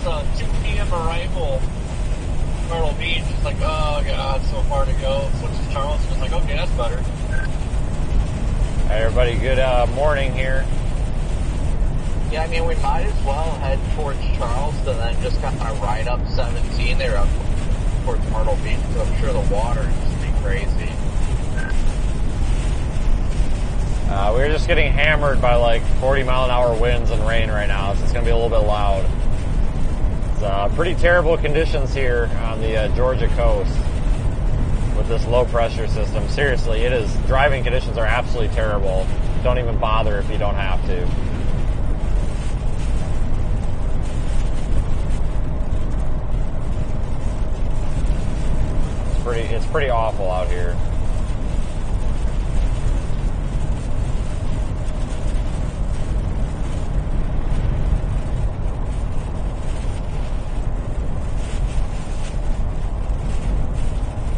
was a 2 p.m. arrival. Myrtle Beach. It's like, oh god, so far to go. Switch to Charleston. It's like, okay, that's better. Hey everybody, good morning here. Yeah, I mean, we might as well head towards Charleston and then just kind of ride up 17 there up towards Myrtle Beach. So I'm sure the water is just be crazy. We're just getting hammered by like 40-mile-an-hour winds and rain right now, so it's going to be a little bit loud. It's pretty terrible conditions here on the Georgia coast with this low-pressure system. Seriously, it is. Driving conditions are absolutely terrible. Don't even bother if you don't have to. It's pretty awful out here.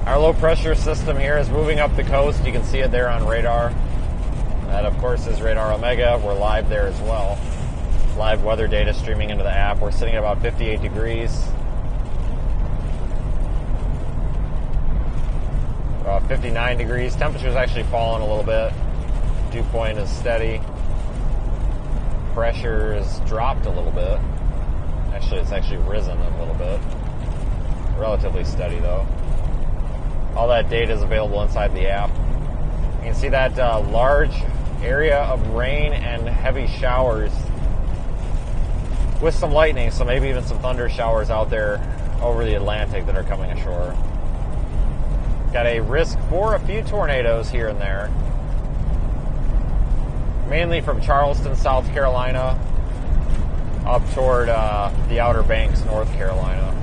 Our low pressure system here is moving up the coast. You can see it there on radar. That of course is Radar Omega. We're live there as well. Live weather data streaming into the app. We're sitting at about 58 degrees. 59 degrees. Temperature's actually fallen a little bit. Dew point is steady. Pressure has dropped a little bit. Actually, it's actually risen a little bit. Relatively steady though. All that data is available inside the app. You can see that large area of rain and heavy showers with some lightning, so maybe even some thunder showers out there over the Atlantic that are coming ashore. Got a risk for a few tornadoes here and there. Mainly from Charleston, South Carolina, up toward the Outer Banks, North Carolina.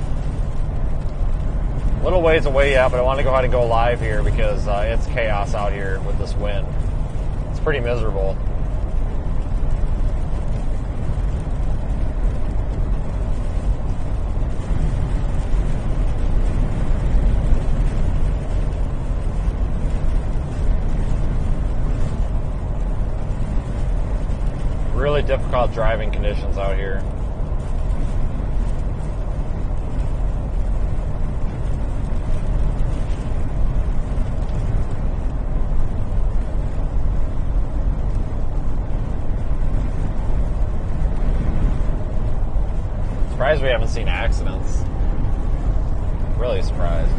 A little ways away yet, but I want to go ahead and go live here because it's chaos out here with this wind. It's pretty miserable. Really difficult driving conditions out here. Surprised we haven't seen accidents. Really surprised.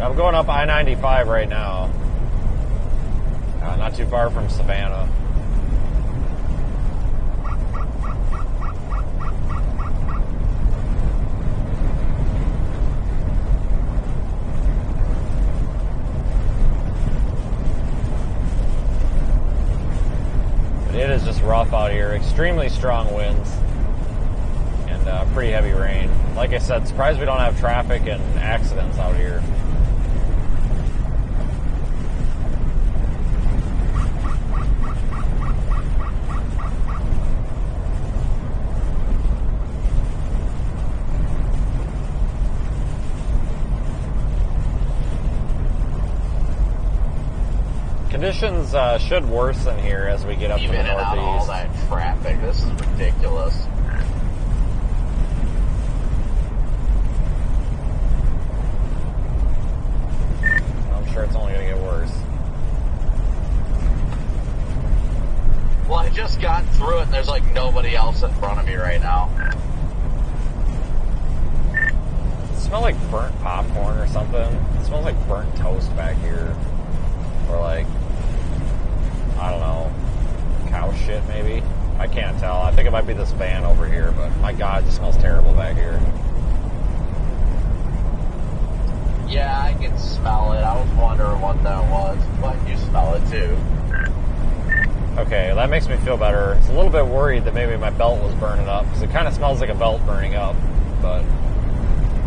I'm going up I-95 right now. Not too far from Savannah. But it is just rough out here. Extremely strong winds. And pretty heavy rain. Like I said, surprised we don't have traffic and accidents out here. Conditions should worsen here as we get up to the northeast. Even all that traffic, this is ridiculous. I'm sure it's only going to get worse. Well, I just got through it and there's like nobody else in front of me right now. It smells like burnt popcorn or something. It smells like burnt toast back here. Or like, I don't know, cow shit maybe? I can't tell. I think it might be this van over here, but my God, it just smells terrible back here. Yeah, I can smell it. I was wondering what that was, but you smell it too. Okay, that makes me feel better. It's a little bit worried that maybe my belt was burning up, because it kind of smells like a belt burning up, but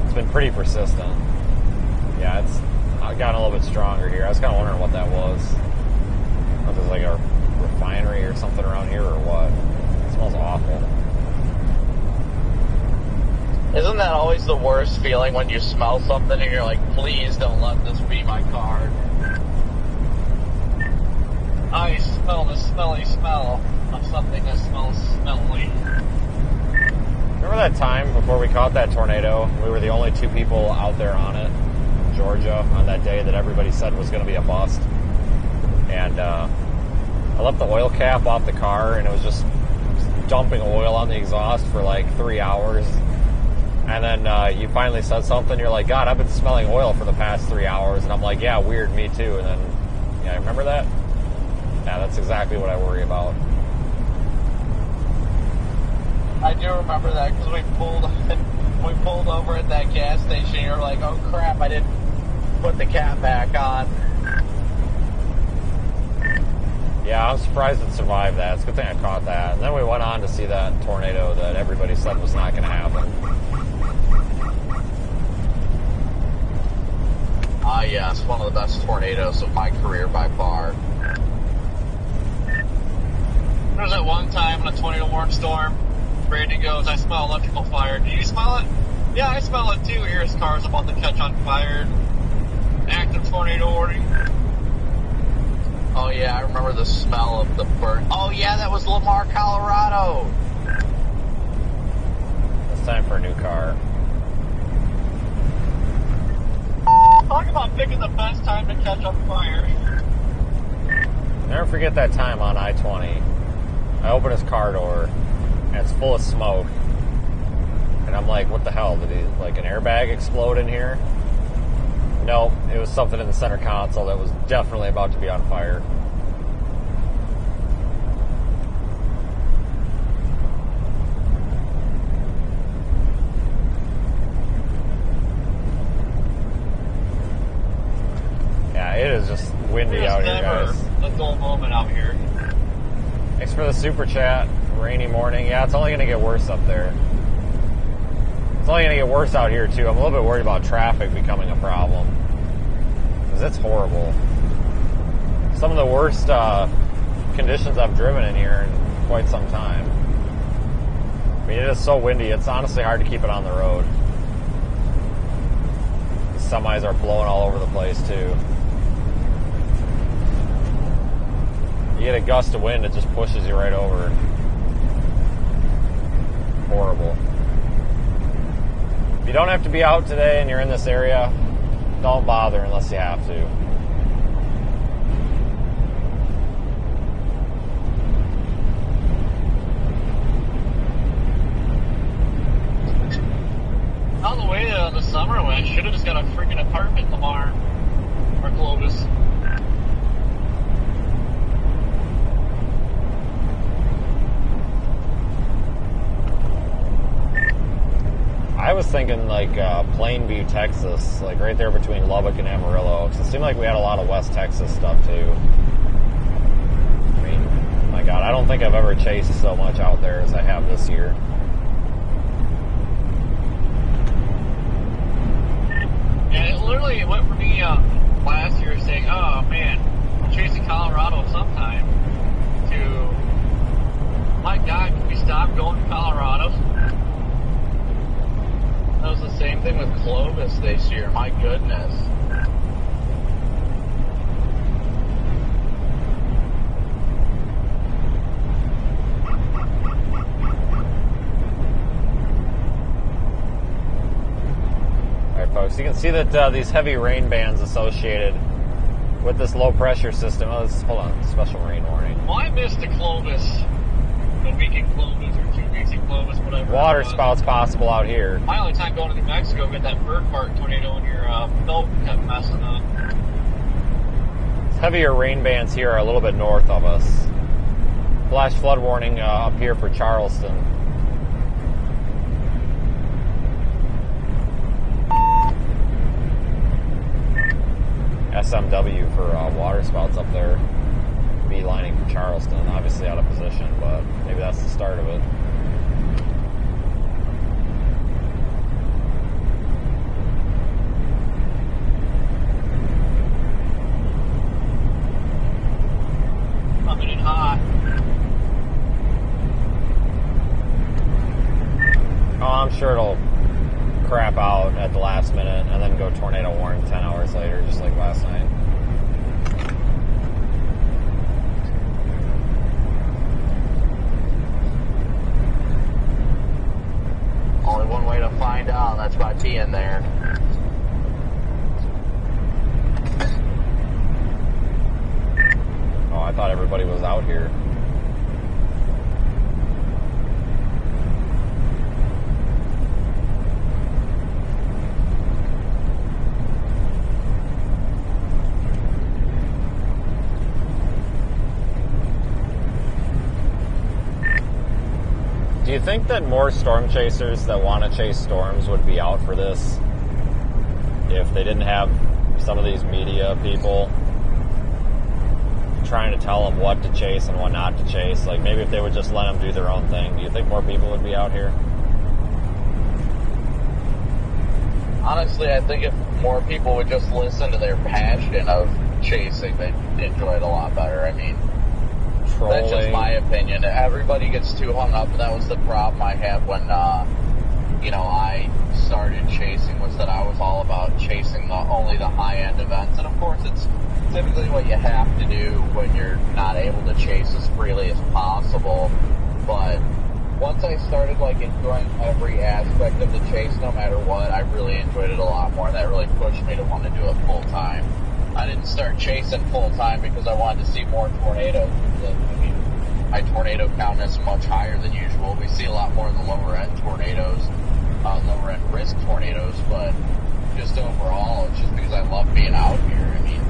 it's been pretty persistent. Yeah, it's gotten a little bit stronger here. I was kind of wondering what that was. If there's like a refinery or something around here or what. It smells awful. Isn't that always the worst feeling when you smell something and you're like, please don't let this be my car? I smell the smelly smell of something that smells smelly. Remember that time before we caught that tornado? We were the only two people out there on it in Georgia on that day that everybody said was going to be a bust. And I left the oil cap off the car and it was just dumping oil on the exhaust for like 3 hours. And then you finally said something. You're like, God, I've been smelling oil for the past 3 hours. And I'm like, yeah, weird, me too. And then, yeah, remember that? Yeah, that's exactly what I worry about. I do remember that because we pulled over at that gas station. You're like, oh crap, I didn't put the cap back on. Yeah, I'm surprised it survived that. It's a good thing I caught that. And then we went on to see that tornado that everybody said was not going to happen. Yes, one of the best tornadoes of my career by far. There was that one time in a tornado warning storm, Brady goes, I smell electrical fire. Do you smell it? Yeah, I smell it too. Here his car's about to catch on fire. Active tornado warning. Oh yeah, I remember the smell of the burn. Oh yeah, that was Lamar, Colorado. It's time for a new car. Talk about picking the best time to catch on fire. Never forget that time on I-20. I open his car door, and it's full of smoke. And I'm like, what the hell? Did like an airbag explode in here? Nope, it was something in the center console that was definitely about to be on fire. Yeah, it is just windy out here, guys. A dull moment out here. Thanks for the super chat. Rainy morning. Yeah, it's only going to get worse up there. It's only going to get worse out here, too. I'm a little bit worried about traffic becoming a problem. Because it's horrible. Some of the worst conditions I've driven in here in quite some time. I mean, it is so windy, it's honestly hard to keep it on the road. The semis are blowing all over the place, too. You get a gust of wind, it just pushes you right over. Horrible. If you don't have to be out today and you're in this area, don't bother unless you have to. On the way the summer went, should have just got a freaking apartment tomorrow. Or Clovis. I was thinking like Plainview, Texas, like right there between Lubbock and Amarillo. Because it seemed like we had a lot of West Texas stuff too. I mean, my God, I don't think I've ever chased so much out there as I have this year. And it literally went for me last year saying, oh man, I'm chasing Colorado sometime, to, my God, can we stop going to Colorado? That was the same thing with Clovis this year, my goodness. Alright folks, you can see that these heavy rain bands associated with this low pressure system. Oh, hold on, special rain warning. Well, I missed the Clovis, the week in Clovis, or 2 weeks in Clovis, whatever. Water spouts possible out here. My only time going to New Mexico, got that bird fart tornado and your belt kept messing up. Heavier rain bands here are a little bit north of us. Flash flood warning up here for Charleston. SMW for water spouts up there. beelining for Charleston, obviously out of position, but maybe that's the start of it. Coming in hot. Oh, I'm sure it'll crap out at the last minute and then go tornado warning 10 hours later, just like last night. Only one way to find out, and that's by being there. Oh, I thought everybody was out here. Do you think that more storm chasers that want to chase storms would be out for this if they didn't have some of these media people trying to tell them what to chase and what not to chase? Like, maybe if they would just let them do their own thing, do you think more people would be out here? Honestly, I think if more people would just listen to their passion of chasing, they'd enjoy it a lot better. I mean, Trolling. that's just my opinion. Everybody gets too hung up, and that was the problem I had when, I started chasing, was that I was all about chasing only the high-end events. And of course, it's typically what you have to do when you're not able to chase as freely as possible. But once I started enjoying every aspect of the chase, no matter what, I really enjoyed it a lot more. And that really pushed me to want to do it full time. I didn't start chasing full time because I wanted to see more tornadoes. I mean, my tornado count is much higher than usual. We see a lot more of the lower end tornadoes, lower end risk tornadoes, but just overall, it's just because I love being out here. I mean,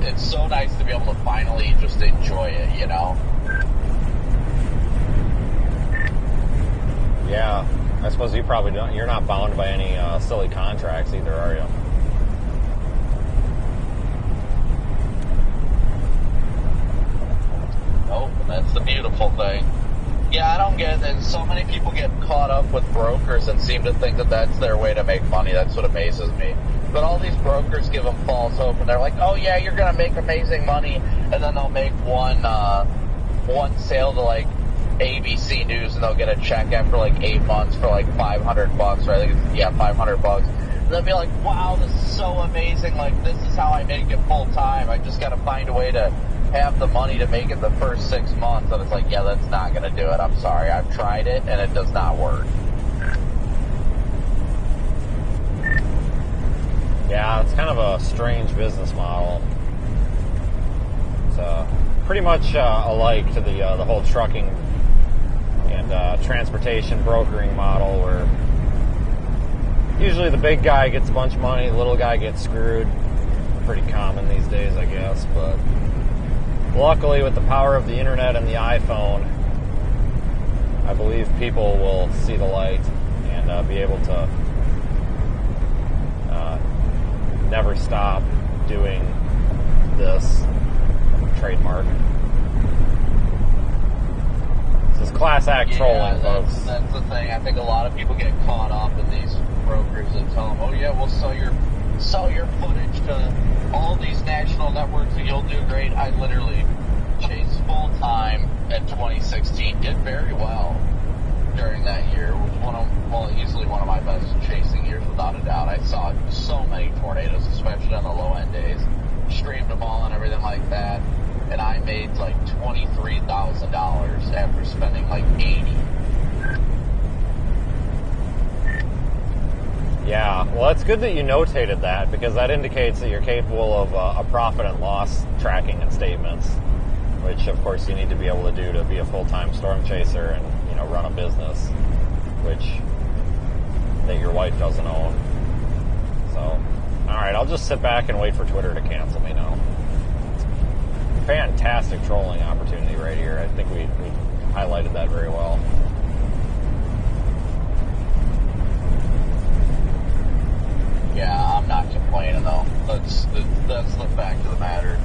it's so nice to be able to finally just enjoy it, you know? Yeah, I suppose you probably don't. You're not bound by any silly contracts either, are you? Nope, that's the beautiful thing. Yeah, I don't get it. So many people get caught up with brokers and seem to think that that's their way to make money. That's what amazes me. But all these brokers give them false hope, and they're like, oh yeah, you're going to make amazing money, and then they'll make one sale to ABC News, and they'll get a check after 8 months for $500, right? I think it's, $500. And they'll be like, wow, this is so amazing. This is how I make it full time. I just got to find a way to have the money to make it the first 6 months. And it's like, yeah, that's not going to do it. I'm sorry. I've tried it, and it does not work. Yeah, it's kind of a strange business model. It's pretty much alike to the whole trucking and transportation brokering model, where usually the big guy gets a bunch of money, the little guy gets screwed. Pretty common these days, I guess, but luckily with the power of the internet and the iPhone, I believe people will see the light and be able to never stop doing this trademark. This is class act trolling, folks. That's the thing. I think a lot of people get caught up in these brokers that tell them, oh yeah, we'll sell your footage to all these national networks and you'll do great. I literally chased full time in 2016, did very well during that year. It was easily one of my best chasing years without a doubt. I saw so many tornadoes, especially on the low end days, streamed them all and everything like that, and I made $23,000 after spending $80. Yeah, well, it's good that you notated that, because that indicates that you're capable of a profit and loss tracking and statements, which of course you need to be able to do to be a full-time storm chaser and run a business, that your wife doesn't own. So, all right, I'll just sit back and wait for Twitter to cancel me now. Fantastic trolling opportunity right here. I think we highlighted that very well. Yeah, I'm not complaining though. That's the fact of the matter.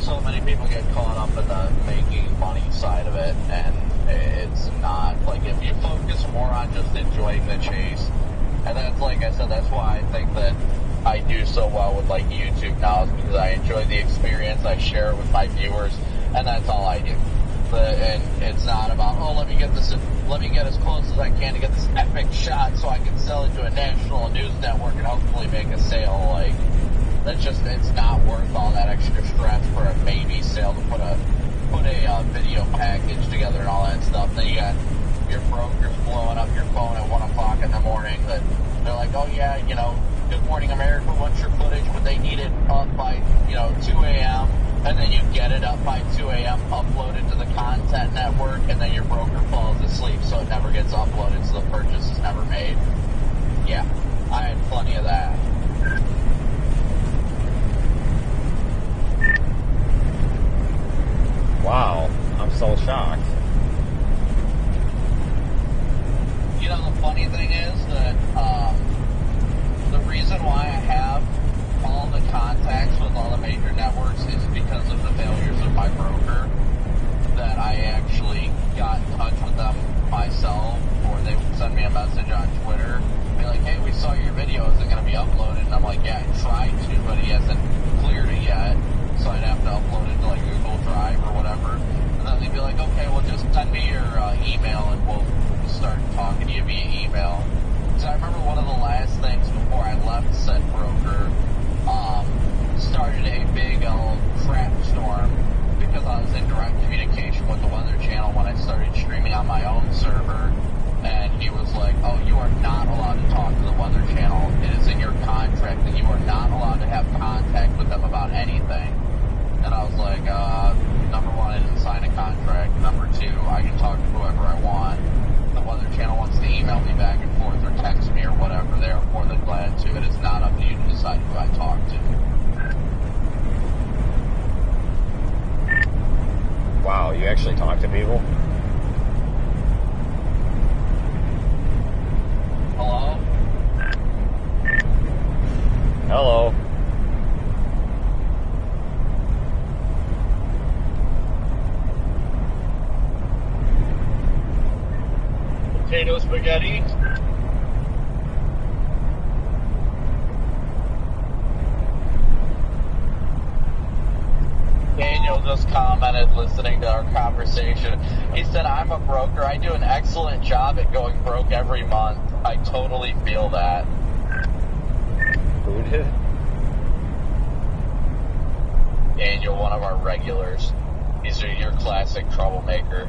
so many people get caught up in the making money side of it, and it's not. Like, if you focus more on just enjoying the chase, and that's, like I said, that's why I think that I do so well with, like, YouTube now, is because I enjoy the experience, I share it with my viewers, and that's all I do. And it's not about, oh, let me get as close as I can to get this epic shot so I can sell it to a national news network and hopefully make a sale. Like, that's just, it's not worth all that extra stress for a maybe sale to put a video package together and all that stuff. Then you got your brokers blowing up your phone at 1 o'clock in the morning that they're like, oh yeah, Good Morning America wants your footage, but they need it up by, 2 a.m. And then you get it up by 2 a.m., uploaded to the content network, and then your broker falls asleep, so it never gets uploaded, so the purchase is never made. Yeah, I had plenty of that. Wow, I'm so shocked. The funny thing is that the reason why I have all the contacts with all the major networks is because of the failures of my broker, that I actually got in touch with them myself, or they would send me a message on Twitter, be like, hey, we saw your video, is it going to be uploaded? And I'm like, yeah, I tried to, but he hasn't cleared it yet, so I'd have to upload it to like Google Drive or whatever. And then they'd be like, okay, well, just send me your email and we'll start talking to you via email. So I remember one of the last things before I left said broker, started a big old crap storm because I was in direct communication with the Weather Channel when I started streaming on my own server, and he was like, oh, you are not allowed to talk to the Weather Channel. It is in your contract that you are not allowed to have contact with them about anything. And I was like, number one, I didn't sign a contract. Number two, I can talk to whoever I want. The Weather Channel wants to email me back and forth or text me or whatever, they're more than glad to. It is not up to you to decide who I talk to. Wow, you actually talk to people? Hello? Hello. Potato spaghetti. Daniel just commented listening to our conversation. He said, I'm a broker. I do an excellent job at going broke every month. I totally feel that. Who did? Daniel, one of our regulars. He's your classic troublemaker.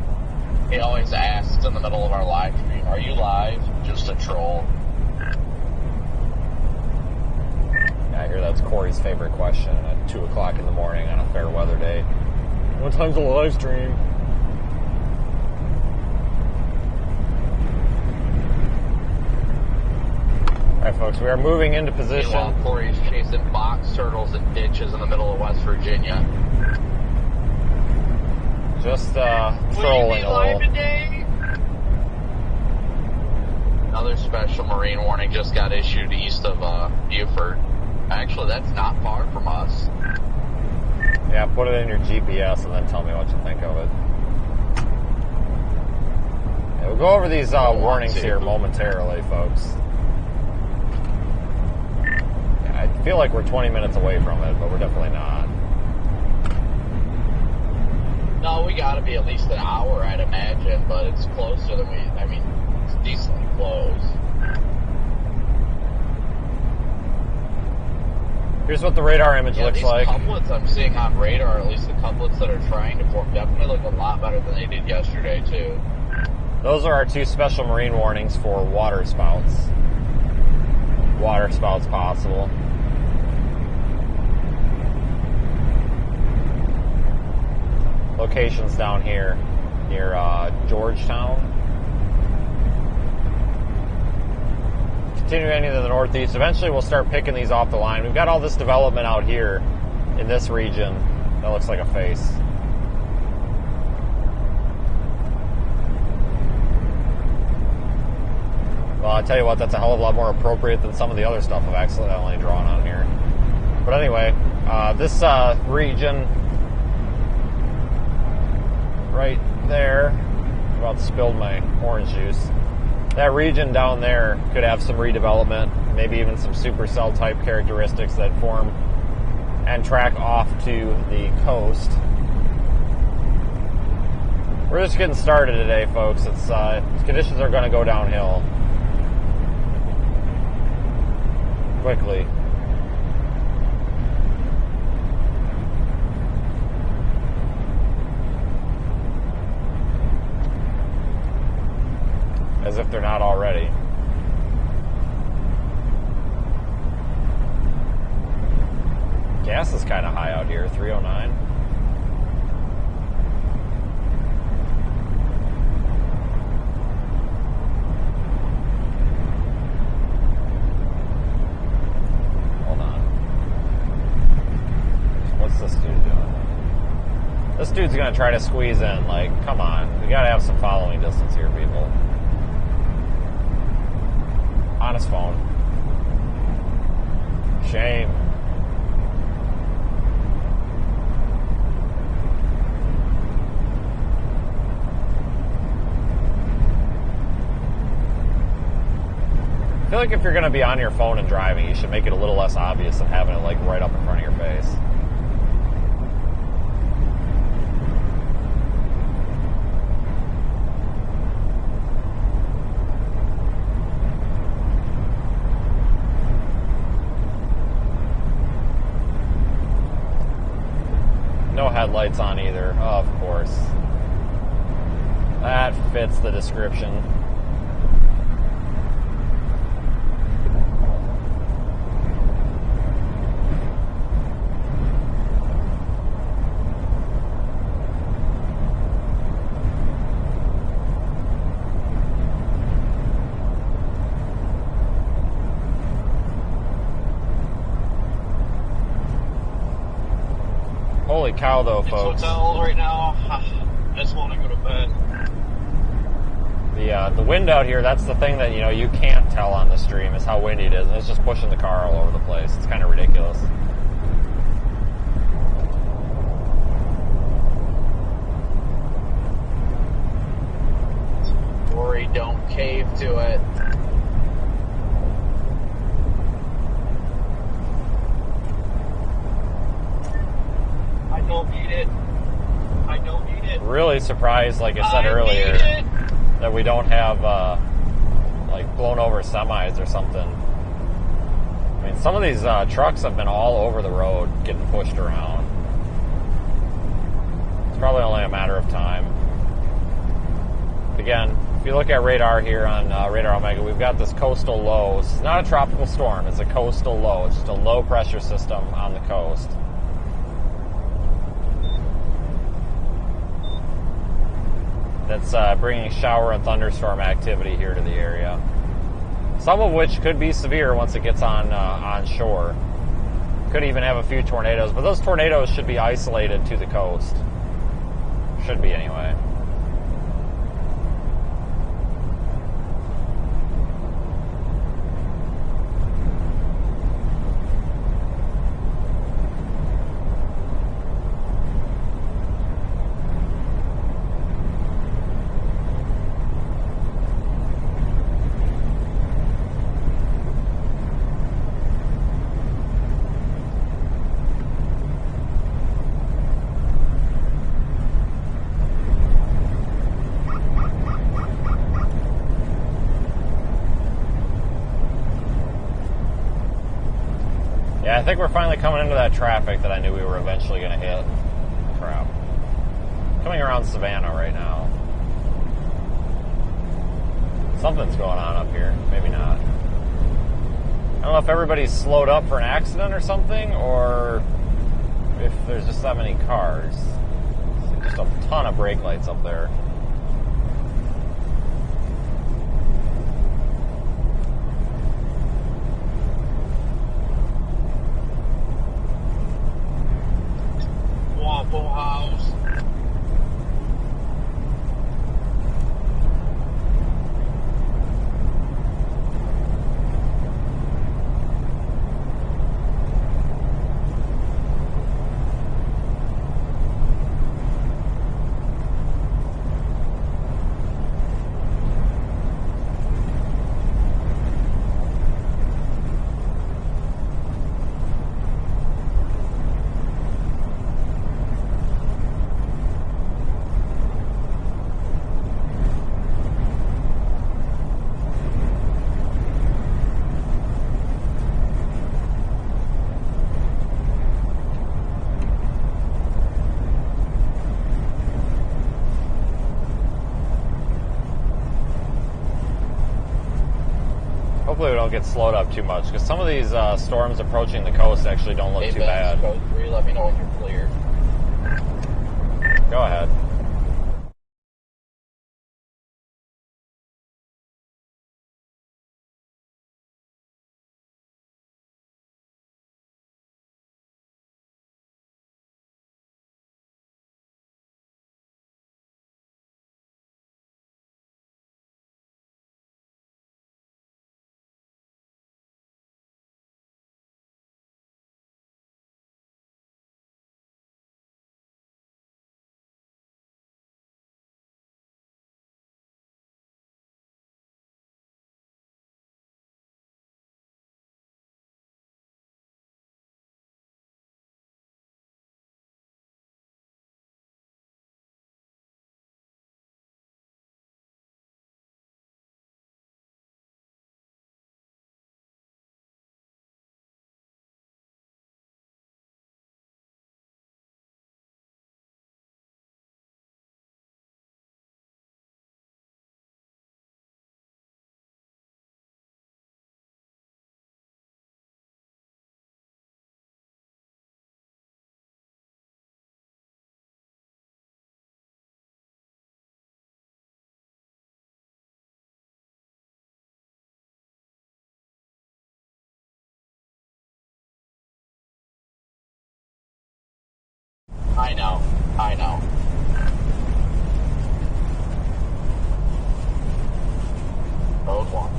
He always asks in the middle of our live stream, are you live? Just a troll. I hear that's Corey's favorite question at 2 o'clock in the morning on a fair weather day. What time's the live stream? Alright folks, we are moving into position. Meanwhile, Corey's chasing box turtles and ditches in the middle of West Virginia. Just trolling a little. Today? Another special marine warning just got issued east of Beaufort. Actually, that's not far from us. Yeah, put it in your GPS and then tell me what you think of it. Yeah, we'll go over these warnings here momentarily, folks. Yeah, I feel like we're 20 minutes away from it, but we're definitely not. No, we gotta be at least an hour, I'd imagine, but it's closer than it's decently close. Here's what the radar image looks like. These couplets I'm seeing on radar, at least the couplets that are trying to form, definitely look a lot better than they did yesterday, too. Those are our 2 special marine warnings for water spouts. Water spouts possible. Locations down here near Georgetown. Continuing into the northeast. Eventually we'll start picking these off the line. We've got all this development out here in this region that looks like a face. Well, I tell you what, that's a hell of a lot more appropriate than some of the other stuff I've accidentally drawn on here. But anyway, this region right there. About spilled my orange juice. That region down there could have some redevelopment, maybe even some supercell type characteristics that form and track off to the coast. We're just getting started today, folks. It's conditions are going to go downhill quickly. As if they're not already. Gas is kind of high out here, 309. Hold on. What's this dude doing? This dude's gonna try to squeeze in. Like, come on. We gotta have some following distance here, people. On his phone. Shame. I feel like if you're going to be on your phone and driving, you should make it a little less obvious than having it like right up in front of your face. No headlights on either, of course. That fits the description. Holy cow, though, folks. Hotel right now. I just want to go to bed. The wind out here, that's the thing that, you know, you can't tell on the stream is how windy it is. And it's just pushing the car all over the place. It's kind of ridiculous. Worry, don't cave to it. I don't need it. I don't need it. Really surprised, like I said earlier, that we don't have like blown over semis or something. I mean, some of these trucks have been all over the road getting pushed around. It's probably only a matter of time. Again, if you look at radar here on Radar Omega, we've got this coastal low. It's not a tropical storm, it's a coastal low. It's just a low pressure system on the coast. That's bringing shower and thunderstorm activity here to the area. Some of which could be severe once it gets on shore. Could even have a few tornadoes, but those tornadoes should be isolated to the coast. Should be anyway. I think we're finally coming into that traffic that I knew we were eventually going to hit. Crap. Coming around Savannah right now. Something's going on up here. Maybe not. I don't know if everybody's slowed up for an accident or something, or if there's just that many cars. There's just a ton of brake lights up there. Waffle House. Hopefully we don't get slowed up too much, because some of these storms approaching the coast actually don't look too bad. Code 3, let me know when you're clear. Go ahead. I know. Code 1.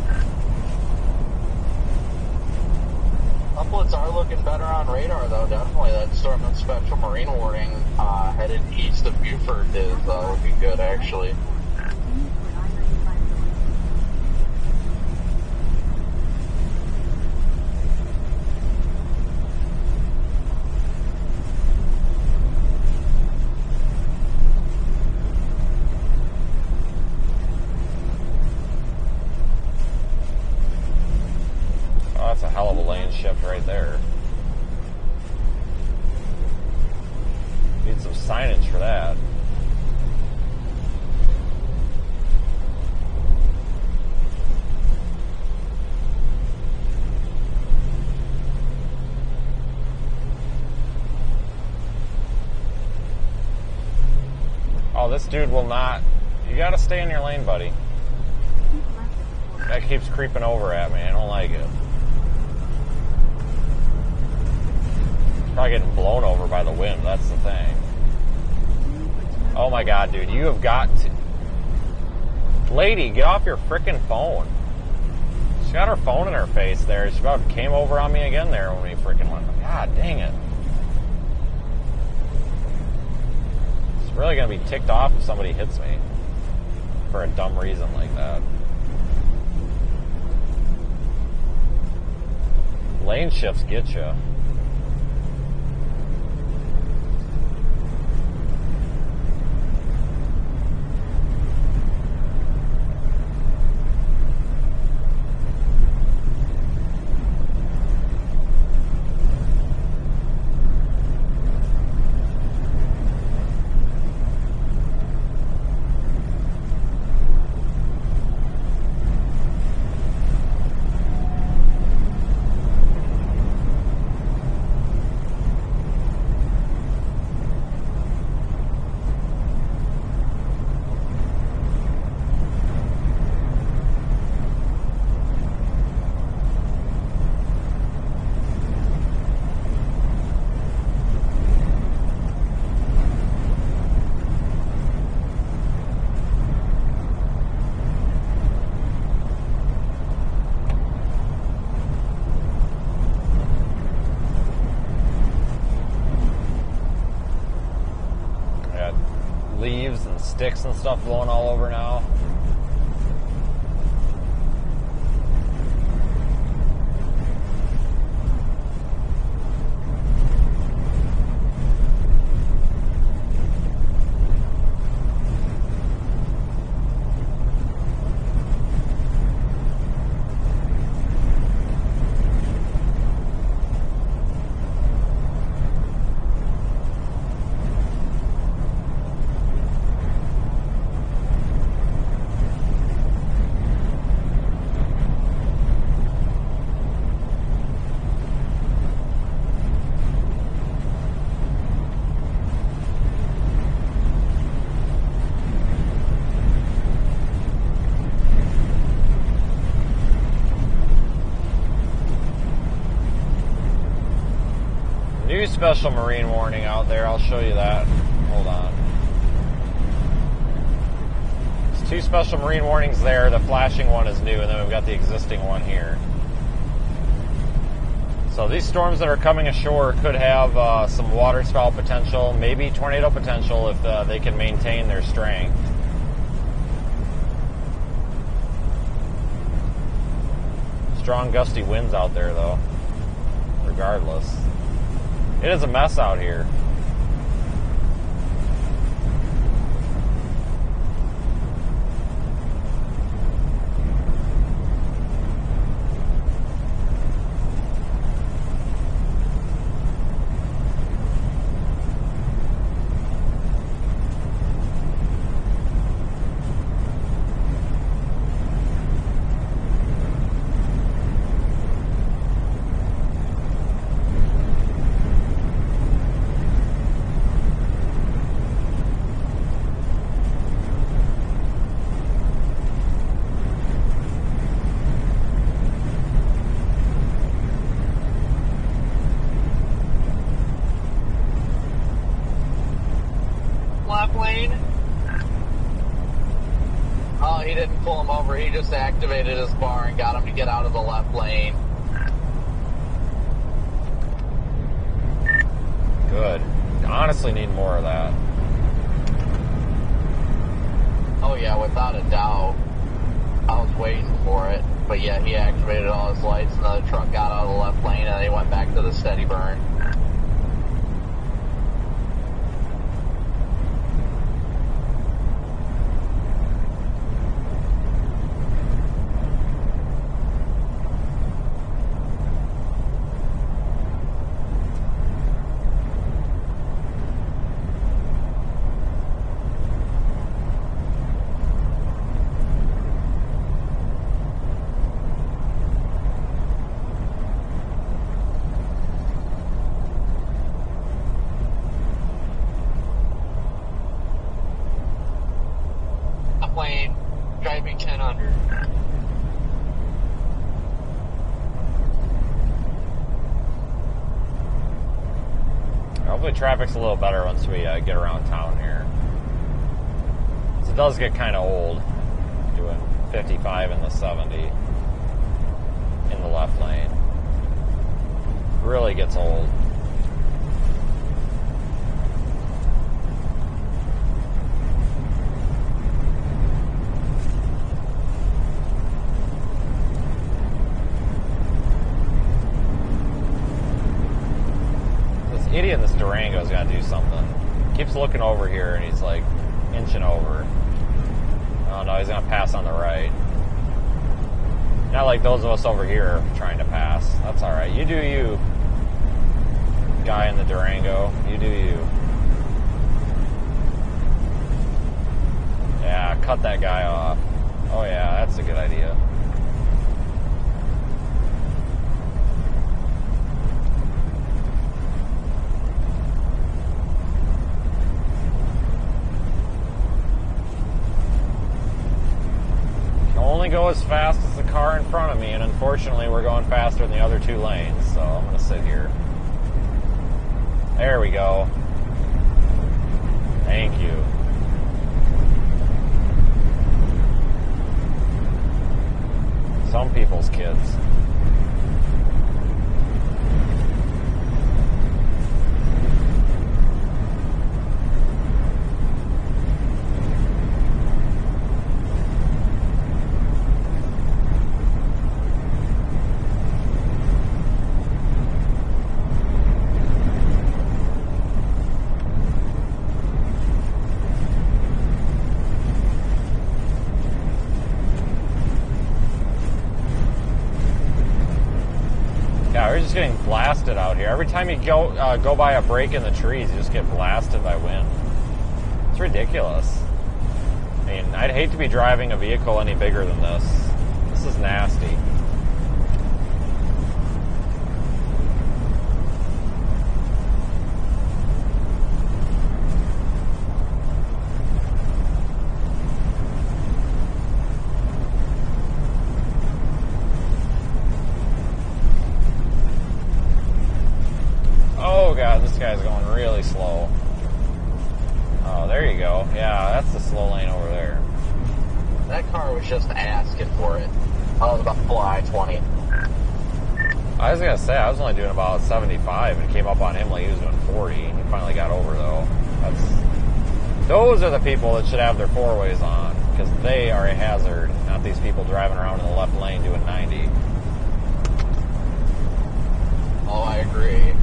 Uplets are looking better on radar, though. Definitely, that storm and special marine warning headed east of Buford is looking good, actually. Oh, that's a hell of a lane shift right there. Need some signage for that. Oh, this dude will not... You gotta stay in your lane, buddy. That keeps creeping over at me. I don't like it. Probably getting blown over by the wind. That's the thing. Oh my god, dude. You have got to... Lady, get off your frickin' phone. She got her phone in her face there. She about came over on me again there when we frickin' went. God dang it. It's really gonna be ticked off if somebody hits me for a dumb reason like that. Lane shifts get you. Leaves and sticks and stuff blowing all over now. new special marine warning out there. I'll show you that. Hold on. There's 2 special marine warnings there. The flashing one is new, and then we've got the existing one here. So these storms that are coming ashore could have some waterspout potential, maybe tornado potential if they can maintain their strength. Strong gusty winds out there, though, regardless. It is a mess out here. Left lane. Oh, he didn't pull him over. He just activated his bar and got him to get out of the left lane. Good. Honestly need more of that. Oh yeah, without a doubt. I was waiting for it. But yeah, he activated all his lights and the truck got out of the left lane and they went back to the steady burn. Lane, driving 10 under. Hopefully traffic's a little better once we get around town here. So it does get kind of old, doing 55 in the 70 in the left lane. Really gets old. Idiot in this Durango's got to do something. Keeps looking over here and he's like inching over. Oh no, he's going to pass on the right. Not like those of us over here trying to pass. That's alright. You do you, guy in the Durango. You do you. Yeah, cut that guy off. Oh yeah, that's a good idea. Only go as fast as the car in front of me, and unfortunately we're going faster in the other 2 lanes, so I'm going to sit here. There we go. Thank you. Some people's kids. Yeah, we're just getting blasted out here. Every time you go by a break in the trees, you just get blasted by wind. It's ridiculous. I mean, I'd hate to be driving a vehicle any bigger than this. This is nasty. Oh god, just asking for it. I was about to pull I-20. I was gonna say I was only doing about 75 and came up on him like he was doing 40. He finally got over though. Those are the people that should have their four-ways on because they are a hazard, not these people driving around in the left lane doing 90. Oh, I agree.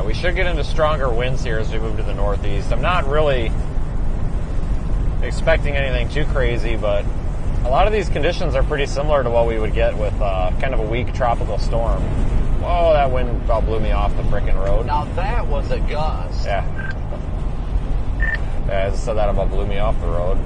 We should get into stronger winds here as we move to the northeast. I'm not really expecting anything too crazy, but a lot of these conditions are pretty similar to what we would get with kind of a weak tropical storm. Whoa, that wind about blew me off the frickin' road. Now that was a gust. Yeah, I just said that about blew me off the road.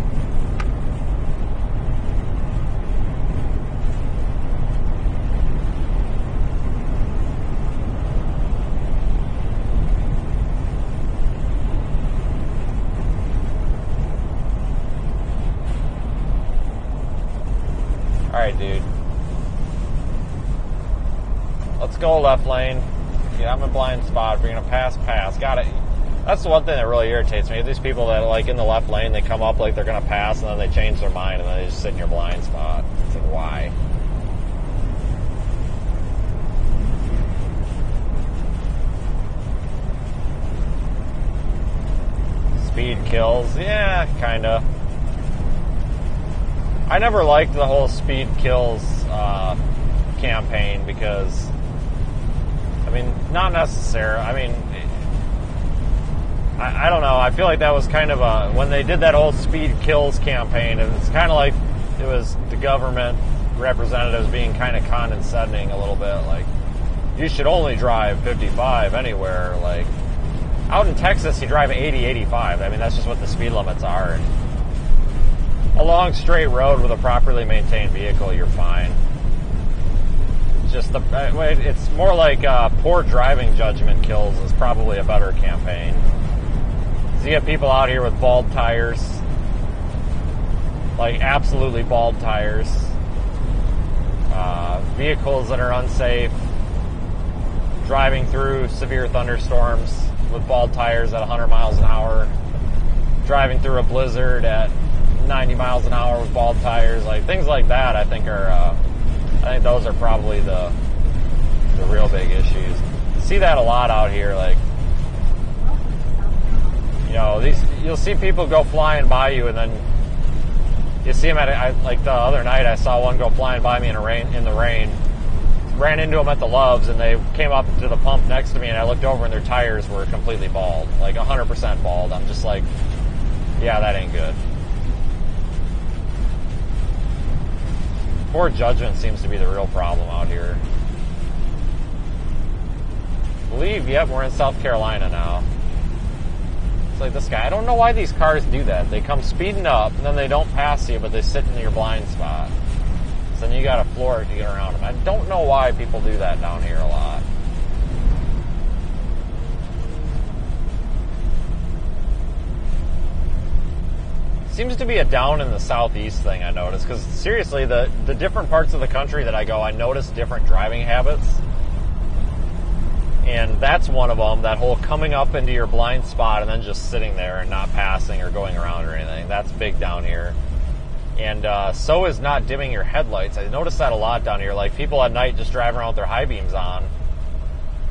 Alright, dude. Let's go left lane. Yeah, I'm in blind spot. If you're going to pass. Got it. That's the one thing that really irritates me. These people that, like, in the left lane, they come up like they're going to pass, and then they change their mind, and then they just sit in your blind spot. It's like, why? Speed kills. Yeah, kind of. I never liked the whole speed kills campaign because, I mean, not necessary. I mean, I don't know. I feel like that was kind of a, when they did that whole speed kills campaign, it's kind of like it was the government representatives being kind of condescending a little bit. Like, you should only drive 55 anywhere. Like, out in Texas, you drive 80, 85. I mean, that's just what the speed limits are. And a long straight road with a properly maintained vehicle, you're fine. Just it's more like poor driving judgment kills is probably a better campaign. So you get people out here with bald tires, like absolutely bald tires, vehicles that are unsafe, driving through severe thunderstorms with bald tires at 100 miles an hour, driving through a blizzard at 90 miles an hour with bald tires, like things like that. I think those are probably the real big issues. See that a lot out here. Like, you know, you'll see people go flying by you, and then you see them like the other night. I saw one go flying by me in the rain. Ran into them at the Loves, and they came up to the pump next to me, and I looked over, and their tires were completely bald, like 100% bald. I'm just like, yeah, that ain't good. Poor judgment seems to be the real problem out here. Yep, we're in South Carolina now. It's like this guy. I don't know why these cars do that. They come speeding up, and then they don't pass you, but they sit in your blind spot. So then you gotta floor it to get around them. I don't know why people do that down here a lot. Seems to be a down in the southeast thing I noticed, because seriously, the different parts of the country that I go, I notice different driving habits. And that's one of them, that whole coming up into your blind spot and then just sitting there and not passing or going around or anything. That's big down here. And so is not dimming your headlights. I notice that a lot down here. Like, people at night just drive around with their high beams on,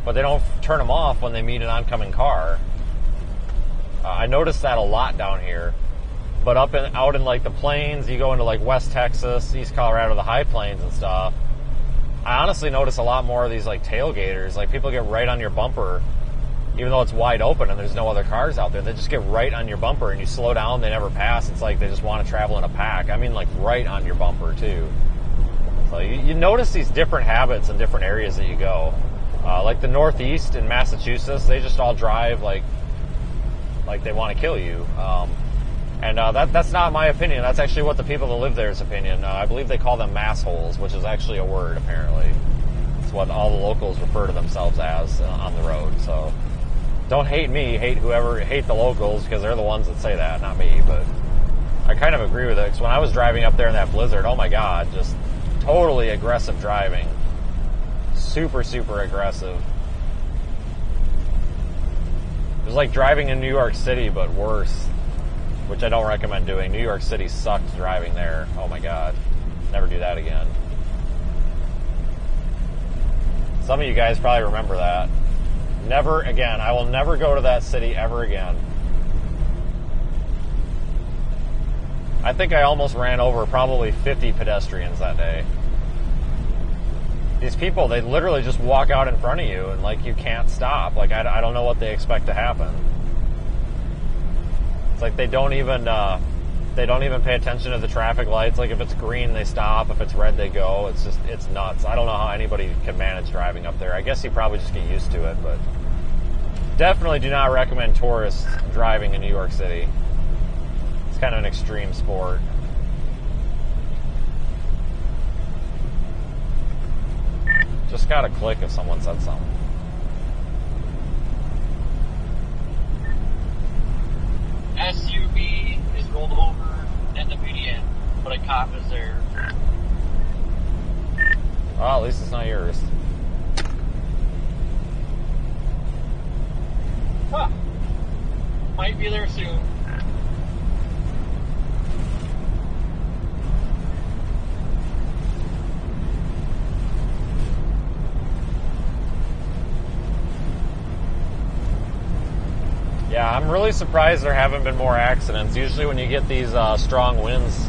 but they don't turn them off when they meet an oncoming car. I notice that a lot down here. But out in like the plains, you go into like West Texas, East Colorado, the high plains and stuff, I honestly notice a lot more of these like tailgaters. Like, people get right on your bumper, even though it's wide open and there's no other cars out there. They just get right on your bumper, and you slow down, they never pass. It's like they just want to travel in a pack. I mean, like, right on your bumper too. So you notice these different habits in different areas that you go. Like the Northeast in Massachusetts, they just all drive like they want to kill you. And that's not my opinion. That's actually what the people that live there's opinion. I believe they call them massholes, which is actually a word, apparently. It's what all the locals refer to themselves as on the road. So Don't hate me, hate the locals, because they're the ones that say that, not me, but I kind of agree with it, because when I was driving up there in that blizzard, oh my god, just totally aggressive driving. Super, super aggressive. It was like driving in New York City, but worse, which I don't recommend doing. New York City sucked driving there. Oh my god. Never do that again. Some of you guys probably remember that. Never again. I will never go to that city ever again. I think I almost ran over probably 50 pedestrians that day. These people, they literally just walk out in front of you and like you can't stop. Like I don't know what they expect to happen. It's like they don't even pay attention to the traffic lights. Like if it's green, they stop. If it's red, they go. It's nuts. I don't know how anybody can manage driving up there. I guess you probably just get used to it, but definitely do not recommend tourists driving in New York City. It's kind of an extreme sport. Just got a click if someone said something. SUV is rolled over in the median, but a cop is there. Well, at least it's not yours. Huh. Might be there soon. Yeah, I'm really surprised there haven't been more accidents. Usually when you get these strong winds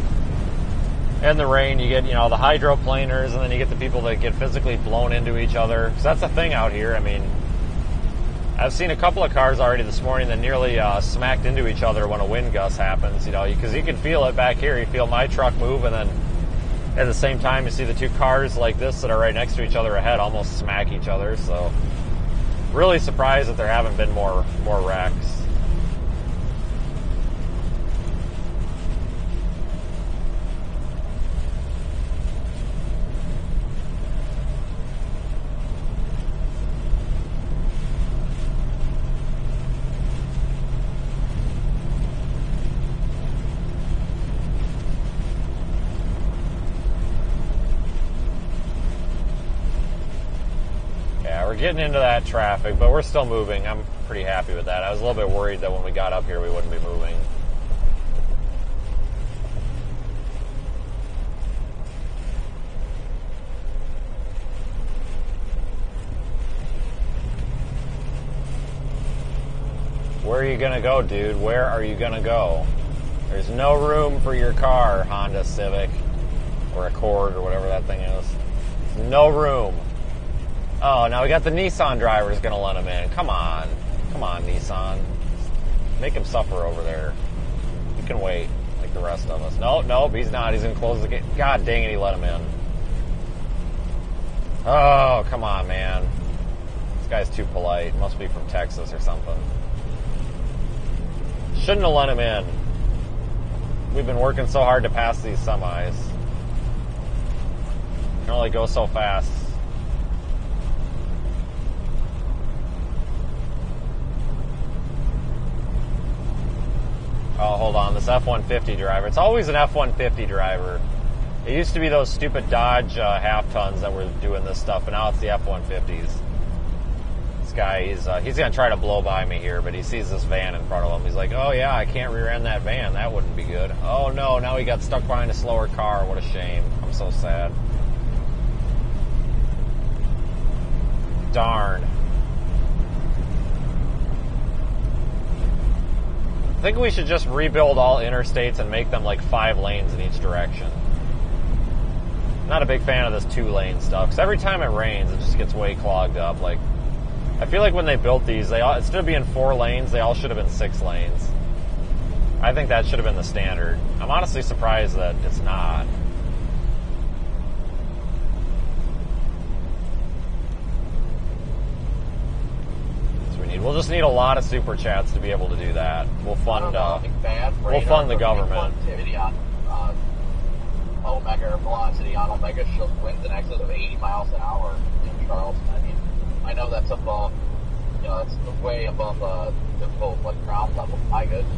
and the rain, you get, the hydroplaners, and then you get the people that get physically blown into each other. 'Cause that's the thing out here. I mean, I've seen a couple of cars already this morning that nearly smacked into each other when a wind gust happens, because you can feel it back here. You feel my truck move, and then at the same time you see the two cars like this that are right next to each other ahead almost smack each other. So really surprised that there haven't been more wrecks. We're getting into that traffic, but we're still moving. I'm pretty happy with that. I was a little bit worried that when we got up here we wouldn't be moving. Where are you gonna go, dude? Where are you gonna go? There's no room for your car, Honda Civic or Accord or whatever that thing is. No room. Oh, now we got the Nissan drivers going to let him in. Come on. Come on, Nissan. Make him suffer over there. He can wait, like the rest of us. Nope, he's not. He's going to close the gate. God dang it, he let him in. Oh, come on, man. This guy's too polite. Must be from Texas or something. Shouldn't have let him in. We've been working so hard to pass these semis. Can only go so fast. Oh, hold on. This F-150 driver. It's always an F-150 driver. It used to be those stupid Dodge half-tons that were doing this stuff, and now it's the F-150s. This guy, he's going to try to blow by me here, but he sees this van in front of him. He's like, oh, yeah, I can't rear-end that van. That wouldn't be good. Oh, no, now he got stuck behind a slower car. What a shame. I'm so sad. Darn. I think we should just rebuild all interstates and make them like 5 lanes in each direction. Not a big fan of this 2-lane stuff, because every time it rains, it just gets way clogged up. Like, I feel like when they built these, instead of being 4 lanes, they all should have been 6 lanes. I think that should have been the standard. I'm honestly surprised that it's not. We'll just need a lot of super chats to be able to do that. We'll fund. We'll fund the government. On Omega velocity on Omega shows winds in excess of 80 miles an hour in Charleston. I mean, I know that's above it's way above the full like ground level. My goodness,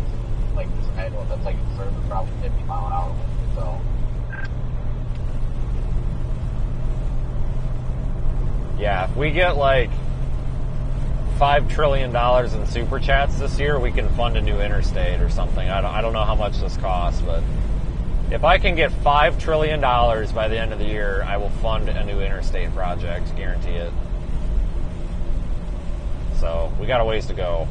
like just imagine what that's like in service, probably 50-mile-an-hour wind. So. Yeah, if we get like $5 trillion in super chats this year, we can fund a new interstate or something. I don't know how much this costs, but if I can get $5 trillion by the end of the year, I will fund a new interstate project, guarantee it. So we got a ways to go.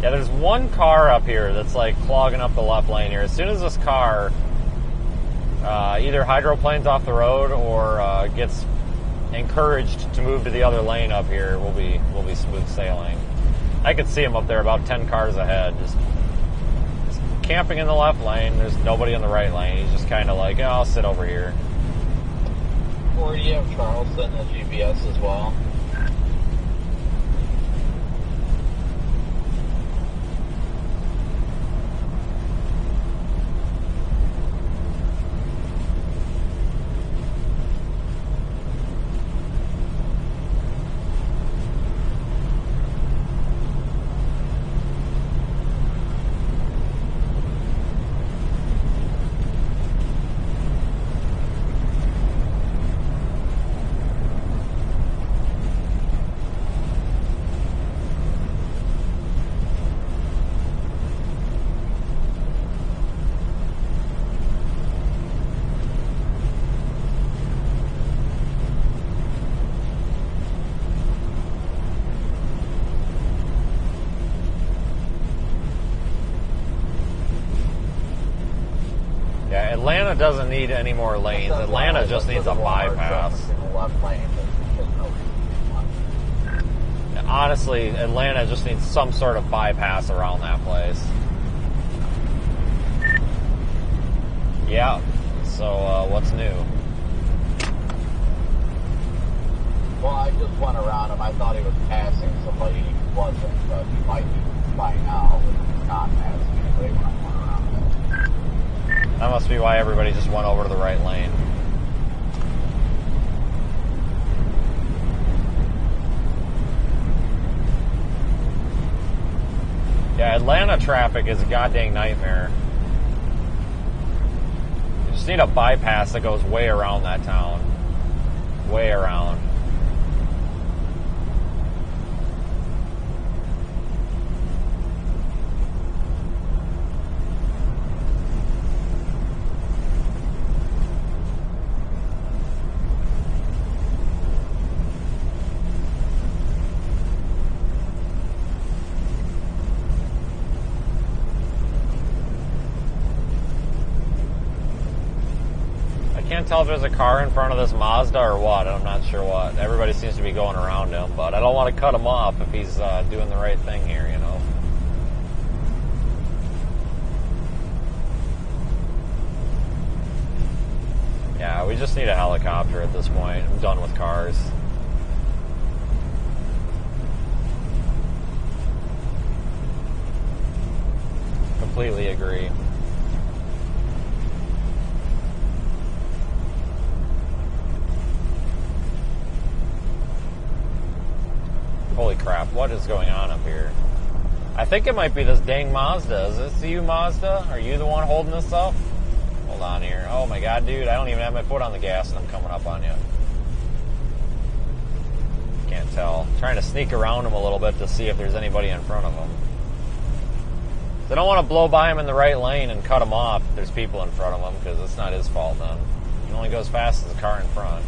Yeah, there's one car up here that's like clogging up the left lane here. As soon as this car either hydroplanes off the road or gets encouraged to move to the other lane up here, we'll be smooth sailing. I could see him up there about 10 cars ahead, just camping in the left lane. There's nobody in the right lane. He's just kind of like, oh, I'll sit over here. Or do you have Charleston and GPS as well? Atlanta doesn't need any more lanes. Atlanta just needs a bypass. Honestly, Atlanta just needs some sort of bypass around that place. Yeah. So, what's new? Well, I just went around him. I thought he was passing somebody he wasn't, but he might be by now. He's not passing anybody when I went around him. That must be why everybody just went over to the right lane. Yeah, Atlanta traffic is a goddamn nightmare. You just need a bypass that goes way around that town. Way around. I can't tell if there's a car in front of this Mazda or what. I'm not sure what. Everybody seems to be going around him, but I don't want to cut him off if he's doing the right thing here, you know. Yeah, we just need a helicopter at this point. I'm done with cars. Completely agree. Holy crap, what is going on up here? I think it might be this dang Mazda. Is this you, Mazda? Are you the one holding this up? Hold on here. Oh my god, dude, I don't even have my foot on the gas and I'm coming up on you. Can't tell. Trying to sneak around him a little bit to see if there's anybody in front of him. I don't want to blow by him in the right lane and cut him off if there's people in front of him, because it's not his fault then. He only goes fast as the car in front.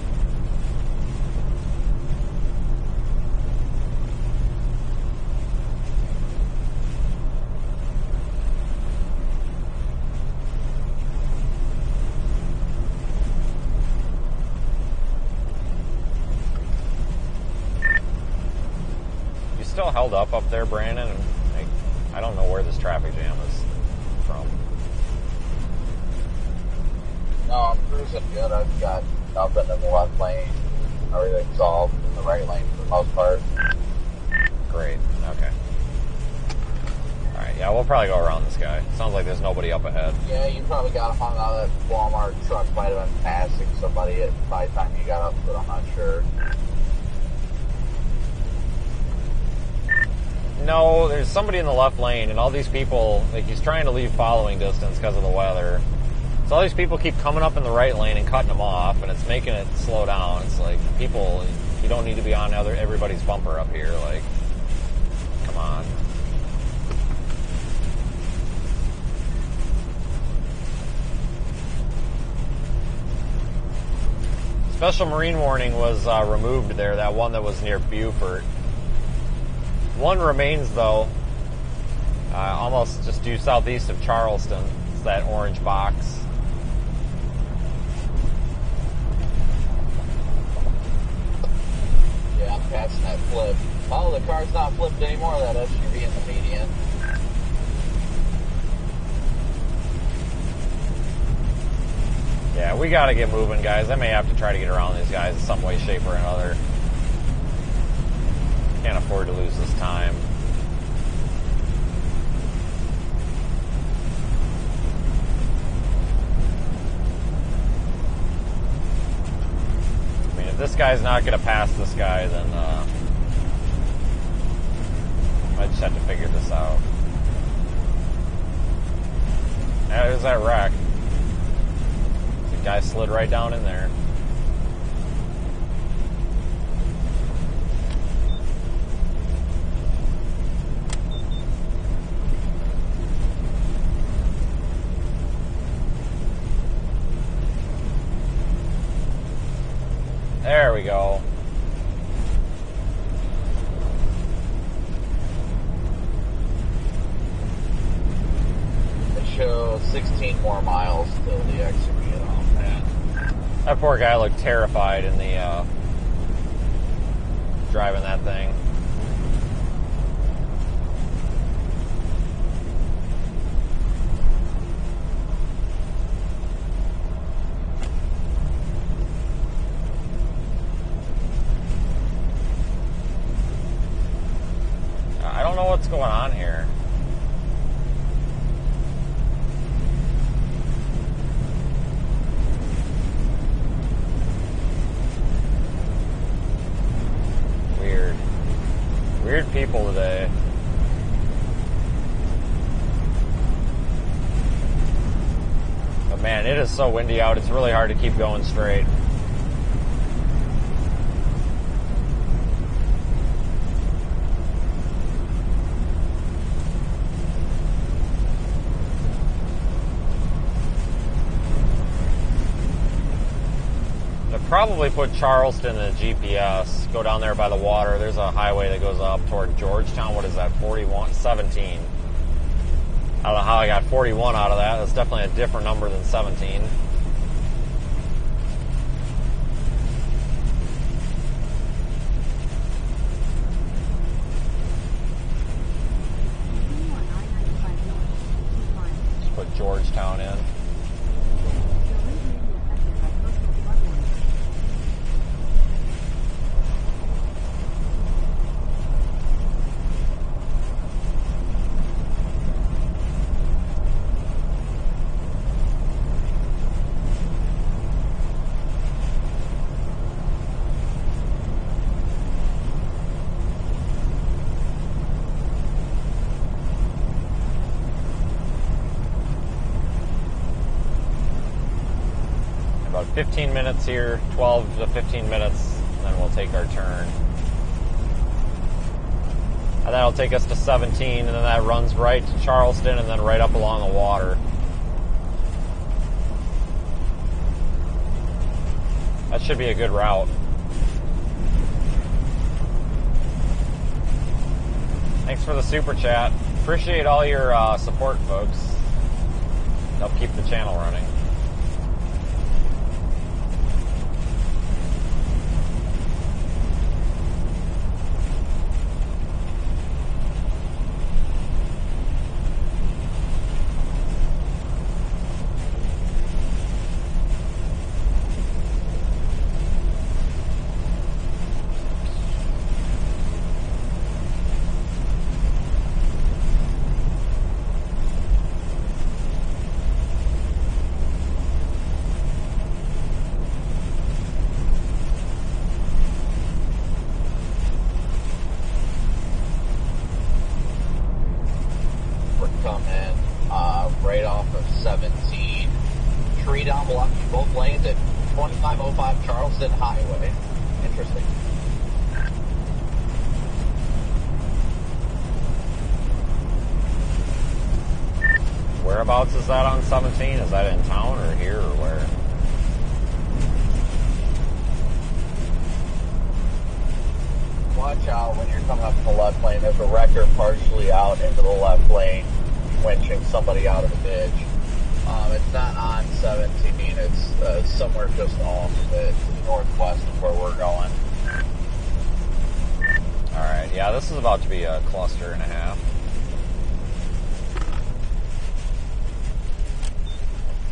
Still held up there, Brandon, and I don't know where this traffic jam is from. No, I'm cruising good. I've got nothing in the left lane. Everything's all in the right lane for the most part. Great. Okay. Alright, yeah, we'll probably go around this guy. Sounds like there's nobody up ahead. Yeah, you probably got him hung out. That Walmart truck might have been passing somebody by the time you got up, but I'm not sure. No, there's somebody in the left lane, and all these people, like, he's trying to leave following distance because of the weather. So all these people keep coming up in the right lane and cutting them off, and it's making it slow down. It's like, people, you don't need to be on everybody's bumper up here. Like, come on. Special Marine warning was removed there, that one that was near Beaufort. One remains, though, almost just due southeast of Charleston. It's that orange box. Yeah, I'm passing that flip. Oh, the car's not flipped anymore, that SUV in the median. Yeah, we gotta get moving, guys. I may have to try to get around these guys in some way, shape, or another. Can't afford to lose this time. I mean, if this guy's not gonna pass this guy, then I just have to figure this out. Yeah, there's that wreck. The guy slid right down in there. There we go. It shows 16 more miles till the exit we get off that. That poor guy looked terrified in the driving that thing. I don't know what's going on here. Weird people today. But man, it is so windy out, it's really hard to keep going straight. Probably put Charleston in the GPS, go down there by the water. There's a highway that goes up toward Georgetown. What is that, 41? 17. I don't know how I got 41 out of that. That's definitely a different number than 17. Just put Georgetown in. About 15 minutes here, 12 to 15 minutes, and then we'll take our turn. And that'll take us to 17, and then that runs right to Charleston and then right up along the water. That should be a good route. Thanks for the super chat. Appreciate all your support, folks. Help keep the channel running. down blocking both lanes at 2505 Charleston Highway. Interesting. Whereabouts is that on 17? Is that in town or here or where? Watch out when you're coming up in the left lane. There's a wrecker partially out into the left lane, winching somebody out of the ditch. It's not on 17. It's somewhere just off of it, to the northwest of where we're going. Alright, yeah, this is about to be a cluster and a half.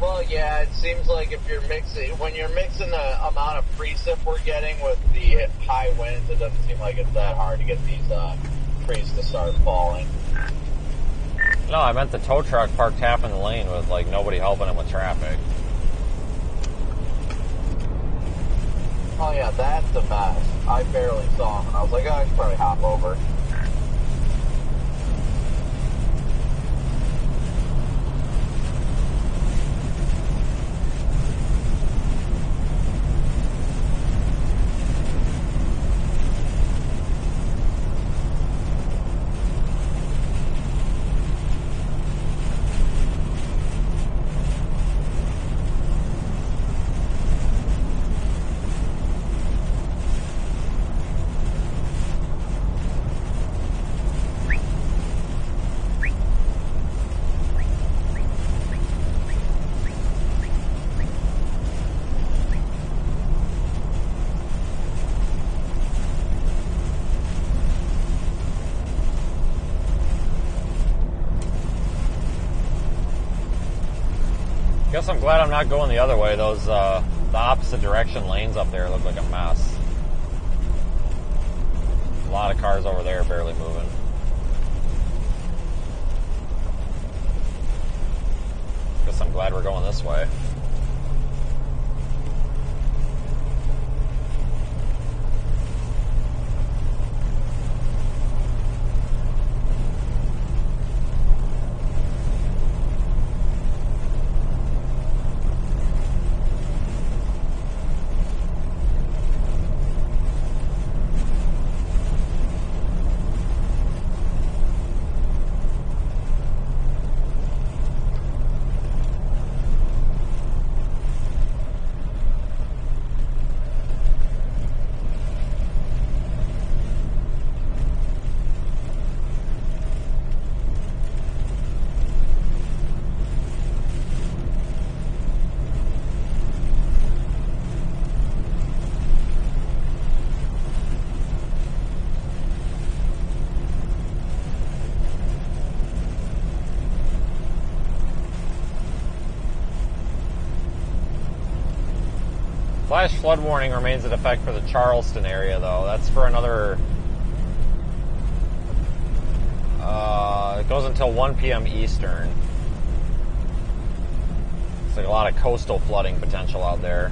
Well, yeah, it seems like when you're mixing the amount of precip we're getting with the high winds, it doesn't seem like it's that hard to get these trees to start falling. No, I meant the tow truck parked half in the lane with, like, nobody helping him with traffic. Oh yeah, that's a mess. I barely saw him, and I was like, oh, I should probably hop over. Guess I'm glad I'm not going the other way. Those, the opposite direction lanes up there look like a mess. A lot of cars over there barely moving. Guess I'm glad we're going this way. Flash flood warning remains in effect for the Charleston area, though. That's for another... it goes until 1 p.m. Eastern. It's like a lot of coastal flooding potential out there.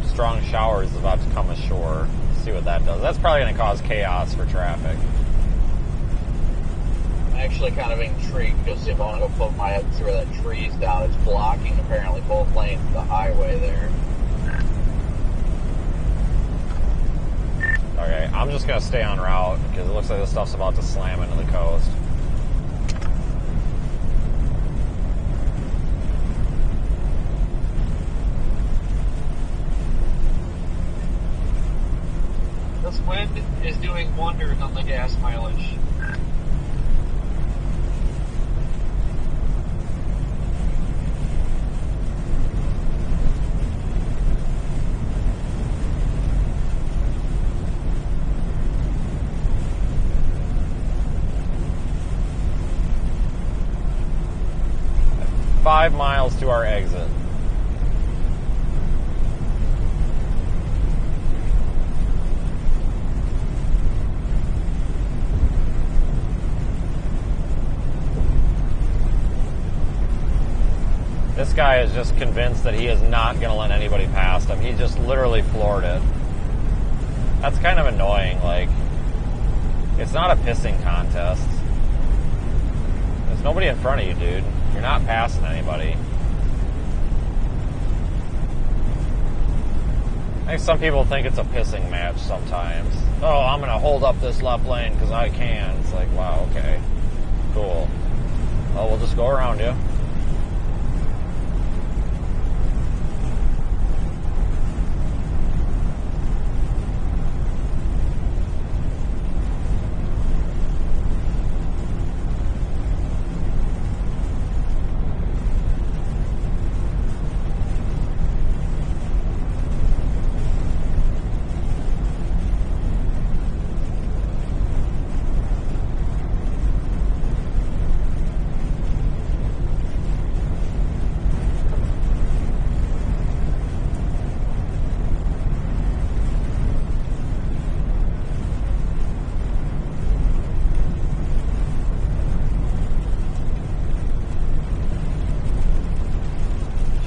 Strong showers is about to come ashore. Let's see what that does. That's probably going to cause chaos for traffic. actually kind of intrigued because if I want to go poke my head through that trees down, it's blocking apparently both lanes of the highway there. Okay, I'm just gonna stay on route because it looks like this stuff's about to slam into the coast. This wind is doing wonders on the gas mileage. Five miles to our exit. This guy is just convinced that he is not going to let anybody past him. He just literally floored it. That's kind of annoying. Like, it's not a pissing contest. There's nobody in front of you, dude. You're not passing anybody. I think some people think it's a pissing match sometimes. Oh, I'm going to hold up this left lane because I can. It's like, wow, okay. Cool. Well, we'll just go around you.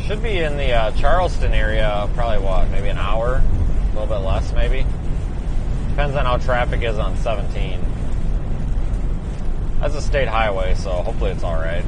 Should be in the Charleston area, probably what, maybe an hour? A little bit less, maybe? Depends on how traffic is on 17. That's a state highway, so hopefully it's alright.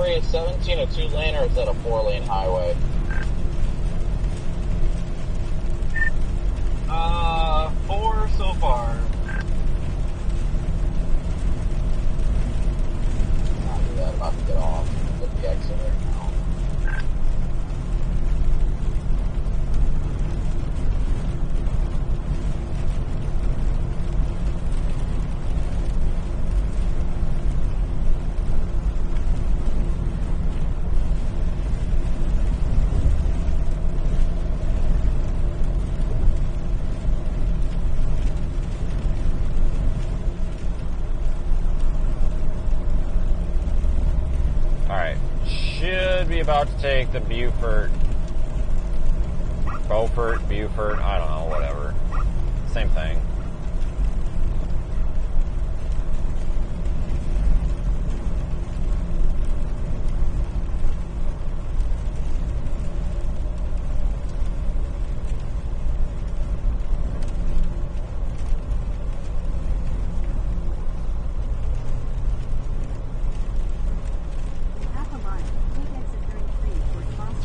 Is 17 a 2-lane or is that a 4-lane highway? 4 so far. After that, about to get off at the exit right now. About to take the Beaufort, I don't know, whatever. Same thing.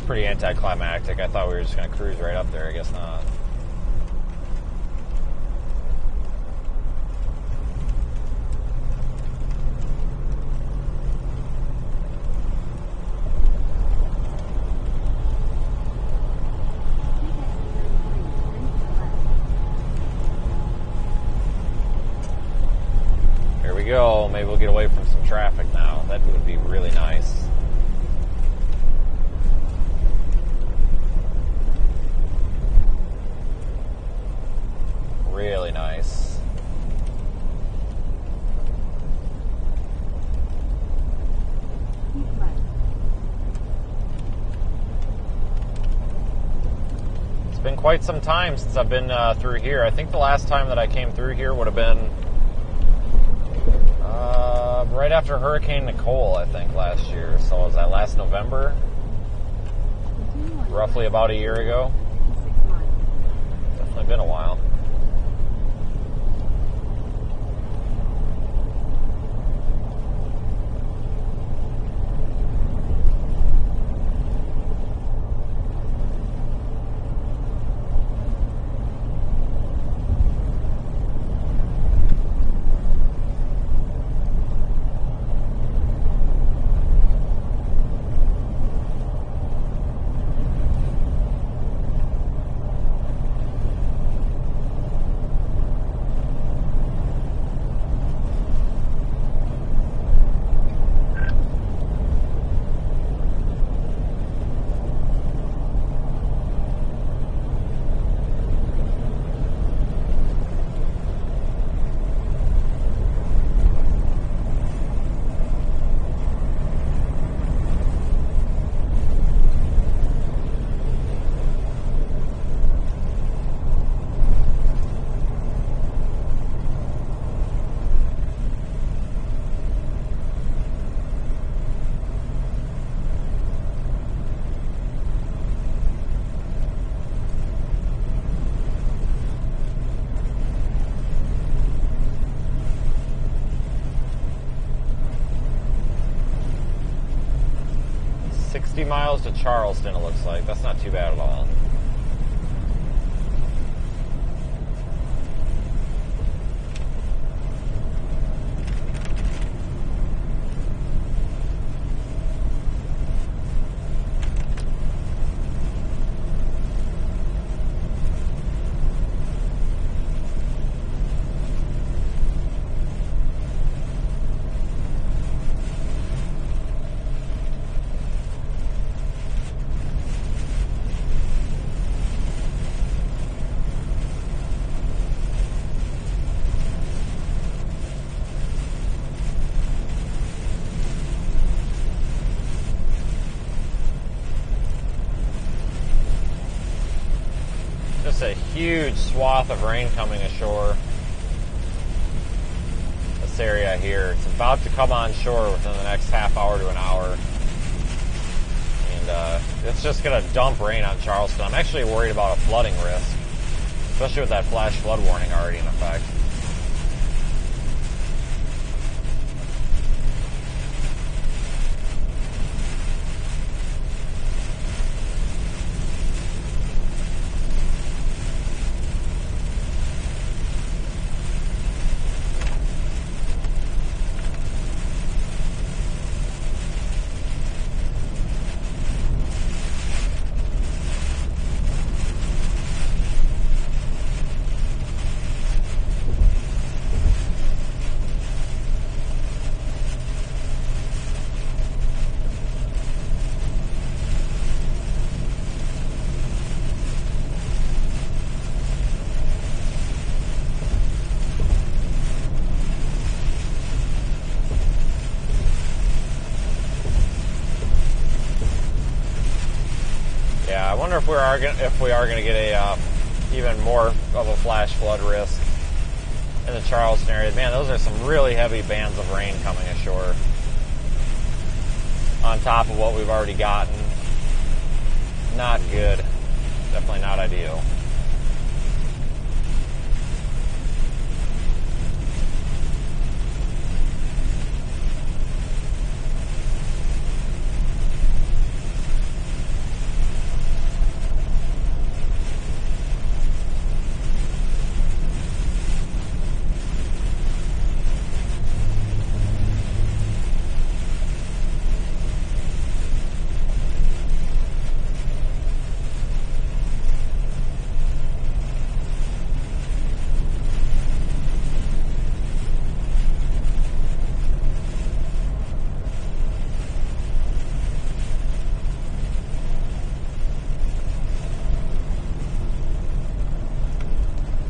pretty anticlimactic. I thought we were just going to cruise right up there. I guess not. Here we go. Maybe we'll get away from some traffic now. That would be really nice. Really nice. It's been quite some time since I've been through here. I think the last time that I came through here would have been right after Hurricane Nicole, I think, last year. So was that last November? Roughly about a year ago. Definitely been a while. Miles to Charleston, it looks like. That's not too bad at all. A huge swath of rain coming ashore. This area here, it's about to come on shore within the next half hour to an hour, and it's just going to dump rain on Charleston. I'm actually worried about a flooding risk, especially with that flash flood warning already in effect. If we are going to get a even more of a flash flood risk in the Charleston area. Man, those are some really heavy bands of rain coming ashore on top of what we've already gotten. Not good. Definitely not ideal.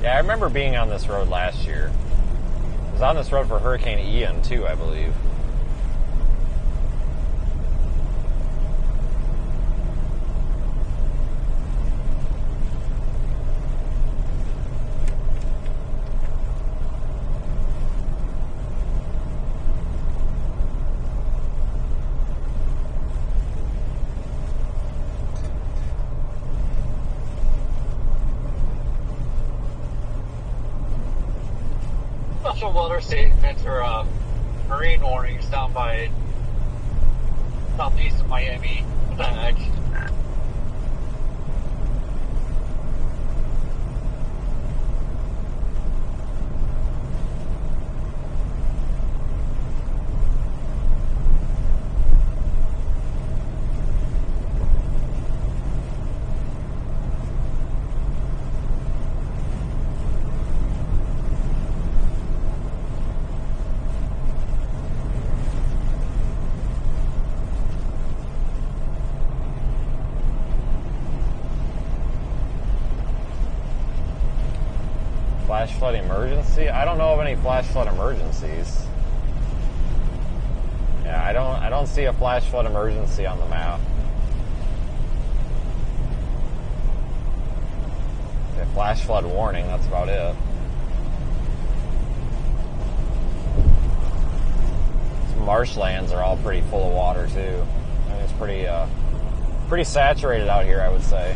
Yeah, I remember being on this road last year. I was on this road for Hurricane Ian, too, I believe. Special weather statements or marine warnings down by southeast of Miami. What the heck? Flash flood emergency? I don't know of any flash flood emergencies. Yeah, I don't see a flash flood emergency on the map. Okay, flash flood warning, that's about it. Some marshlands are all pretty full of water too. I mean, it's pretty saturated out here, I would say.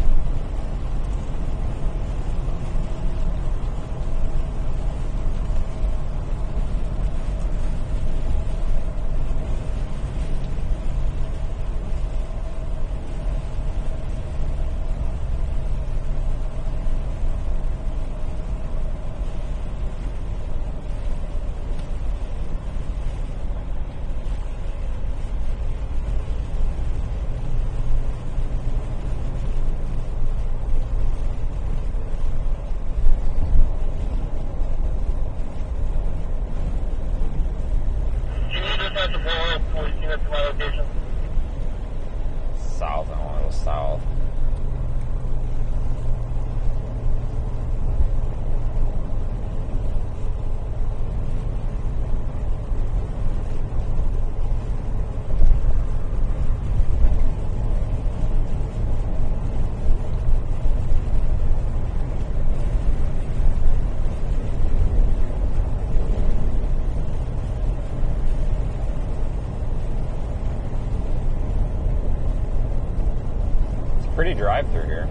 South, I want to go south. Pretty drive through here.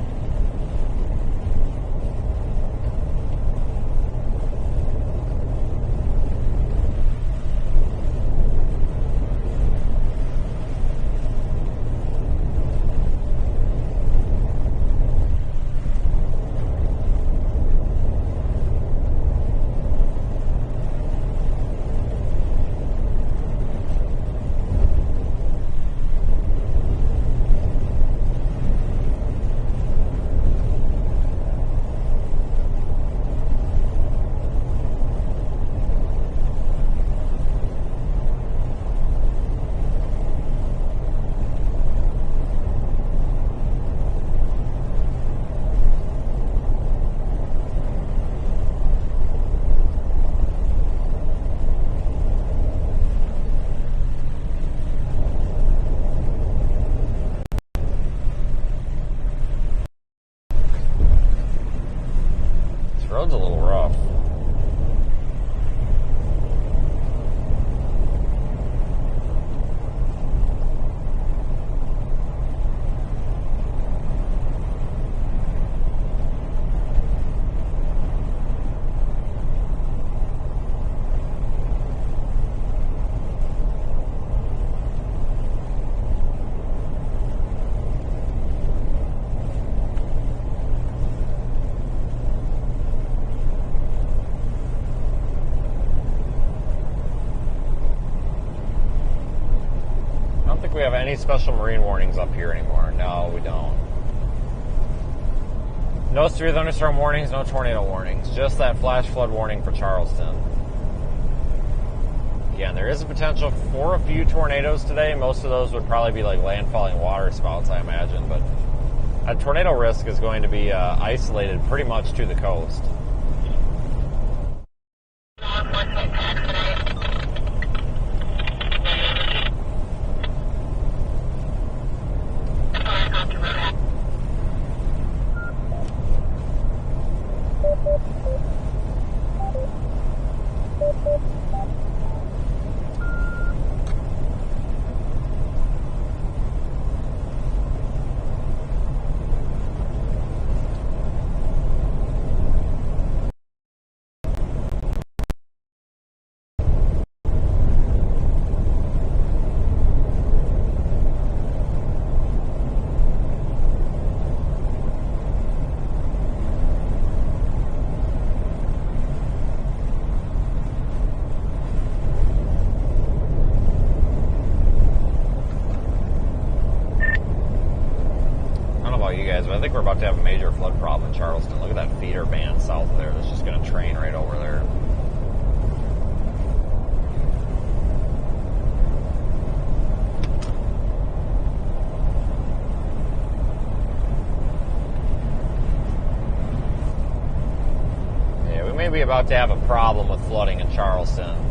Road's a little rough. We have any special marine warnings up here anymore. No, we don't. No severe thunderstorm warnings, no tornado warnings. Just that flash flood warning for Charleston. Again, there is a potential for a few tornadoes today. Most of those would probably be like landfalling water spouts, I imagine. But a tornado risk is going to be isolated pretty much to the coast. But I think we're about to have a major flood problem in Charleston. Look at that feeder band south of there that's just going to train right over there. Yeah, we may be about to have a problem with flooding in Charleston.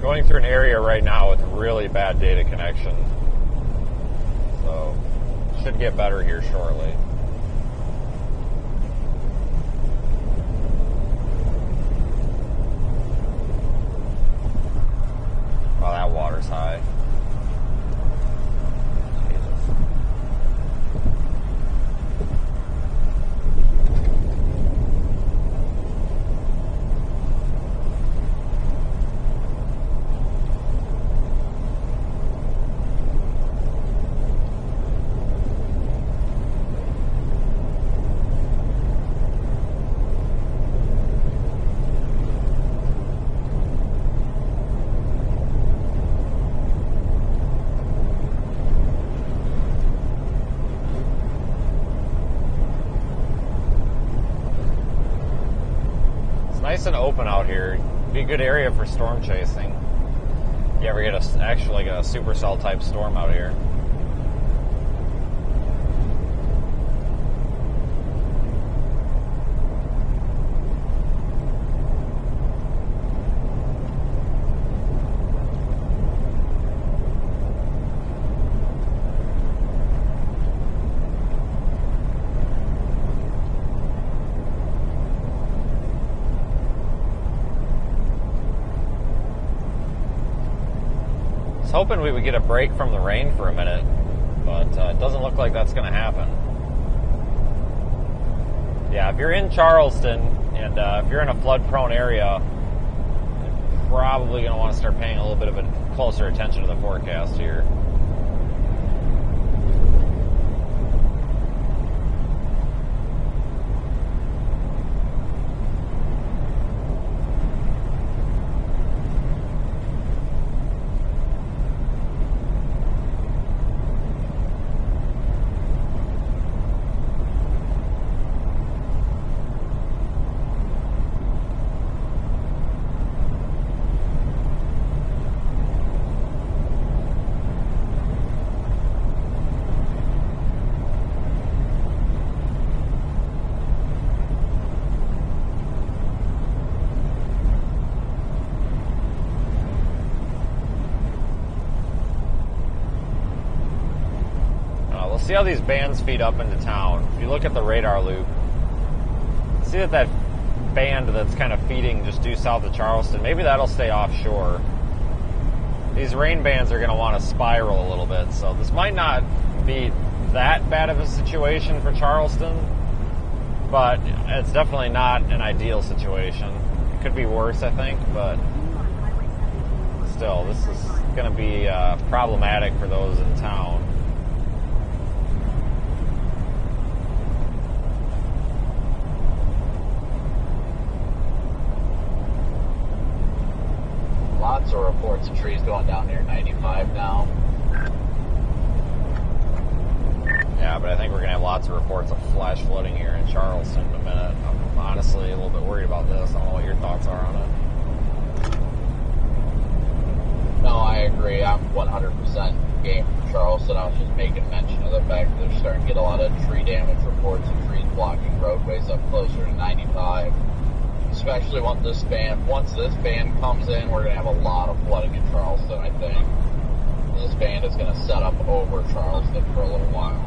Going through an area right now with really bad data connection, so should get better here shortly. Oh, that water's high. Jesus. Nice and open out here. Be a good area for storm chasing. You ever get actually like a supercell type storm out here? I was hoping we would get a break from the rain for a minute, but it doesn't look like that's going to happen. Yeah, if you're in Charleston and if you're in a flood-prone area, you're probably going to want to start paying a little bit of a closer attention to the forecast here. See how these bands feed up into town. If you look at the radar loop, see that band that's kind of feeding just due south of Charleston, maybe that'll stay offshore. these rain bands are going to want to spiral a little bit. So this might not be that bad of a situation for Charleston, but it's definitely not an ideal situation. It could be worse, I think, but still, this is going to be problematic for those in town. Lots of reports of trees going down near 95 now. Yeah, but I think we're going to have lots of reports of flash flooding here in Charleston in a minute. I'm honestly a little bit worried about this. I don't know what your thoughts are on it. No, I agree. I'm 100% game for Charleston. I was just making mention of the fact that they're starting to get a lot of tree damage reports of trees blocking roadways up closer to 95. Especially once this band comes in, we're going to have a lot of flooding in Charleston, I think. This band is going to set up over Charleston for a little while.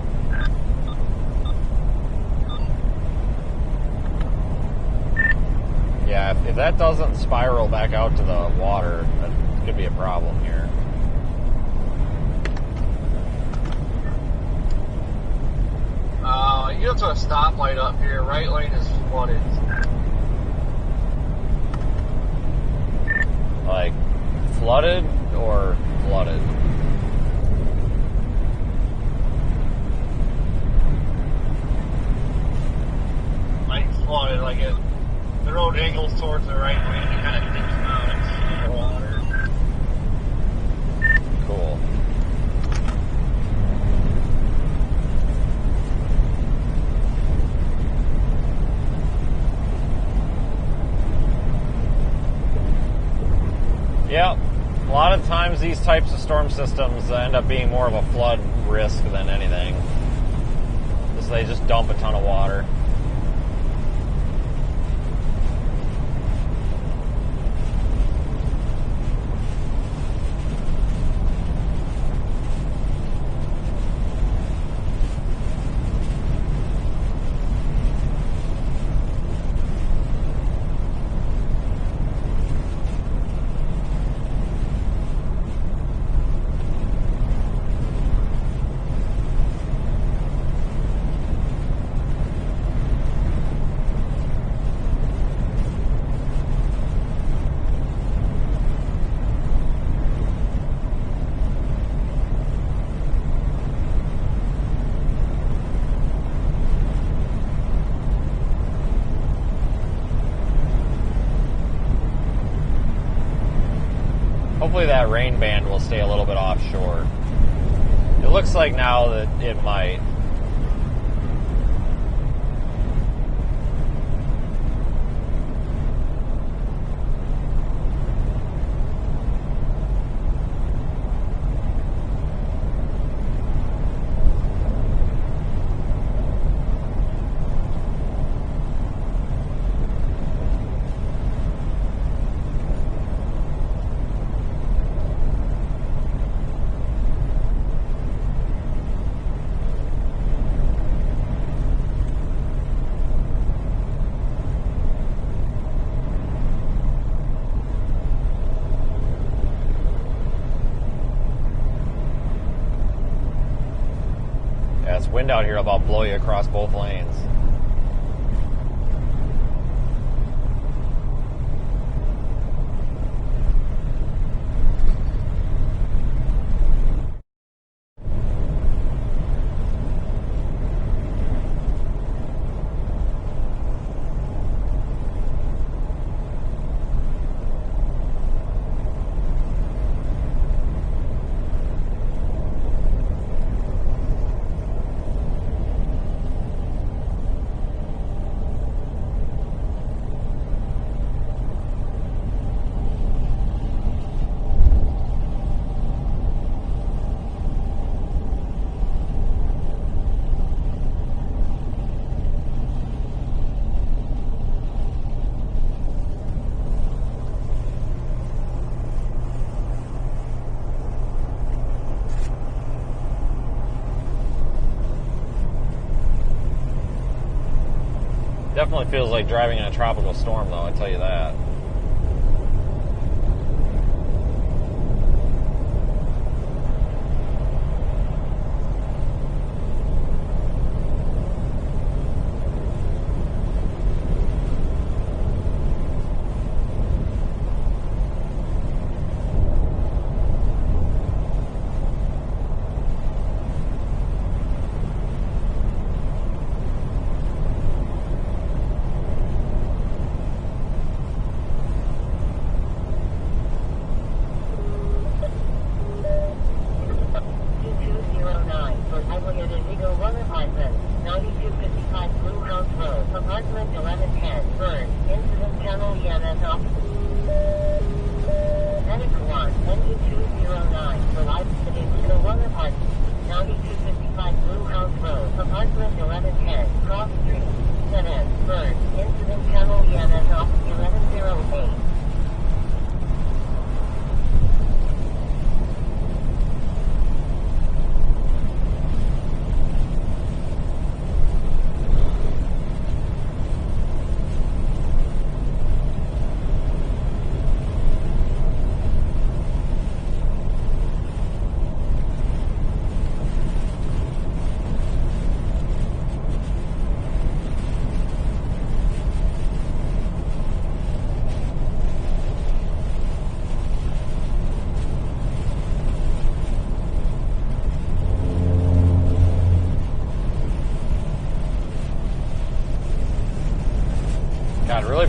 Yeah, if that doesn't spiral back out to the water, that could be a problem here. You have to a stoplight up here. Right lane is flooded. Like, flooded or flooded? Like flooded, like it. The road angles towards the right lane and kind of dips out into the water. Cool. Yeah, a lot of times these types of storm systems end up being more of a flood risk than anything. They just dump a ton of water. Hopefully that rain band will stay a little bit offshore. It looks like now that it might. Wind out here, I'll blow you across both lanes. Definitely feels like driving in a tropical storm, though, I tell you that.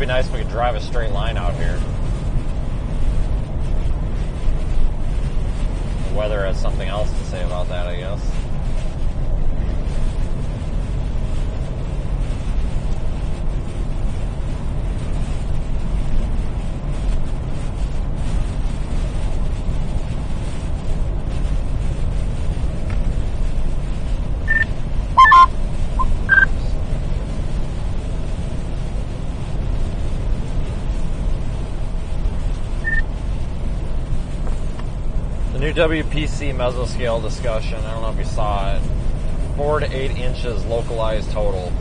be nice if we could drive a straight line out here. The weather has something else to say about that, I guess. New WPC mesoscale discussion. I don't know if you saw it. 4 to 8 inches localized total,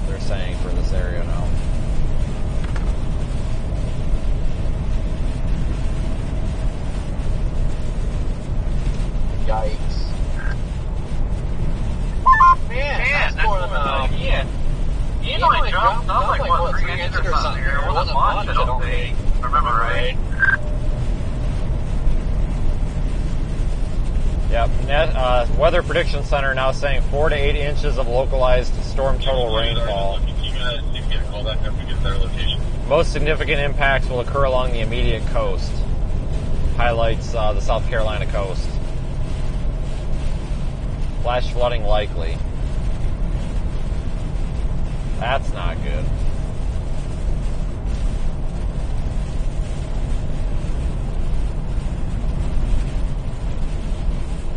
they're saying, for this area now. Yikes. Man, that's more than enough. You only dropped up like, what, 3 inches or something here. It wasn't much, I don't think. Remember right? Yep. Weather Prediction Center now saying 4 to 8 inches of localized storm total rainfall. Most significant impacts will occur along the immediate coast. Highlights the South Carolina coast. Flash flooding likely. That's not good.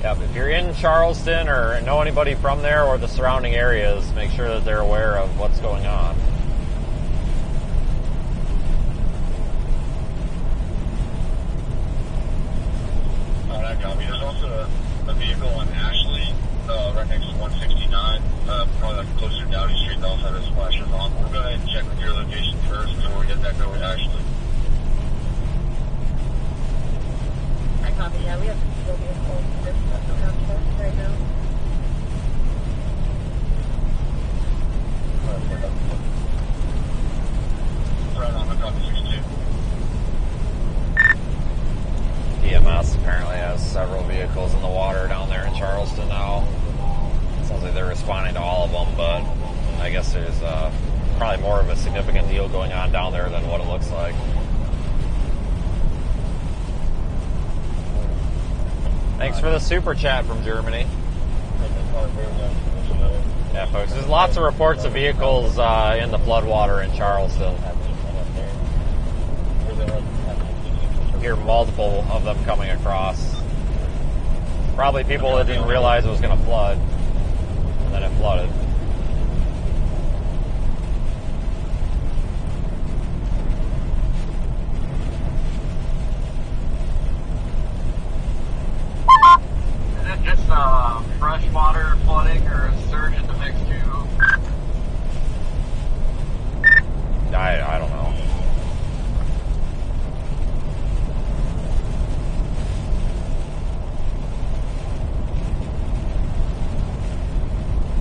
Yep, if you're in Charleston or know anybody from there or the surrounding areas, make sure that they're aware of what's going on. That got me. There's also a vehicle on Ashley, right next to 169, probably like closer to Dowdy Street, that also has flashes on. We'll go ahead and check with your location first before we get that go with Ashley. I copy, yeah, we have still vehicles around us right now. Right on, I copy 62. EMS apparently has several vehicles in the water down there in Charleston now. Sounds like they're responding to all of them, but I guess there's probably more of a significant deal going on down there than what it looks like. Thanks for the super chat from Germany. Yeah, folks, there's lots of reports of vehicles in the floodwater in Charleston. Hear multiple of them coming across. Probably people that didn't realize it was going to flood, and then it flooded. Is it just freshwater flooding or a surge in the mix too? I don't know.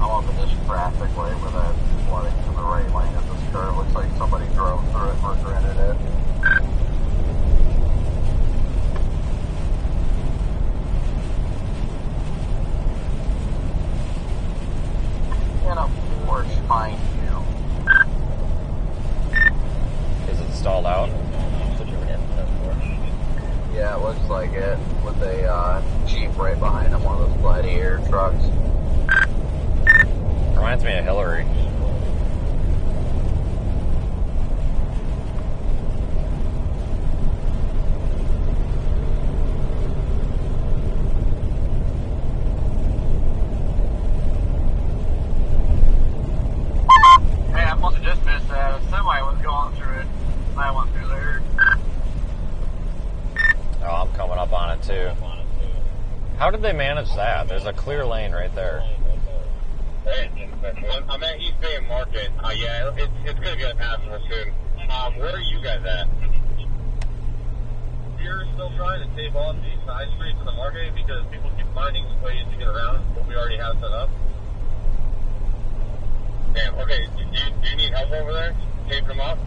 I'm up in this traffic lane where that flooding to the right lane of this curve. Looks like somebody drove through it and regretted it. And a Porsche behind you. Is it stalled out? Yeah, it looks like it. With a Jeep right behind him, one of those Gladiator trucks. Reminds me of Hillary. Hey, I must have just missed that. A semi was going through it. I went through there. Oh, I'm coming up on it too. How did they manage that? There's a clear lane right there. Hey, I'm at East Bay Market. Yeah, it's going to get passable soon. Where are you guys at? We're still trying to save off the side streets of the market because people keep finding ways to get around what we already have set up. Damn, okay, do you need help over there? Tape them up?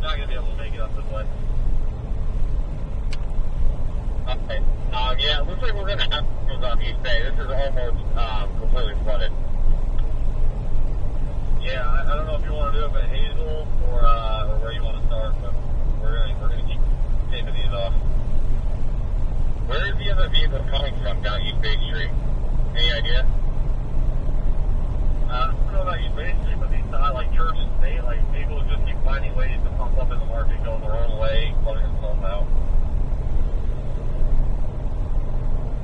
Not going to be able to make it up this way. Okay. Yeah, it looks like we're going to have to go on East Bay. This is almost completely flooded. Yeah, I don't know if you want to do it at Hazel or where you want to start, but we're gonna keep taping these off. Where is the other vehicle coming from down East Bay Street? Any idea? I don't know about East Bay Street, but these like church and state, like vehicles just keep finding ways to pump up in the market, going their own way, flooding themselves out.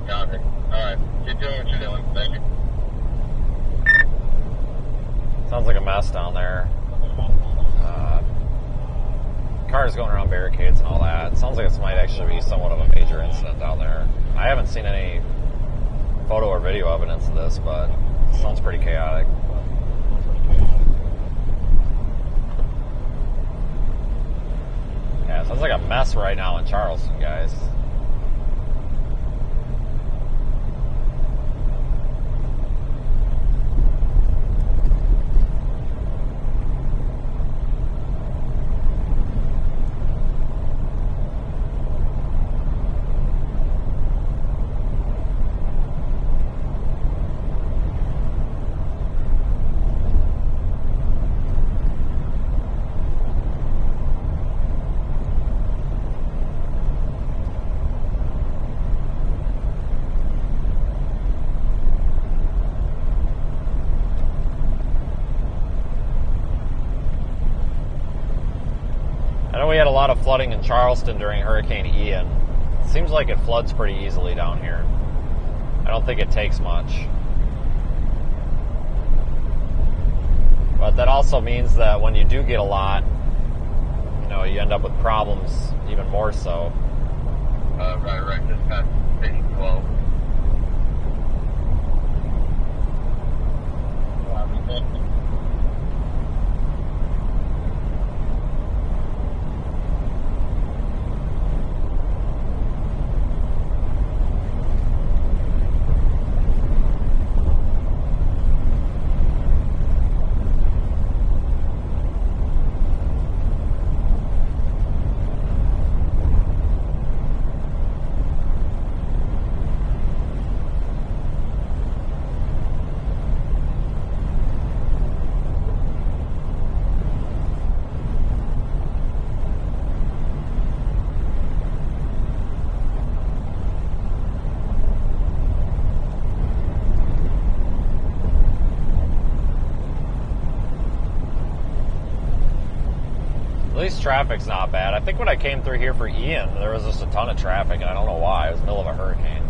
Copy. Alright, keep doing what you're doing. Thank you. Sounds like a mess down there. Cars going around barricades and all that. It sounds like this might actually be somewhat of a major incident down there. I haven't seen any photo or video evidence of this, but it sounds pretty chaotic. Yeah, it sounds like a mess right now in Charleston, guys. I know we had a lot of flooding in Charleston during Hurricane Ian. It seems like it floods pretty easily down here. I don't think it takes much. But that also means that when you do get a lot, you know, you end up with problems even more so. Right. Just past station 12. At least traffic's not bad. I think when I came through here for Ian, there was just a ton of traffic, and I don't know why. It was the middle of a hurricane.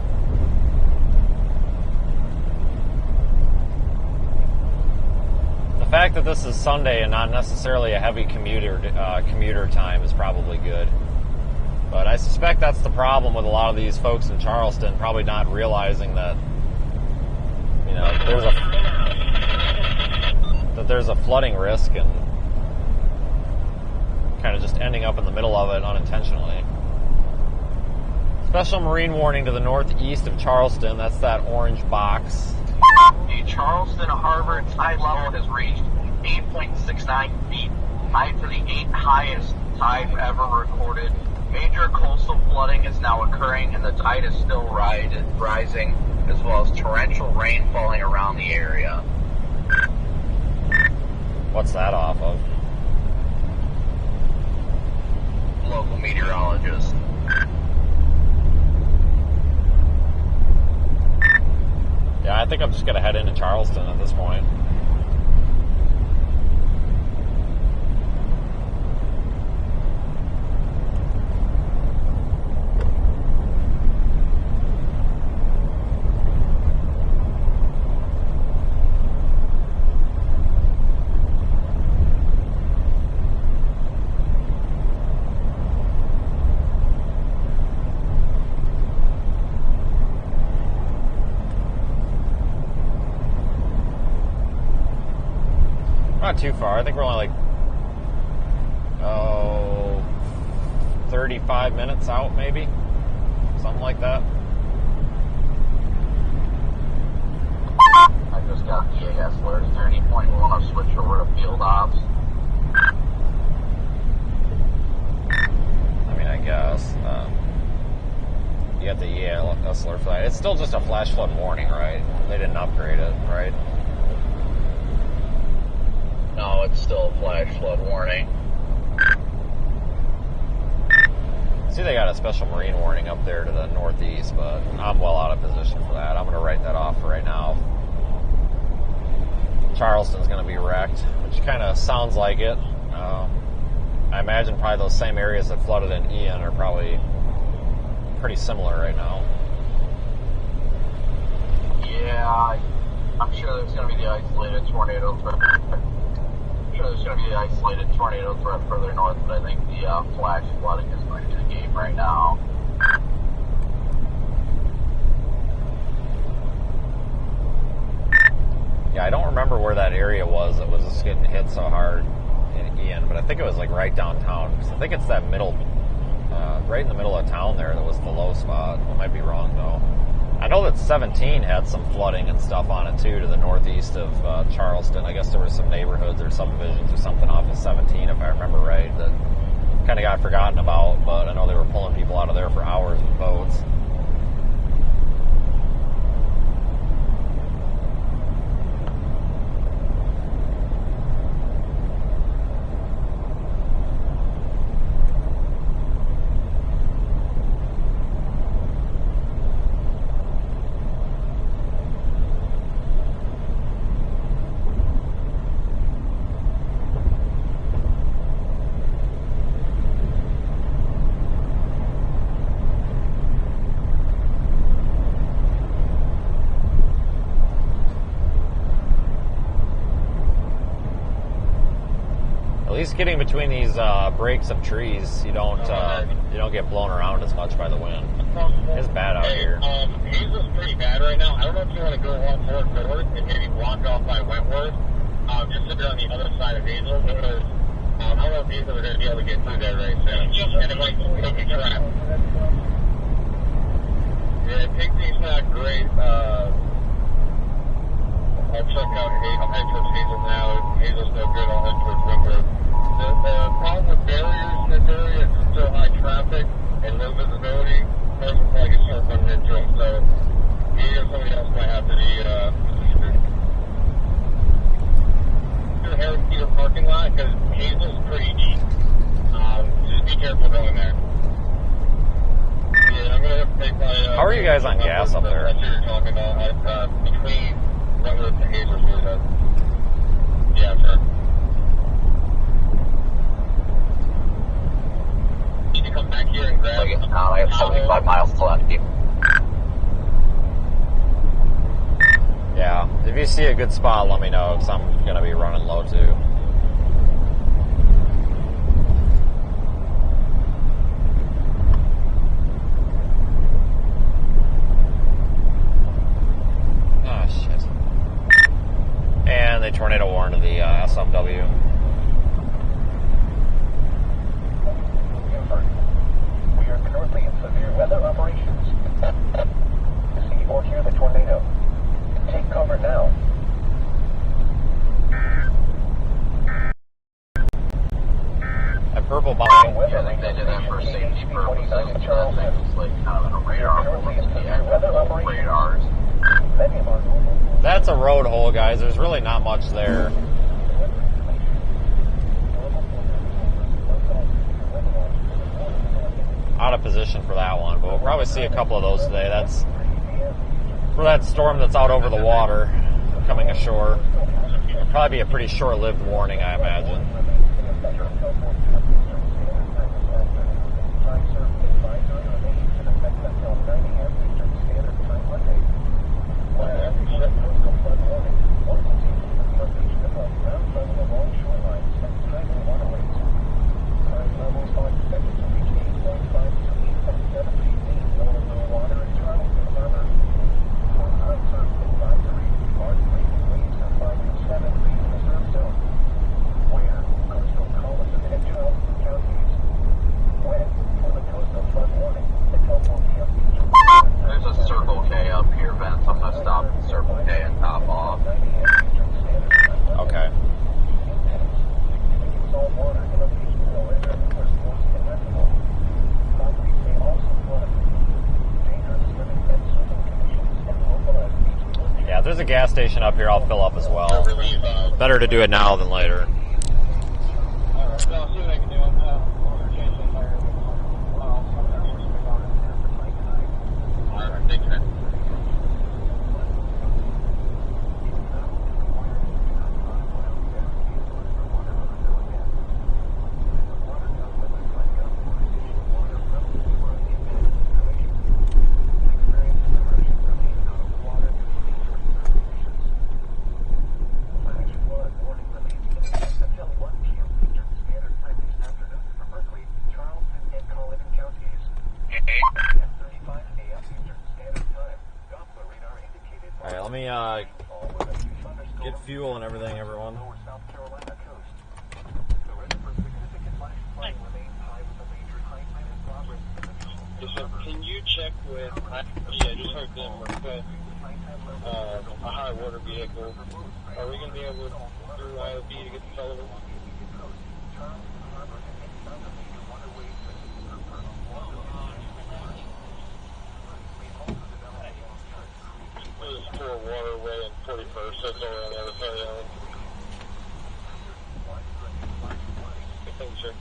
The fact that this is Sunday and not necessarily a heavy commuter time is probably good. But I suspect that's the problem with a lot of these folks in Charleston, probably not realizing that, you know, there's a flooding risk and kind of just ending up in the middle of it unintentionally. Special marine warning to the northeast of Charleston. That's that orange box. The Charleston Harbor tide level has reached 8.69 feet, tied to the 8th highest tide ever recorded. Major coastal flooding is now occurring, and the tide is still rising, as well as torrential rain falling around the area. What's that off of? Local meteorologist. Yeah, I think I'm just going to head into Charleston at this point. Not too far. I think we're only like 35 minutes out, maybe, something like that. I just got EAS alert. Is there any point we want to switch over to field ops? I mean, I guess. You got the EAS alert for that. It's still just a flash flood warning, right? They didn't upgrade it, right? No, it's still a flash flood warning. See, they got a special marine warning up there to the northeast, but I'm well out of position for that. I'm going to write that off for right now. Charleston's going to be wrecked, which kind of sounds like it. I imagine probably those same areas that flooded in Ian are probably pretty similar right now. Yeah, I'm sure there's going to be the isolated tornado threat. I'm sure there's going to be the isolated tornado threat further north, but I think the flash flooding is going to the game right now. Yeah, I don't remember where that area was that was just getting hit so hard in Ian, but I think it was like right downtown. Because I think it's that middle, right in the middle of town there that was the low spot. I might be wrong though. I know that 17 had some flooding and stuff on it too to the northeast of Charleston. I guess there were some neighborhoods or subdivisions or something off of 17, if I remember right, that kind of got forgotten about, but I know they were pulling people out of there for hours with boats. At least getting between these breaks of trees, you don't get blown around as much by the wind. It's bad out here. Hazel's pretty bad right now. I don't know if you want to go along Fort Woodward and maybe block off by Wentworth, just to be on the other side of Hazel, because I don't know if Hazel are going to be able to get through there very soon. And it might be trapped. Yeah, Pigsy's not great. I'll check out Hazel. I'll head towards Hazel now. Hazel's no good. I'll head towards Wentworth. The problem with barriers in this area is still high traffic and low visibility. Doesn't look like it's still running into them, so me or somebody else might have to be to the Harris Theater parking lot, because Hazel's pretty deep. Just be careful going there. Yeah, I'm going to have to take my... How are you guys on gas up there? That's what you're talking about. Between Wentworth and Hazel's really good. Yeah, sure. Need to come back here and grab... I have 75 miles left. Yeah, if you see a good spot, let me know, because I'm going to be running low too. Ah, shit. And they tornado warned to the SMW. We are currently in severe weather operations. See or hear the tornado. Take cover now. That purple bomb. Yeah, I think they did that for safety purposes. That thing was like kind of a radar hole into the actual radars. That's a road hole, guys. There's really not much there. Out of position for that one, but we'll probably see a couple of those today. That's for that storm that's out over the water coming ashore. It'll probably be a pretty short-lived warning, I imagine. there's a gas station up here, I'll fill up as well. Better to do it now than later. Alright, so I'll see what I can do. I'm chasing fire. Alright, thanks, man. Alright, let me get fuel and everything, everyone. Can you check with, yeah, just heard them request a high water vehicle. Are we going to be able to, through IOP, to get the Sullivan? There's 4 waterway and 41st, so it's over on the other side of the island. Thank you, sir.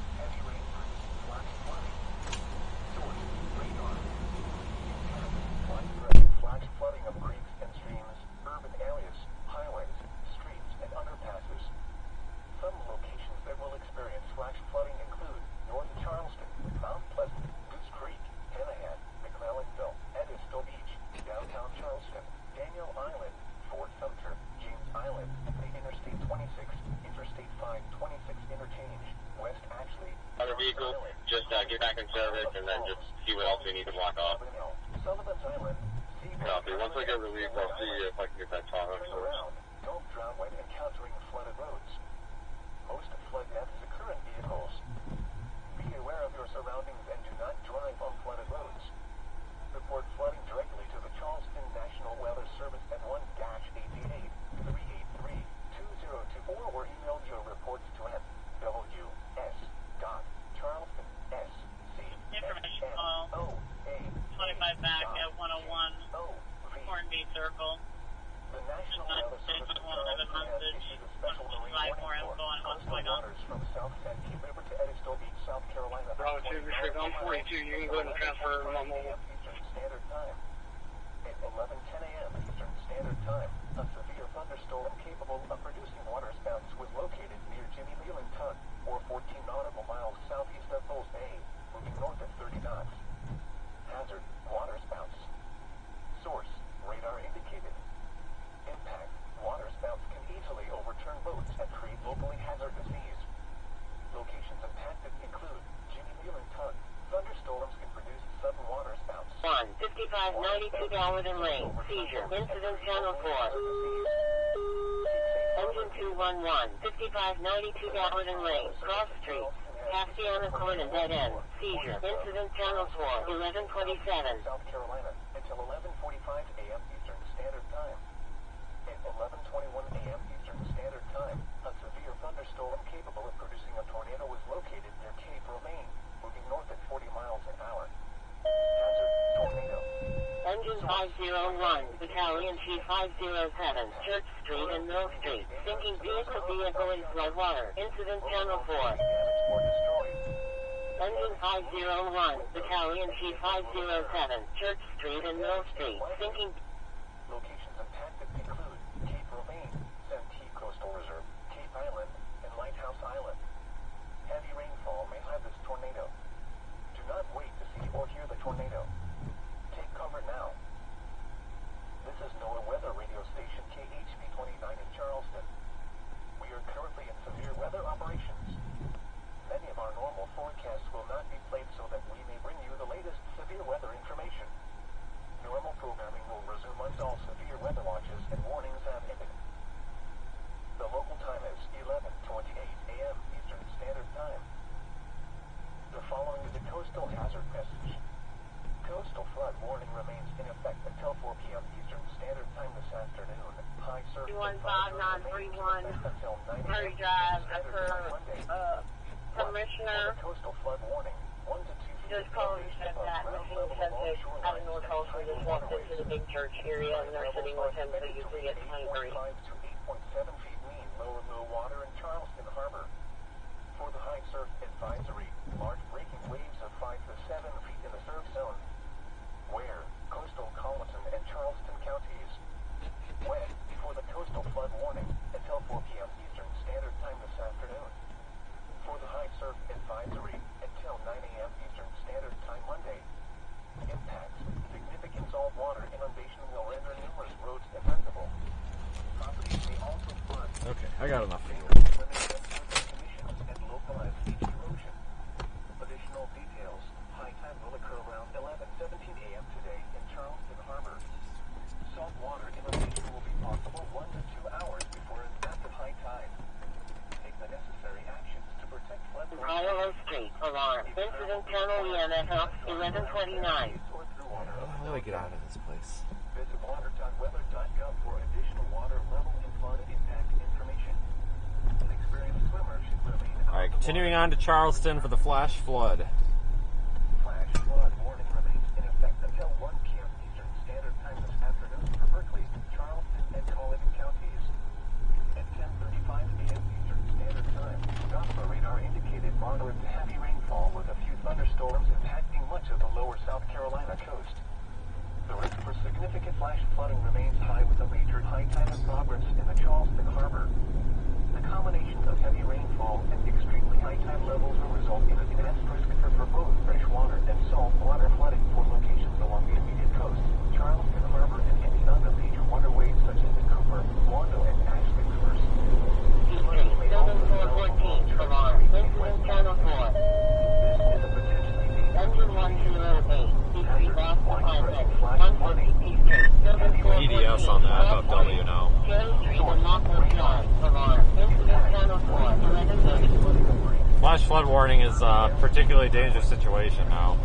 Flash flooding of creeks and streams, urban areas, highways, streets, and underpasses. Some locations that will experience flash flooding include North Charleston, Mount Pleasant, Goose Creek, Hanahan, McClellanville, Edisto Beach, downtown Charleston, Daniel Island, Fort Sumter, James Island, the Interstate 26, Interstate 526 interchange, West Ashley, Other vehicle, just get back in service and then just see what else we need to block off. Sullivan's Island, Copy. Once I get relief, I'll see if I can get that Tahoe turn source. around. Don't drown when encountering flooded roads. Most flood deaths occur in vehicles. Be aware of your surroundings and do not drive on flooded roads. Report flooding directly to the Charleston National Weather Service at 1-888-383-2024 or email your reports to ws.charleston.sc.NOAA. 25 back at 101 Hornby Circle. The National Just Weather Service station won't have a message. issued a special Wants to marine provide more warning info on for what's coastal going on. waters from South Santee River to Edisto Beach, South Carolina. Bravo 2, restrict on 42. You can go ahead and transfer my mobile. Eastern Standard Time. At 11:10 a.m. Eastern Standard Time, a severe thunderstorm capable of producing waterspouts was located near Jimmy Leland Tug, or 14 nautical miles southeast of Bulls Bay, moving north at 30 knots. Hazard: waterspouts. Source: radar indicated. Impact: waterspouts can easily overturn boats and create locally hazardous seas. Locations impacted include Jimmy Leland Tug. Thunderstorms can produce sudden waterspouts. 15592 Gallatin Lane. Seizure. Incident Channel 4. Engine 211. 5592 Gallatin Lane. Cross Street. Castiana Court and Dead End. Seizure. Incident Channel 4. 1127. South Carolina until 11:45 a.m. Eastern Standard Time. At 11:21 a.m. Eastern Standard Time, a severe thunderstorm capable of producing a tornado was located near Cape Romaine, moving north at 40 miles an hour. Hazard: tornado. Engine 501. Battalion Chief 507. Church Street and Mill Street. Sinking vehicle in flood water. Incident Channel 4. Damaged or destroyed. Engine 501. Battalion Chief 507. Church Street and Mill Street. Sinking. Locations impacted include Cape Romaine, Santee Coastal Reserve, Cape Island, and Lighthouse Island. Heavy rainfall may hide this tornado. Do not wait to see or hear the tornado. Take cover now. This is NOAA Weather Radio Station KHB 29 in Charleston. We are currently in severe weather operations. Many of our normal forecasts will not be played so that we may bring you the latest severe weather information. Normal programming will resume until all severe weather watches and warnings have ended. The local time is 11:28 a.m. Eastern Standard Time. The following is a coastal hazard message. Coastal flood warning remains in effect until 4 p.m. Eastern Standard Time this afternoon. High surf 215-931 until 9 Prairie a.m. Drive. Eastern That's Standard Time her Monday. commissioner. Coastal flood warning. 1 to 2 feet just calling to check that machine subject out of North Tulsa just walked into the big church area and they're sitting with him, so usually it's hungry. 5 to 8.7 feet mean low water in Charleston Harbor. For the high surf advisory, large breaking waves of 5 to 7 feet in the surf zone. Where? Coastal Colleton and Charleston counties. When? For the coastal flood warning until 4 p.m. Eastern Standard Time this afternoon. For the high surf advisory until 9 a.m. Eastern Standard Time Monday. Impacts. Significant saltwater inundation will render numerous roads impassable. Properties may also flood. Okay, I got enough. And localized beach erosion. Additional details. High tide will occur around 11:17 a.m. today in Charleston Harbor. Saltwater inundation will be possible 1 to 2 hours before a massive high tide. Take the necessary actions to protect flood. Iowa Street, alarm. Incident channel EMF 1129. How do I get out of this place? Visit water.weather.gov for additional water level and flood impact information. An experienced swimmer should remain out. All right, continuing on to Charleston for the flash flood. Flash flood warning remains in effect until 1 p.m. Eastern Standard Time this afternoon for Berkeley, Charleston, and Colleton counties. At 10:35 a.m. Eastern Standard Time, Doppler radar indicated moderate to heavy rainfall with a few thunderstorms impacting much of the lower South Carolina coast. The risk for significant flash flooding remains high with a major high tide in progress in the Charleston Harbor. The combination of heavy rainfall and extremely high tide levels will result in an enhanced risk for both freshwater and saltwater flooding for locations along the immediate coast, Charleston Harbor, and any other major waterways such as the Cooper, Wando, and Ashley rivers. Building 414, alarm. Incident channel 4. This is a potentially Engine 108. Decrease loss of contact. 150 Eastern. Building 414. PDS on that, FW now. Cherry Street and Lockwood Drive, alarm. Incident channel 4. 1130. Flash flood warning is a particularly dangerous situation now.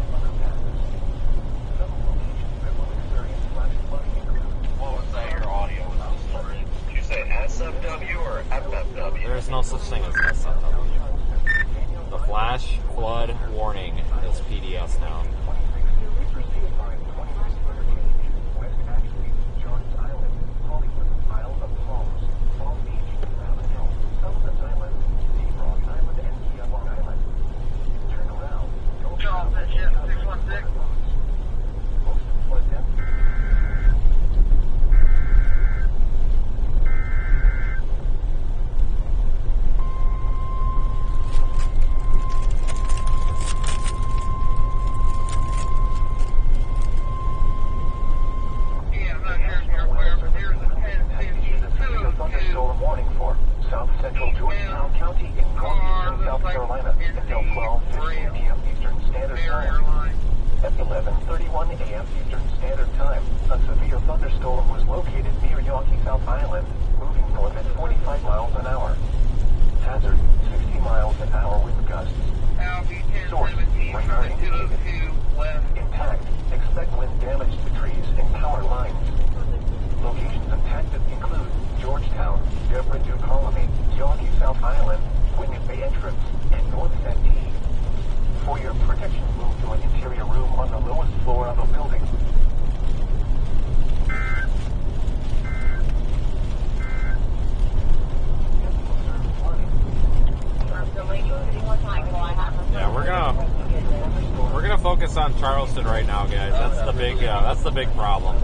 What was that? Your audio was distorted. Did you say SFW or FFW? There is no such thing as SFW. The flash flood warning is PDS now. Focus on Charleston right now, guys. That's the big problem.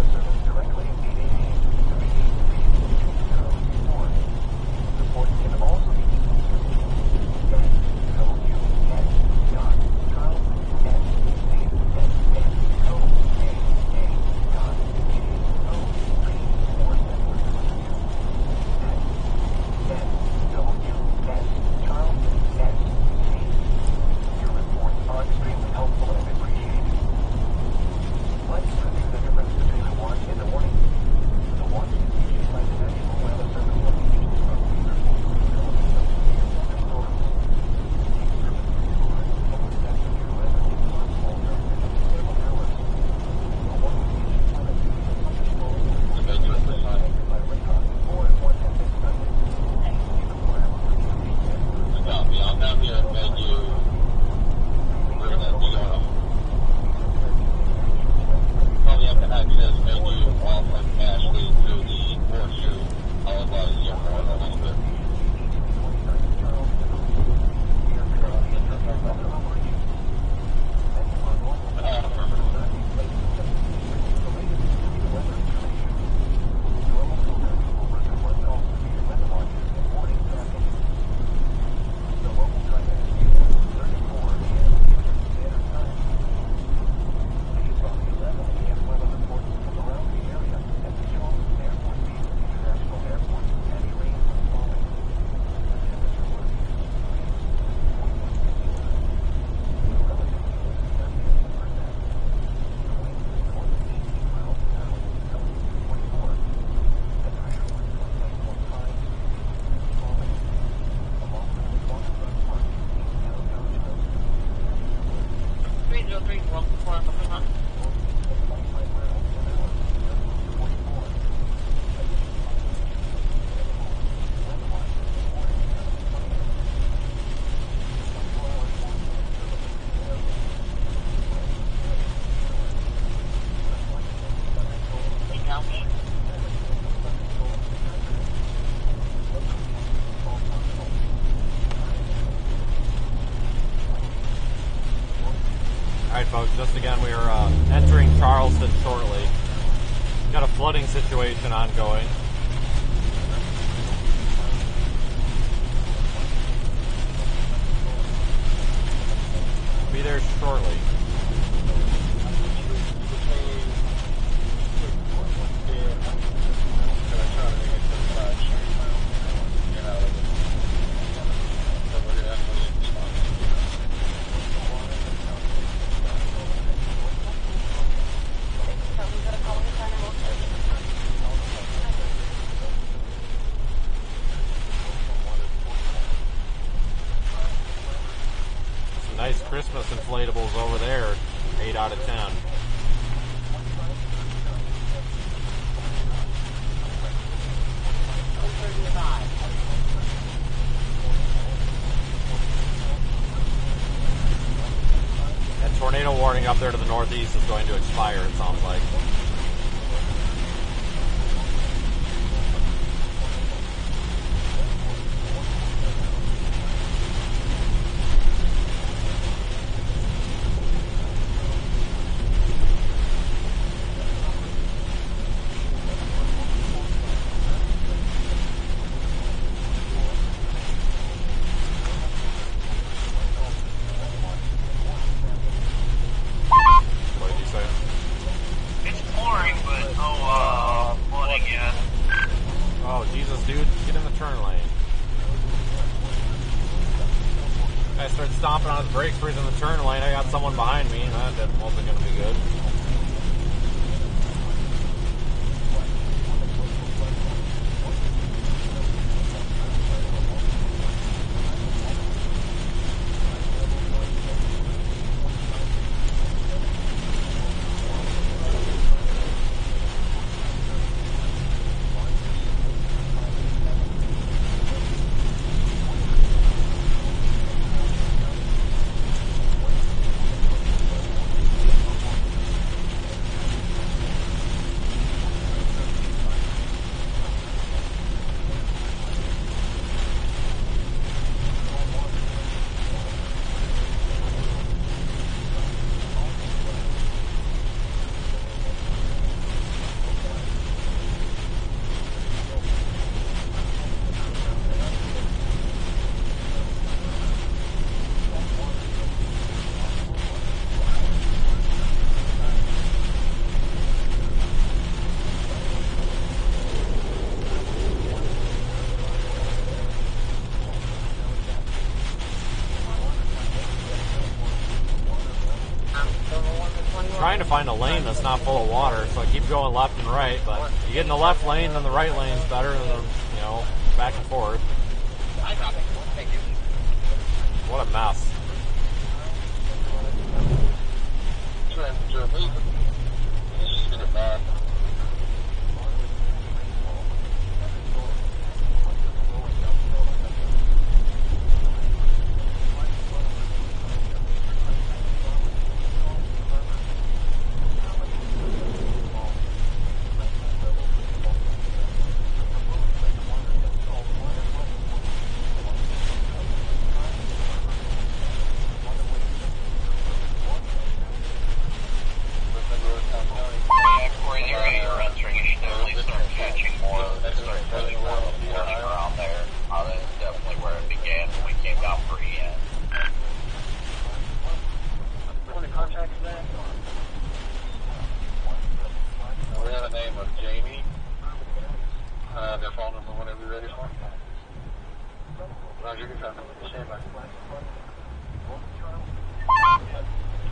Let's review the difference between a warning southeast. Alright folks, just again, we are entering Charleston shortly. Got a flooding situation ongoing. Be there shortly. Nice Christmas inflatables over there, 8 out of 10. That tornado warning up there to the northeast is going to expire, it sounds like. Stomping on his brakes for he's in the turn lane. I got someone behind me, and that wasn't going to be good. Trying to find a lane that's not full of water, so I keep going left and right, but you get in the left lane, then the right lane's better than, back and forth. What a mess.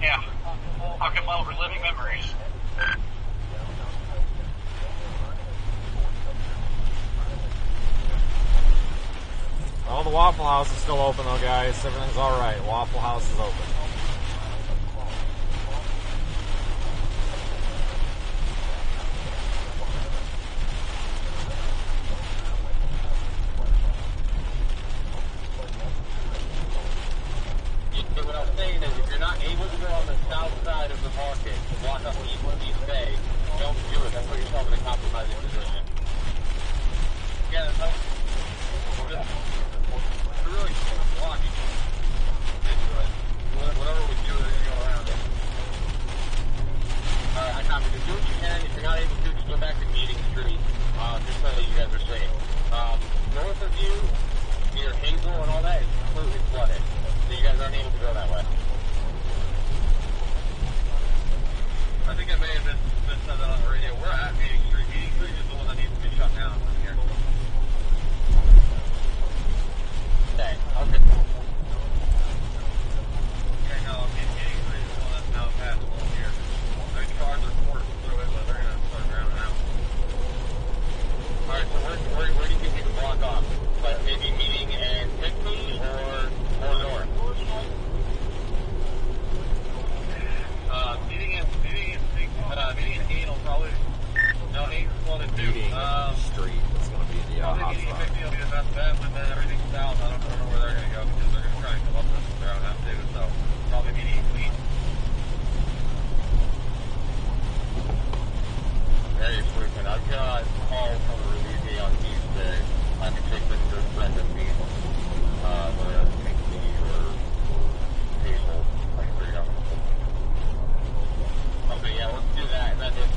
Yeah, talking about reliving memories. Oh, the Waffle House is still open though, guys. Everything's alright. Waffle House is open. What I'm saying is, if you're not able to go on the south side of the market, walk up East Bay, don't do it. That's what you're talking about. stabilizing position. Yeah, that's how we're really blocking. Whatever we do, we're going to go around it. Alright, I copy. Just do what you can. If you're not able to, just go back to Meeting Street. Just so that you guys are safe. North of you, near Hazel and all that, is completely flooded. So you guys aren't able to go that way. I think I may have been said that on the radio. We're at Meeting Street. Meeting Street is the one that needs to be shut down from here. Okay. Okay. Okay, no, Meeting Street is the one that's now passable here. Those cars are forced through it, but they're going to start drowning out. Alright, so where do you think we can block off? Like maybe Meeting and Pickney or North? Meeting and 8 will probably... No, 8 is flooded too. Meeting Street is going to be the hot Meeting and spot. Pickney will be the best bet, but then everything south, I don't know where they're going to go because they're going to try and come up this around that too, so probably Meeting and Clean. Very frequent. I've got calls from the Relievy on Tuesday. I can take them to a friend of me, whether that's Pickney or Hazel. I can figure it out. Okay, yeah, let's do that. And then if,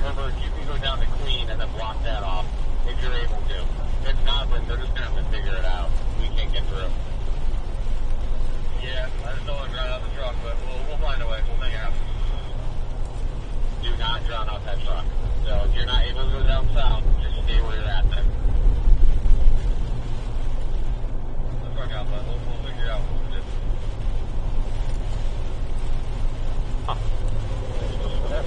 Herbert, you can go down to Clean and then block that off if you're able to. If not, then they're just going to have to figure it out. We can't get through. Yeah, I just don't want to drown out the truck, but we'll find a way. We'll make it happen. Do not drown out that truck. So if you're not able to go down south, just stay where you're at then. Let's work out, but we'll figure out what to do. Huh. You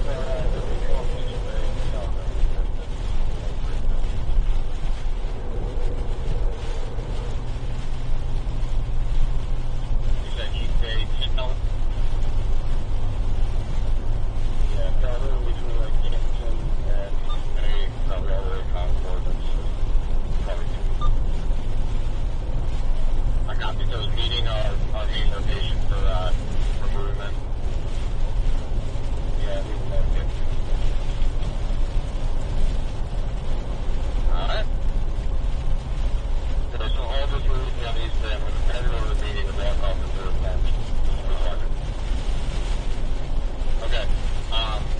said Tuesday, 10 hours? Yeah, probably between like Kingston and probably all the way to Concord. That's probably good. I copy. So is Meeting our main location for movement. Yeah, we can make it. Alright. So all this moving on these things, I'm going to head over to the Meeting and walk off into the bench. Okay.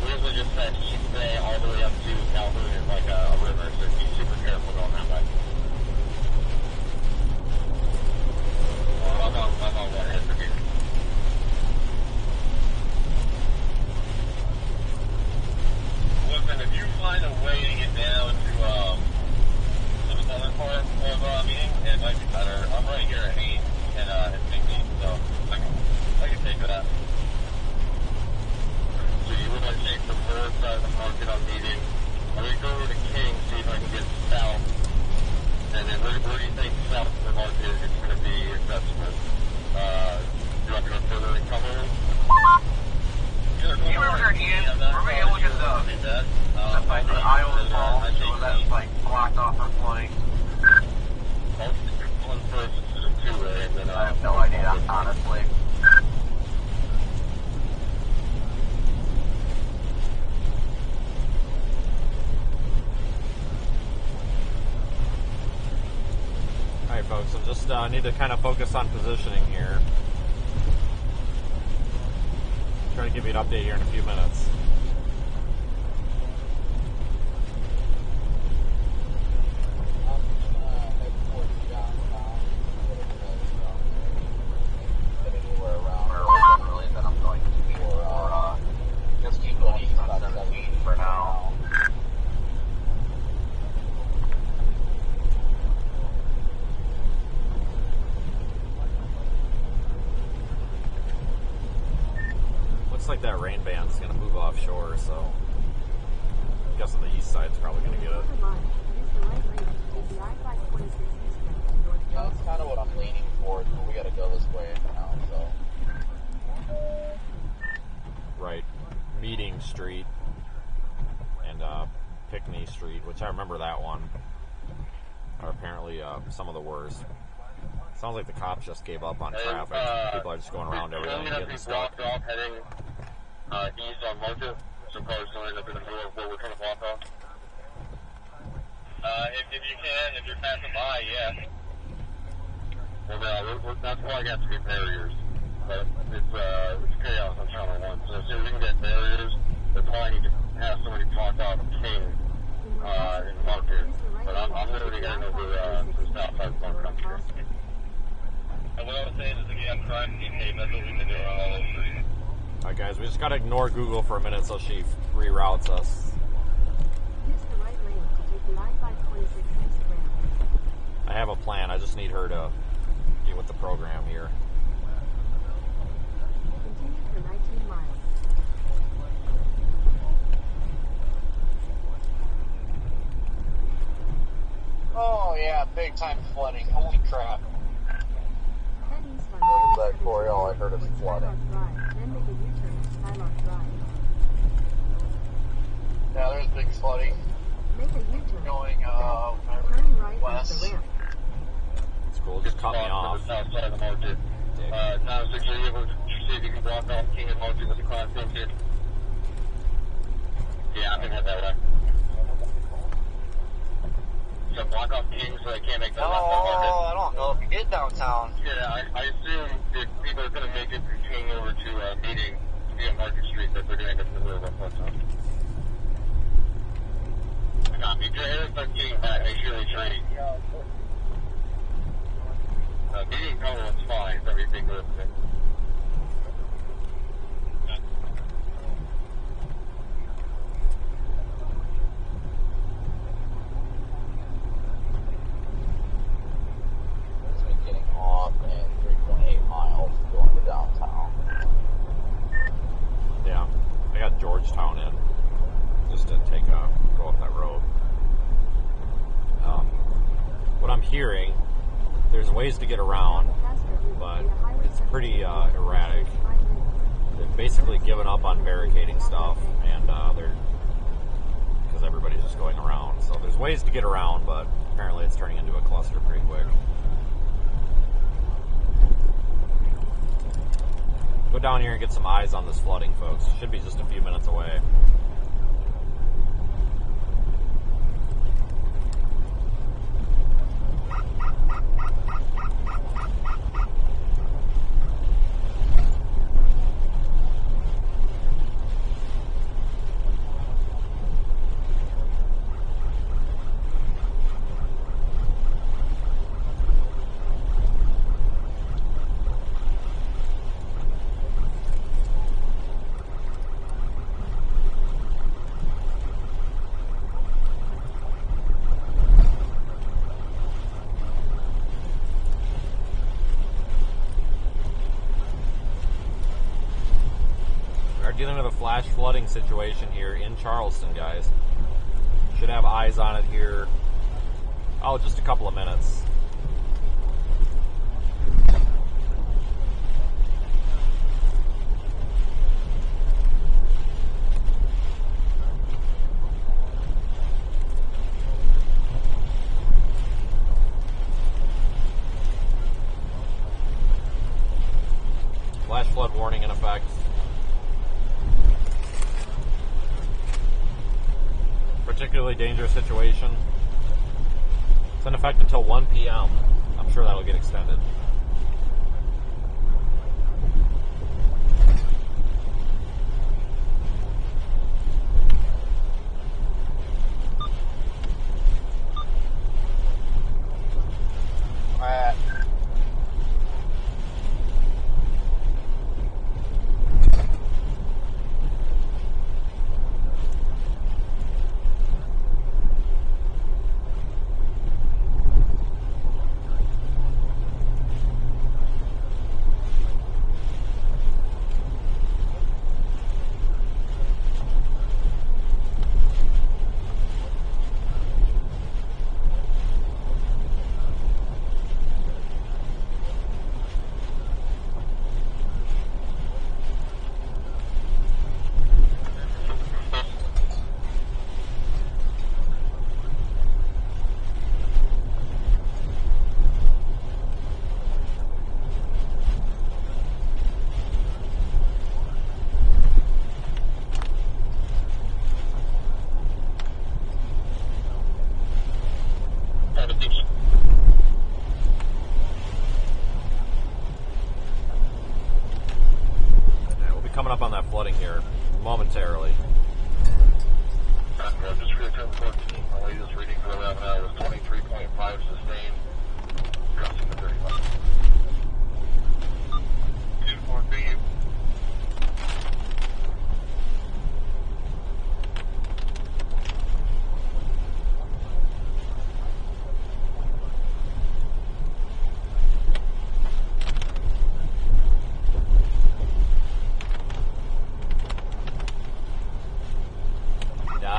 We usually just said East Bay all the way up to Calhoun is like a river, so be super careful going that way. I'm on one head for here. Listen, if you find a way to get down to the southern part of Meeting, it might be better. I'm right here at 8 and Pickney, so I can take that. So you would like to take the north side of the market on Meeting. I'm going to go over to King, see if I can get south. And then where do you think south of the market is going to be accessible? Do you want to go further in Cumberland? You ever heard Ian? We're going to look at the Iowa Falls, so that's like blocked off for flooding. One first is a two-way, and then I have no idea, honestly. Alright folks, I just need to kind of focus on positioning here. Try to give you an update here in a few minutes. Just keep going east on 17 for now. Looks like that rain band's going to move offshore, so I'm guessing the east side's probably going to get it. Yeah, that's kind of what I'm leaning towards, but we got to go this way now, so. Right. Meeting Street and Pickney Street, which I remember that one, are apparently some of the worst. Sounds like the cops just gave up on traffic. People are just going around everything and getting stuck. Off heading east on Market, so cars going up in the middle of what we're trying to block off. if you can, if you're passing by, yeah. Well, that's why I got to get barriers. But it's chaos on Channel 1. So as soon as we can get barriers, they probably need to have somebody talk out King in Market. But I'm literally heading over to the south side of Market. I'm sure. And what I was saying is, again, trying to get Hayden. That's what we've been doing on all those streets. Alright guys, we just gotta ignore Google for a minute so she reroutes us. Use the right lane to take the I-526 east ramp. I have a plan, I just need her to get with the program here. Continue for 19 miles. Oh yeah, big time flooding. Holy crap. Head east on What was Highway that, Corey? All I heard is 17 flooding. Skylark Drive, then make a U-turn at Skylark Drive. Yeah, there's big flooding Make a U-turn. going Turn right west. off the ramp. It's cool, just cut me off. To the south side of the Market. 906, are you able to see if you can block off King and Market with the Class M kid? Yeah, I can head that way. So block off King so they can't make the left on Market. I don't know if you get downtown. Yeah, I assume if people are going to make it from King over to Meeting via Market Street, that they're going to end up in the middle of that zone. I got me. If you're headed from King back, make sure they trade. Meeting Cumberland's fine, so everything goes there. Getting off in 3.8 miles going to downtown. Yeah, I got Georgetown in just to go up that road. What I'm hearing, there's ways to get around, but it's pretty erratic. They've basically given up on barricading stuff, and because everybody's just going around. So there's ways to get around, but apparently it's turning into a cluster pretty quick. Go down here and get some eyes on this flooding, folks. Should be just a few minutes away. Dealing with a flash flooding situation here in Charleston, guys. Should have eyes on it here. Oh, just a couple of minutes. Flash flood warning in effect. Particularly dangerous situation. It's in effect until 1 p.m. I'm sure that'll get extended.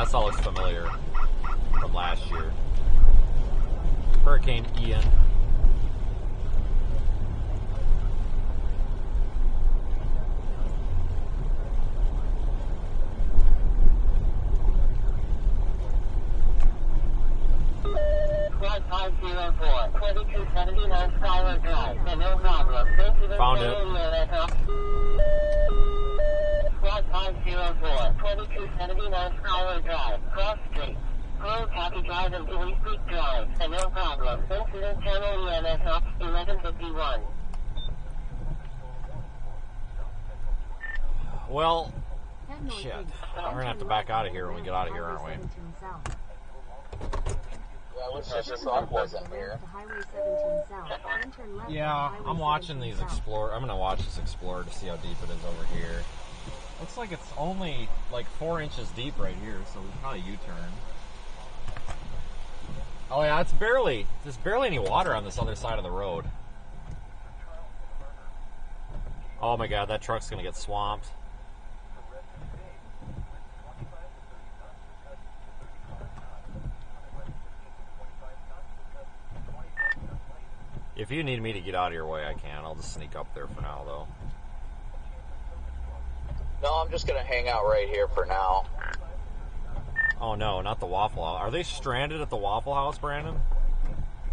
That all looks familiar from last year. Hurricane Ian. Flight 504, 2279 Skylar Drive. No problem. Found it. Flight 504, 2279 Skylar Drive. Cross Street. Road Copy Drive and Dewey Creek Drive. No problem. Incident channel EMS up 1151. Well, shit. We're gonna have to back out of here when we get out of here, aren't we? Yeah, I wish this song wasn't here. Yeah, I'm watching these Explorer. I'm gonna watch this Explorer to see how deep it is over here. Looks like it's only like 4 inches deep right here, so we can probably U-turn. Oh yeah, there's barely any water on this other side of the road. Oh my god, that truck's gonna get swamped. If you need me to get out of your way, I can. I'll just sneak up there for now, though. No, I'm just going to hang out right here for now. Oh, no, not the Waffle House. Are they stranded at the Waffle House, Brandon?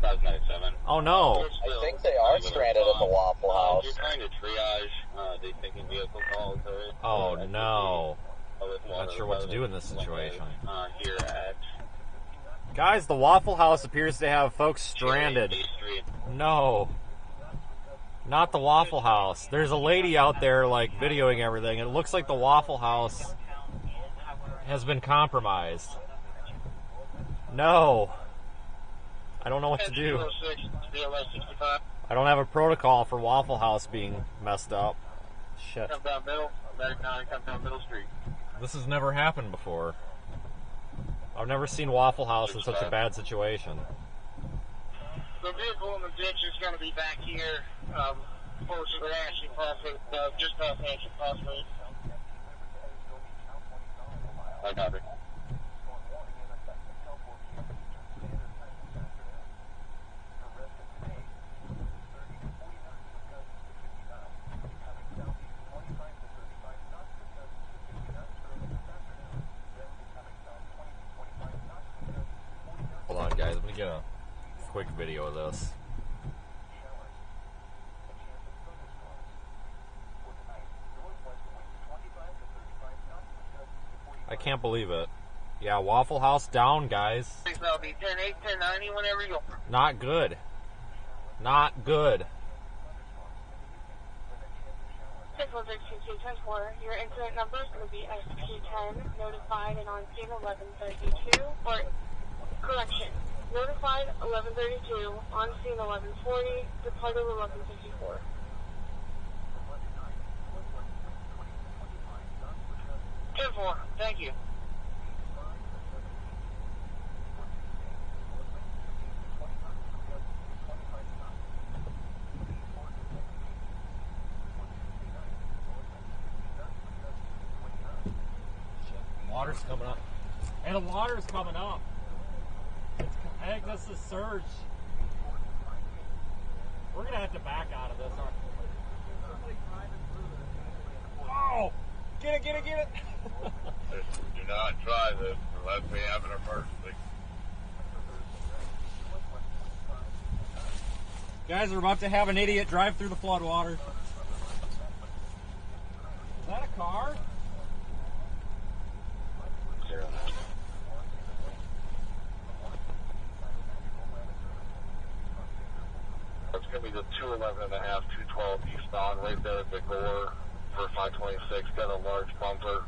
597. Oh, no. I think they are stranded at the Waffle House. You're trying to triage the taking vehicle calls. Oh, no. Not sure what to do in this situation. Here at... Guys, the Waffle House appears to have folks stranded. No. Not the Waffle House. There's a lady out there, like, videoing everything. It looks like the Waffle House has been compromised. No. I don't know what to do. I don't have a protocol for Waffle House being messed up. Shit. Come down middle. Come down Middle Street. This has never happened before. I've never seen Waffle House in such a bad situation. The vehicle in the ditch is going to be back here, closer to Ashley Crossing, just past Ashley Crossing. I got it. Hold on, guys. Let me get a quick video of this. I can't believe it. Yeah, Waffle House down, guys. That'll be 10-8, 10-90 whenever you go. Not good. Not good. 613-224. Your incident number is going to be SP10, notified and on scene 1132, or correction, notified 1132, on scene 1140, departed 1154. 10-4, thank you. Water's coming up. Hey, the water's coming up. I think this is surge. We're going to have to back out of this, aren't we? Oh! Get it, get it, get it! Do not try this unless we have an emergency. Guys, we're about to have an idiot drive through the floodwater. Is that a car? It's going to be the 211 and a half, 212 eastbound, right there at the Gore for 526. Got a large bumper.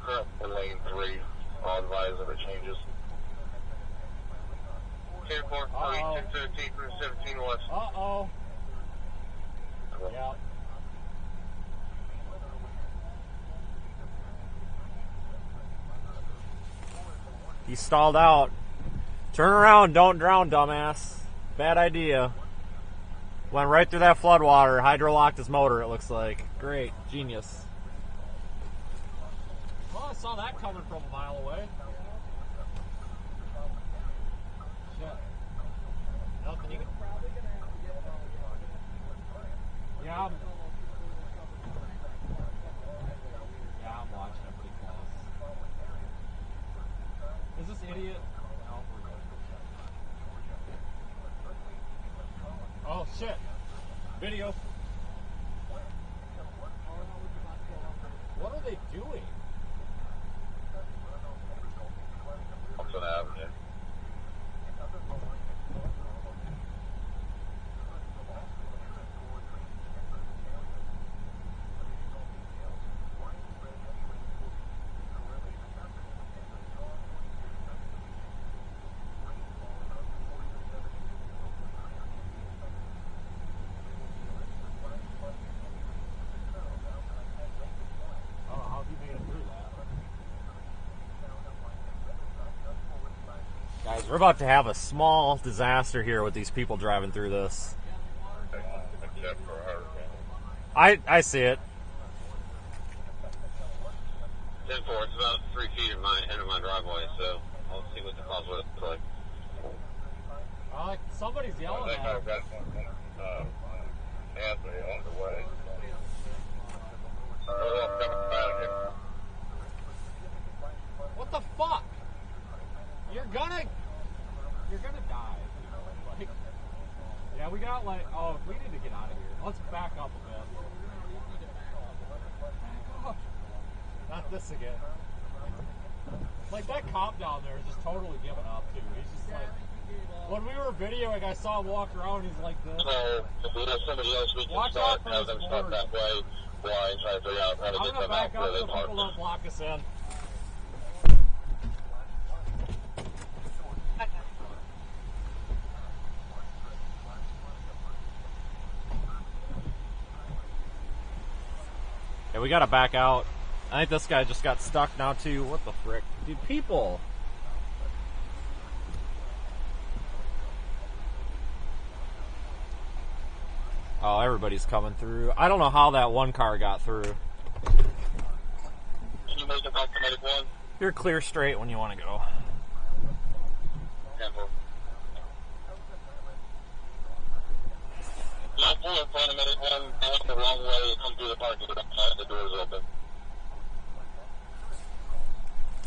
Currently lane 3. I'll advise if it changes. 10-4, 10-13 through 17 west. Uh-oh. Yeah. He stalled out. Turn around, don't drown, dumbass. Bad idea. Went right through that floodwater. Hydrolocked his motor, it looks like. Great. Genius. Well, saw that coming from a mile away. Shit. Nothing you can... Yeah, I'm watching it pretty close. Is this idiot? No, we're good. Oh, shit. Video. What are they doing? What's gonna happen here? Guys, we're about to have a small disaster here with these people driving through this. Except for her. I see it. 10-4, it's about 3 feet in my end of my driveway, so I'll see what the cause was like. Somebody's yelling That at guy him. got Anthony on the way. What the fuck? You're gonna die. Like, yeah, we got we need to get out of here. Let's back up a bit. Not this again. Like, that cop down there is just totally giving up too. He's just like, when we were videoing, I saw him walk around. He's like this. So if we have somebody else, we can start, have them start that way. Why? Try to figure out how to I'm get gonna them out back where up they so park. people don't block us in. Yeah, we gotta back out. I think this guy just got stuck now too. What the frick? Dude, people! Oh, everybody's coming through. I don't know how that one car got through. Can you make it back to medic 1? You're clear straight when you want to go. 10-4. Yeah, pull in front of medic 1, I went the wrong way, come through the parking lot, the door's open.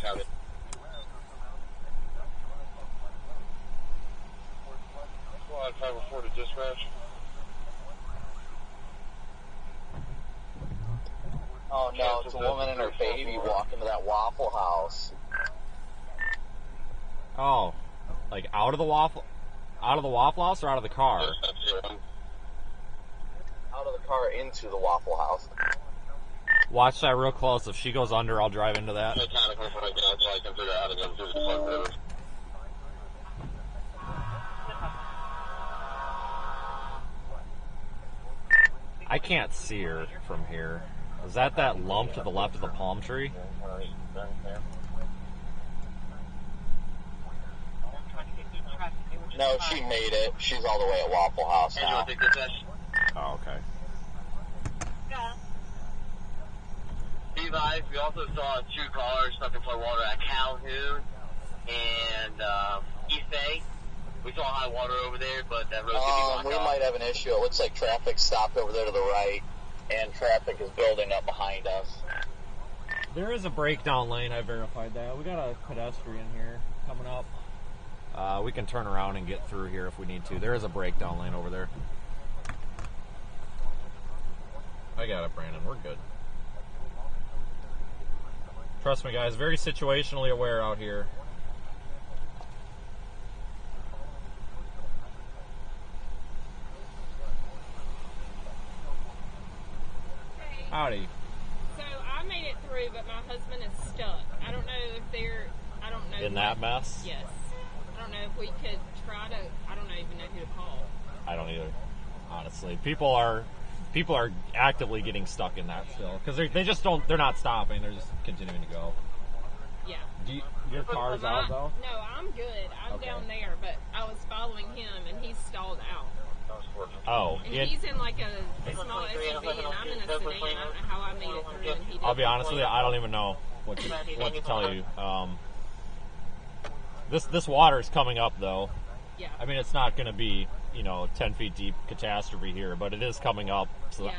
Got it. Squad 504 to dispatch. Oh no, it's a woman and her baby walking to that Waffle House. Oh, like out of the Waffle House or out of the car? Out of the car into the Waffle House. Watch that real close. If she goes under, I'll drive into that. Mechanical for right now, so I can figure out how to go through the front river. I can't see her from here. Is that lump to the left of the palm tree? No, she made it. She's all the way at Waffle House now. Oh, okay. Yeah. Levi's, we also saw 2 cars stuck in flood water at Calhoun and East Bay. We saw high water over there, but that road could be blocked We off. might have an issue. It looks like traffic stopped over there to the right, and traffic is building up behind us. There is a breakdown lane. I verified that. We got a pedestrian here coming up. We can turn around and get through here if we need to. There is a breakdown lane over there. I got it, Brandon. We're good. Trust me, guys. Very situationally aware out here. Howdy. So I made it through, but my husband is stuck. I don't know if I don't know. In that mess? Yes. I don't know if we could try to, I don't even know who to call. I don't either, honestly. People are actively getting stuck in that still because they're not stopping. They're just continuing to go. Yeah. Your car's out though? No, I'm good. I'm Okay. down there, but I was following him and he's stalled out. Oh, And he's in like a small SUV and I'm in a sedan. I don't know how I made it through and he didn't. I'll be honest with you, I don't even know. what to tell you. This water is coming up, though. Yeah. I mean, it's not going to be, 10 feet deep catastrophe here, but it is coming up. So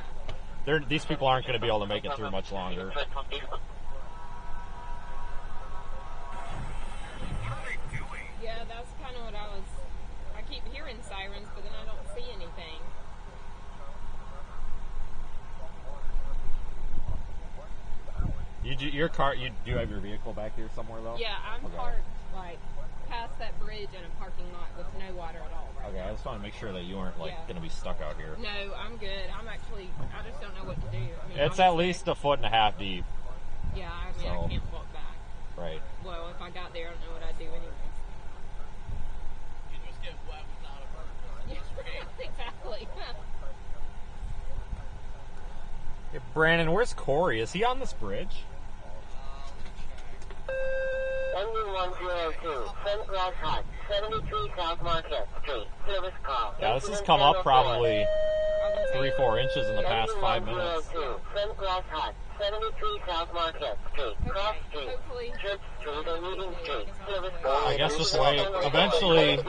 these people aren't going to be able to make it through much longer. Yeah, that's kind of what I keep hearing sirens, but then I don't see anything. Your car, you do have your vehicle back here somewhere, though? Yeah, I'm parked, past that bridge in a parking lot with no water at all. Okay, I just want to make sure that you aren't, going to be stuck out here. No, I'm good. I just don't know what to do. I mean, it's at least 1.5 feet deep. Yeah, I can't walk back. Right. Well, if I got there, I don't know what I'd do anyways. You just get wet without a bird. Exactly. Hey, Brandon, where's Corey? Is he on this bridge? Engine 102, Sunrise Hut, 73 South Market Street, service call. Yeah, this has come up probably 3-4 inches in the past 5 minutes. sunrise Hut, 73 South Market Street, Cross Street, Hopefully. Church Street, and Meeting Street, service call. I guess just wait. Eventually,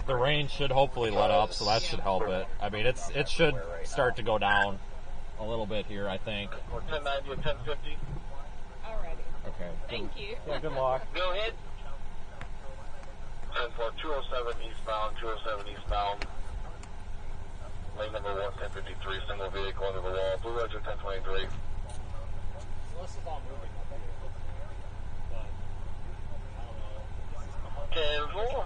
the rain should hopefully let up, so that should help it. I mean, it should start to go down a little bit here, I think. 1090 and 1050. Alrighty. Okay. Thank you. Yeah, good luck. Go ahead. 10-4, 207 eastbound, 207 eastbound. Lane number 1053, single vehicle under the wall. Blue Ledger 1023. This is all moving up here. But, I don't know. 10-4.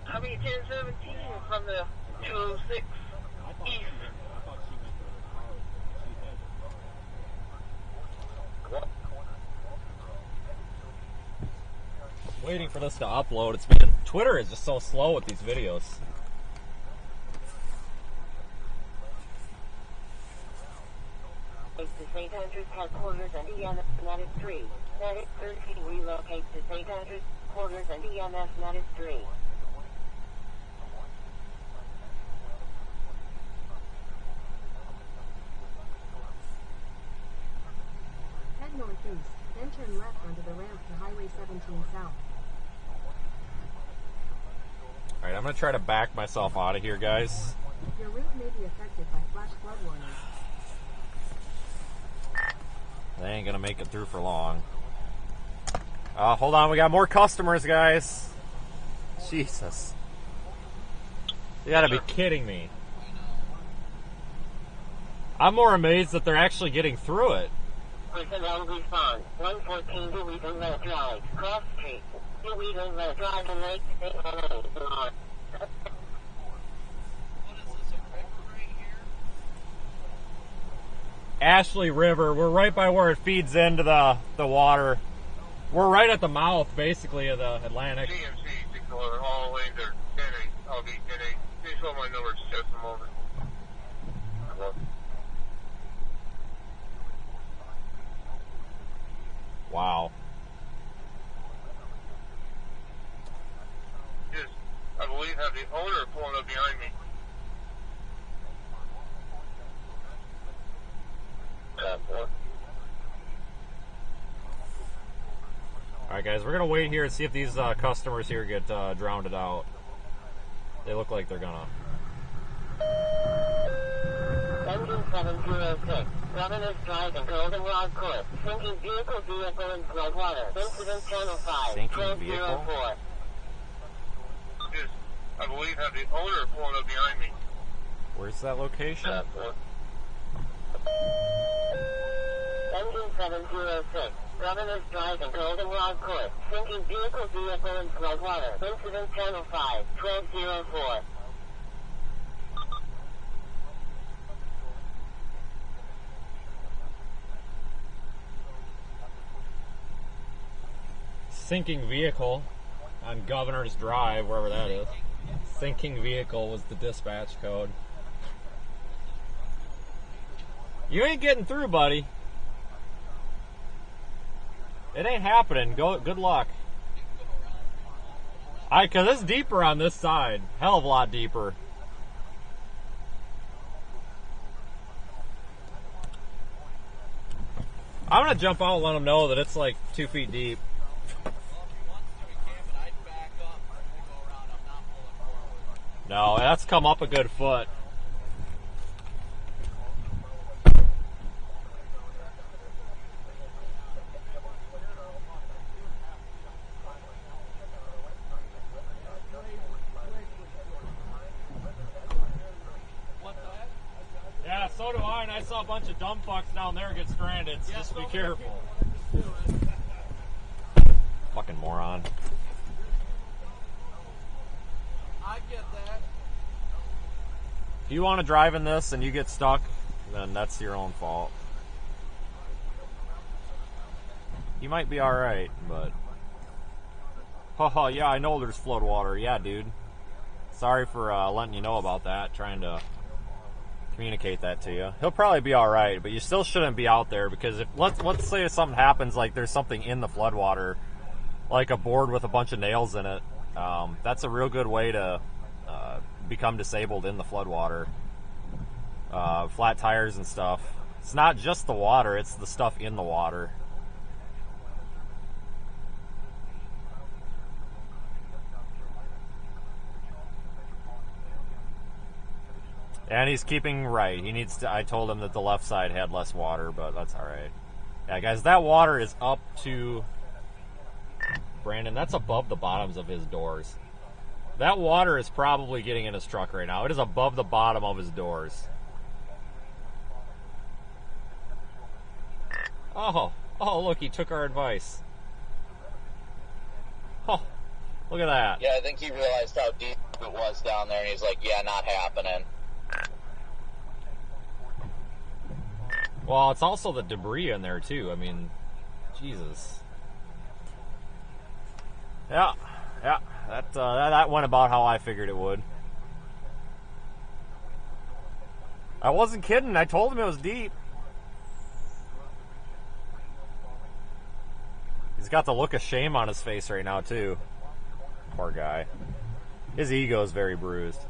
How many 1017 from the 206 east? Waiting for this to upload. Twitter is just so slow with these videos. To St. Andrews headquarters and EMS United 3. Medic 13 relocate to St. Andrews headquarters and EMS United 3. Head northeast, then turn left onto the ramp to Highway 17 South. Alright, I'm going to try to back myself out of here, guys. Your route may be affected by flash flood warnings. They ain't going to make it through for long. Hold on, we got more customers, guys. Jesus. You got to be kidding me. I'm more amazed that they're actually getting through it. Personnel respond. 114 Deweyton Let Drive, Cross Street. Deweyton Let Drive and Lake State LA. What is this, a river right here? Ashley River. We're right by where it feeds into the water. We're right at the mouth, basically, of the Atlantic. CMC, 611, all lanes are 10-8. I'll be 10-8. Please hold my number just a moment. Wow. Just, I believe, have the owner pulling up behind me. Alright, guys, we're going to wait here and see if these customers here get drowned out. They look like they're going to. Engine 706, Governor's Drive and Goldenrod Court. Sinking vehicle in floodwater. Incident Channel 5, Sinking 1204. Just, I believe, have the owner pulling up behind me. Where's that location? Engine 706, Governor's Drive and Goldenrod Court. Sinking vehicle in floodwater. Incident Channel 5, 1204. Sinking vehicle on Governor's Drive, wherever that is. Sinking vehicle was the dispatch code. You ain't getting through, buddy. It ain't happening. Good luck. Cause it's deeper on this side. Hell of a lot deeper. I'm gonna jump out and let them know that it's like 2 feet deep. No, that's come up a good foot. Yeah, so do I, and I saw a bunch of dumb fucks down there get stranded, so just be careful. Fucking moron. I get that. If you want to drive in this and you get stuck, then that's your own fault. You might be alright, but... Haha, yeah, I know there's flood water. Yeah, dude. Sorry for letting you know about that, trying to communicate that to you. He'll probably be alright, but you still shouldn't be out there, because if let's say if something happens, like there's something in the floodwater, like a board with a bunch of nails in it, that's a real good way to become disabled in the floodwater. Flat tires and stuff. It's not just the water, it's the stuff in the water. And he's keeping right. He needs to. I told him that the left side had less water, but that's all right. Yeah, guys, that water is up to Brandon. That's above the bottoms of his doors. That water is probably getting in his truck right now. It is above the bottom of his doors. Oh, look, he took our advice. Oh, look at that. Yeah, I think he realized how deep it was down there, and he's like, yeah, not happening. Well, it's also the debris in there, too. I mean, Jesus. Yeah, that went about how I figured it would. I wasn't kidding. I told him it was deep. He's got the look of shame on his face right now, too. Poor guy. His ego is very bruised.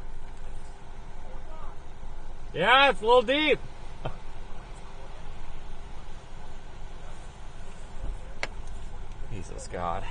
Yeah, it's a little deep. Jesus God.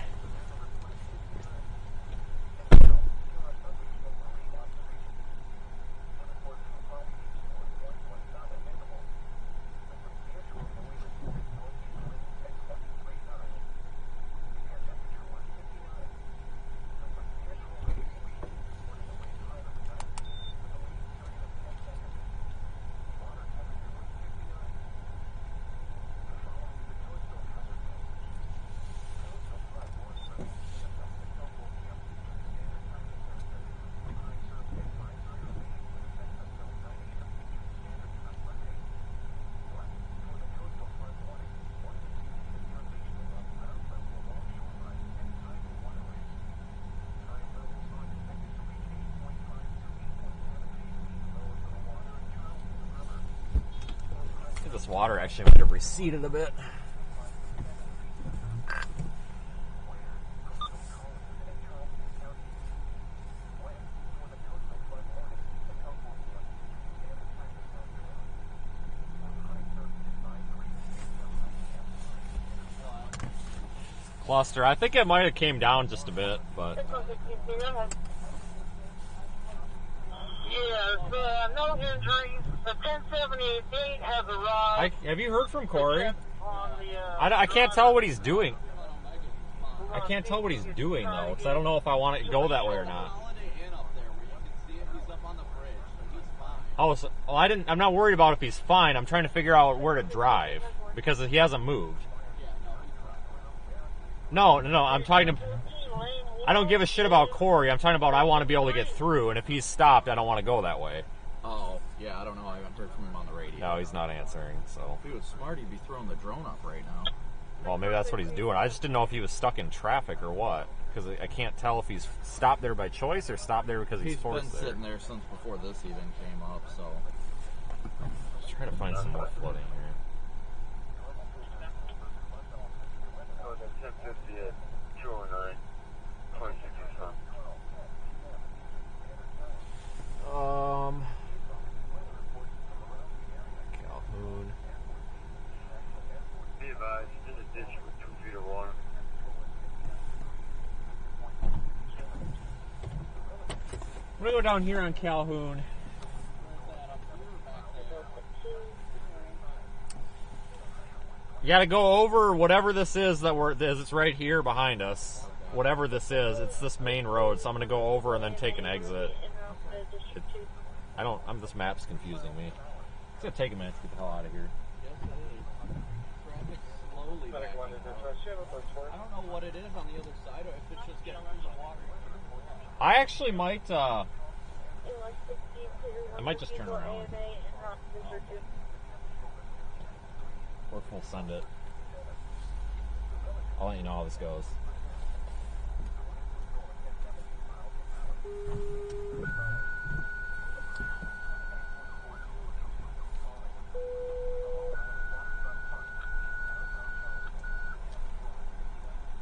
This water actually might have receded a bit. Cluster. I think it might have came down just a bit, but... Yes, no injuries. The 1078 has arrived. Have you heard from Corey? I can't tell what he's doing. I can't tell what he's doing, though, because I don't know if I want it to go that way or not. Oh, so, well, I'm not worried about if he's fine. I'm trying to figure out where to drive, because he hasn't moved. No, I'm talking to... I don't give a shit about Corey. I'm talking about I want to be able to get through, and if he's stopped, I don't want to go that way. Oh, yeah, I don't know. I haven't heard from him on the radio. No, he's not answering, so... If he was smart, he'd be throwing the drone up right now. Well, maybe that's what he's doing. I just didn't know if he was stuck in traffic or what, because I can't tell if he's stopped there by choice or stopped there because he's forced there. He's been sitting there since before this even came up, so... Let's try to find some more flooding here. Oh, that's 1050 at 209. 26 Calhoun. Be advised. gonna go down here on Calhoun. You gotta go over whatever this is it's right here behind us. Whatever this is, it's this main road, so I'm gonna go over and then take an exit. This map's confusing me. It's gonna take a minute to get the hell out of here. Traffic slowly backing up. I don't know what it is on the other side, or if it's just getting through the water. I actually might, I might just turn around. Or we'll send it. I'll let you know how this goes.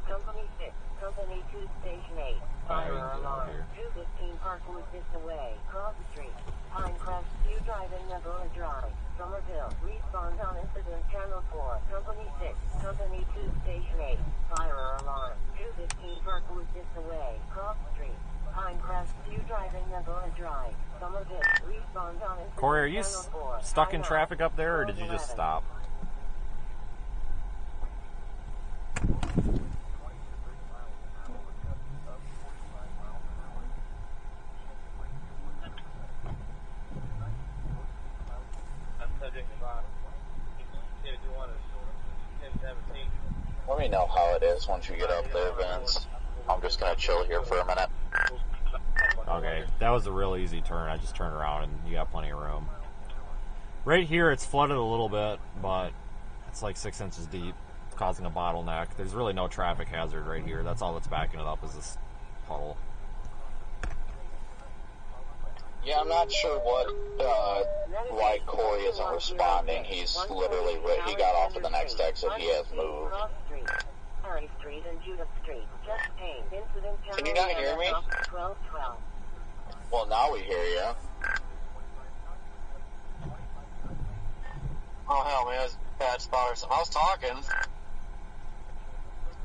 Company 6, Company 2, Station 8. Fire alarm. 215 Parkwood Vista Way. Cross Street. Pinecrest View Drive-In Nebula Drive. Somerville. Respond on incident channel 4. Company 6, Company 2, Station 8. Fire alarm. 215 Parkwood Vista Way. Cross Street. Pinecrest View Drive-In Nebula Drive. Somerville. Respond on incident Corey, are you channel 4. stuck in traffic up there, or did you just stop? Let me know how it is once you get up there, Vince. I'm just gonna chill here for a minute. Okay, that was a real easy turn. I just turned around and you got plenty of room. Right here, it's flooded a little bit, but it's like 6 inches deep, causing a bottleneck. There's really no traffic hazard right here. That's all that's backing it up is this puddle. Yeah, I'm not sure why Corey isn't responding. He's literally, he got off at the next exit. He has moved. Harry Street and Judith Street. Just pain. Incident Can you not hear me? 1212. Well, now we hear you. Oh, hell, man, it's a bad spot or something. I was talking.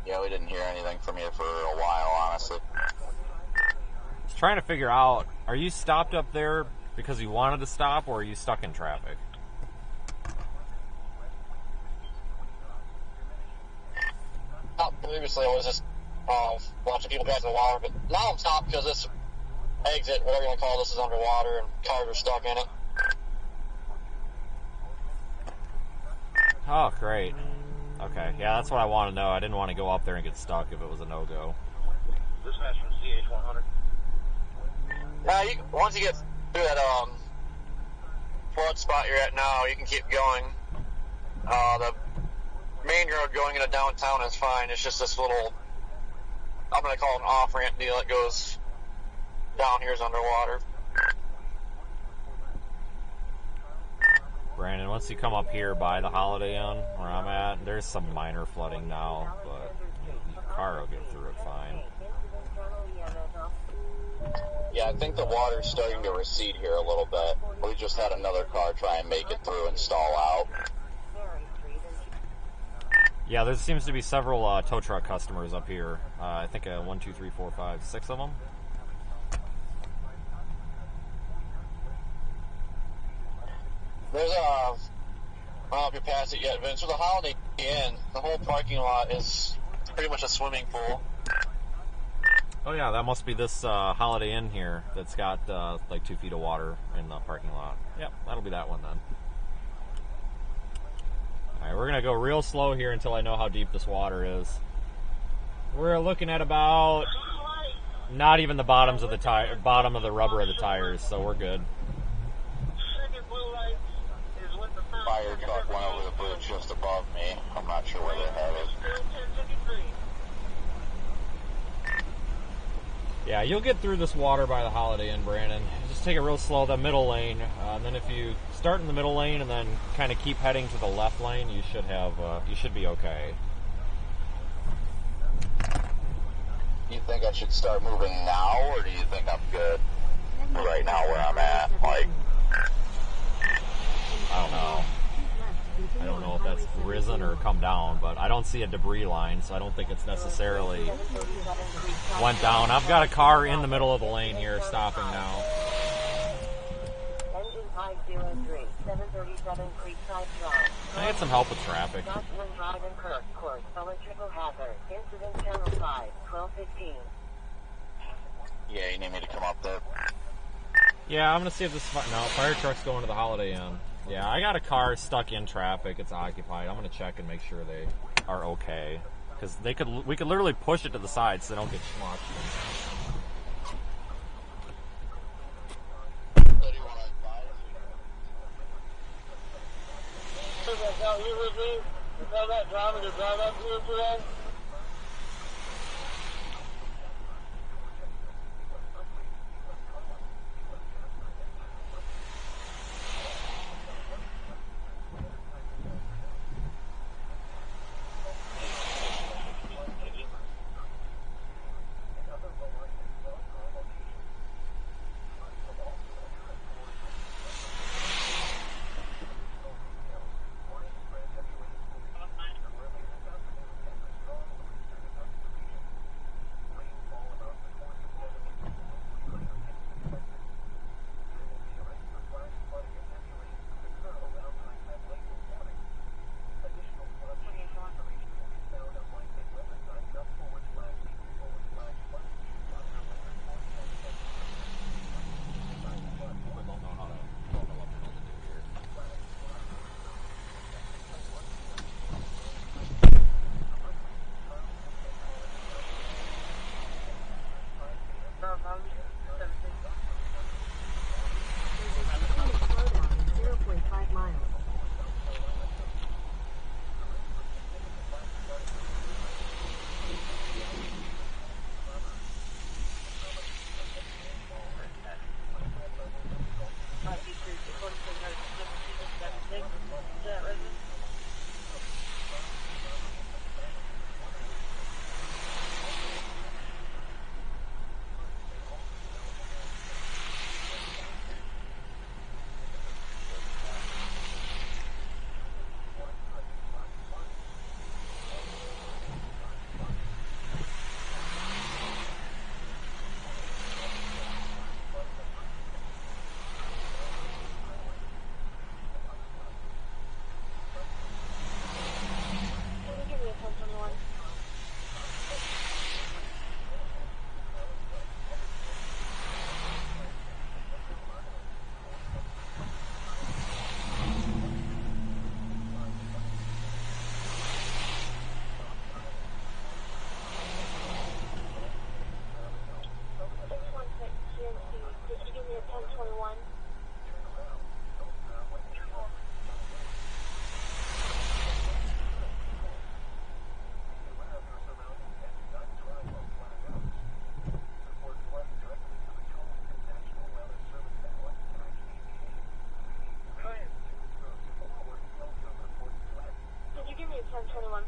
Yeah, we didn't hear anything from you for a while, honestly. I was trying to figure out, are you stopped up there because you wanted to stop, or are you stuck in traffic? Previously, I was just watching people drive to the water, but now I'm stopped because this exit, whatever you want to call this, is underwater and cars are stuck in it. Oh, great. Okay, yeah, that's what I want to know. I didn't want to go up there and get stuck if it was a no-go. Dispatch from CH100. Once you get through that flood spot you're at now, you can keep going. The main road going into downtown is fine. It's just this little, I'm going to call it an off-ramp deal that goes down here is underwater. Brandon, once you come up here by the Holiday Inn, where I'm at, there's some minor flooding now, but the car will get through it fine. Yeah, I think the water's starting to recede here a little bit. We just had another car try and make it through and stall out. Yeah, there seems to be several tow truck customers up here. I think 1, 2, 3, 4, 5, 6 of them. There's I don't know if you passed it yet, Vince. There's a Holiday Inn. The whole parking lot is pretty much a swimming pool. Oh yeah, that must be this Holiday Inn here that's got like 2 feet of water in the parking lot. Yep, that'll be that one then. Alright, we're going to go real slow here until I know how deep this water is. We're looking at about not even the bottoms of the bottom of the rubber of the tires, so we're good. Fire truck went over the bridge just above me. I'm not sure where they're headed. Yeah, you'll get through this water by the Holiday Inn, Brandon. Just take it real slow, the middle lane. And then if you start in the middle lane and then kind of keep heading to the left lane, you should be okay. You think I should start moving now, or do you think I'm good right now where I'm at? Like, I don't know. I don't know if that's risen or come down, but I don't see a debris line, so I don't think it's necessarily went down. I've got a car in the middle of the lane here stopping now. Engine 503, 737 Creekside Drive. Can I get some help with traffic? Joshua Drive and Kirk Court, electrical hazard. Incident channel 5, 1215. Yeah, you need me to come up there? Yeah, I'm gonna see if this fire truck's going to the Holiday Inn. Yeah, I got a car stuck in traffic. It's occupied. I'm gonna check and make sure they are okay, because we could literally push it to the side so they don't get smushed. That driver to drive up here today?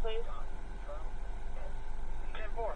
please. 10-4.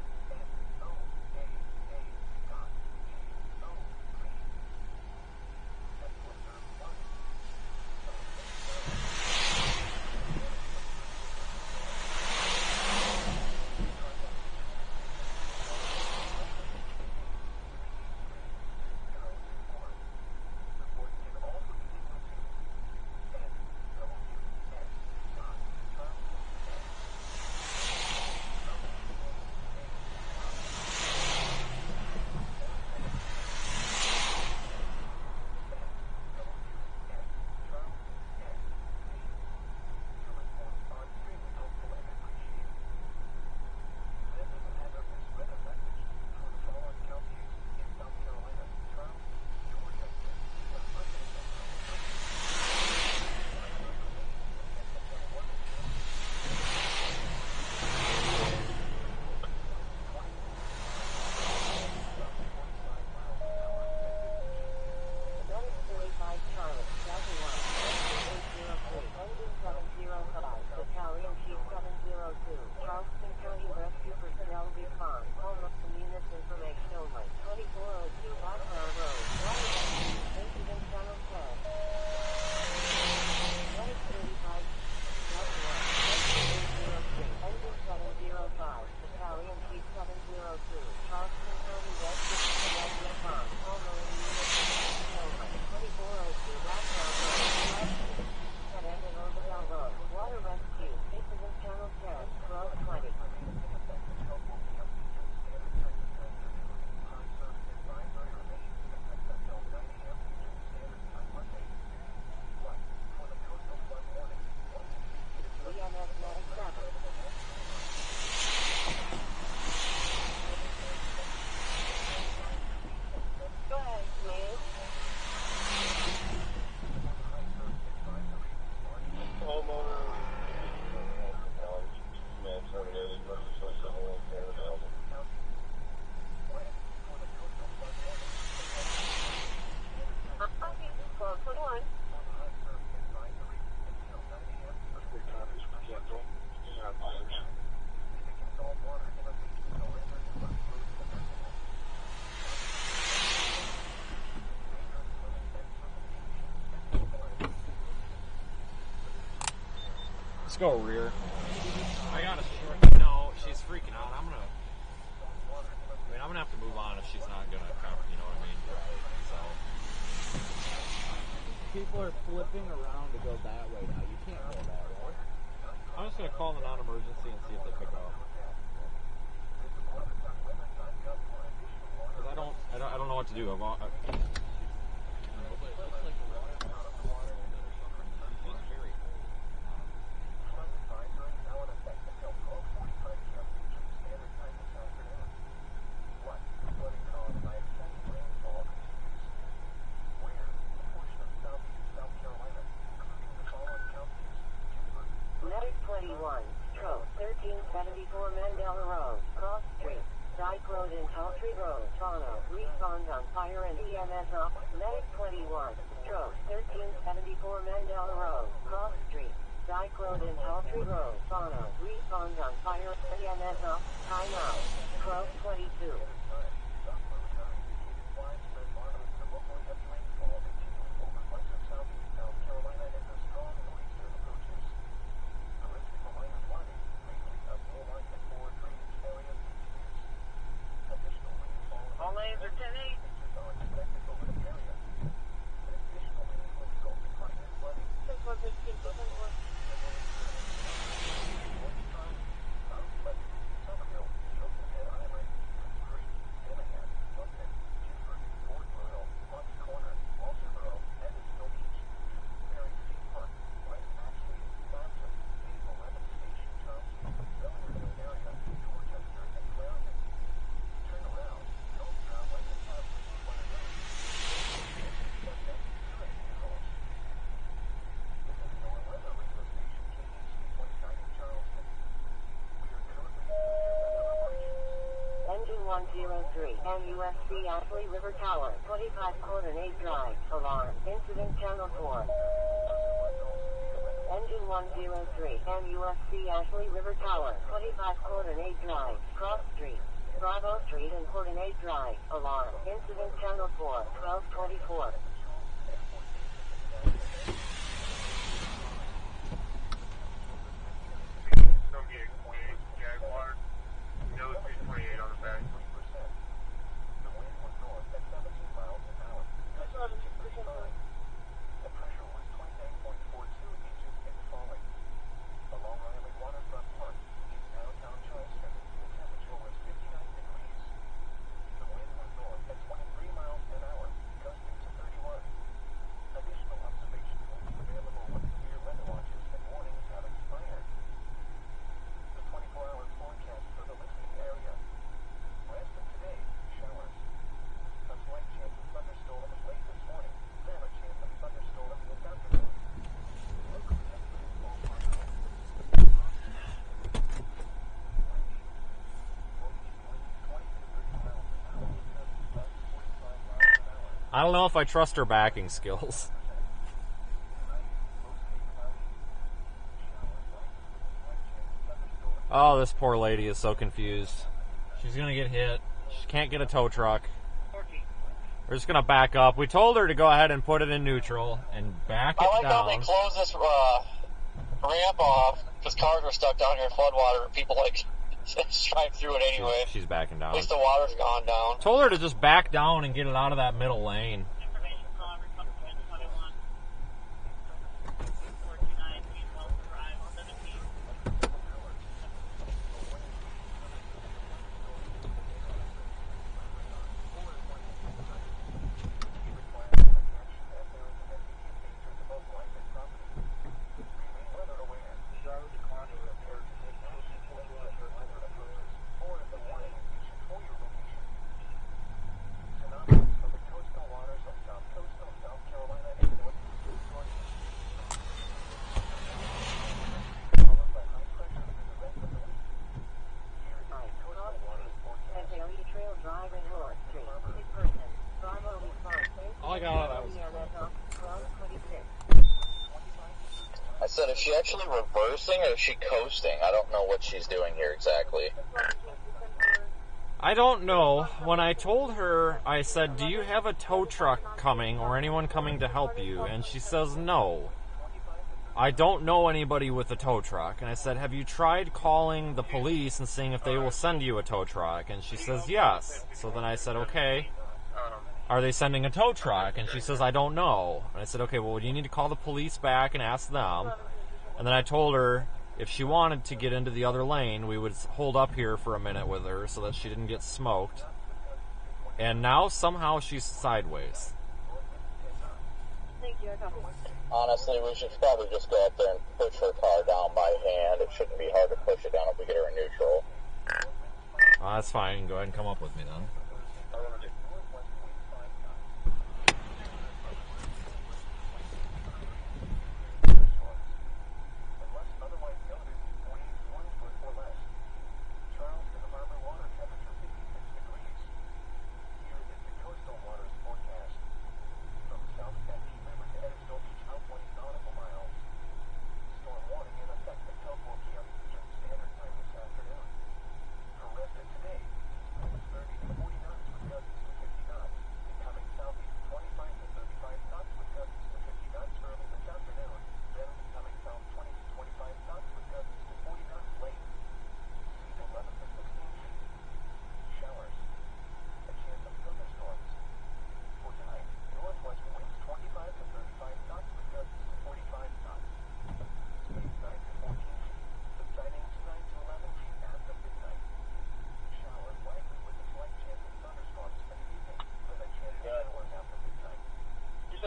Let's go rear. I got a short. No, she's freaking out. I'm gonna have to move on if she's not gonna cover. You know what I mean? So. People are flipping around to go that way now. You can't go that way. I'm just gonna call the non-emergency and see if they pick up. Because I don't know what to do. Medic 21, stroke 1374 Mandela Road, Cross Street, Dyke Road and Paltry Road, Toronto. Respond on fire and EMS off. Medic 21, stroke 1374 Mandela Road, Cross Street, Dyke Road and Paltry Road, Toronto. Respond on fire and EMS off. Time out. 12:22. All lanes are 10-8. Engine 103, MUSC Ashley River Tower, 25 Coordinate Drive, alarm, incident channel 4. Engine 103, MUSC Ashley River Tower, 25 Coordinate Drive, Cross Street, Bravo Street and Coordinate Drive, alarm, incident channel 4, 12:24. Jaguar, nose 228 on the back. The wind was north at 17 miles an hour. The pressure was 29.42 inches and falling. Along Riley Waterfront Park in downtown Charleston, the temperature was 59 degrees. The wind was north at 23 miles an hour, gusting to 31. Additional observation will be available when severe weather watches and warnings have expired. The 24-hour forecast for the listening area. West of today, showers. A slight chance of thunderstorms late this morning. Then a chance of thunderstorms this afternoon. Local estimates for partial. Windy. Northeast winds 20 to 30 miles an hour. Gusts 45 miles an hour. I don't know if I trust her backing skills. Oh, this poor lady is so confused. She's gonna get hit. She can't get a tow truck. We're just gonna back up. We told her to go ahead and put it in neutral and back it I like how down. they closed this ramp off because cars were stuck down here in floodwater and people like drive through it anyway. She's backing down. At least the water's gone down. Told her to just back down and get it out of that middle lane. Information call Republican 21. 49 Eastwell Drive, 17. All I got out of that was I said, is she actually reversing or is she coasting? I don't know what she's doing here exactly. I don't know. When I told her, I said, do you have a tow truck coming or anyone coming to help you? And she says no. I don't know anybody with a tow truck. And I said, have you tried calling the police and seeing if they will send you a tow truck? And she says, yes. So then I said, okay, are they sending a tow truck? And she says, I don't know. And I said, okay, well, you need to call the police back and ask them. And then I told her if she wanted to get into the other lane, we would hold up here for a minute with her so that she didn't get smoked. And now somehow she's sideways. Thank you, I copy. Honestly, we should probably just go up there and push her car down by hand. It shouldn't be hard to push it down if we get her in neutral. That's fine. You can go ahead and come up with me then.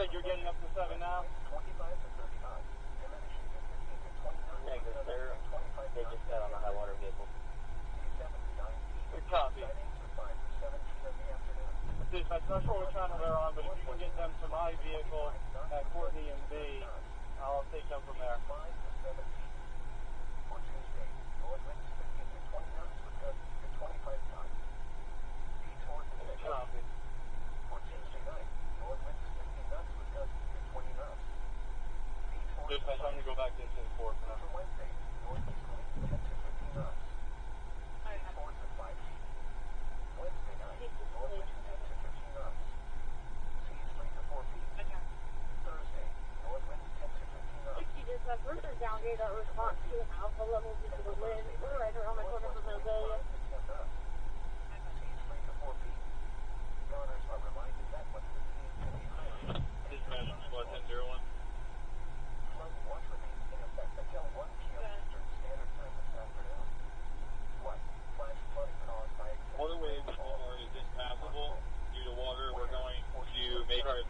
You're getting up to 7 now? 25 to 35. Diminishing to 15 to 29. Negative, sir. They just got on the high water vehicle. Good copy. That's not sure what channel they're on, but if you can get them to my vehicle at Courtney and B, I'll take them from there. 5 to 7 feet. For Tuesday, north winds 15 to 20 knots with gusts to 25 knots. Speed towards the next. Copy. For Tuesday night, north winds 15 knots with gusts to 20 knots. Speed towards the next. I'm going to go back to 10-4 for now. For Wednesday, northeast winds 10 to 15 knots. Speed towards the 5 feet. Wednesday night, north winds 10 to 15 knots. Seas 3 to 4 feet. Thursday, north winds 10 to 15 knots. She just has further downgrade our response to alpha level due to the wind. We're right around the corner from Mobile. Seas 3 to 4 feet. Goners are reminded that when the seas can be higher. This man on squad 10-01. Flood watch remains in effect until 1 p.m. Eastern Standard Time this afternoon. What? Flash flooding caused by Waterway Boulevard is impassable due to water. We're going to make our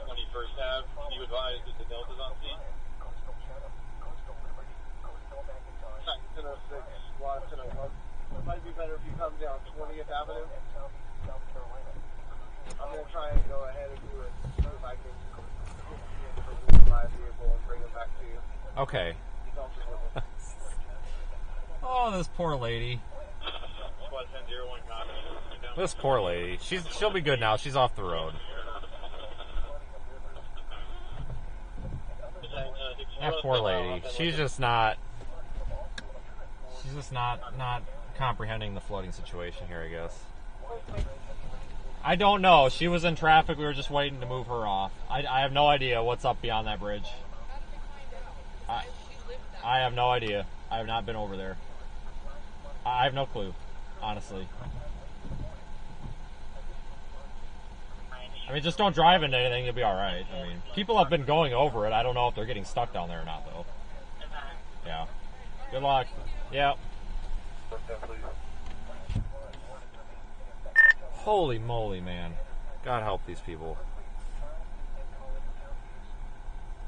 21st Ave. Can you advise that the Delta's on scene? Coastal Chatham, Coastal Liberty, Coastal McIntosh, 1006, Lot 1001. It might be better if you come down 20th Avenue. and southeast South Carolina, including I'm going to try and go ahead and do it so if I can get my vehicle and bring it back to you. Okay. Oh, this poor lady. Squad 10-01, copy. This poor lady. She'll be good now. She's off the road. That poor lady. She's just not comprehending the flooding situation here, I guess. I don't know. She was in traffic. We were just waiting to move her off. I have no idea what's up beyond that bridge. I have no idea. I have not been over there. I have no clue, honestly. I mean, just don't drive into anything. You'll be all right. I mean, people have been going over it. I don't know if they're getting stuck down there or not, though. Yeah. Good luck. Yeah. Holy moly, man. God help these people.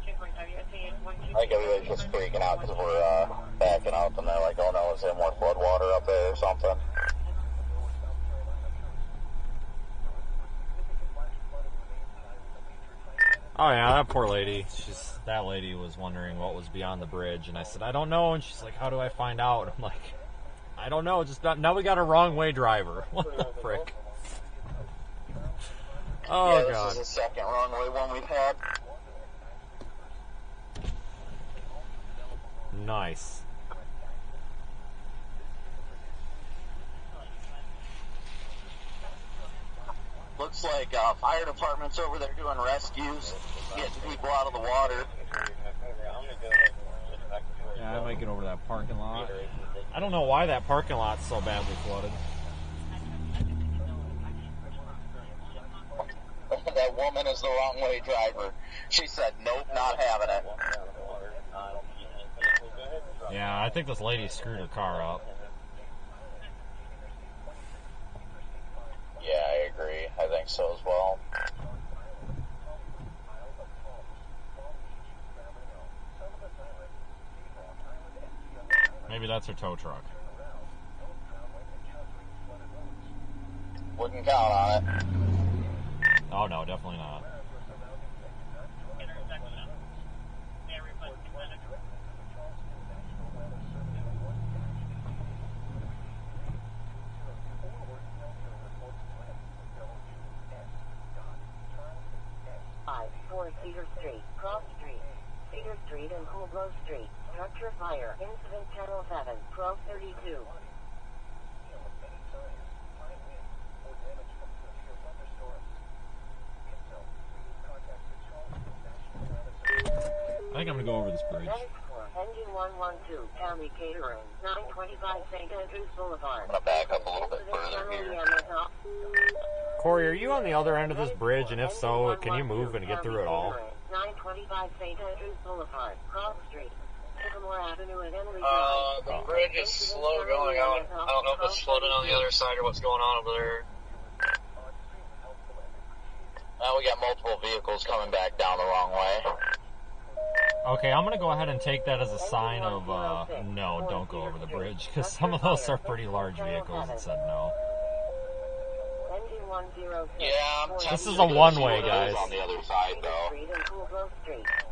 I think everybody's just freaking out because we're backing up and they're like, oh no, is there more flood water up there or something? Oh yeah, that poor lady. That lady was wondering what was beyond the bridge, and I said, I don't know, and she's like, how do I find out? And I'm like, I don't know, now we got a wrong way driver. What the frick? Oh yeah, God. This is the second wrong way one we've had. Nice. Looks like fire department's over there doing rescues, getting people out of the water. I'm going to go ahead Yeah, I might get over that parking lot. I don't know why that parking lot's so badly flooded. That woman is the wrong way driver. She said, nope, not having it. Yeah, I think this lady screwed her car up. Yeah, I agree. I think so as well. Maybe that's her tow truck. Wouldn't count on it. Oh no, definitely not. Cedar Street, Cross Street, Cedar Street and Coolblow Street. Structure fire. Incident Channel 7, 1232. I think I'm gonna go over this bridge. Engine 112, County Catering, 925 St. Andrews Boulevard. I'm gonna back up a little bit further here. Corey, are you on the other end of this bridge? And if so, can you move and get through it all? 925 St. Andrews Boulevard, Cross Street, Sycamore Avenue and Emily The bridge is slow going. I don't know if it's flooded on the other side or what's going on over there. Now we got multiple vehicles coming back down the wrong way. Okay, I'm gonna go ahead and take that as a sign of, no, don't go over the bridge, because some of those are pretty large vehicles that said no. Yeah, this is a one-way, guys. On the other side, though.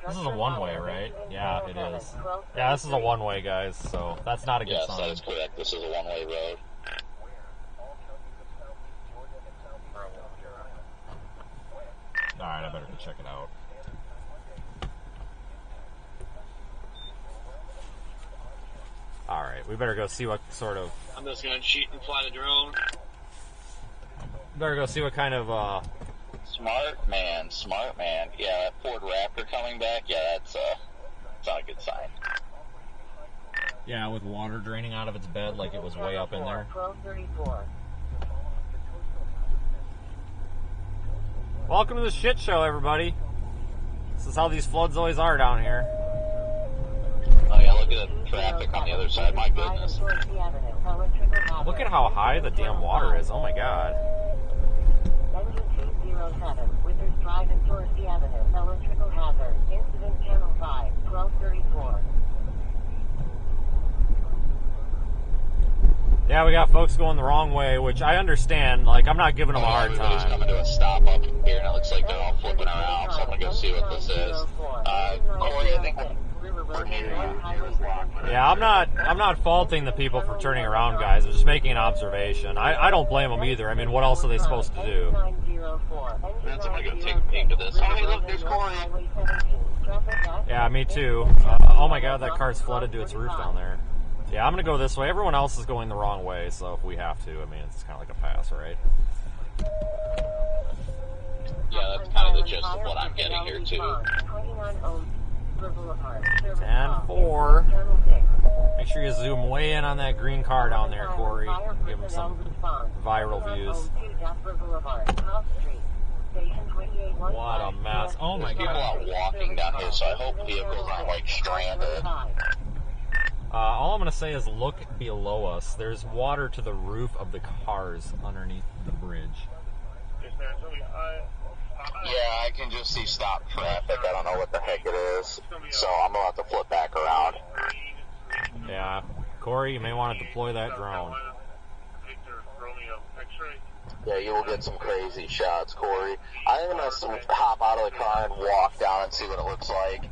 This is a one-way, right? Yeah, it is. Yeah, this is a one-way, guys, so that's not a good sign. Yes, that is correct. This is a one-way road. Alright, I better go check it out. Alright, we better go see what sort of... I'm just gonna cheat and fly the drone. Better go see what kind of, Smart man. Yeah, that Ford Raptor coming back, yeah, that's not a good sign. Yeah, with water draining out of its bed like it was way up in there. 1234. Welcome to the shit show, everybody. This is how these floods always are down here. Oh yeah, look at the traffic on the other side, my goodness. Look at how high the damn water is, oh my god. Engine 207, Withers Drive and Dorsey Avenue, electrical hazard, incident Channel 5, 1234. Yeah, we got folks going the wrong way, which I understand. Like, I'm not giving them a hard Everybody's time. coming to a stop up here, and it looks like they're all flipping around, so I'm gonna go see what this is. Corey, I think we're near you. Yeah, I'm not faulting the people for turning around, guys. I'm just making an observation. I don't blame them either. I mean, what else are they supposed to do? I'm gonna go take a peek to this. Oh, hey, look, there's Corey. Yeah, me too. Oh my god, that car's flooded to its roof down there. Yeah, I'm gonna go this way. Everyone else is going the wrong way, so if we have to, I mean, it's kind of like a pass, right? Yeah, that's kind of the gist of what I'm getting here, too. 10-4. Make sure you zoom way in on that green car down there, Corey. Give him some viral views. What a mess. Oh my People god. out walking down here, so I hope vehicles aren't, like, stranded. All I'm going to say is look below us. There's water to the roof of the cars underneath the bridge. Yeah, I can just see stop traffic. I don't know what the heck it is. So I'm going to have to flip back around. Yeah. Corey, you may want to deploy that drone. Yeah, you will get some crazy shots, Corey. I'm going to hop out of the car and walk down and see what it looks like.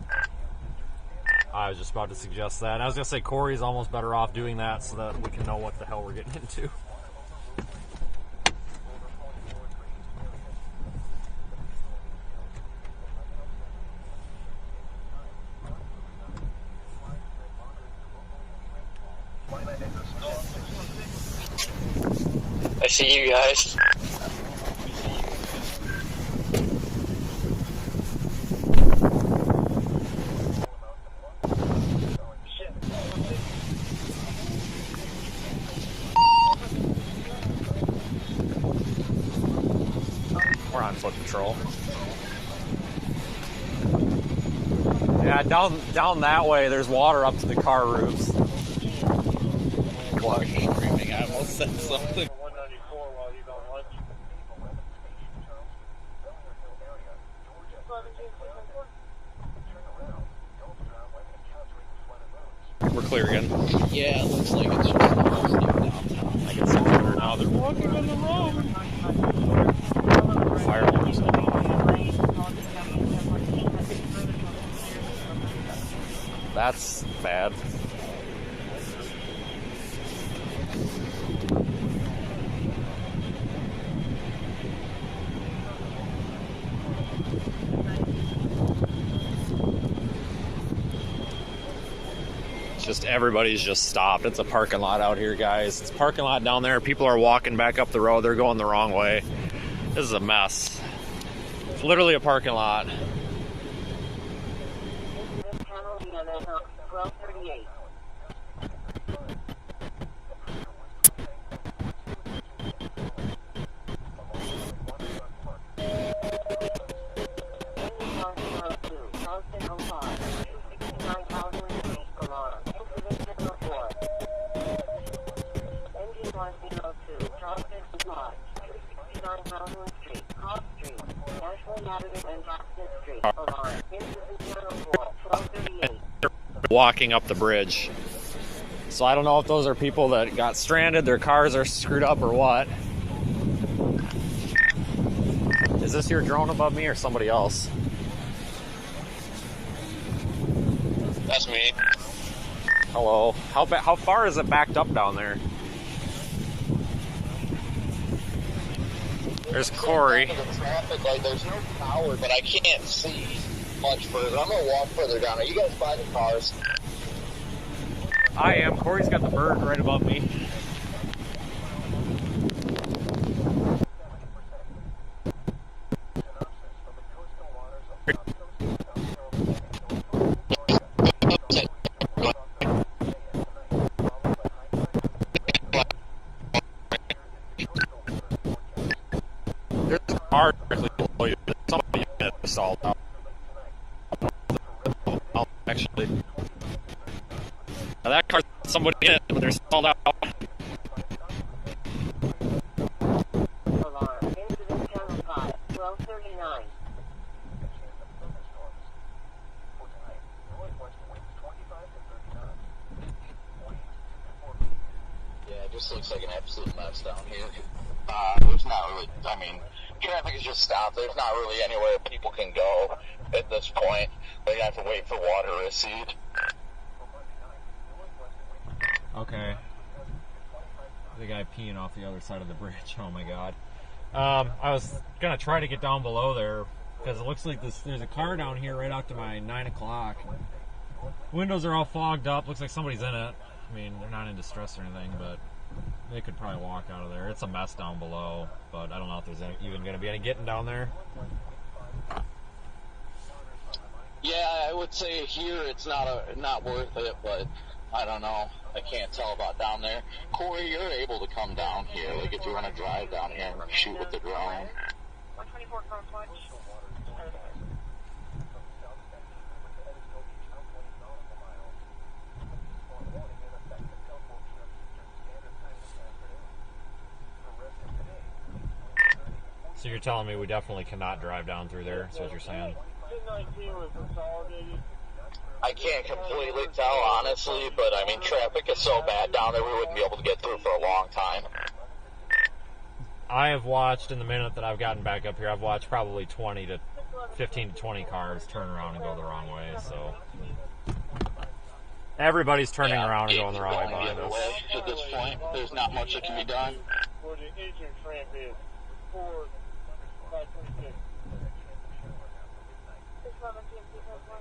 I was just about to suggest that. I was going to say Corey's almost better off doing that so that we can know what the hell we're getting into. I see you guys. We're on foot patrol. Yeah, down that way, there's water up to the car roofs. Clark screaming. I almost said something. 194 while he's on lunch. We're clear again. Yeah, it looks like it's just mostly downtown. I can see better now. They're walking on the road. Fire alarms going off. That's bad. Just everybody's just stopped. It's a parking lot out here, guys. It's a parking lot down there. People are walking back up the road. They're going the wrong way. This is a mess. It's literally a parking lot. 1238. Walking up the bridge. So I don't know if those are people that got stranded, their cars are screwed up or what. Is this your drone above me or somebody else? That's me. Hello. How far is it backed up down there? There's Corey. The traffic light, there's no power, but I can't see much further. I'm gonna walk further down. Are you guys by the cars? I am. Corey's got the bird right above me. There's a car directly below you. Somebody stalled out. Actually, now that car's somebody in it, but they're stalled out. Incident channel 5, 1239. Yeah, it just looks like an absolute mess down here. There's not really, I mean, traffic is just stopped. There's not really anywhere people can go at this point. They have to wait for water to recede. Okay. The guy peeing off the other side of the bridge. Oh my god. I was gonna try to get down below there because it looks like there's a car down here right out to my 9 o'clock. Windows are all fogged up. Looks like somebody's in it. I mean, they're not in distress or anything, but they could probably walk out of there. It's a mess down below, but I don't know if there's even going to be any getting down there. Yeah, I would say here it's not worth it, but I don't know. I can't tell about down there. Corey, you're able to come down here. Like if you want to drive down here and shoot with the drone. 124 from Punch. So you're telling me we definitely cannot drive down through there, is what you're saying? 219 was consolidated. I can't completely tell, honestly, but I mean, traffic is so bad down there, we wouldn't be able to get through for a long time. I have watched, in the minute that I've gotten back up here, I've watched probably 15 to 20 cars turn around and go the wrong way, so. Everybody's turning around and going the wrong way behind us. At this point, there's not much that can be done. Where the agent ramp is. 4-526. 611 TMC Coast 1.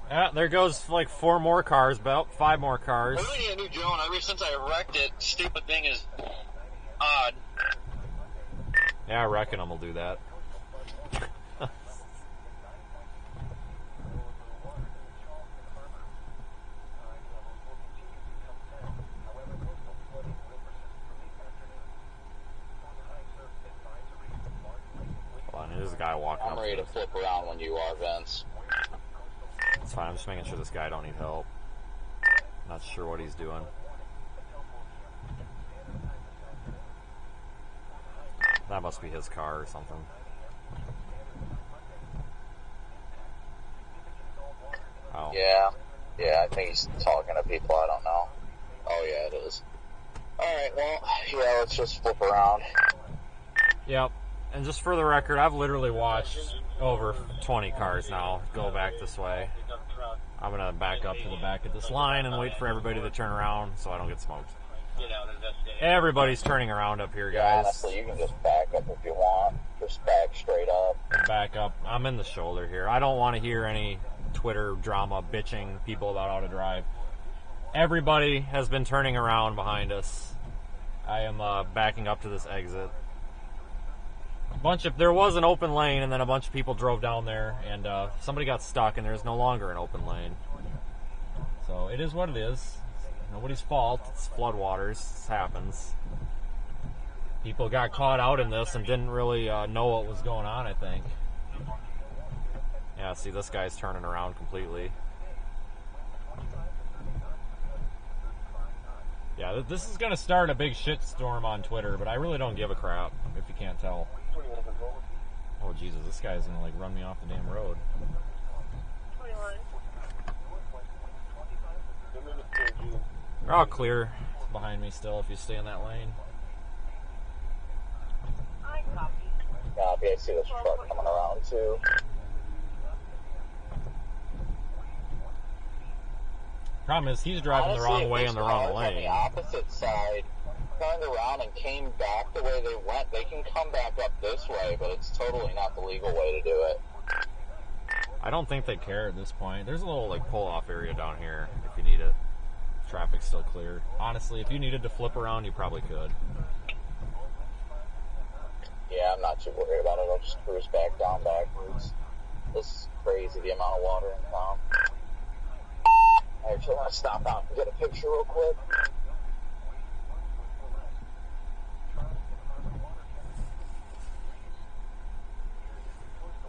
Yeah, there goes like 4 more cars, about 5 more cars. I really need a new drone. Ever since I wrecked it, stupid thing is odd. Yeah, I reckon I'm gonna do that. walking I'm up ready to to flip around when you are, Vince. It's fine. I'm just making sure this guy don't need help. Not sure what he's doing. That must be his car or something. Oh. Yeah, I think he's talking to people, I don't know. Oh yeah, it is. Alright, well, yeah, let's just flip around. Yep. And just for the record, I've literally watched over 20 cars now go back this way. I'm going to back up to the back of this line and wait for everybody to turn around so I don't get smoked. Everybody's turning around up here, guys. Honestly, you can just back up if you want. Just back straight up. Back up. I'm in the shoulder here. I don't want to hear any Twitter drama bitching people about how to drive. Everybody has been turning around behind us. I am backing up to this exit. There was an open lane, and then a bunch of people drove down there, and somebody got stuck, and there's no longer an open lane. So it is what it is. Nobody's fault. It's floodwaters. This happens. People got caught out in this and didn't really know what was going on, I think. Yeah, see, this guy's turning around completely. Yeah, this is going to start a big shitstorm on Twitter, but I really don't give a crap, if you can't tell. Oh, Jesus, this guy's going to, like, run me off the damn road. 21. They're all clear behind me still if you stay in that lane. I copy. Copy, I see this truck coming around, too. Problem is, he's driving the wrong way in the wrong lane. On the opposite side turned around and came back the way they went. They can come back up this way, but it's totally not the legal way to do it. I don't think they care at this point. There's a little, like, pull-off area down here if you need it. Traffic's still clear. Honestly, if you needed to flip around, you probably could. Yeah, I'm not too worried about it. I'll just cruise back down backwards. This is crazy, the amount of water in town. I actually want to stop out and get a picture real quick.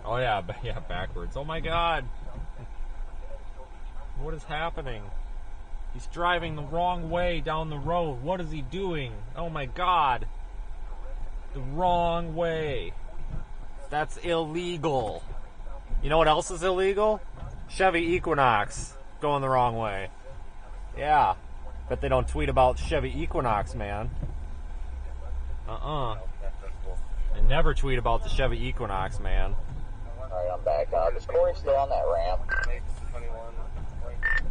Oh, yeah, backwards. Oh, my God. What is happening? He's driving the wrong way down the road. What is he doing? Oh, my God. The wrong way. That's illegal. You know what else is illegal? Chevy Equinox going the wrong way. Yeah. Bet they don't tweet about Chevy Equinox, man. They never tweet about the Chevy Equinox, man. Alright, I'm back up. Is Corey still on that ramp?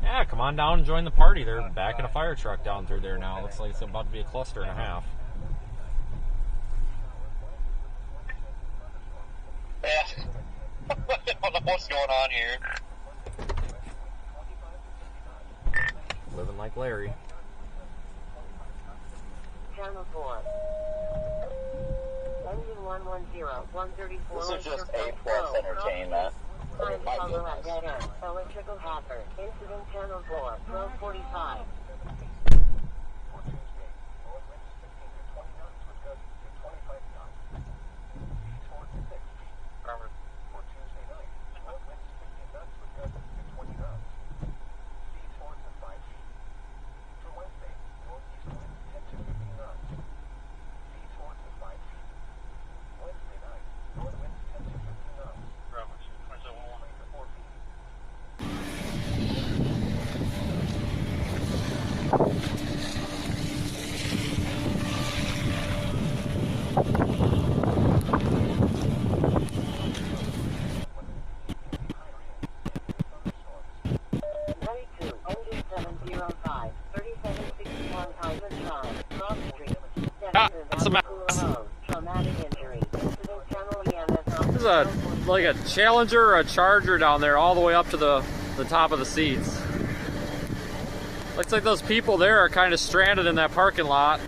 Yeah, come on down and join the party. They're backing a fire truck down through there now. Looks like it's about to be a cluster and a half. Yeah. I don't know what's going on here. Living like Larry. Channel 4. Engine 110, 134. This is just A+ entertainment. Time follow at dead end. Electrical hazard. Incident channel 4, 1245. There's like a Challenger or a Charger down there all the way up to the top of the seats. Looks like those people there are kind of stranded in that parking lot.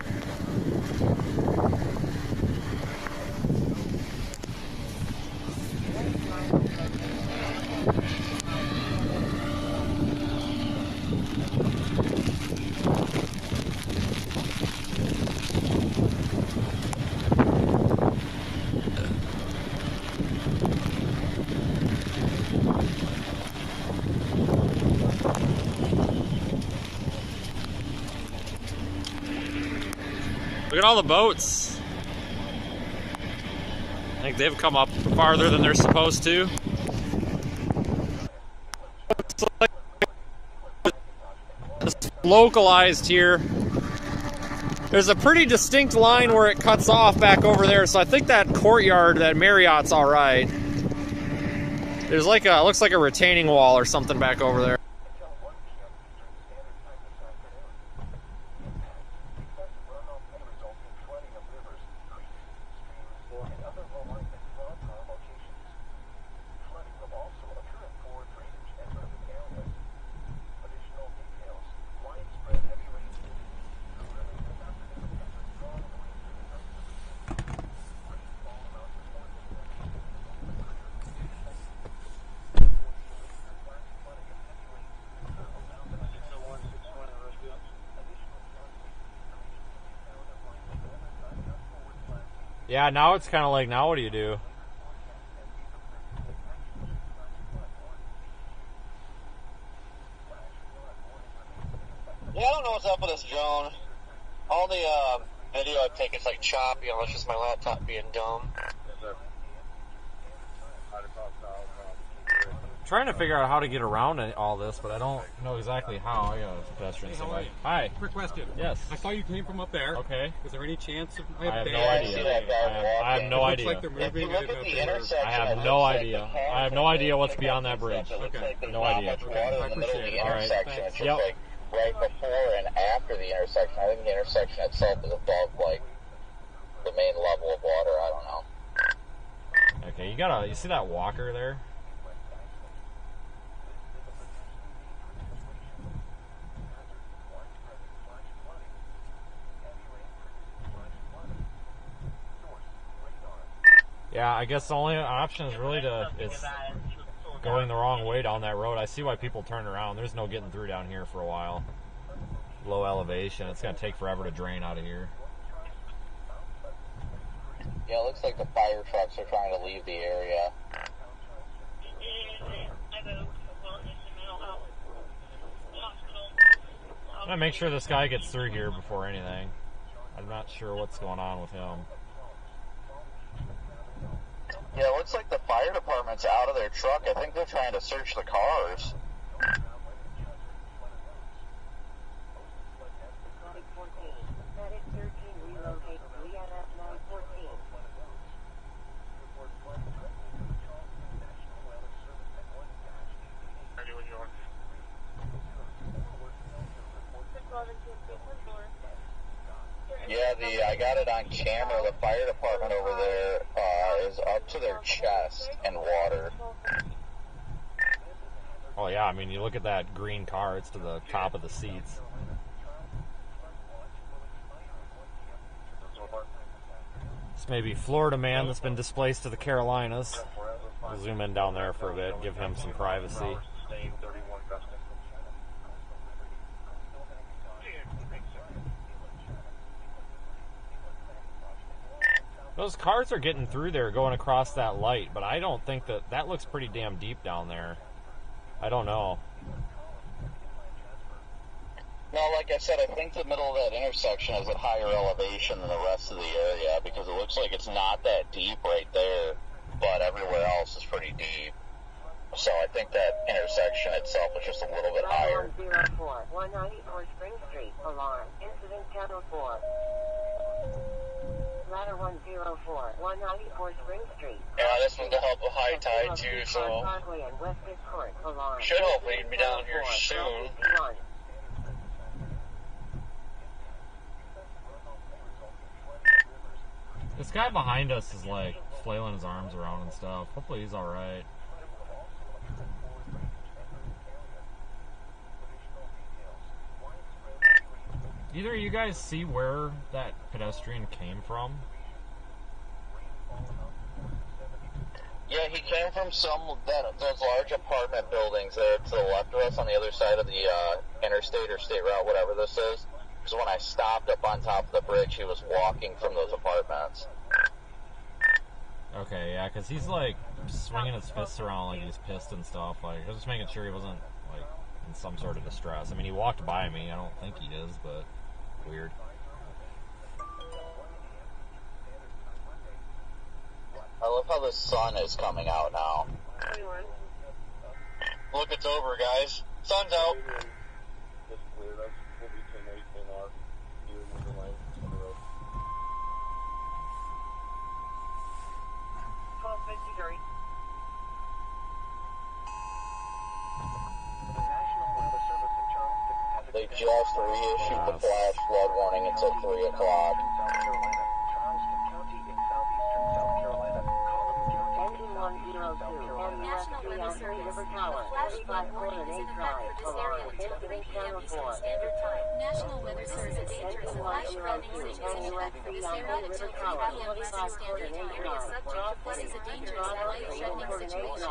at all the boats. I think they've come up farther than they're supposed to. It's localized here. There's a pretty distinct line where it cuts off back over there, so I think that courtyard, that Marriott's all right. There's like a, looks like a retaining wall or something back over there. Yeah, now it's kind of like, now what do you do? Yeah, I don't know what's up with this drone. All the video I've taken is like choppy, unless it's my laptop being dumb. Trying to figure out how to get around all this, but I don't know exactly how. I got a pedestrian somewhere. Hi. Quick question. Yes. I saw you came from up there. Okay. Is there any chance of I have no idea. I have no idea. Looks like they're moving. I have no idea. I have no idea what's beyond that bridge. Okay. No idea. I appreciate it. All right. It's Yep. like right before and after the intersection. I think the intersection itself is above like the main level of water. I don't know. Okay, you see that walker there? Yeah, I guess the only option is really it's going the wrong way down that road. I see why people turn around. There's no getting through down here for a while. Low elevation. It's going to take forever to drain out of here. Yeah, it looks like the fire trucks are trying to leave the area. I'm going to make sure this guy gets through here before anything. I'm not sure what's going on with him. Yeah, it looks like the fire department's out of their truck. I think they're trying to search the cars. Yeah, I got it on camera. The fire department over there is up to their chest in water. Oh yeah, I mean, you look at that green car, it's to the top of the seats. This may be Florida man that's been displaced to the Carolinas. We'll zoom in down there for a bit, give him some privacy. Those cars are getting through there going across that light, but I don't think that looks pretty damn deep down there. I don't know. No, like I said, I think the middle of that intersection is at higher elevation than the rest of the area because it looks like it's not that deep right there, but everywhere else is pretty deep. So I think that intersection itself is just a little bit higher. 104, 194 Spring Street, alarm, incident channel 4. Ladder 104, 194 Spring Street. Yeah, this was to help with high tide too, so should hopefully be down here soon. This guy behind us is like flailing his arms around and stuff. Hopefully he's alright. Either of you guys see where that pedestrian came from? Yeah, he came from those large apartment buildings there to the left of us on the other side of the interstate or state route, whatever this is. Because when I stopped up on top of the bridge, he was walking from those apartments. Okay, yeah, because he's like swinging his fists around like he's pissed and stuff. Like, I was just making sure he wasn't like in some sort of distress. I mean, he walked by me. I don't think he is, but weird. the sun is coming out now. 21. Look, it's over, guys. Sun's out. Just clear. That's will be 10-8, 10R. You're moving lane on the road. 1253. The National Weather Service in Charleston has They extended just reissued the flash flood warning until 3 o'clock. South Carolina, Charleston County in southeastern South Carolina, Colvin County in Engine southeastern South 102. Carolina, National Weather Service. River The Tower. flash flood 35 warning is in effect Drive. for this area until 3 p.m. Eastern Standard Time. National Weather Service. This is a dangerous flash flood warning is in effect for this area until 3 p.m. Eastern Standard Time. Area subject to flood is a dangerous and life-threatening situation. Do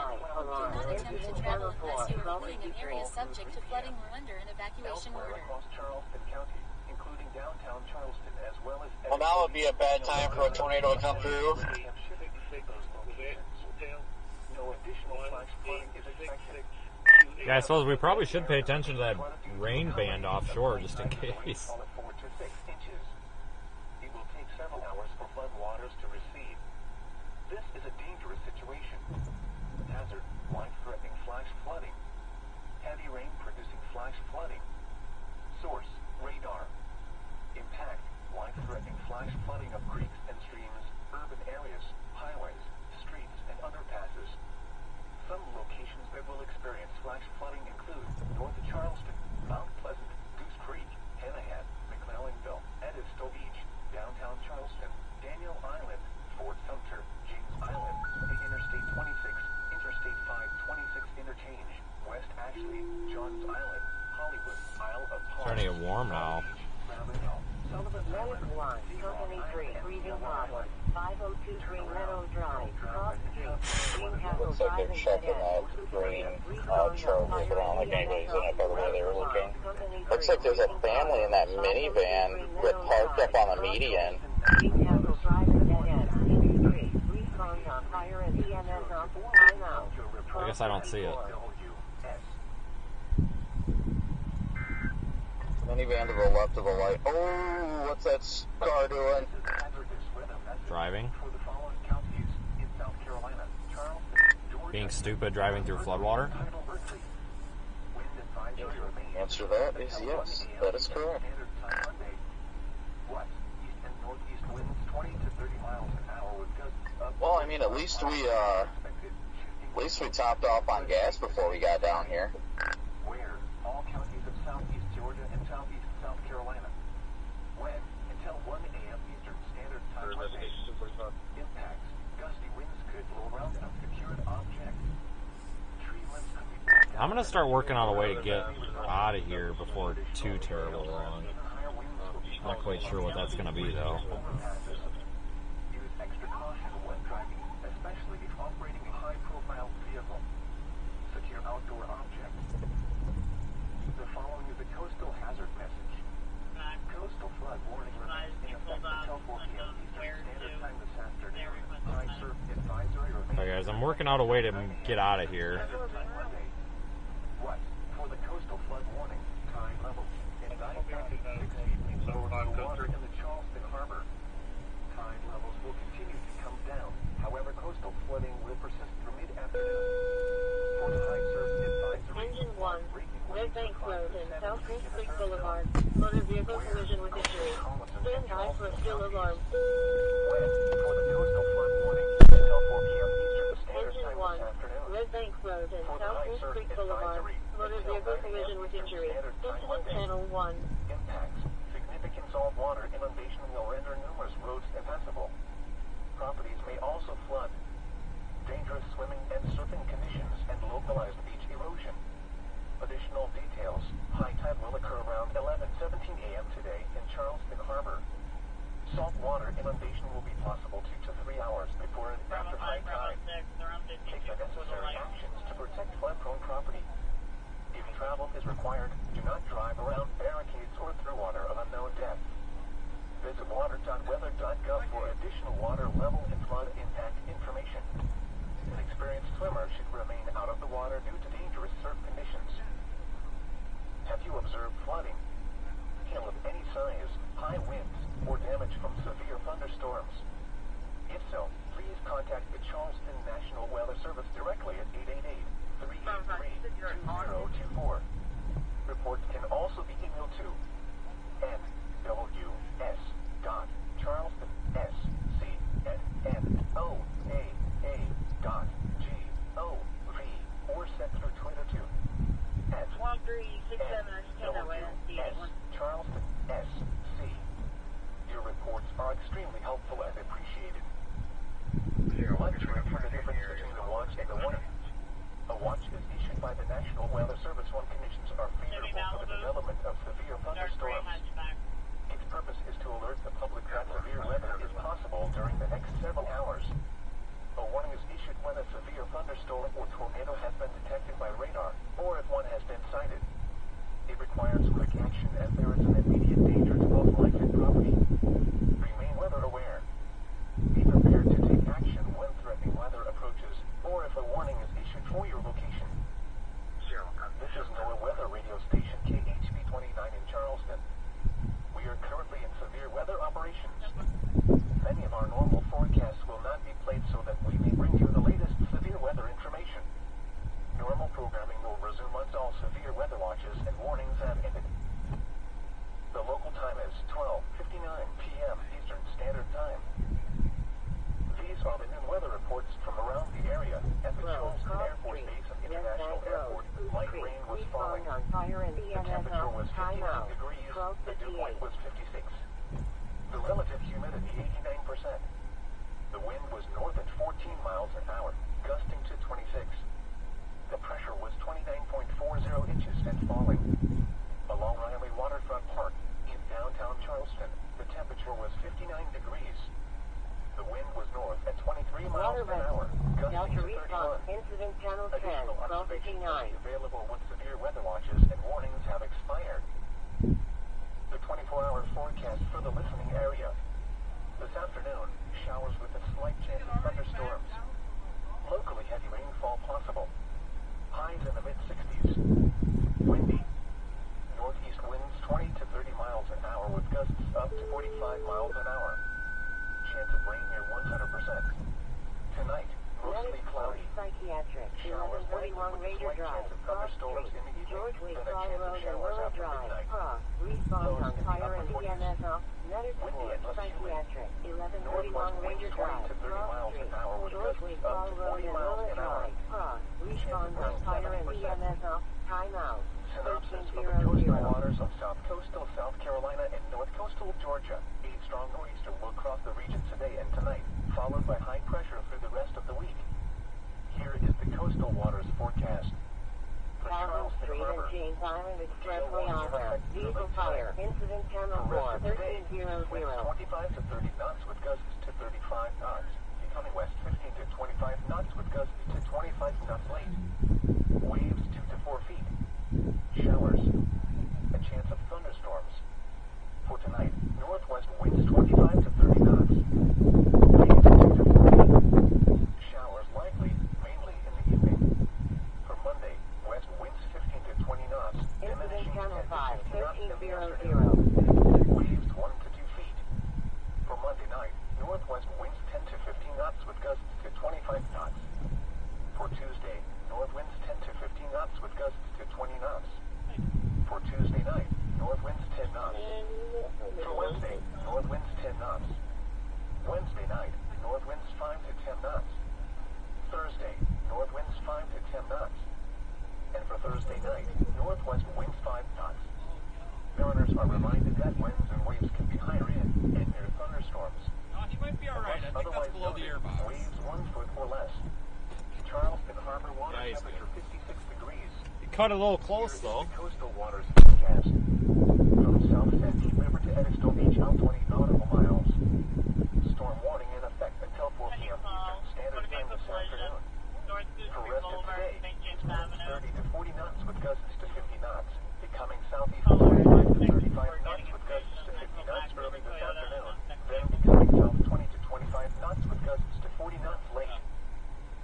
not attempt to travel unless you are fleeing an area subject to flooding or under an evacuation elsewhere order. across Charleston County, including downtown Charleston, as well as Well, now would be a bad time for a tornado to come through. no additional flash flooding is expected. Yeah, I suppose we probably should pay attention to that rain band offshore just in case. Call it 4 to 6 inches. It will take several hours for flood waters to recede. This is a dangerous situation. Hazard, life-threatening flash flooding. Heavy rain producing flash flooding. Source, radar. Impact, life-threatening flash flooding of creeks and streams, urban areas, highways, streets, and underpasses. Some locations that will experience flash flooding include north of Charleston, Mount Pleasant, Goose Creek, Hanahan, McClellanville, Edisto Beach, downtown Charleston, Daniel Island, Fort Sumter, James Island, the Interstate 26, Interstate 526 interchange, West Ashley, Johns Island, Hollywood, Isle of Palm, Starting to get warm now. Ravenel, Sullivan North Island, 1, Company 3, Freezing Hot, 5023 Meadow Drive, Cross Street, Greencastle Looks like Drive they're and checking Dead that End. green Charger, but I don't think anybody's in it by the way they were looking. Looks like there's a family in that minivan that parked up on the median. Greencastle Drive and Dead End, 63, respond on fire and EMS on time out. I guess I don't see it. Minivan to the left of the light. Oh, what's that car doing? Driving. Being stupid driving through floodwater. Answer to that is yes. That is correct. Well, I mean, at least we topped off on gas before we got down here. Where? All counties of southeast Georgia and southeast South Carolina. When? Until 1 a.m. Eastern Standard Time Monday. Impacts. Gusty winds could blow around a secured object. Tree limbs could be blown down. I'm gonna start working on a way to get out of here before too terrible long. Not quite sure what that's gonna be though. Overpasses. Use extra caution when driving, especially if operating a high-profile vehicle. Secure outdoor objects. The following is a coastal hazard message. Coastal flood warning remains in effect until 4 p.m. Eastern Standard Time this afternoon. High surf advisory remains. Okay, guys, I'm working out a way to get out of here. What? For the coastal flood warning, tide level in 9.6 feet below the water in the Charleston Harbor. Tide levels will continue to come down. However, coastal flooding will persist through mid-afternoon. For the high surf advisory, Engine 1, Red Bank Road and South Goose Creek Boulevard. Motor vehicle collision with injury. Stand by for a steel alarm. when? For the coastal flood warning until 4 p.m. Eastern Standard Engine Time 1, this afternoon. Red Bank Road and For the South high Goose surf Creek Boulevard. advisory Motor until vehicle 9 collision a.m. with Eastern injury. Standard Time Incident Monday. channel 1. Impacts. Significant saltwater inundation will render numerous roads impassable. Properties may also flood. Dangerous swimming and surfing conditions and localized beach erosion. Additional details. High tide will occur around 11:17 a.m. today in Charleston Harbor. Saltwater inundation will be possible 2 to 3 hours before and after high tide. Take the necessary actions to protect flood-prone property. If travel is required, do not drive around barricades or through water of unknown depth. Visit water.weather.gov for additional water level and flood impact information. An experienced swimmer should remain out of the water due to dangerous surf conditions. Have you observed flooding? Hail of any size, high winds, or damage from severe thunderstorms? If so, please contact the Charleston National Weather Service directly at 888-383-2024. Reports can also be emailed to nws.charlestonsc@noaa.gov or sent through Twitter to @NWS-CharlestonSC. Your reports are extremely helpful and appreciated. Let's review the difference between the watch and the warning. A watch is issued by the National Weather Service when conditions are favorable for the development of severe thunderstorms. Its purpose is to alert the public that severe weather is possible during the next several hours. A warning is issued when a severe thunderstorm or tornado has been detected by radar, or if one has been sighted. It requires quick action as there is an immediate danger to both life and property. Remain weather aware. Be prepared to take action when threatening weather approaches, or if a warning is issued for your location. This is NOAA Weather Radio Station KHB 29 in Charleston. We are currently in severe weather operations. Many of our normal forecasts will not be played so that we may bring you the latest severe weather information. Normal programming will resume once all severe weather watches and warnings have ended. The local time is 12:59 p.m. Eastern Standard Time. These are the noon weather reports from around the area. At the Charleston Air Force Base and International Airport, light rain was falling. The temperature was 59 degrees. The dew point was 56. The relative humidity 89%. The wind was north at 14 miles an hour, gusting to 26. The pressure was 29.40 inches and falling. Along Riley Waterfront Park, in downtown Charleston, the temperature was 59 degrees. The wind was north at 23 miles an hour, gusting to 31. Incident Channel 10, Additional observations will be available when severe weather watches and warnings have expired. The 24-hour forecast for the listening area. This afternoon, showers with a slight chance of thunderstorms. Locally heavy rainfall possible. Highs in the mid-60s. Windy. Northeast winds 20 to 30 miles an hour with gusts up to 45 miles an hour. Chance of rain near 100%. Tonight, mostly cloudy. Psychiatric, Showers likely with a slight chance of thunderstorms in the evening, then a chance of showers after midnight. Respond on fire and Windy EMS off. Medical and less humid. Psychiatric, 1131 Northwest winds Ranger 20 Drive, to 30 Cross miles Street, an hour with Georgely gusts up Fall to Road 40 and miles Willow an hour. Drive, Cross. Respond on rain fire and 70%. EMS off. Time out. Synopsis for the coastal waters of South Coastal South Carolina and North Coastal Georgia. A strong nor'easter will cross the region today and tonight, followed by high pressure through the rest of the week. Here is the coastal waters forecast. For Calvin Charleston Street and Harbor, James Island Expressway on vehicle fire. Incident Channel 4, 1300. winds 25 to 30 knots with gusts to 35 knots. Becoming west 15 to 25 knots with gusts to 25 knots late. Waves 2 to 4 feet. Showers. A chance of thunderstorms. For tonight, northwest winds 25 to 30 knots. Waves 2 to 4 feet. Showers likely, mainly in the evening. For Monday, west winds 15 to 20 knots. Incident Channel 5, 1300. Waves 1 to 2 feet. For Monday night, northwest winds 10 to 15 knots with gusts to 25 knots. For Tuesday, north winds 10 to 15 knots with gusts to 20 knots. For Tuesday night, north winds 10 knots. For Wednesday, north winds 10 knots. Wednesday night, north winds 5 to 10 knots. Thursday, north winds 5 to 10 knots. And for Thursday night, northwest winds 5 knots. Mariners are reminded that winds and waves can be higher in and near thunderstorms. He might be alright. I think that's below the air box. Waves 1 foot or less. Charleston Harbor water temperature 56 degrees. You cut a little close though. Coastal waters forecast. From South Santee River to Edison Beach, out 20 nautical miles. Storm warning in effect until 4 p.m. Eastern Standard Time this afternoon. For rest of today, winds 30 to 40 knots with gusts to 50 knots. Becoming southeast 25 to 35 knots with gusts to 50 knots early this afternoon. Then becoming south 20 to 25 knots with gusts to 40 knots late.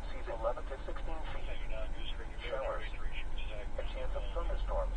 Seas 11 to 16 feet. Showers. A chance of thunderstorms.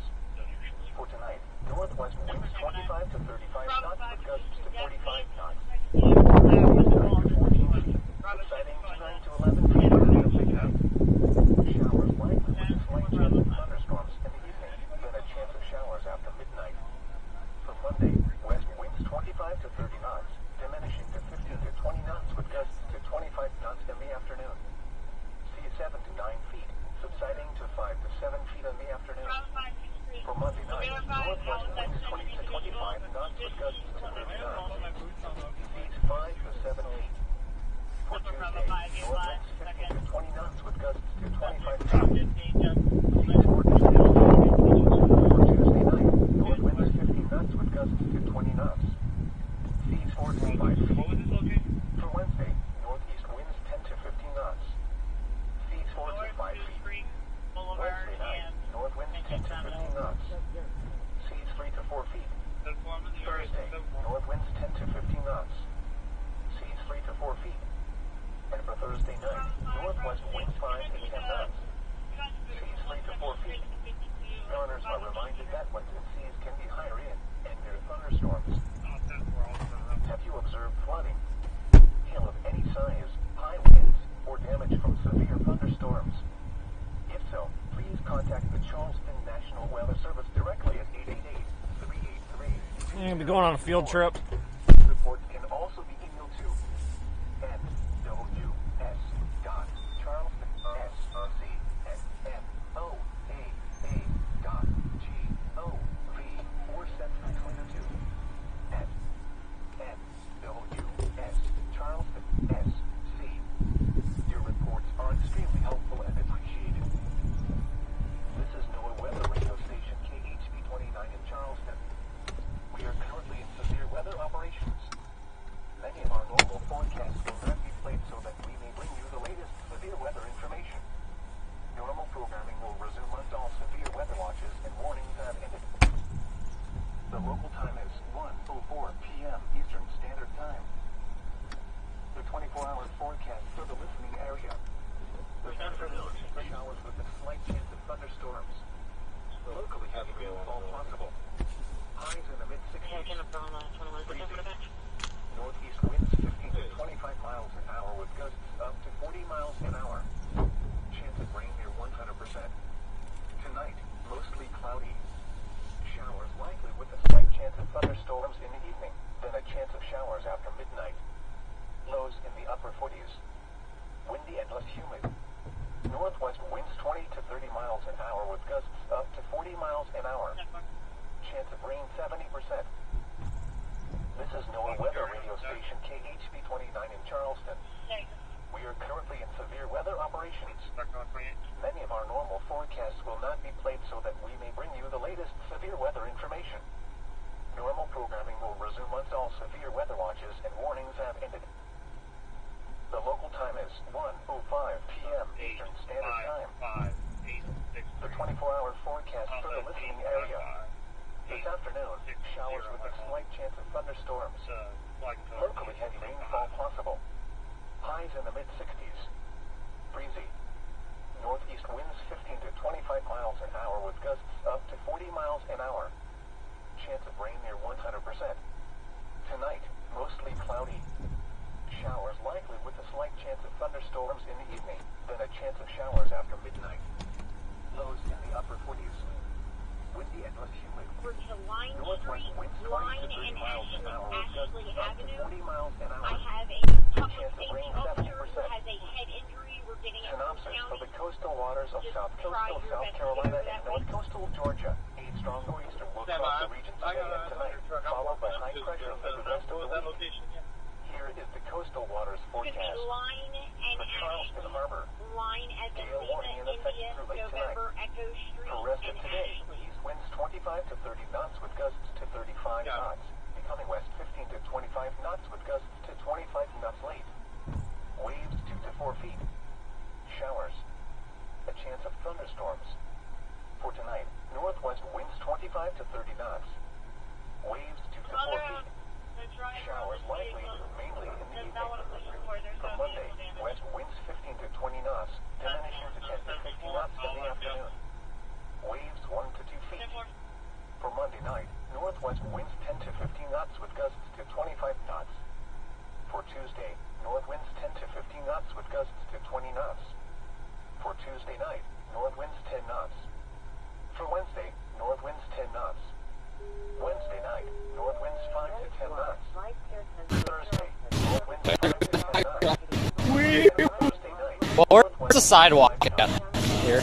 I'm gonna be going on a field trip. Reports can also be emailed to nws.charleston@NOAA.gov or sent from 22 @NWS-Charleston-SC. Your reports are extremely helpful and appreciated. This is NOAA Weather Radio Station KHB 29 in Charleston. We are currently in severe weather operations. Many of our normal forecasts will not be played so that we may bring you the latest severe weather information. Normal programming will resume once all severe weather watches and warnings have ended. The local time is 1:04 p.m. Eastern Standard Time. The 24-hour forecast for the listening area. This afternoon, showers with a slight chance of thunderstorms. Locally heavy rainfall possible. Highs in the mid-60s. Northeast winds 15 to 25 miles an hour with gusts up to 40 miles an hour. Chance of rain near 100%. Tonight, mostly cloudy. Showers likely with a slight chance of thunderstorms in the evening, then a chance of showers after midnight. Lows in the upper 40s. Windy and less humid. Northwest winds 20 to 30 miles an hour with gusts up to 40 miles an hour. Chance of rain 70%. This is NOAA Weather Radio Station KHB 29 in Charleston. We are currently in severe weather operations. Many of our normal forecasts will not be played so that we may bring you the latest severe weather information. Normal programming will resume once all severe weather watches and warnings have ended. The local time is 1:05 p.m. Eastern Standard Time. The 24-hour forecast for the listening area. This afternoon, showers with a slight chance of thunderstorms. Locally heavy rainfall possible. Highs in the mid-60s. Breezy. Northeast winds 15 to 25 miles an hour with gusts up to 40 miles an hour. Chance of rain near 100%. Tonight, mostly cloudy. Showers likely with a slight chance of thunderstorms in the evening, then a chance of showers after midnight. Lows in the upper 40s. Windy and less humid. Over to Line Northwest Street, winds 20 Line to 30 and miles an hour with Ashley gusts up to Avenue. 40 miles an hour. I have a public Chance of safety rain officer who 70%. has a head injury. We're getting it from Synopsis for county. the coastal waters of Just South try Coastal your South best to Carolina get over and that North way. Coastal Georgia. A strong nor'easter will cross the region today and tonight, followed by high pressure for the rest of the week. Here is the coastal waters Could be forecast. Line and For Charleston Ashley. Harbor, Line as in gale warning in Lima, effect India, through late November, tonight. Echo Street, For rest of and today, Ashley. east winds 25 to 30 knots with gusts to 35 knots. Becoming west 15 to 25 knots with gusts to 25 knots late. Waves 2 to 4 feet. Showers. A chance of thunderstorms. For tonight, northwest winds 25 to 30 knots. Waves 2 to 4 feet. Showers likely, mainly in the evening. For Monday, west winds 15 to 20 knots, diminishing to 10 to 15 knots in the afternoon. Waves 1 to 2 feet. For Monday night, northwest winds 10 to 15 knots with gusts to 25 knots. For Tuesday, north winds 10 to 15 knots with gusts to 20 knots. For Tuesday night, north winds 10 knots. For Wednesday, north winds 10 knots. Wednesday night, north winds 5 to 10 knots. Thursday, north winds 5 to 10 knots. Thursday night, Well, where's the sidewalk at? Here.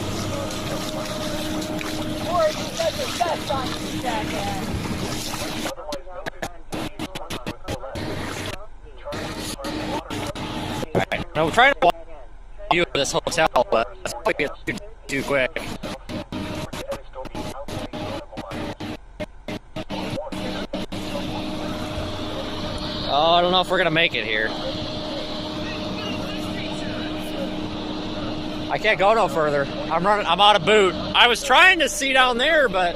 Alright, now we're trying to walk view of this hotel, but that's probably get too quick. Oh, I don't know if we're gonna make it here. I can't go no further. I'm out of boot. I was trying to see down there, but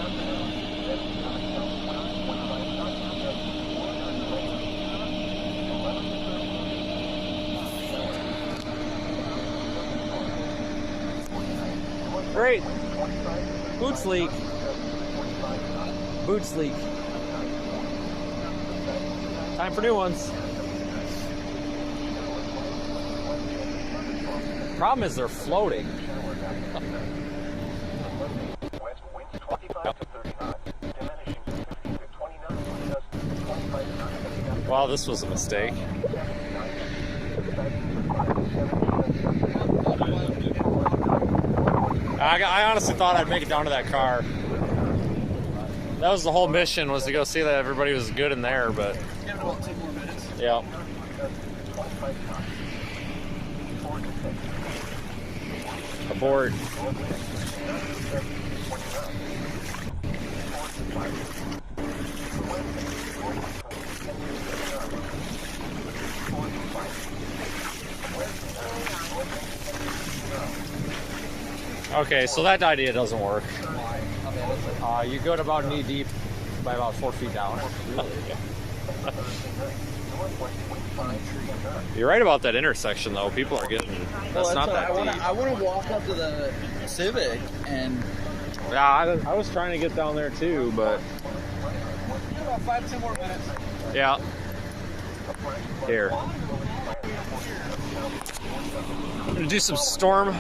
great. Boots leak. Boots leak. Time for new ones. Problem is they're floating. West winds 25 to 30 knots, diminishing to 15 to 20 knots with gusts Well, this was a mistake. I honestly thought I'd make it down to that car. That was the whole mission, was to go see that everybody was good in there, but... Give it about 2 more minutes. Yeah. Abort. Okay, so that idea doesn't work. You go to about knee deep by about 4 feet down. You're right about that intersection, though. People are getting... That's not that deep. I want to walk up to the Civic and... Yeah, I was trying to get down there, too, but... About 5 to 10 more minutes. Yeah. Here. I'm gonna do some storm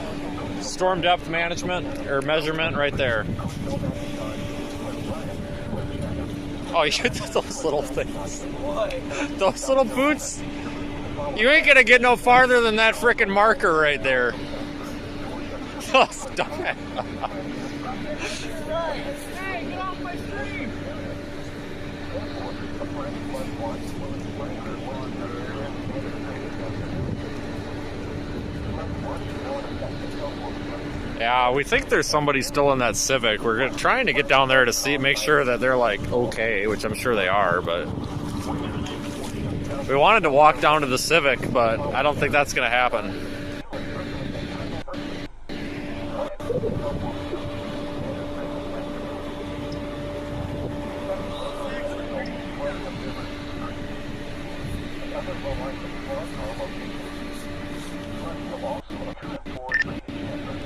depth management, or measurement right there. Oh, you get those little things. Those little boots. You ain't gonna get no farther than that frickin' marker right there. Oh, stop it. Hey, get off my stream! Yeah, we think there's somebody still in that Civic. We're trying to get down there to see, make sure that they're like okay, which I'm sure they are, but we wanted to walk down to the Civic, but I don't think that's gonna happen.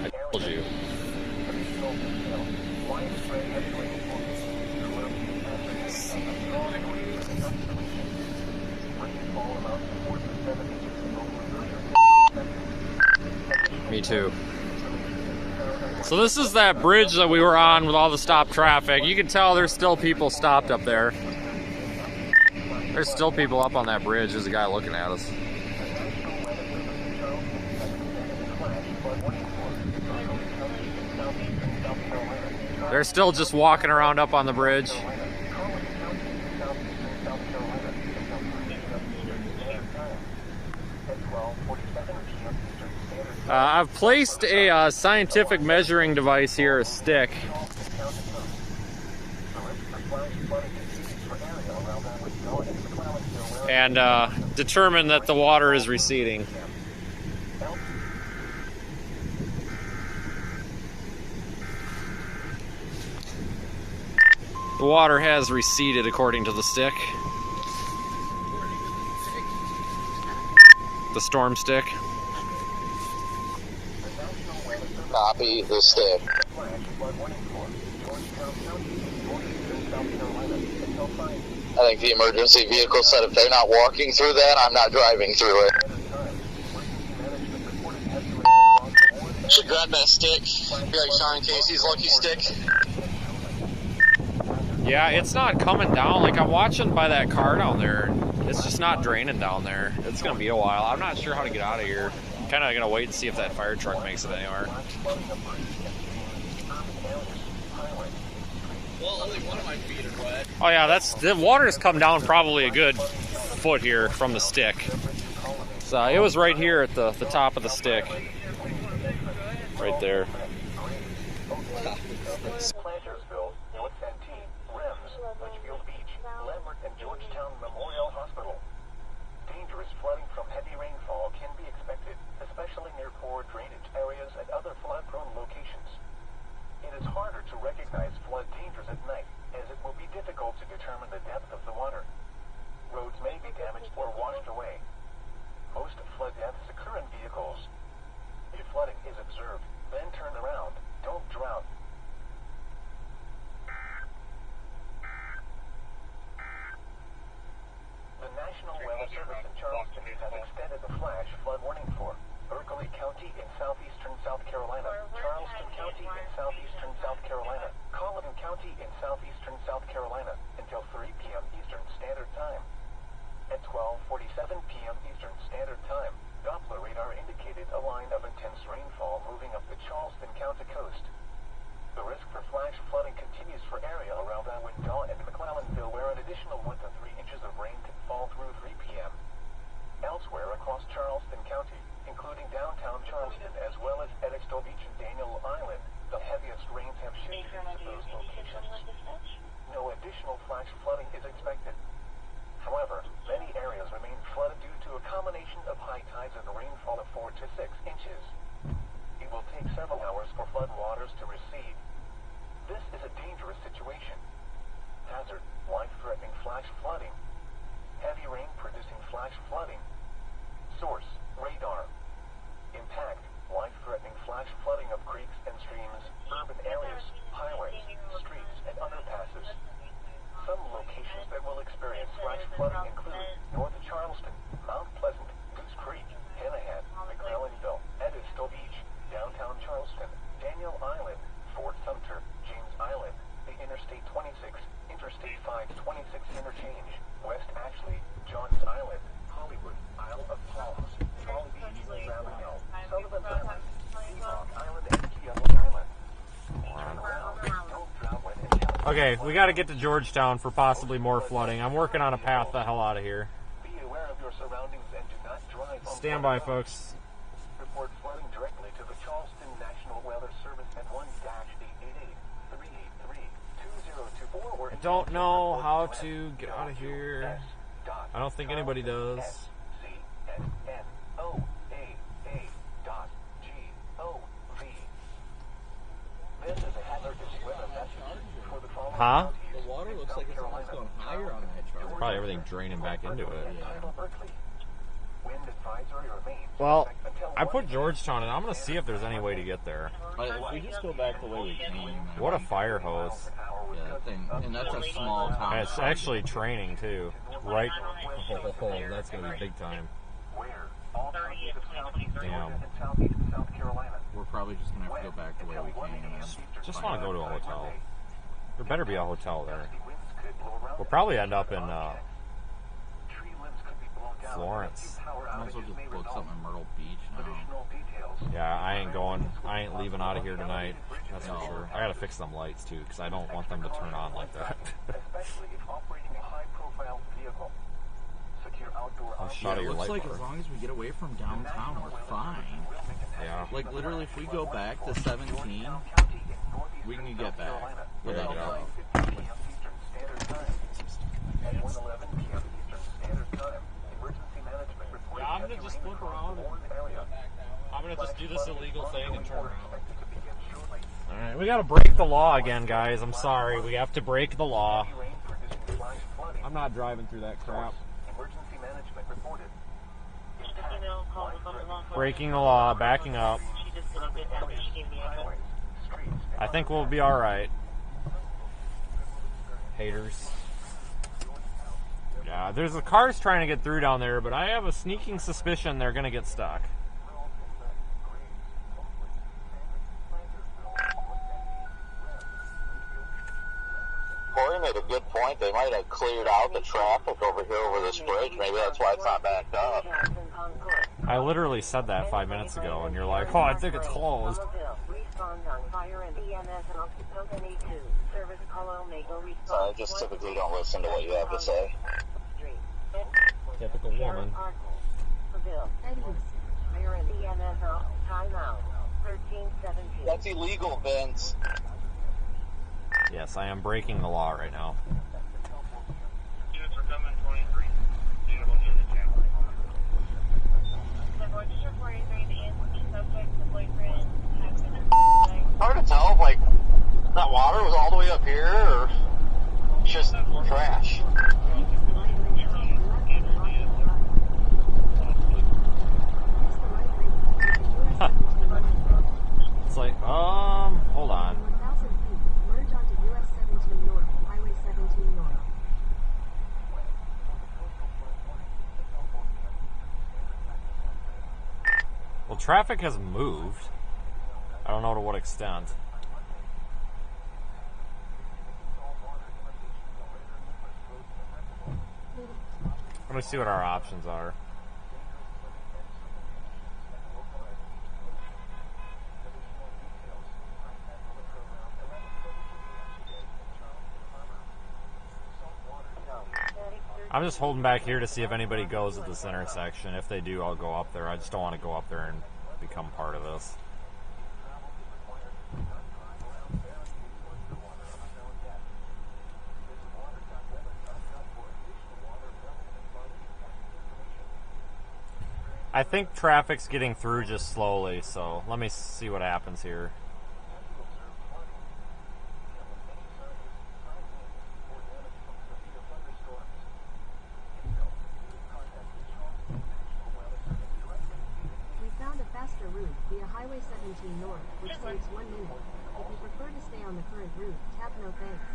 I told you. Me too. So this is that bridge that we were on with all the stopped traffic. You can tell there's still people stopped up there. There's still people up on that bridge. There's a guy looking at us. They're still just walking around up on the bridge. I've placed a scientific measuring device here, a stick. And determined that the water is receding. The water has receded according to the stick. The storm stick. Copy the stick. I think the emergency vehicle said if they're not walking through that, I'm not driving through it. Should grab that stick. Be like Sean Casey's lucky stick. Yeah, it's not coming down. Like, I'm watching by that car down there. It's just not draining down there. It's going to be a while. I'm not sure how to get out of here. I'm kind of going to wait and see if that fire truck makes it anywhere. Well, only one of my feet are wet. Oh yeah, the water's come down probably a good foot here from the stick. So it was right here at the top of the stick. Right there. Plantersville, North Santee, Rems, Litchfield Beach, Lambert, and Georgetown Memorial Hospital. Dangerous flooding from heavy rainfall can be expected, especially near poor drainage areas and other flood-prone locations. It is harder to recognize flood dangers at night, as it will be difficult to determine the depth of the water. Roads may be damaged or washed away. Most flood deaths occur in vehicles. If flooding is observed, then turn around. Don't drown. The National Weather Service in Charleston has extended the flash flood warning for Berkeley County in southeastern South Carolina, Charleston County in southeastern South Carolina, Colleton County in southeastern South Carolina until 3 p.m. Eastern Standard Time. At 4:47 p.m. Eastern Standard Time, Doppler radar indicated a line of intense rainfall moving up the Charleston County coast. The risk for flash flooding continues for area around Wendell and McClellanville, where an additional 1 to 3 inches of rain could fall through 3 p.m. Elsewhere across Charleston County, including downtown Charleston as well as Edexton Beach and Daniel Island, the heaviest rains have shifted to those locations. No additional flash flooding is expected. However, many areas remain flooded due to a combination of high tides and rainfall of 4 to 6 inches. It will take several hours for flood waters to recede. This is a dangerous situation. Hazard, life-threatening flash flooding. Heavy rain producing flash flooding. Source, radar. Impact, life-threatening flash flooding of creeks and streams, urban areas, highways, streets, and underpasses. Some locations that will experience flash flooding include North Charleston, Mount Pleasant, Goose Creek, Hanahan, McClellanville, Edexton Beach, downtown Charleston, Daniel Island, Fort Sumter, James Island, the Interstate 26, Interstate 526 interchange, West Ashley, Johns Island, Hollywood, Isle of Palms, Palm Beach, Ravenel, Sullivan Island, Seahawk Island, and Kiawah Island. Turn around, don't drown when in California. Okay, we got to get to Georgetown for possibly more flooding. I'm working on a path the hell out of here. Be aware of your surroundings and do not drive on Stand by, folks. Report flooding directly to the Charleston National Weather Service at 1-888-383-2024 or I don't know how to get out of here. I don't think anybody does. This is a hazardous weather message for the following Huh? The water looks like it's almost going higher on that chart. Probably everything draining back into it. Wind advisory remains. Well, I put Georgetown in. I'm going to see if there's any way to get there. If we just go back the way we came. What a fire hose. Yeah, that thing, and that's a small town. And it's actually training, too. Right. Oh, that's going to be big time. Damn. We're probably just going to have to go back the way we came. Just want to go to a hotel. There better be a hotel there. We'll probably end up in Florence. Might as well just book something in Myrtle Beach now. Yeah, I ain't leaving out of here tonight. That's for sure. I gotta fix them lights too, because I don't want them to turn on like that. I'll shut It your looks light like bar. as long as we get away from downtown, we're fine. Yeah. Like literally, if we go back to 17, we can get back without a doubt. Yeah, I'm gonna just flip around. I'm gonna just do this illegal thing and turn around. Alright, we gotta break the law again, guys. I'm sorry. We have to break the law. I'm not driving through that crap. Breaking the law, backing up. I think we'll be alright. Haters. Yeah, there's the cars trying to get through down there, but I have a sneaking suspicion they're gonna get stuck. Corey made a good point. They might have cleared out the traffic over here over this bridge. Maybe that's why it's not backed up. I literally said that 5 minutes ago, and you're like, oh, I think it's closed. I just typically don't listen to what you have to say. Typical woman. That's illegal, Vince. Yes, I am breaking the law right now. Units are coming, 23. Suitable unit channel. Hard to tell if, like, that water was all the way up here, or just trash. It's like, hold on. Merge onto US 17 North, Highway 17 North. Well, traffic has moved. I don't know to what extent. I Let me see what our options are. I'm just holding back here to see if anybody goes at this intersection. If they do, I'll go up there. I just don't want to go up there and become part of this. I think traffic's getting through just slowly, so let me see what happens here. We found a faster route via Highway 17 North, which saves 1 minute. If you prefer to stay on the current route, tap no thanks.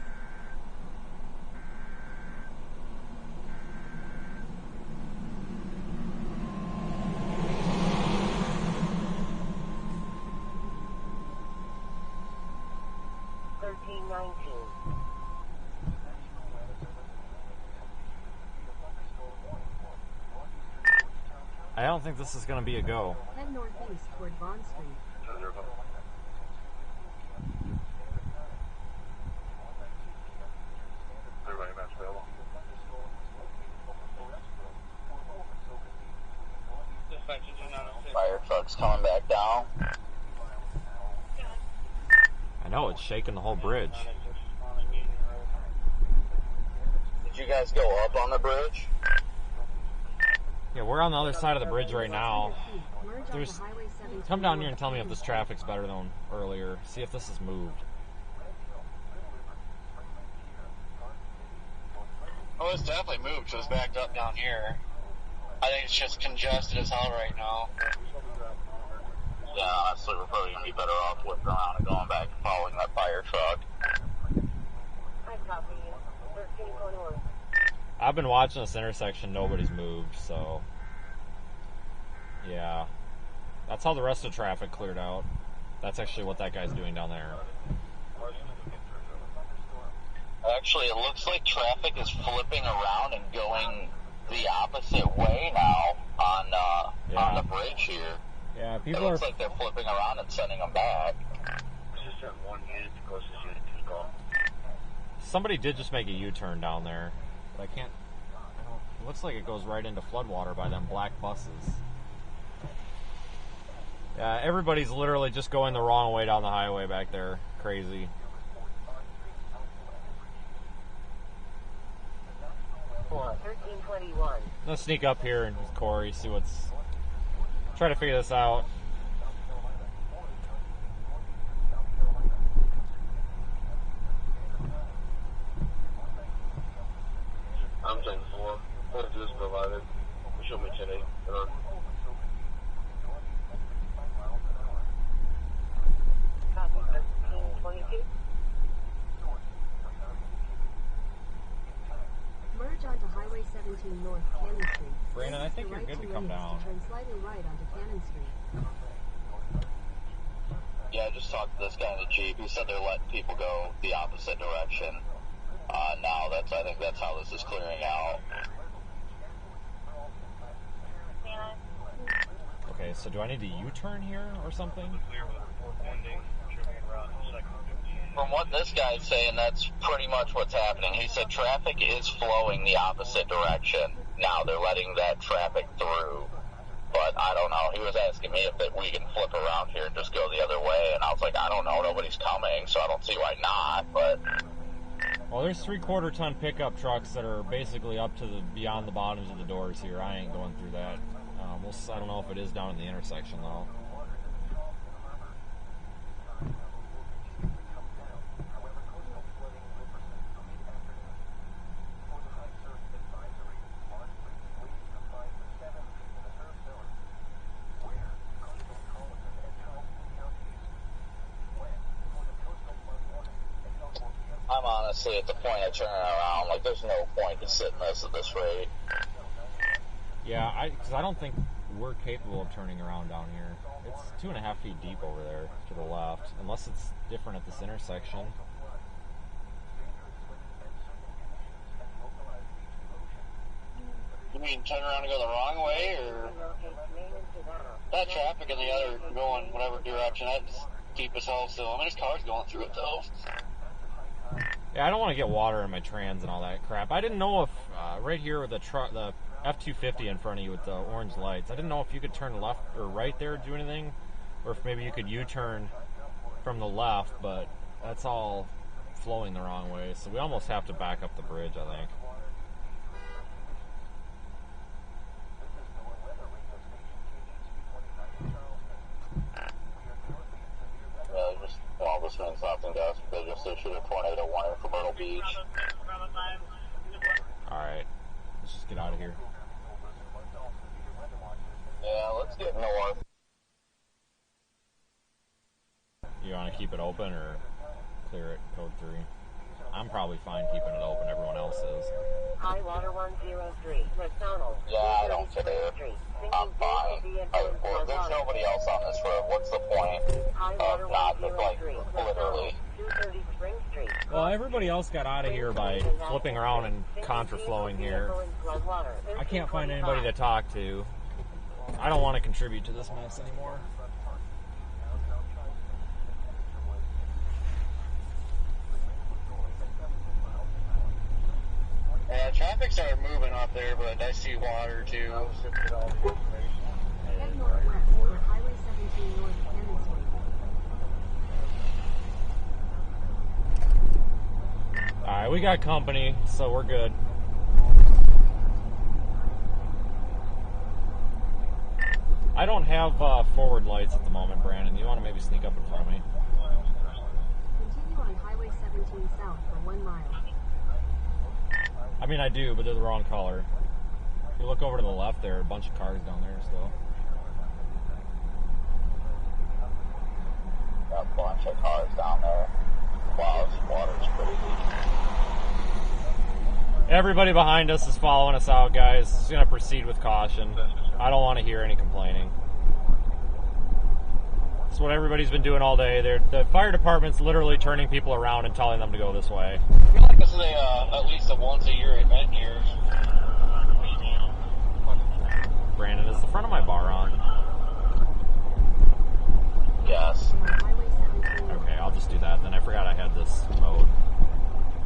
I don't think this is going to be a go. Head northeast toward Bond Street. Fire truck's coming back down. I know, it's shaking the whole bridge. Did you guys go up on the bridge? Yeah, we're on the other side of the bridge right now. Come down here and tell me if this traffic's better than earlier. See if this has moved. Oh, it's definitely moved, so it's backed up down here. I think it's just congested as hell right now. Yeah, honestly, we're probably going to be better off whipping around and going back and following that fire truck. I copy you. 1321. I've been watching this intersection, nobody's moved, so yeah. That's how the rest of the traffic cleared out. That's actually what that guy's doing down there. Actually, it looks like traffic is flipping around and going the opposite way now on the bridge here. Yeah, people it looks like they're flipping around and sending them back. Somebody did just make a U-turn down there, but it looks like it goes right into floodwater by them black buses. Yeah, everybody's literally just going the wrong way down the highway back there. Crazy. Or 1321. Let's sneak up here and with Corey, see what's... Try to figure this out. I'm 10-4. What is this provided? Show me 10-8. Copy 1322. Merge onto Highway 17 North, Cannon Street. Brandon, I think you're good to come down. Turn slightly right onto Cannon Street. Yeah, I just talked to this guy in the Jeep. He said they're letting people go the opposite direction. Now I think that's how this is clearing out. Okay, so do I need to U-turn here or something? From what this guy's saying, that's pretty much what's happening. He said traffic is flowing the opposite direction. Now they're letting that traffic through. But I don't know. He was asking me if we can flip around here and just go the other way, and I was like, I don't know. Nobody's coming, so I don't see why not. But well, there's 3/4 ton pickup trucks that are basically up to beyond the bottoms of the doors here. I ain't going through that. I don't know if it is down in the intersection though. I'm honestly at the point of turning around. Like, there's no point to sitting this at this rate. Yeah, because I don't think we're capable of turning around down here. It's 2.5 feet deep over there to the left, unless it's different at this intersection. You mean turn around and go the wrong way, or that traffic in the other going whatever direction? That's deep as hell still. I mean, there's cars going through it though. Yeah, I don't want to get water in my trans and all that crap. I didn't know if right here with the truck, the F-250 in front of you with the orange lights, I didn't know if you could turn left or right there to do anything, or if maybe you could U-turn from the left, but that's all flowing the wrong way, so we almost have to back up the bridge, I think. Yeah, just, well, this means nothing to us. They just issued a tornado warning for Myrtle Beach. Alright, let's just get out of here. Yeah, let's get north. You want to keep it open or clear it, code 3? I'm probably fine keeping it open, everyone else is. High water 103, McDonald. Yeah, I don't care. I'm fine. Well, there's nobody else on this road. What's the point of not, like, literally? Well, everybody else got out of here by flipping around and contraflowing here. I can't find anybody to talk to. I don't want to contribute to this mess anymore. Yeah, traffic started moving up there, but I see water too. Head northwest for Highway 17 north of Cannon Street. Alright, we got company, so we're good. I don't have forward lights at the moment, Brandon. You want to maybe sneak up in front of me? Continue on Highway 17 south for 1 mile. I mean, I do, but they're the wrong color. If you look over to the left there, a bunch of cars down there still. Got a bunch of cars down there. Wow, this water's pretty deep. Everybody behind us is following us out, guys. Just going to proceed with caution. I don't want to hear any complaining. That's what everybody's been doing all day. The fire department's literally turning people around and telling them to go this way. I feel like this is at least a once-a-year event here. Brandon, is the front of my bar on? Yes. Okay, I'll just do that. Then I forgot I had this mode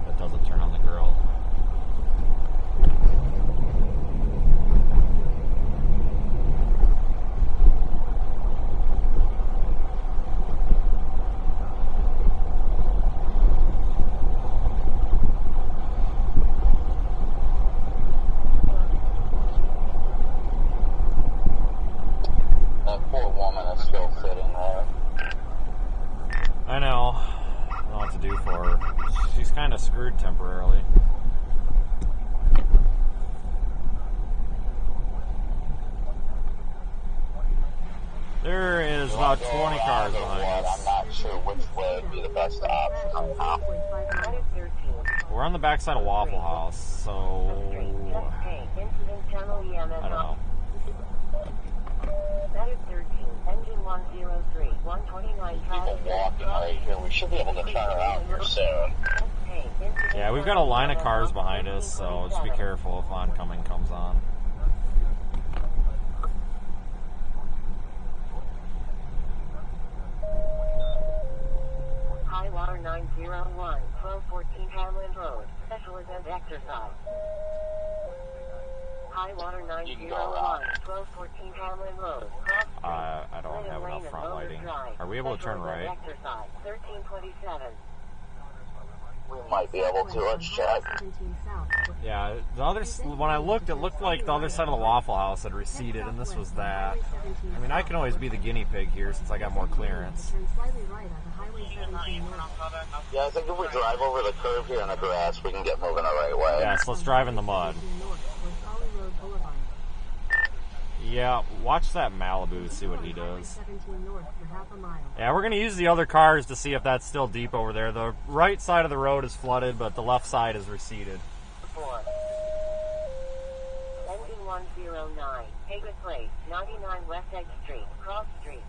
that doesn't turn on the grill. That poor woman is still sitting there. I know. I don't know what to do for her. She's kind of screwed temporarily. There is about 20 cars behind us. I'm not sure which way would be the best option right now. We're on the backside of Waffle House, so I don't know. Engine 103, 129 People walking right here. We should be able to turn around here soon. Yeah, we've got a line of cars behind us, so just be careful if oncoming comes on. High water 901, 1214 Hamlin Road, special event exercise. High water 901, 1214 Hamlin Road, I don't have enough front lighting. Are we able to turn right? exercise, 1327. We might be able to. Let's check. Yeah, when I looked, it looked like the other side of the Waffle House had receded, and this was that. I mean, I can always be the guinea pig here since I got more clearance. Yeah, I think if we drive over the curve here in the grass, we can get moving the right way. Yeah, so let's drive in the mud. Yeah, watch that Malibu, see what he does. Yeah, we're going to use the other cars to see if that's still deep over there. The right side of the road is flooded, but the left side is receded. Engine 109, Hagen Place, 99 West Egg Street, Cross Street.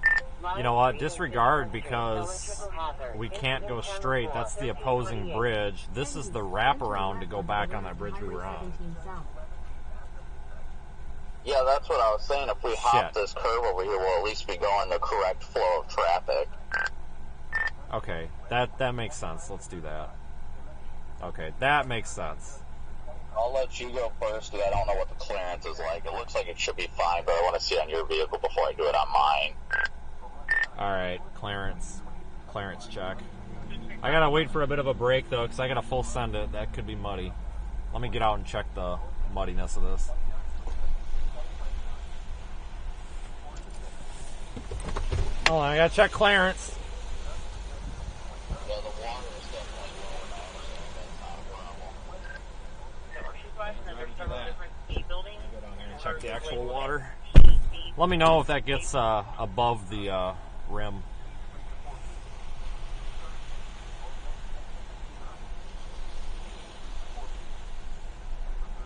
You know what? Disregard because we can't go straight. That's the opposing bridge. This is the wraparound to go back on that bridge we were on. Yeah, that's what I was saying. If we hop Shit. this curve over here, we'll at least be going the correct flow of traffic. Okay, that makes sense. Let's do that. Okay, that makes sense. I'll let you go first because I don't know what the clearance is like. It looks like it should be fine, but I want to see it on your vehicle before I do it on mine. Alright, clearance check. I gotta wait for a bit of a break though, because I gotta full send it. That could be muddy. Let me get out and check the muddiness of this. Hold on, I gotta check clearance. Yeah, the water is definitely lower now, so that's not a problem. Check the actual water. Let me know if that gets above the rim.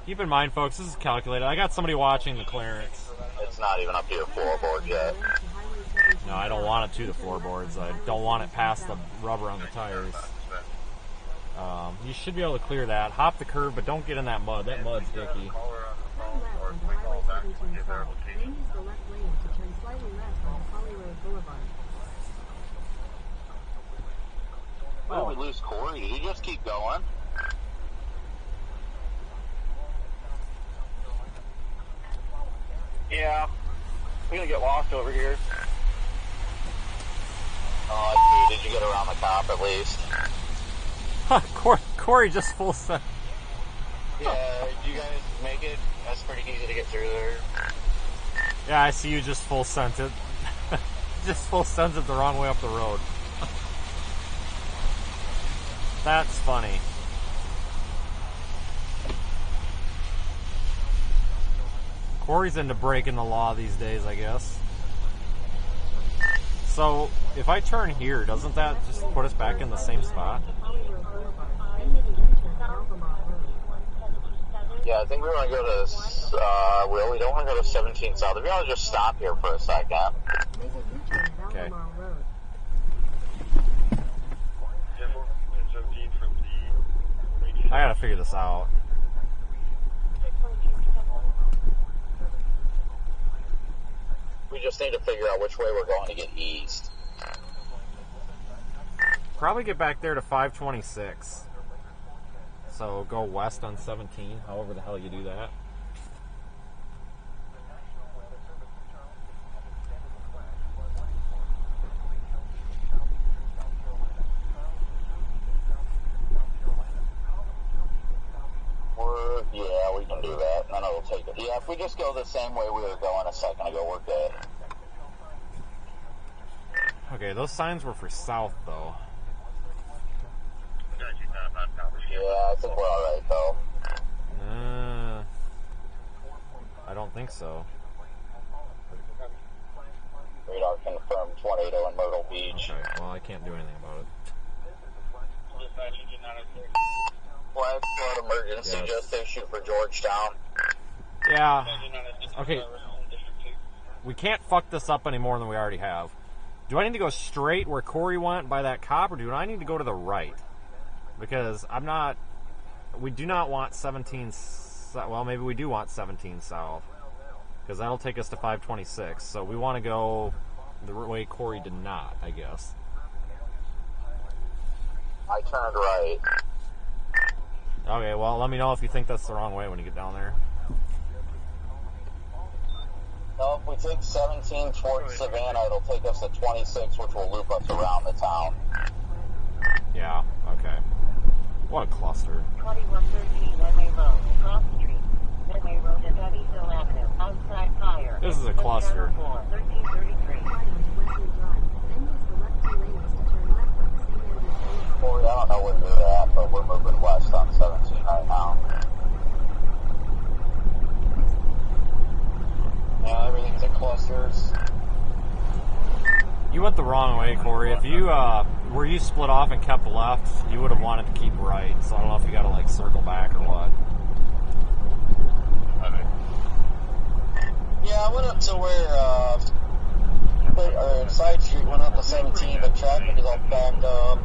Keep in mind, folks, this is calculated. I got somebody watching the clearance. It's not even up to your floorboard yet. No, I don't want it to the floorboards. I don't want it past the rubber on the tires. You should be able to clear that. Hop the curb, but don't get in that mud. That mud's dicky. Turn left onto Highway 17 South, then use the left lane to turn slightly left onto Holly Road Boulevard. Oh, we lose Corey. Did he just keep going? Yeah. We're gonna get lost over here. Oh, I see. Did you get around the cop at least? Huh, Corey just full sent. Yeah, did you guys make it? That's pretty easy to get through there. Yeah, I see you just full sent it. Just full sent it the wrong way up the road. That's funny. Corey's into breaking the law these days, I guess. So, if I turn here, doesn't that just put us back in the same spot? Yeah, I think we want to go to, we don't want to go to 17 South. If you want to just stop here for a second. Okay. I gotta figure this out. We just need to figure out which way we're going to get east. Probably get back there to 526. So go west on 17, however the hell you do that. Yeah, we can do that, and then it'll take it. Yeah, if we just go the same way we were going a second ago, we're good. Okay, those signs were for south, though. Yeah, I think we're alright, though. I don't think so. Radar confirmed tornado in Myrtle Beach. Okay, well, I can't do anything about it. Flag flood emergency just issued for Georgetown. Yeah. Okay. We can't fuck this up any more than we already have. Do I need to go straight where Corey went by that cop, or do I need to go to the right? Because we do not want 17, well, maybe we do want 17 South. Because that'll take us to 526. So we want to go the way Corey did not, I guess. I turned right. Okay, well, let me know if you think that's the wrong way when you get down there. No, if we take 17 towards Savannah, it'll take us to 26, which will loop us around the town. Yeah, okay. What a cluster. 2113 Medway Road, cross street. Medway Road and Abbeville Avenue, outside fire. This is a cluster. 1333. Corey, I don't know where you're at, but we're moving west on 17 right now. Yeah, everything's in clusters. You went the wrong way, Corey. If you, where you split off and kept left, you would have wanted to keep right. So I don't know if you got to, like, circle back or what. Yeah, I went up to where, side street went up to 17, but traffic is all backed up.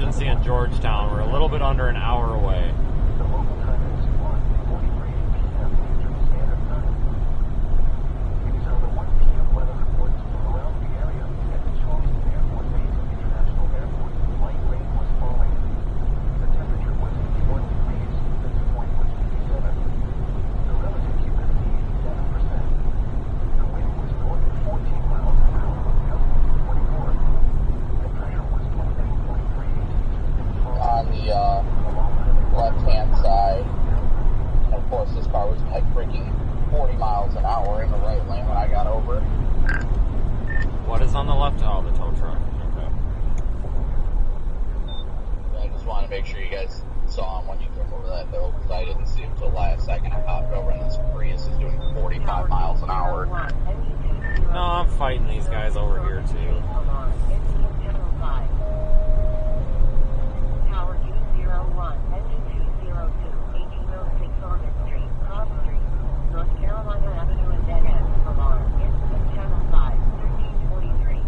emergency in Georgetown. We're a little bit under an hour away. The local time is 1:43 p.m. Eastern Standard Time. These are the 1 p.m. weather reports from around the area. At the Charleston Airport Base International Airport, light rain was falling. The temperature was 81 degrees. The dew point was 57. The relative humidity 87%. The wind was north of 14 miles an hour. The altitude 24. The pressure was 29.3. On the left-hand side, and of course this car was like freaking 40 miles an hour in the right lane when I got over. What is on the left? Oh, the tow truck. Okay. I just wanted to make sure you guys saw him when you came over that hill, because I didn't see him till last second. I hopped over and this Prius is doing 45 miles an hour. No, I'm fighting these guys over here too. Tower 201, engine 202, 1806 Oregon Street, Cross Street, North Carolina Avenue and Dead End, Alarm, Incident Channel 5, 1343.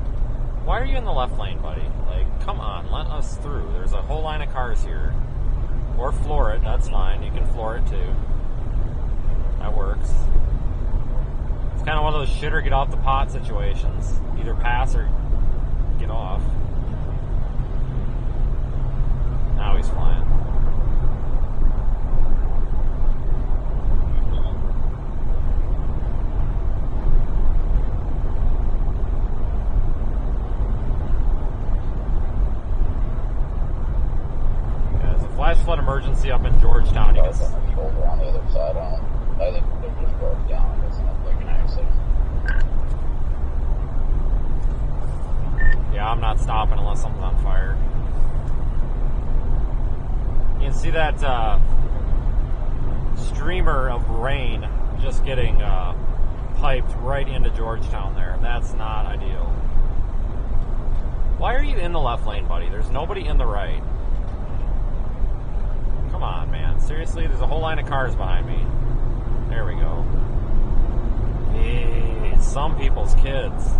Why are you in the left lane, buddy? Like, come on, let us through. There's a whole line of cars here. Or floor it, that's fine. You can floor it too. That works. It's kind of one of those shit or get off the pot situations. Either pass or get off. Now he's flying. Yeah, there's a flash flood emergency up in Georgetown. You can On the shoulder on the other side. I think they just broke down. It's not like an accident. Yeah, I'm not stopping unless something's on fire. You can see that streamer of rain just getting piped right into Georgetown there. That's not ideal. Why are you in the left lane, buddy? There's nobody in the right. Come on, man. Seriously, there's a whole line of cars behind me. There we go. Hey, some people's kids.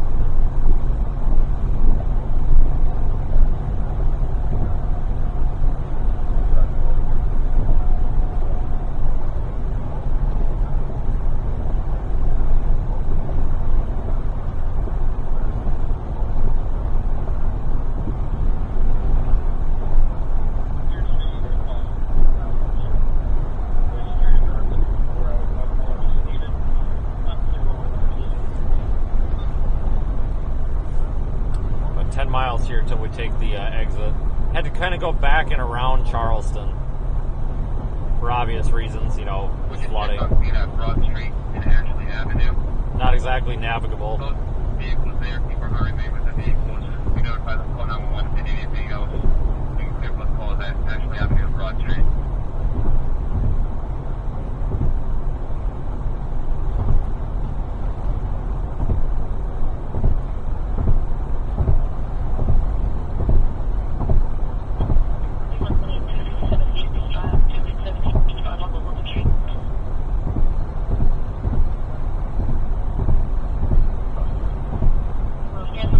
Miles here till we take the exit. Had to kind of go back and around Charleston for obvious reasons, you know, flooding. Broad Street and Ashley Avenue. Not exactly navigable. Both vehicles there, keep our heart rate with the vehicles. We notify the 491 if anything else. You can clear what's called that Ashley Avenue, Broad Street. Stand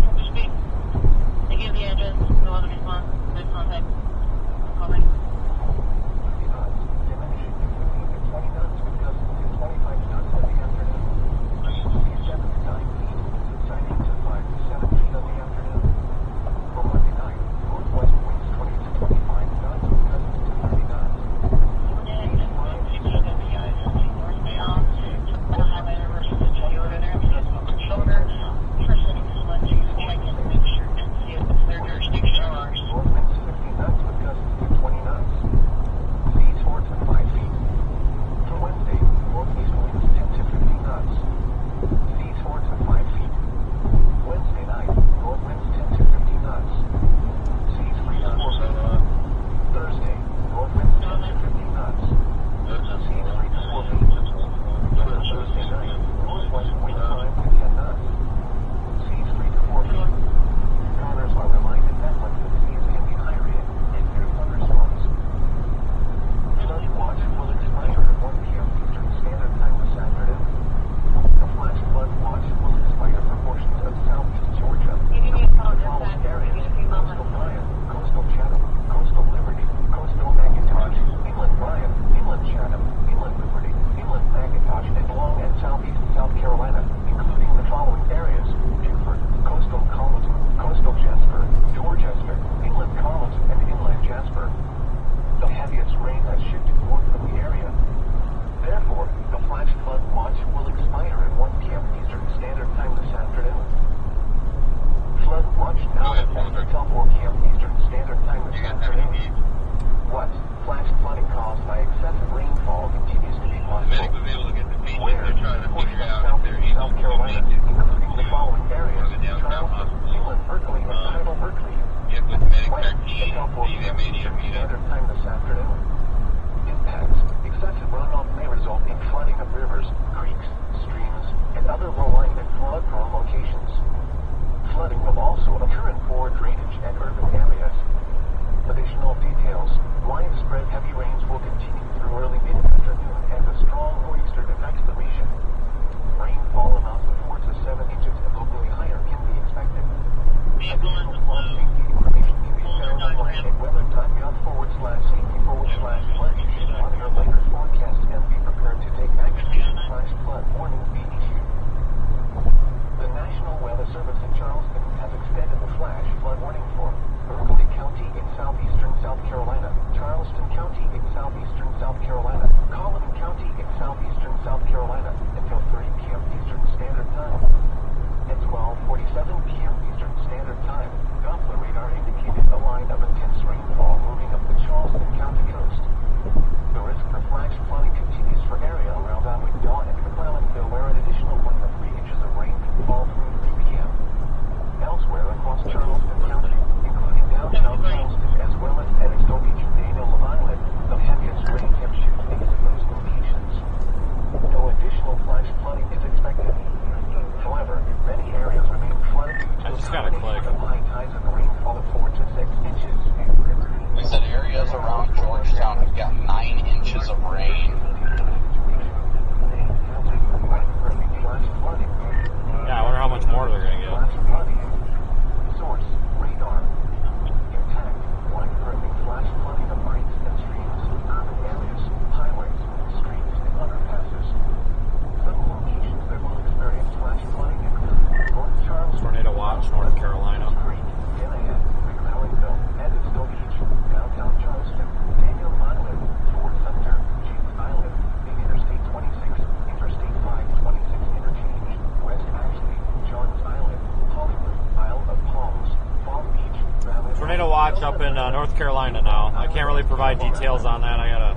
North Carolina now. I can't really provide details on that. I gotta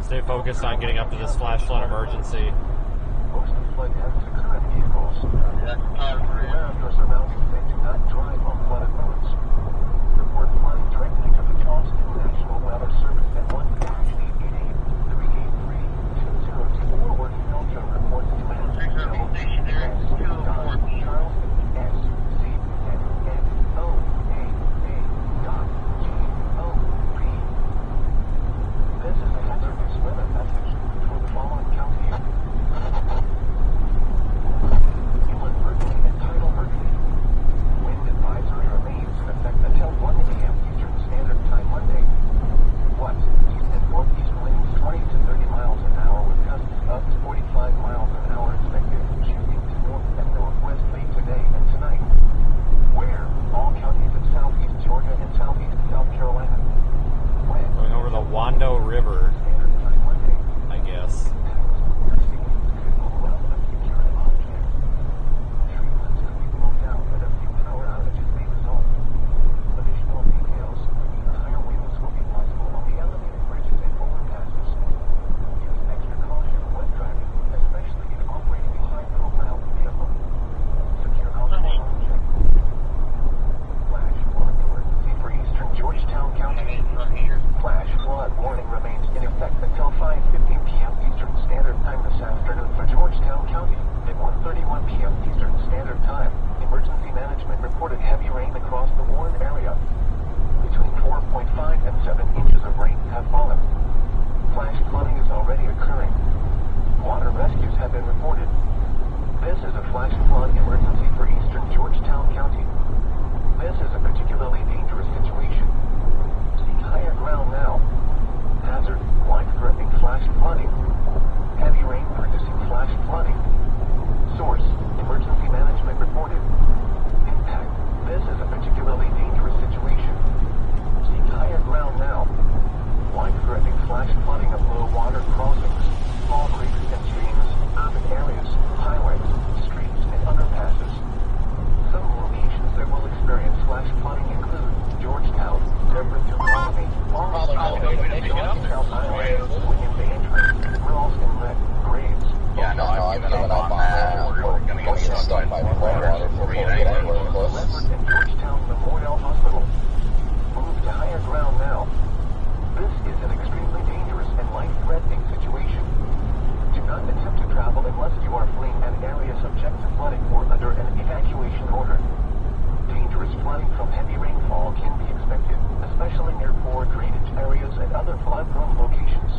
stay focused on getting up to this flash flood emergency. Most of the flood hazards occur in vehicles. Beware of your surroundings and do not drive on flooded roads. Report flooding directly to the Charleston National Weather Service at 1-888-383-2024 or email your reports to This is a hazardous weather message for the following counties. Inland Burgundy and tidal Burgundy. Wind advisory remains in effect until 1 a.m. Eastern Standard Time Monday. East and northeast winds 20 to 30 miles an hour with gusts up to 45 miles an hour expected, shifting to north and northwest late today and tonight. Where? All counties of southeast Georgia and southeast South Carolina. Going over the Wando River, I guess. Georgetown County. Flash flood warning remains in effect until 5:15 p.m. Eastern Standard Time this afternoon for Georgetown County. At 1:31 p.m. Eastern Standard Time, emergency management reported heavy rain across the Warren area. Between 4.5 and 7 inches of rain have fallen. Flash flooding is already occurring. Water rescues have been reported. This is a flash flood emergency for Eastern Georgetown County. This is a particularly dangerous situation. Seek higher ground now. Hazard, life-threatening flash flooding. Heavy rain producing flash flooding. Source, emergency management reported. Impact, this is a particularly dangerous situation. Seek higher ground now. Life-threatening flash flooding of low water crossings, small creeks and streams, urban areas, highways, streets, and underpasses. Some locations that will experience flash flooding include Georgetown, Deborah Colony, South Island, William Bay Entrance, Rawls Inlet, Graves. Yeah, no, I've given up on that. We're going to get stuck by flood water before we get anywhere close. Leopard and Georgetown Memorial Hospital. Move to higher ground now. This is an extremely dangerous and life-threatening situation. Do not attempt to travel unless you are fleeing an area subject to flooding or under an evacuation order. Dangerous flooding from heavy rainfall can be expected, especially near poor drainage areas and other flood-prone locations.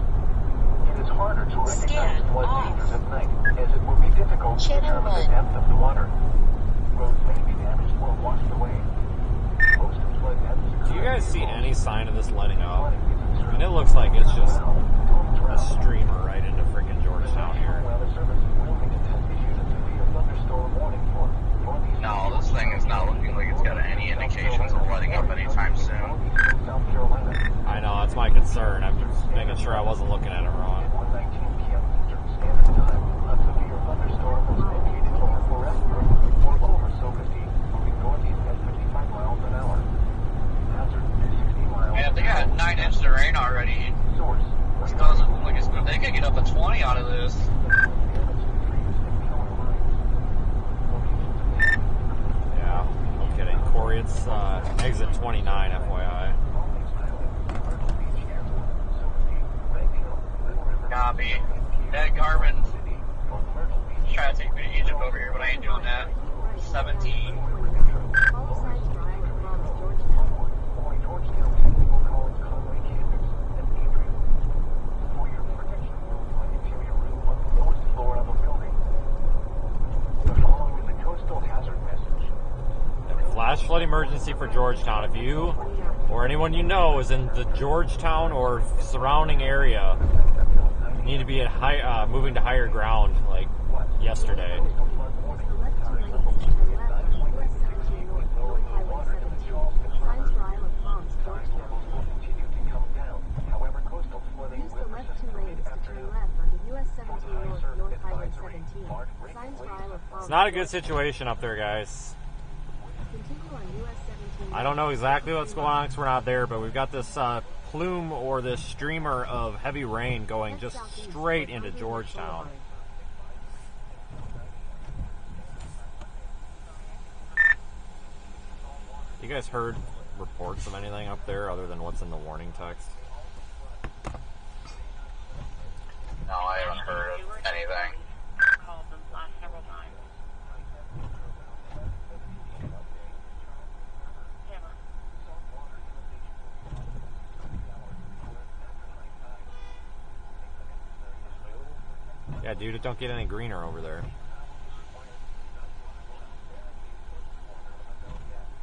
It is harder to recognize flood dangers at night, as it will be difficult to determine the depth of the water. Roads may be damaged or washed away. Most of flood hazards. Do you guys see any sign of this letting up? I mean, it looks like it's just a streamer right into freaking Georgetown here. No, this thing is not looking like it's got any indications of letting up anytime soon. I know, that's my concern. I'm just making sure I wasn't looking at it wrong. Yeah, they got 9 inches of rain already. It doesn't look like it's good. They could get up to 20 out of this. Yeah, no kidding. Corey, it's exit 29, FYI. Copy. That Garvin try to take me to Egypt over here, but I ain't doing that. 17. Flash flood emergency for Georgetown. If you or anyone you know is in the Georgetown or surrounding area, you need to be at moving to higher ground like yesterday. It's not a good situation up there, guys. I don't know exactly what's going on because we're not there, but we've got this plume or this streamer of heavy rain going just straight into Georgetown. You guys heard reports of anything up there other than what's in the warning text? No, I haven't heard of anything. Called them last several times. Yeah, dude, it don't get any greener over there.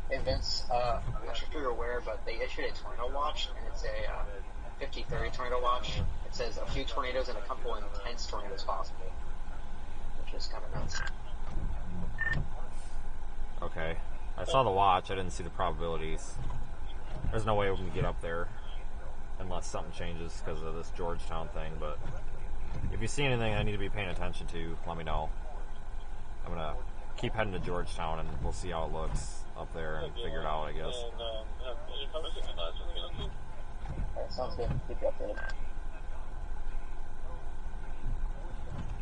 Hey Vince, I'm not sure if you're aware, but they issued a tornado watch, and it's a 50-30 tornado watch. It says a few tornadoes and a couple intense tornadoes possible, which is kind of nuts. Okay. I saw the watch, I didn't see the probabilities. There's no way we can get up there unless something changes because of this Georgetown thing, but if you see anything I need to be paying attention to, let me know. I'm going to keep heading to Georgetown and we'll see how it looks up there and figure it out, I guess. Alright, sounds good. Keep you updated.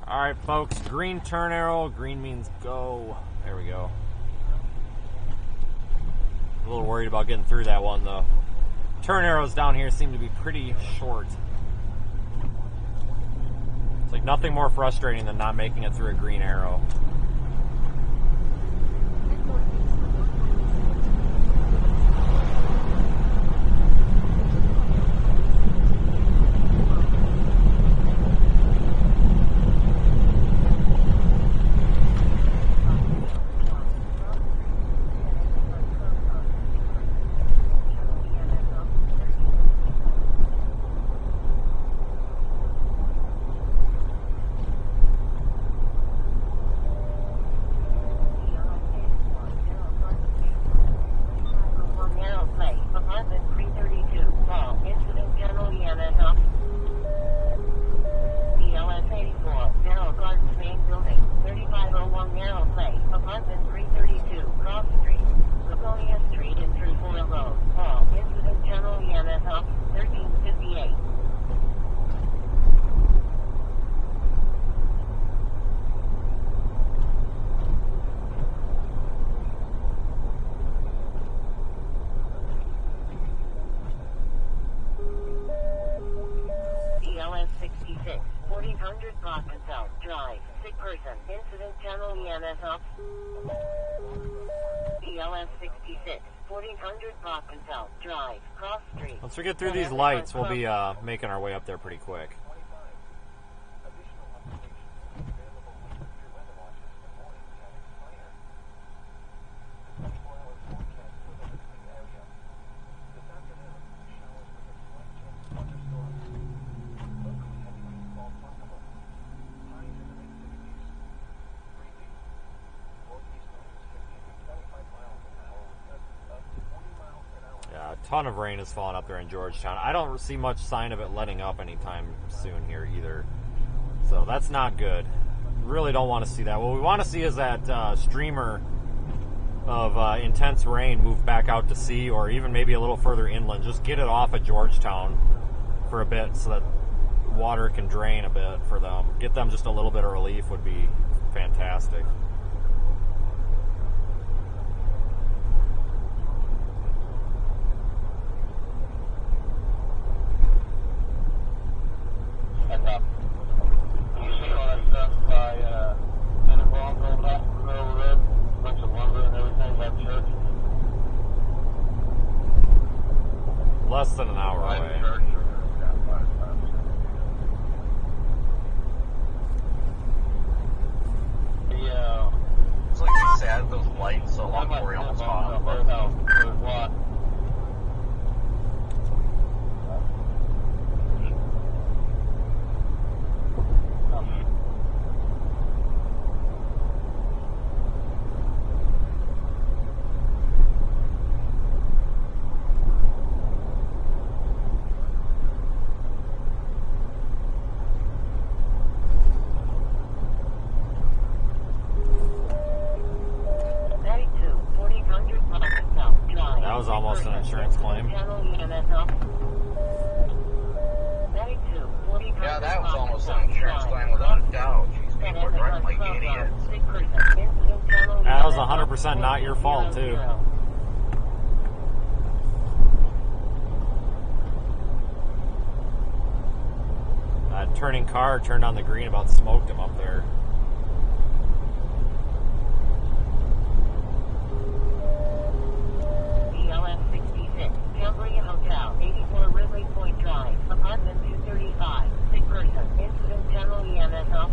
Alright, folks, green turn arrow. Green means go. There we go. A little worried about getting through that one, though. Turn arrows down here seem to be pretty short. It's like nothing more frustrating than not making it through a green arrow. Once we get through these lights, we'll be making our way up there pretty quick. Ton of rain has fallen up there in Georgetown. I don't see much sign of it letting up anytime soon here either. So that's not good. Really don't want to see that. What we want to see is that streamer of intense rain move back out to sea or even maybe a little further inland. Just get it off of Georgetown for a bit so that water can drain a bit for them. Get them just a little bit of relief would be fantastic. Less than an hour away. Yeah. That was 100% not your fault, too. That turning car turned on the green, about smoked him up there. ELF 66, Cambria Hotel, 84 Ridley Point Drive, apartment 235, sick person, incident general EMS off.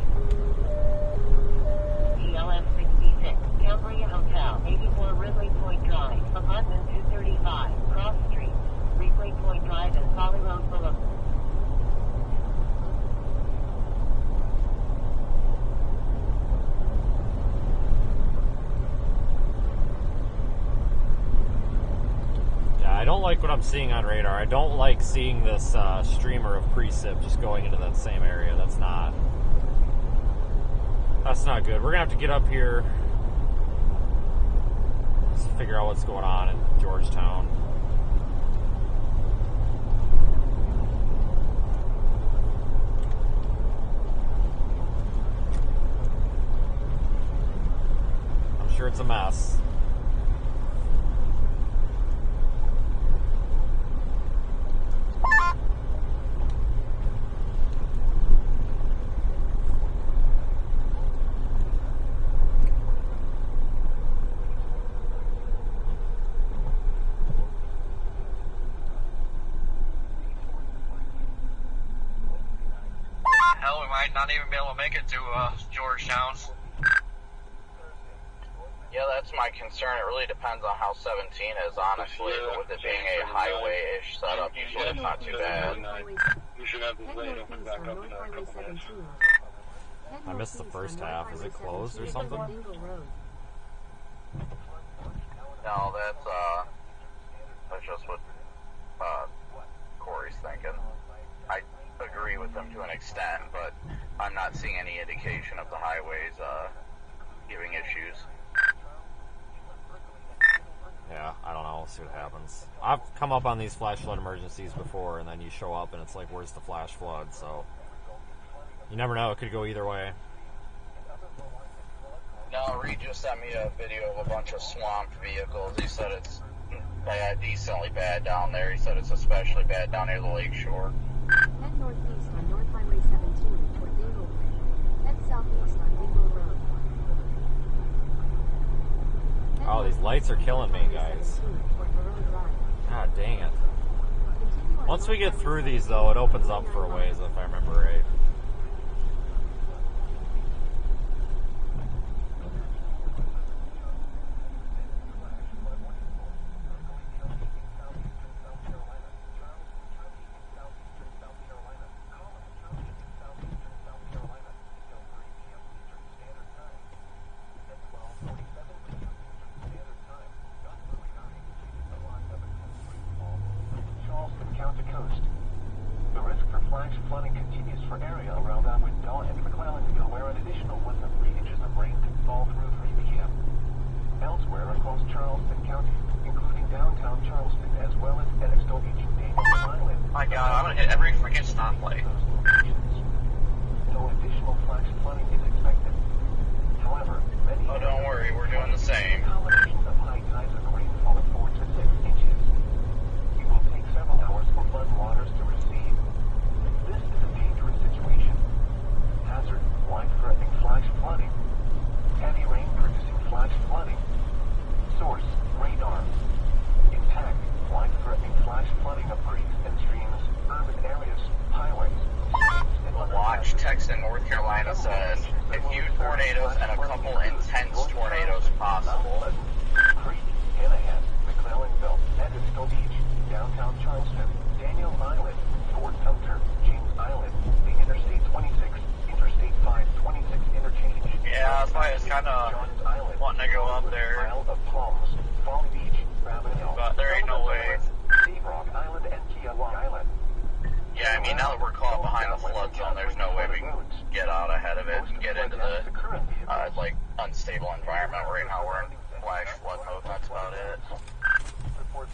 ELF 66, Cambria Hotel, 84 Ridley Point Drive, apartment 235, Cross Street, Ridley Point Drive and Folly Road Boulevard. I don't like what I'm seeing on radar. I don't like seeing this streamer of precip just going into that same area. That's not good. We're gonna have to get up here, just figure out what's going on in Georgetown. I'm sure it's a mess. Hell, we might not even be able to make it to Georgetown. Yeah, that's my concern. It really depends on how 17 is, honestly. But with it being a highway-ish setup, usually it's not too bad. We should have this lane open back up in a couple minutes. I missed the first half. Is it closed or something? No, that's just what Corey's thinking. I agree with him to an extent, but I'm not seeing any indication of the highways giving issues. Yeah, I don't know. We'll see what happens. I've come up on these flash flood emergencies before, and then you show up and it's like, where's the flash flood? So you never know. It could go either way. No, Reed just sent me a video of a bunch of swamped vehicles. He said it's decently bad down there. He said it's especially bad down near the lake shore. Head northeast on North Highway 17 toward Dingle. Head southeast on Dingle Road. Oh, these lights are killing me, guys. God dang it. Once we get through these, though, it opens up for a ways, if I remember right. Charleston County Coast. The risk for flash flooding continues for area around Wichita and McClellanville, where an additional 1 to 3 inches of rain could fall through 3 p.m. Elsewhere across Charleston County, including downtown Charleston, as well as Edisto Beach and Daniels Island. My God, I'm gonna hit every freaking stoplight. No additional flash flooding is expected. However, many... Oh, don't worry, we're doing the same. Combinations of high tides and rainfall of 4 to 6 inches. It will take several hours for flood waters to recede. This is a dangerous situation. Hazard, life-threatening flash flooding. Heavy rain producing flash flooding. Source, radar. Impact, life-threatening flash flooding of creeks and streams, urban areas, highways. Watch, Texan, North Carolina says, a few tornadoes and a couple intense tornadoes possible. Creek, Hanahan, McClellanville, Edisto Beach, downtown Charleston, Daniel Island, Fort Sumter, James Island, the Interstate 26, Interstate 526 interchange. Yeah, that's why I was kind of wanting to go up there. Isle of Palms, Fall Beach, Ravenel. But there ain't no way. Sea Rock Island and Kiawah Island. Yeah, I mean, now that we're caught behind the flood zone, there's no way we can get out ahead of it and get into the, unstable environment. Right now we're in flash flood mode, that's about it. 5,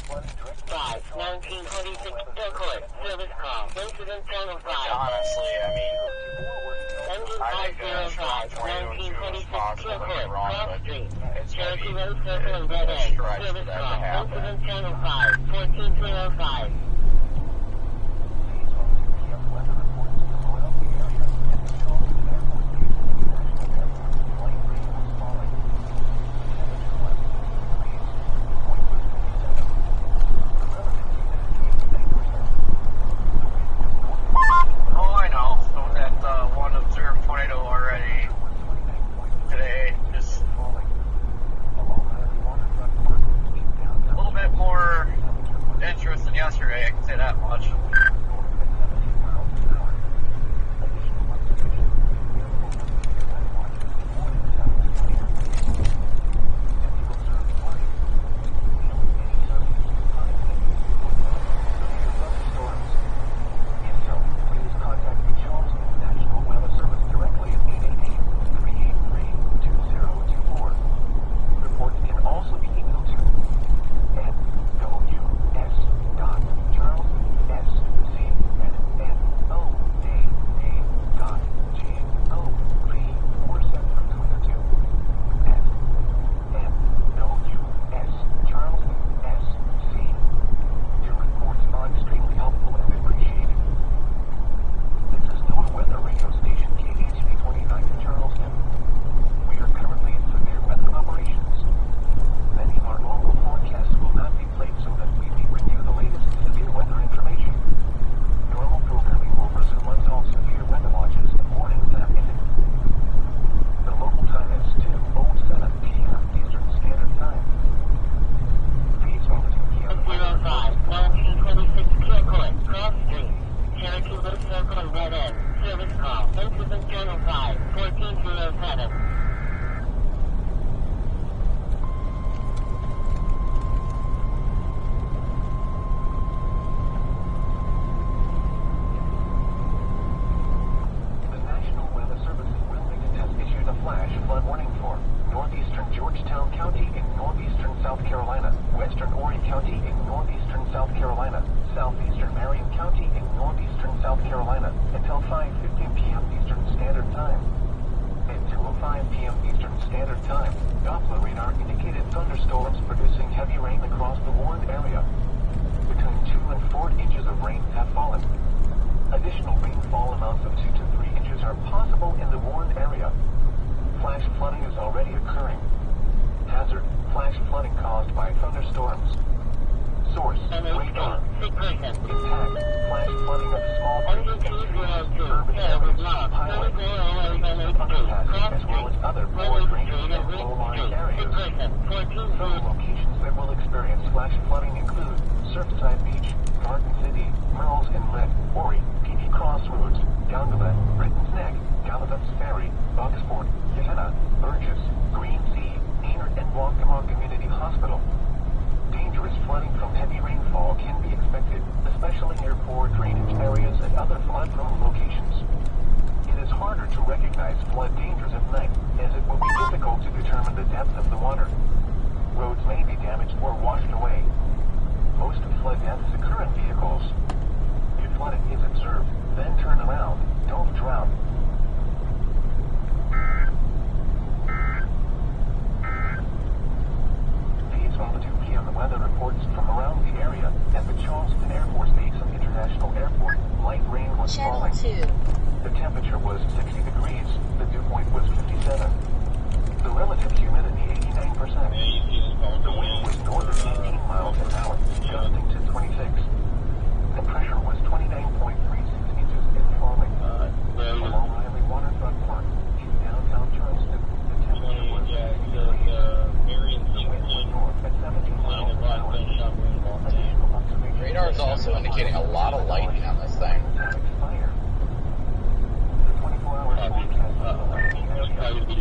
1926, Delcourt, service call, incident channel 5. Honestly, I mean, Engine 505, 1926 Kilcourt, Cross Street, Cherokee Road Circle and Dead End, service call, incident channel 5, 14305. Oh, I know. That one observed tornado already today. Just a little bit more interest than yesterday, I can say that much.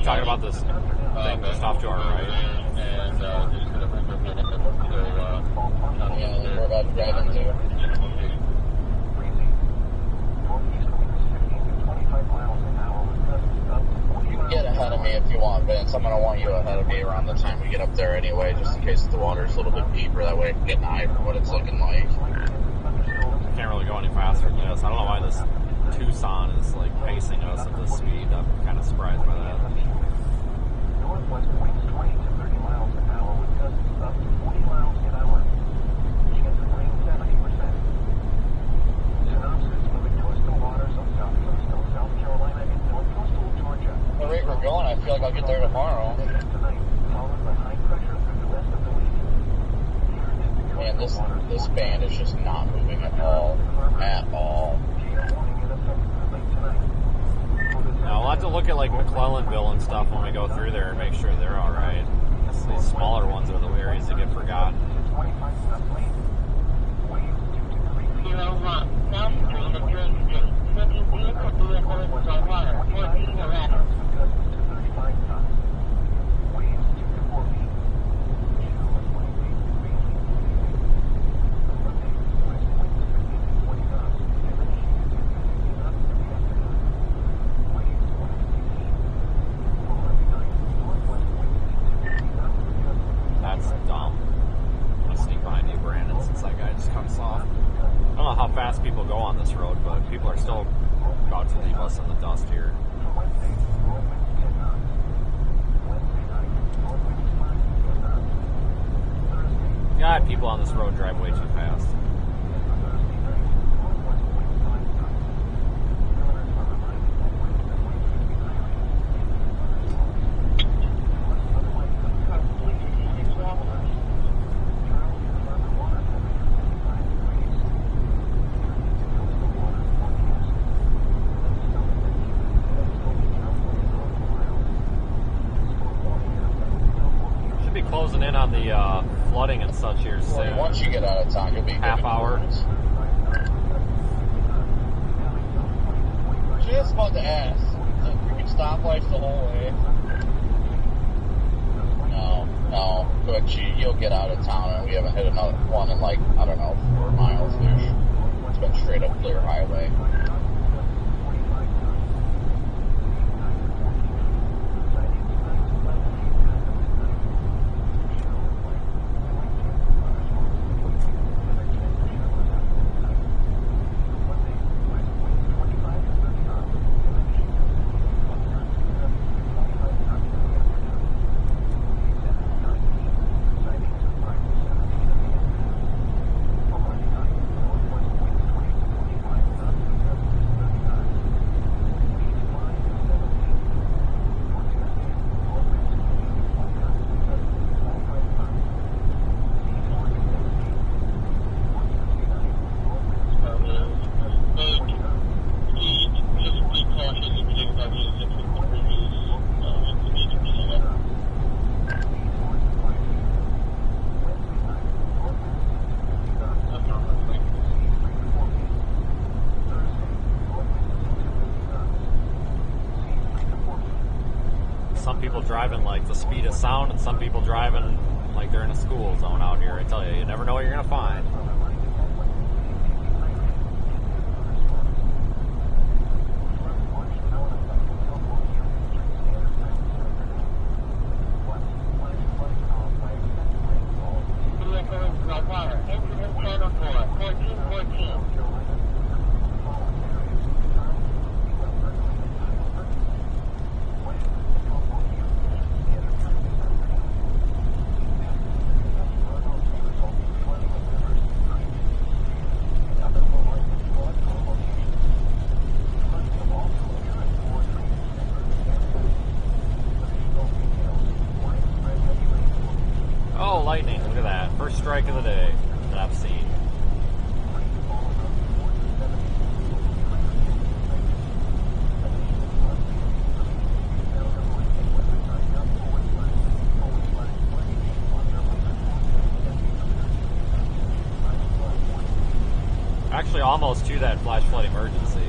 Talking about this thing just off to our right. And we're about to drive into it. You can get ahead of me if you want, Vince. I'm going to want you ahead of me around the time we get up there anyway, just in case the water's a little bit deeper. That way I can get an eye for what it's looking like. Can't really go any faster than this. I don't know why this Tucson is like pacing us at this speed. I'm kind of surprised by that. Northwest winds 20 to 30 miles an hour with gusts up to 40 miles an hour. Chance of rain 70%. Synopsis moving coastal waters of south-coastal South Carolina and north coastal Georgia. The rate we're going, I feel like I'll get there tomorrow. Tonight, followed by high pressure through the rest of the week. Man, this band is just not moving at all. At all. Now, we'll have to look at like McClellanville and stuff when we go through there and make sure they're all right. These smaller ones are the areas that get forgotten. 01, South Street of Green Street. Switching vehicle vehicles on water, 1411. That's dumb. I'm gonna sneak behind you, Brandon, since that guy just comes off. I don't know how fast people go on this road, but people are still about to leave us in the dust here. God, people on this road drive way too fast. Closing in on the flooding and such here soon. Once you get out of town, you'll be half hour. Just about to ask. Freaking stoplights the whole way. No, but you'll get out of town, and we haven't hit another one in like, I don't know, 4 miles ish. It's been straight up clear highway. Some people driving like the speed of sound, and some people driving like they're in a school zone out here. I tell you, you never know what you're gonna find. Lightning, look at that. First strike of the day that I've seen. Actually almost to that flash flood emergency.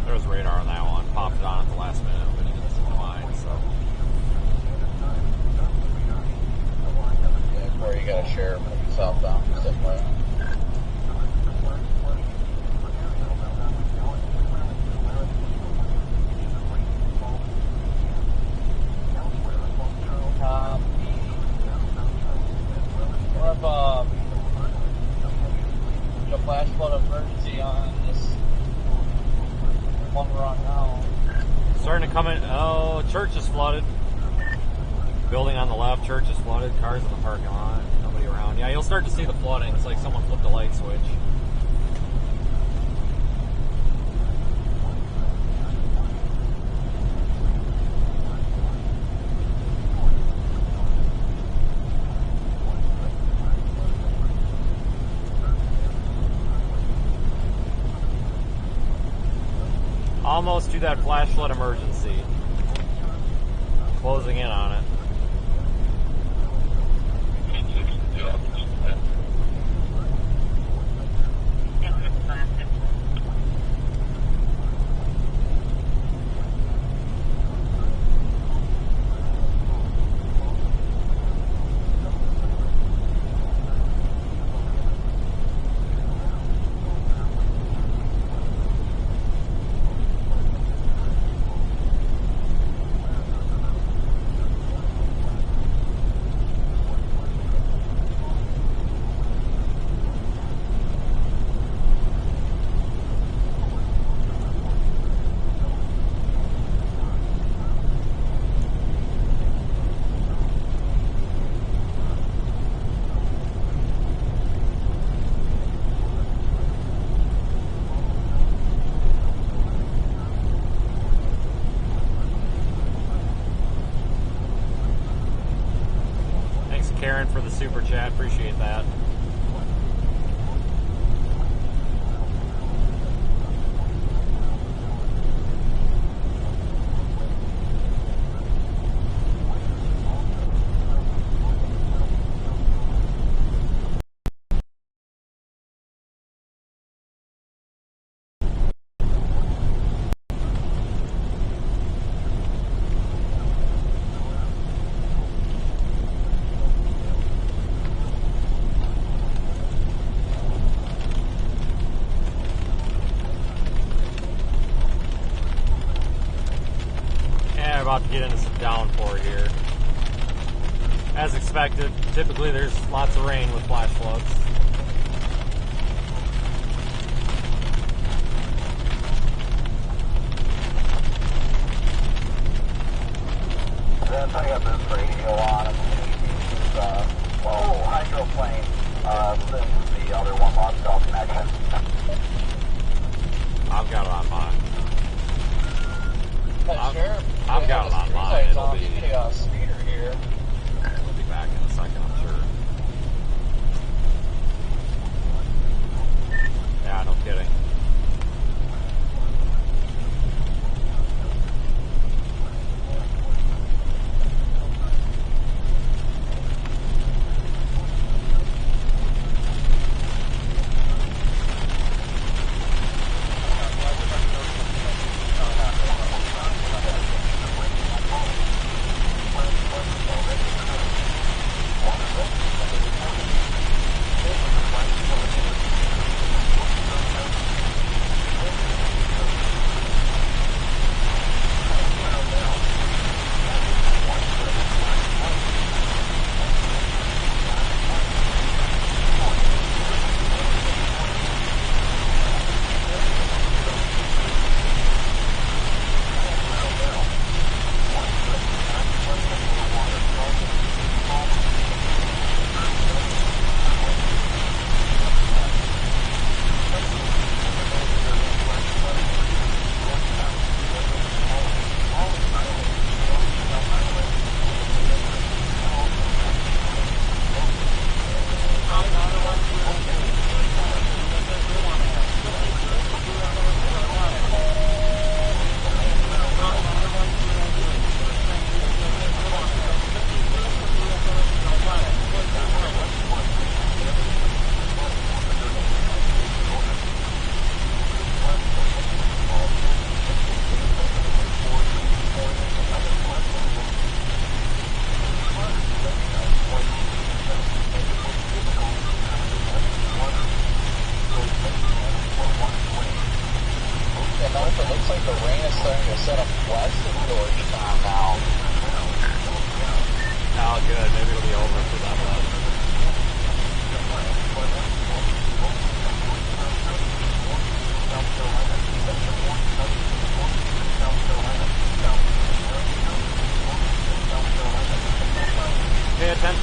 There was radar on that one. Popped it on at the last minute, but he didn't see the line, so. Yeah, Corey, you gotta share southbound somewhere. the flash flood emergency on this one we're on now. Starting to come in. Oh, church is flooded. Building on the left, church is flooded. Cars in the parking lot. Nobody around. Yeah, you'll start to see the flooding. It's like someone flipped a light switch. Almost to that flash flood emergency. Closing in on it. Karen for the super chat, appreciate that. About to get into some downpour here. As expected, typically there's lots of rain with flash floods. Then I got this radio on. I'm going to use low hydroplane since the other one lost all connection. I've got it on mine. Sheriff, I've got it on mine. It'll be, speeder here. It'll be back in a second, I'm sure. Yeah, no kidding.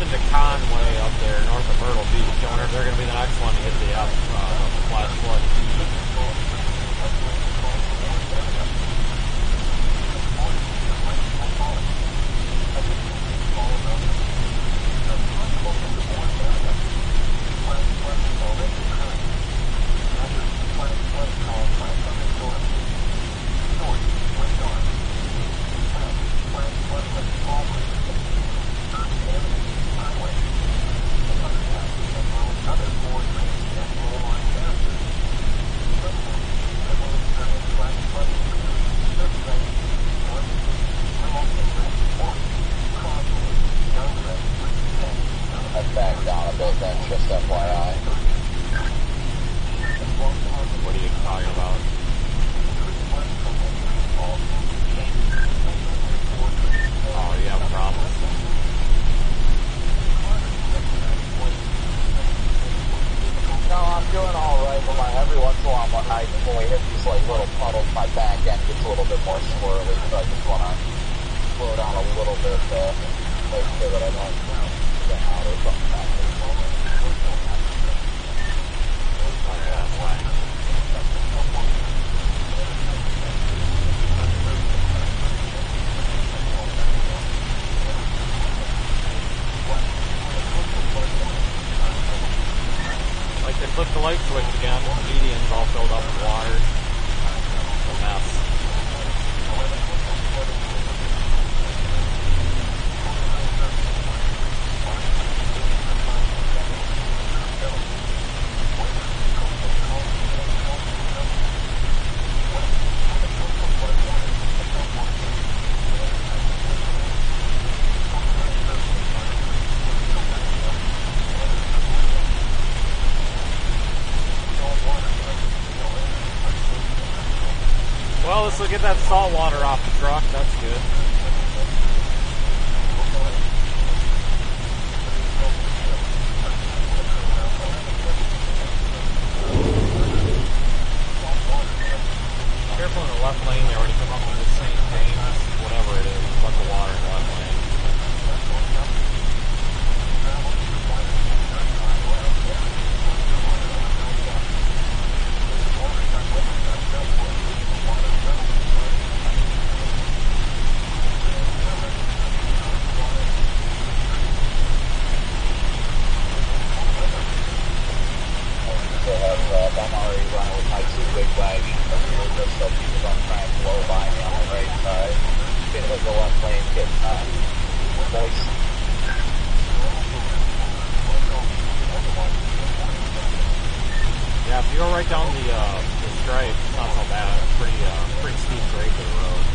into Conway up there, north of Myrtle Beach. I wonder if they're going to be the next one to get the flash flood key. I've backed down a bit then, just FYI. What are you talking about? Oh, you have problems? No, I'm doing alright, but every once in a while when we hit these like little puddles, my back end gets a little bit more swirly, so I just want to slow down a little bit to make sure that I don't get out or something like that. Oh, yeah, that's fine. Like they flipped the light switch again, the median's all filled up with water. It's a mess. Well, this will get that salt water off the truck. That's good. Careful in the left lane there when you come up with the St. James, whatever it is, a bunch of water in the left lane. I'm already running with my two big wagons up here just so people don't try and blow by me on the right side. Get like the left lane getting moist. Yeah, if you go right down the stripe, it's not so bad. It's pretty steep grade to the road.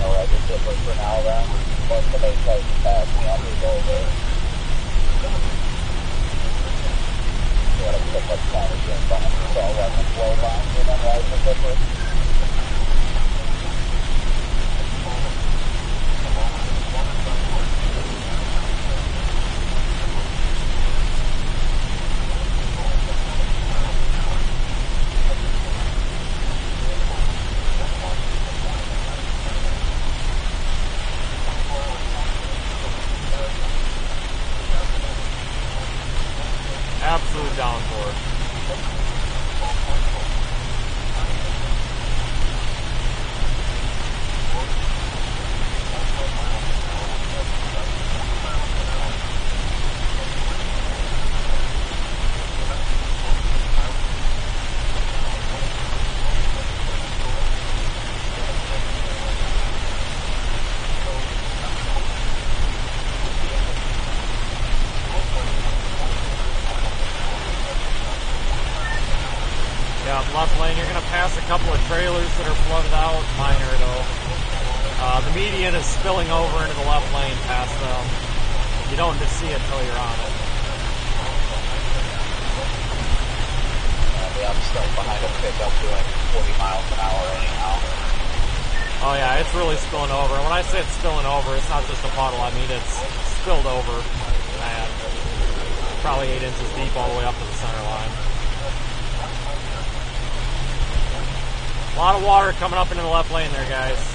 I just did for now then. But somebody tries to pass me, I'll move over. Gotta pick up time again, so I'll let them blow by me and then ride the zipper. Absolute downpour. Yeah, left lane, you're going to pass a couple of trailers that are flooded out, minor though. The median is spilling over into the left lane past them. You don't just see it until you're on it. Yeah, I'm stuck behind a pickup doing 40 miles an hour anyhow. Oh yeah, it's really spilling over. And when I say it's spilling over, it's not just a puddle. I mean, it's spilled over. Man, probably 8 inches deep all the way up to the center line. A lot of water coming up into the left lane there, guys.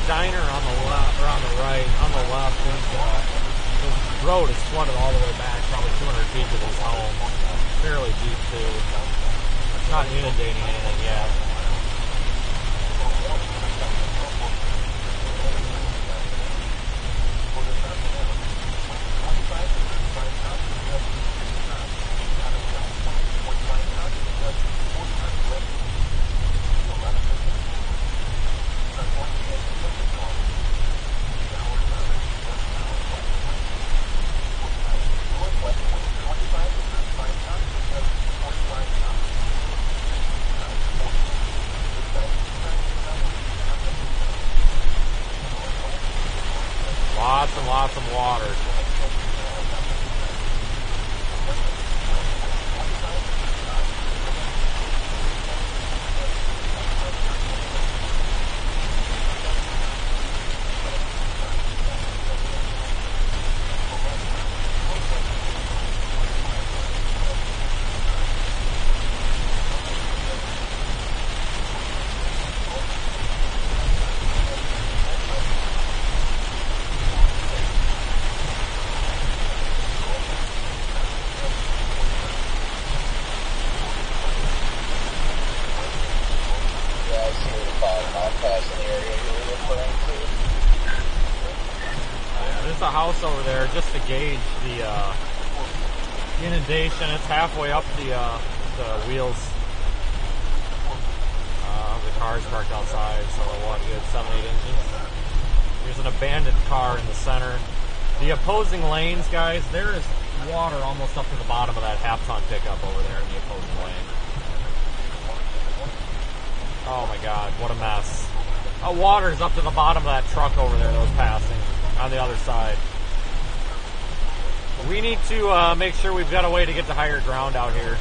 Diner on the left, or on the right, on the left, the road is flooded all the way back, probably 200 feet to this home. Fairly deep too. It's not inundating anything yet. Lots and lots of water. There's a house over there just to gauge the inundation. It's halfway up the wheels. The car's parked outside, so what, good 7-8 inches. There's an abandoned car in the center. The opposing lanes, guys, there is water almost up to the bottom of that half-ton pickup over there in the opposing lane. Oh my God, what a mess. Water's up to the bottom of that truck over there that was passing on the other side. We need to make sure we've got a way to get to higher ground out here.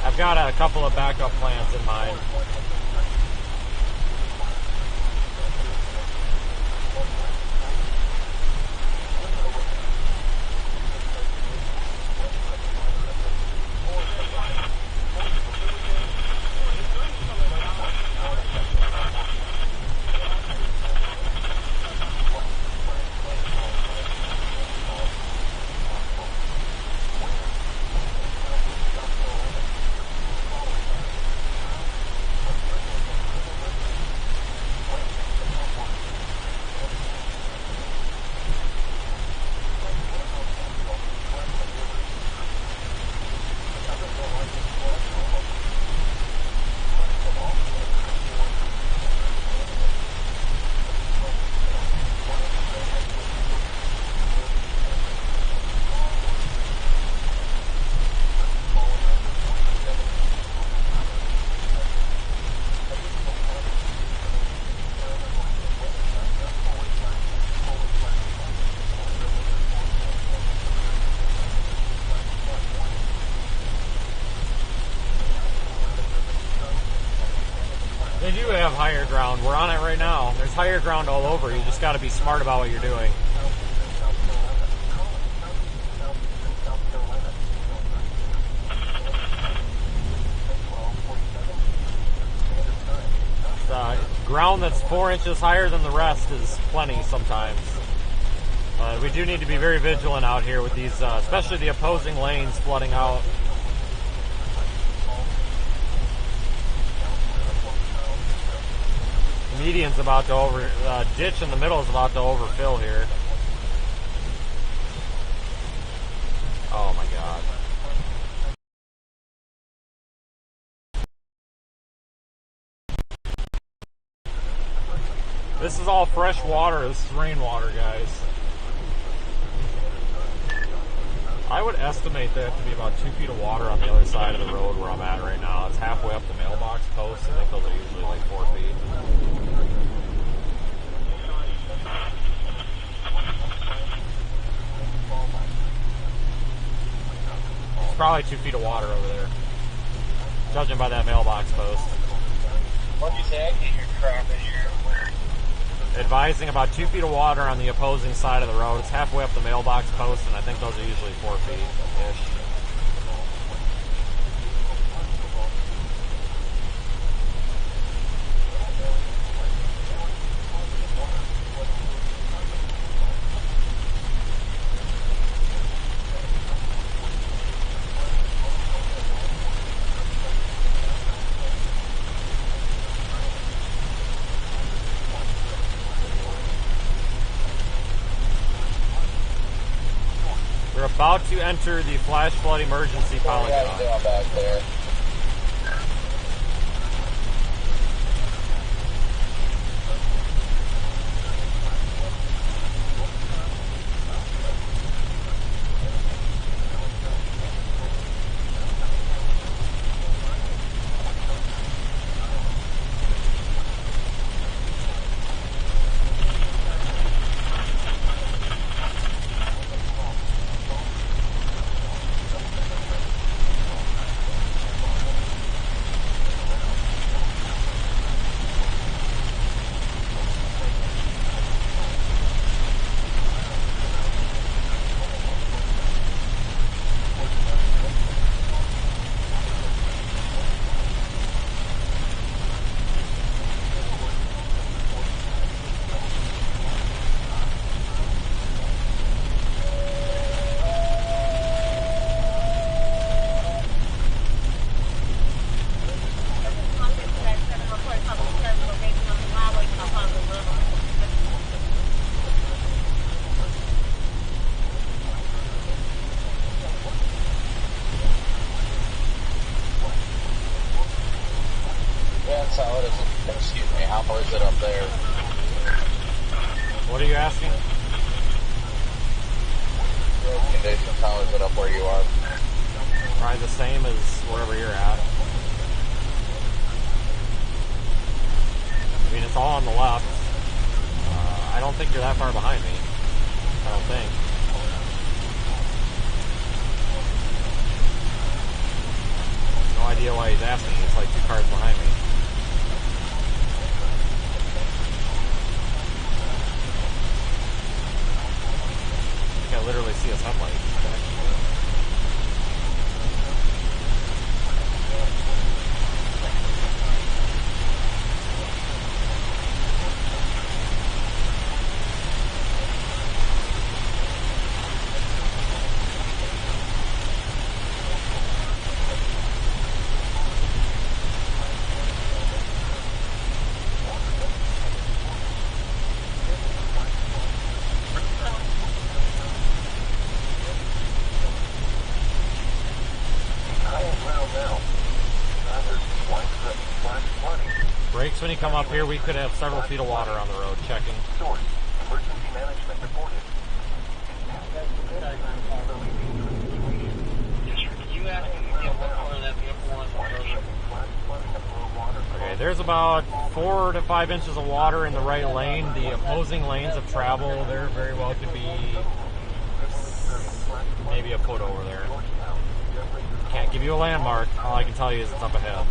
I've got a couple of backup plans in mind. They do have higher ground. We're on it right now. There's higher ground all over. You just got to be smart about what you're doing. The ground that's 4 inches higher than the rest is plenty sometimes. We do need to be very vigilant out here with these, especially the opposing lanes flooding out. Median's about to ditch in the middle is about to overfill here. This is all fresh water. This is rainwater, guys. I would estimate that to be about 2 feet of water on the other side of the road where I'm at right now. It's halfway up the mailbox post. I think those are usually like 4 feet. It's probably 2 feet of water over there, judging by that mailbox post. What'd you say? I get your crap in here. Advising about 2 feet of water on the opposing side of the road. It's halfway up the mailbox post, and I think those are usually 4 feet-ish. About to enter the flash flood emergency polygon. Back there. Excuse me, how far is it up there? What are you asking? Road conditions, how is it up where you are? Probably the same as wherever you're at. I mean, it's all on the left. I don't think you're that far behind me. I don't think. No idea why he's asking. It's like 2 cars behind me. I literally see his headlight. Brakes when you come up here, we could have several feet of water on the road. Checking. Source. Emergency management reported. You asked me to get what color that vehicle was. Okay, there's about 4 to 5 inches of water in the right lane. The opposing lanes of travel, there very well could be maybe a foot over there. Can't give you a landmark. All I can tell you is it's up ahead.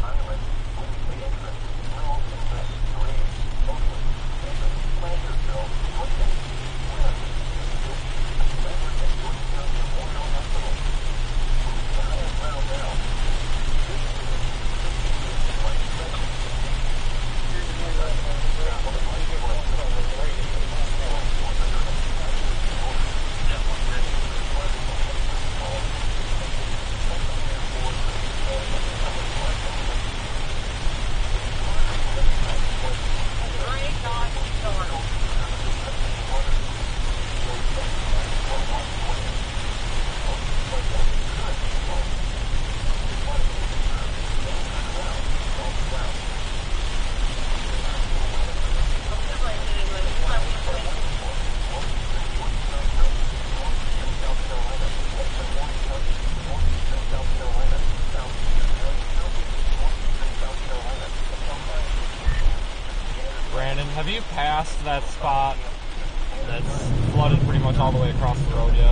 have you passed that spot that's flooded pretty much all the way across the road yet?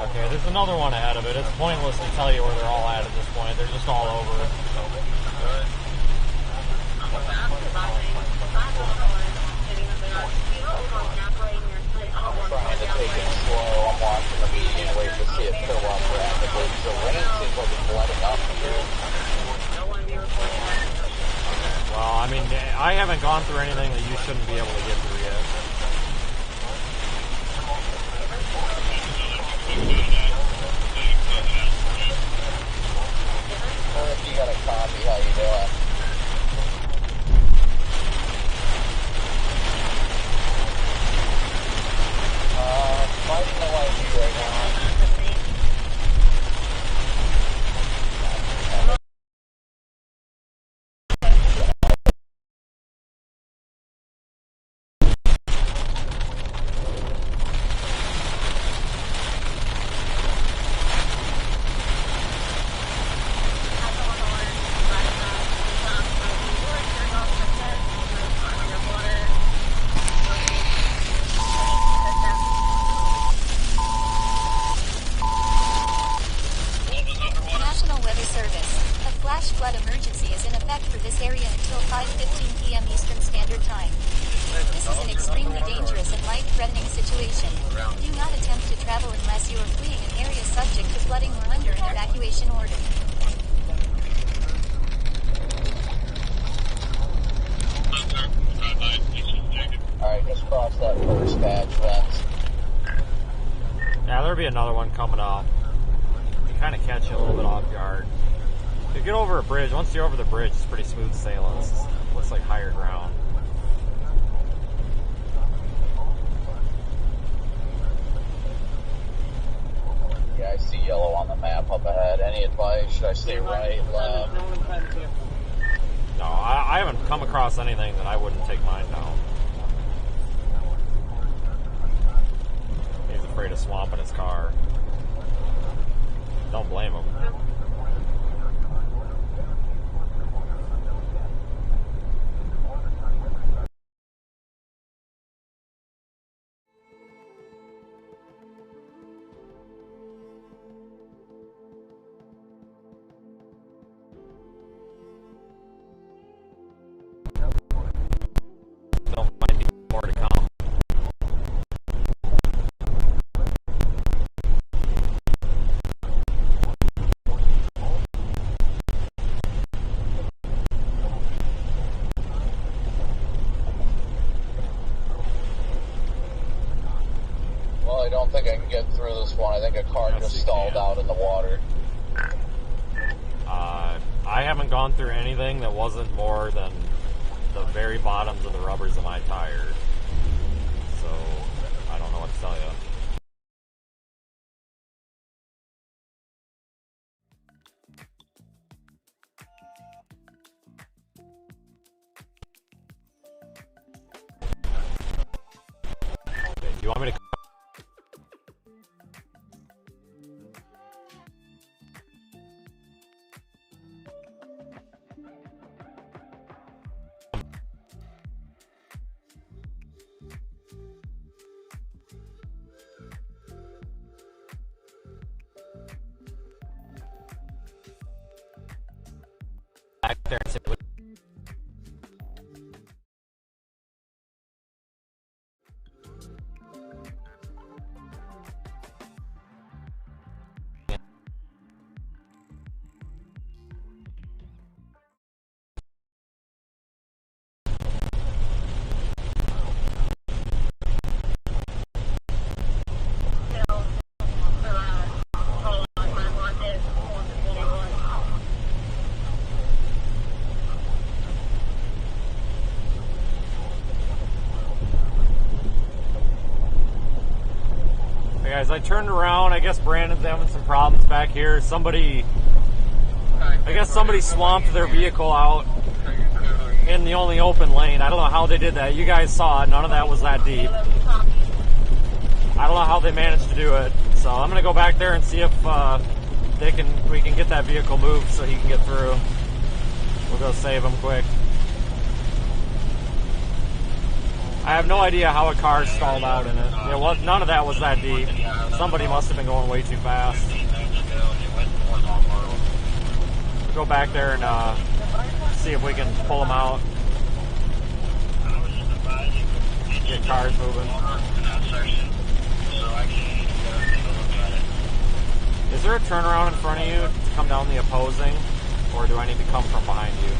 Okay, there's another one ahead of it. It's pointless to tell you where they're all at this point. They're just all over. I'm trying to take it slow. I'm watching the median wait to see it fill up rapidly. The rain seems like it's letting up here. Well, I mean, I haven't gone through anything that you shouldn't be able to get through yet. If you got a copy, how you doing? Fighting the YG right now. Another one coming up. You kind of catch you a little bit off guard. If you get over a bridge, once you're over the bridge, it's pretty smooth sailing. It looks like higher ground. Yeah, I see yellow on the map up ahead. Any advice? Should I stay right, left? No, I haven't come across anything that I wouldn't take mine down. Afraid of swamping his car. Don't blame him. There might be more to come. I don't think I can get through this one. I think a car just stalled out in the water. I haven't gone through anything that wasn't more than the very bottoms of the rubbers of my tire. So, I don't know what to tell you. Okay, do you want me to... back there and sit with... Guys, I turned around. I guess Brandon's having some problems back here. I guess somebody swamped their vehicle out in the only open lane. I don't know how they did that. You guys saw it. None of that was that deep. I don't know how they managed to do it. So I'm going to go back there and see if we can get that vehicle moved so he can get through. We'll go save him quick. I have no idea how a car stalled out in it. None of that was that deep. Somebody must have been going way too fast. We'll go back there and see if we can pull him out. Get cars moving. Is there a turnaround in front of you to come down the opposing, or do I need to come from behind you?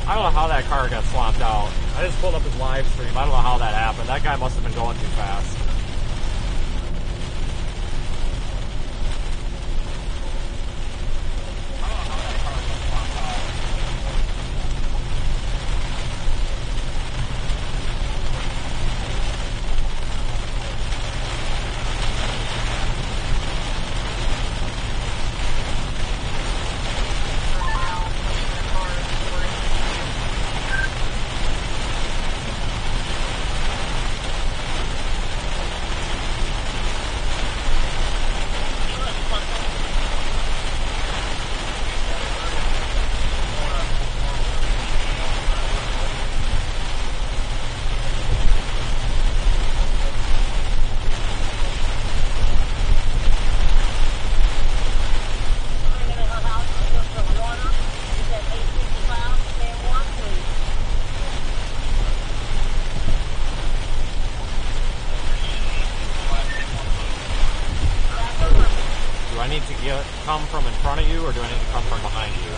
I don't know how that car got swamped out. I just pulled up his live stream. I don't know how that happened. That guy must have been going too fast. Come from in front of you, or do I need to come from behind you?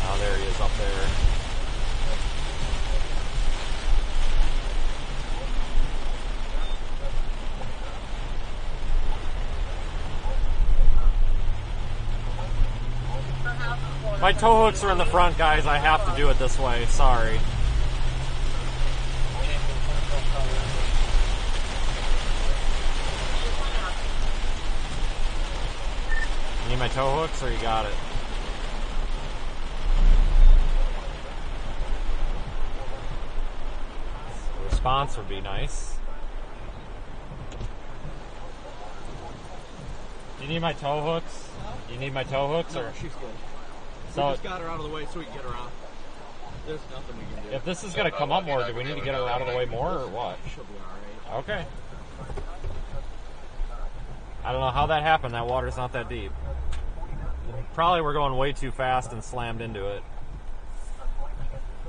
Oh, there he is up there. My tow hooks are in the front, guys. I have to do it this way. Sorry. Need my tow hooks, or you got it? A response would be nice. Do you need my tow hooks? You need my tow hooks, or? No, she's good. So we just got her out of the way so we can get her out. There's nothing we can do. If this is going to come up more, do we need to get her out of the way more, or what? She'll be alright. Okay. I don't know how that happened. That water's not that deep. Probably we're going way too fast and slammed into it.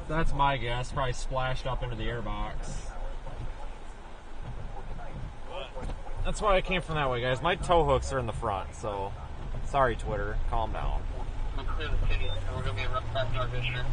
That's my guess. Probably splashed up into the airbox. That's why I came from that way, guys. My tow hooks are in the front, so sorry, Twitter. Calm down. We're going to be right back to our district.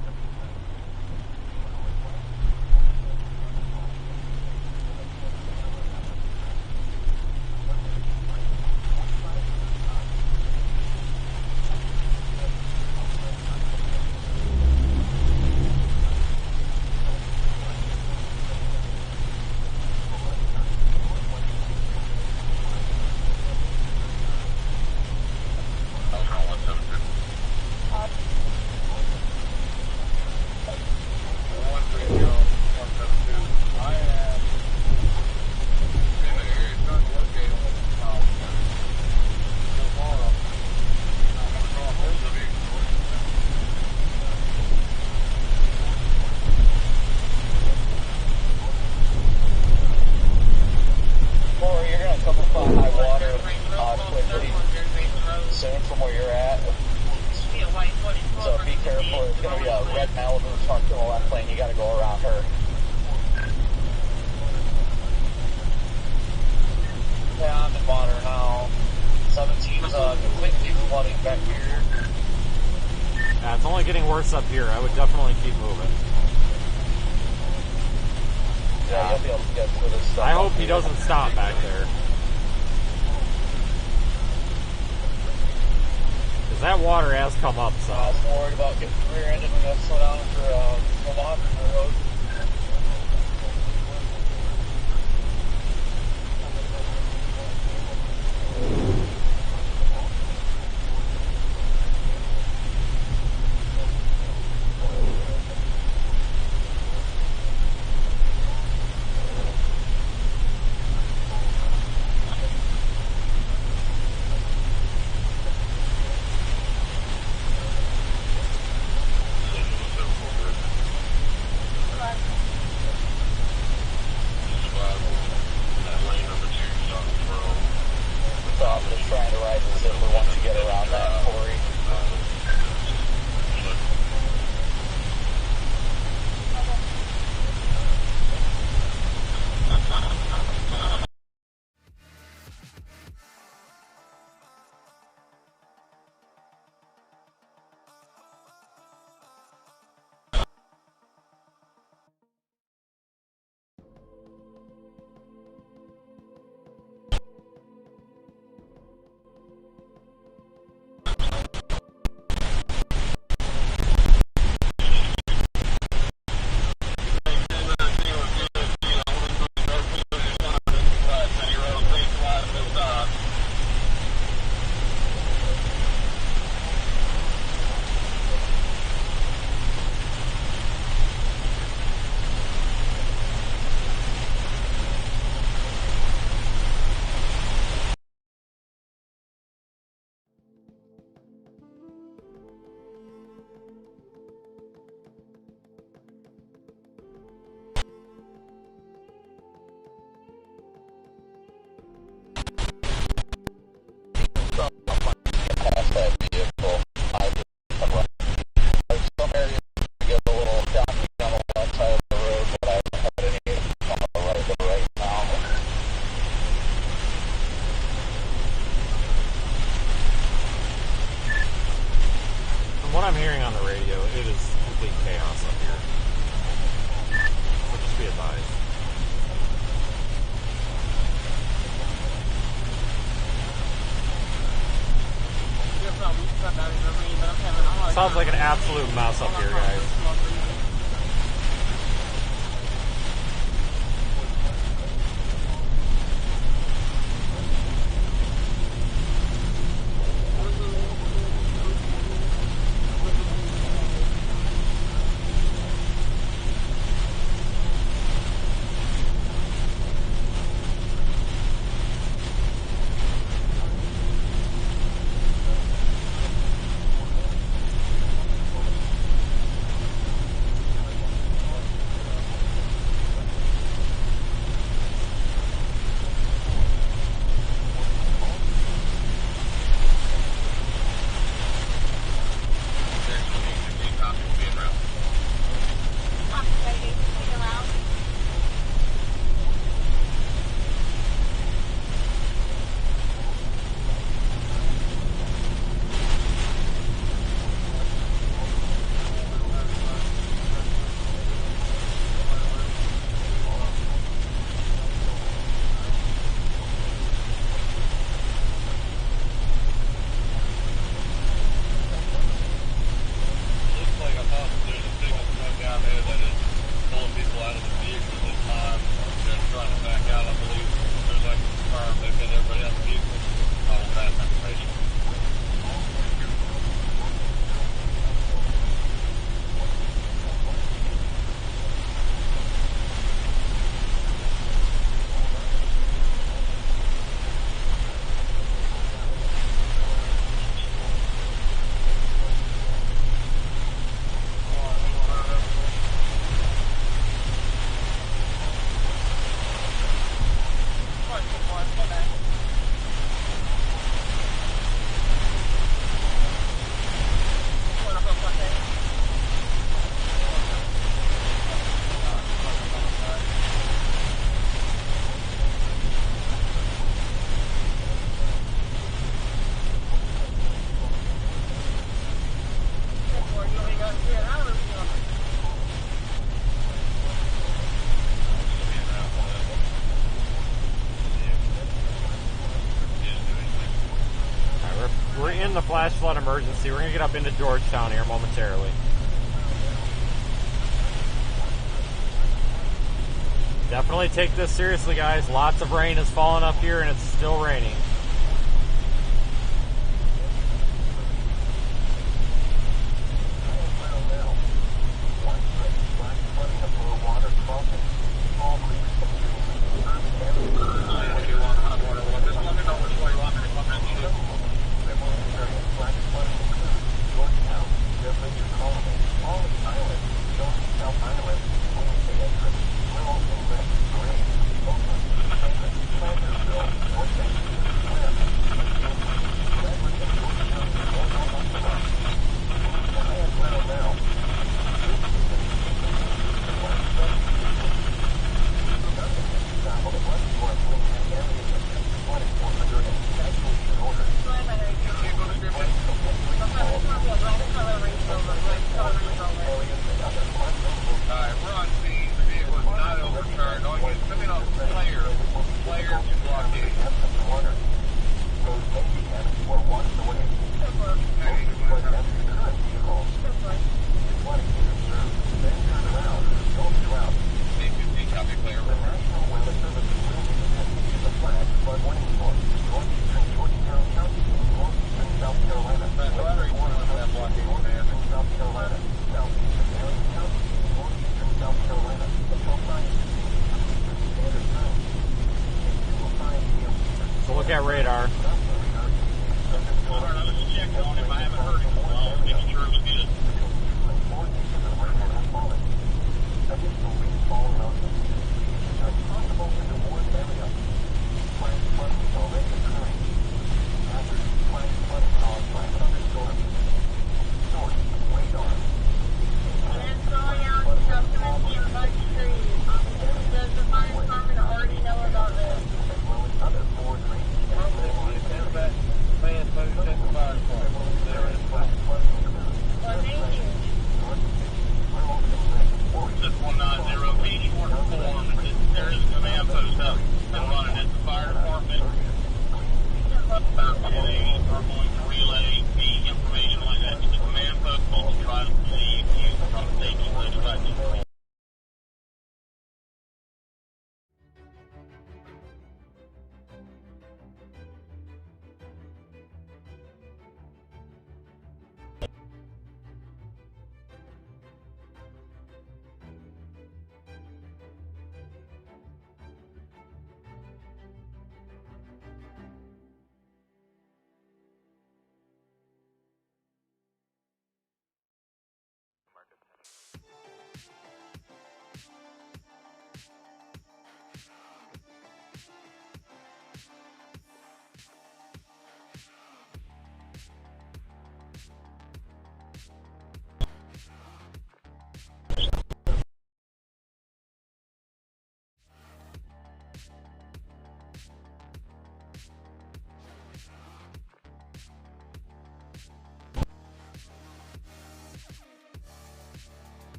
Up here, I would definitely keep moving. Yeah, you'll be able to get through this stuff. I hope he doesn't stop back there. Because that water has come up, so. I was worried about getting rear-ended when I slow down for water in the road. sizes if we want to get around that quarry. Sounds like an absolute mess up here, guys. The flash flood emergency. We're going to get up into Georgetown here momentarily. Definitely take this seriously, guys. Lots of rain is falling up here and it's still raining.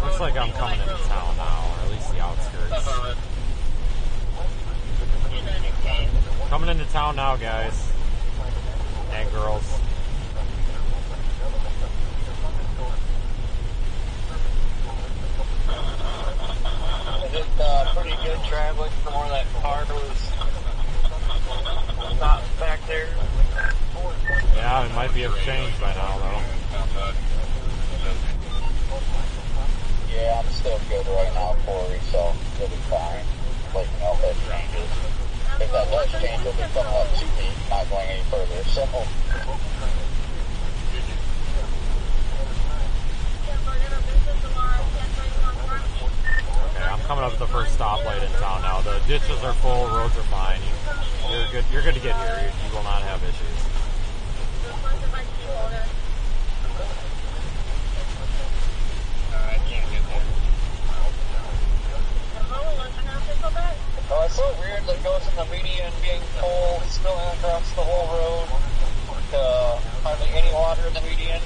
Looks like I'm coming into town now, or at least the outskirts. Coming into town now, guys. And girls. Is it pretty good traveling from where that car was stopped back there? Yeah, it might be have changed by now, though. Yeah, I'm still good right now, Corey, so you'll be fine. Let you know if that changes. If that does change, it'll be coming up to me, not going any further, so... Okay, I'm coming up at the first stoplight in town now. The ditches are full, roads are fine. You're good to get here. You will not have issues. Oh, it's so weird that goes from the median being full, spilling across the whole road, to hardly any water in the median.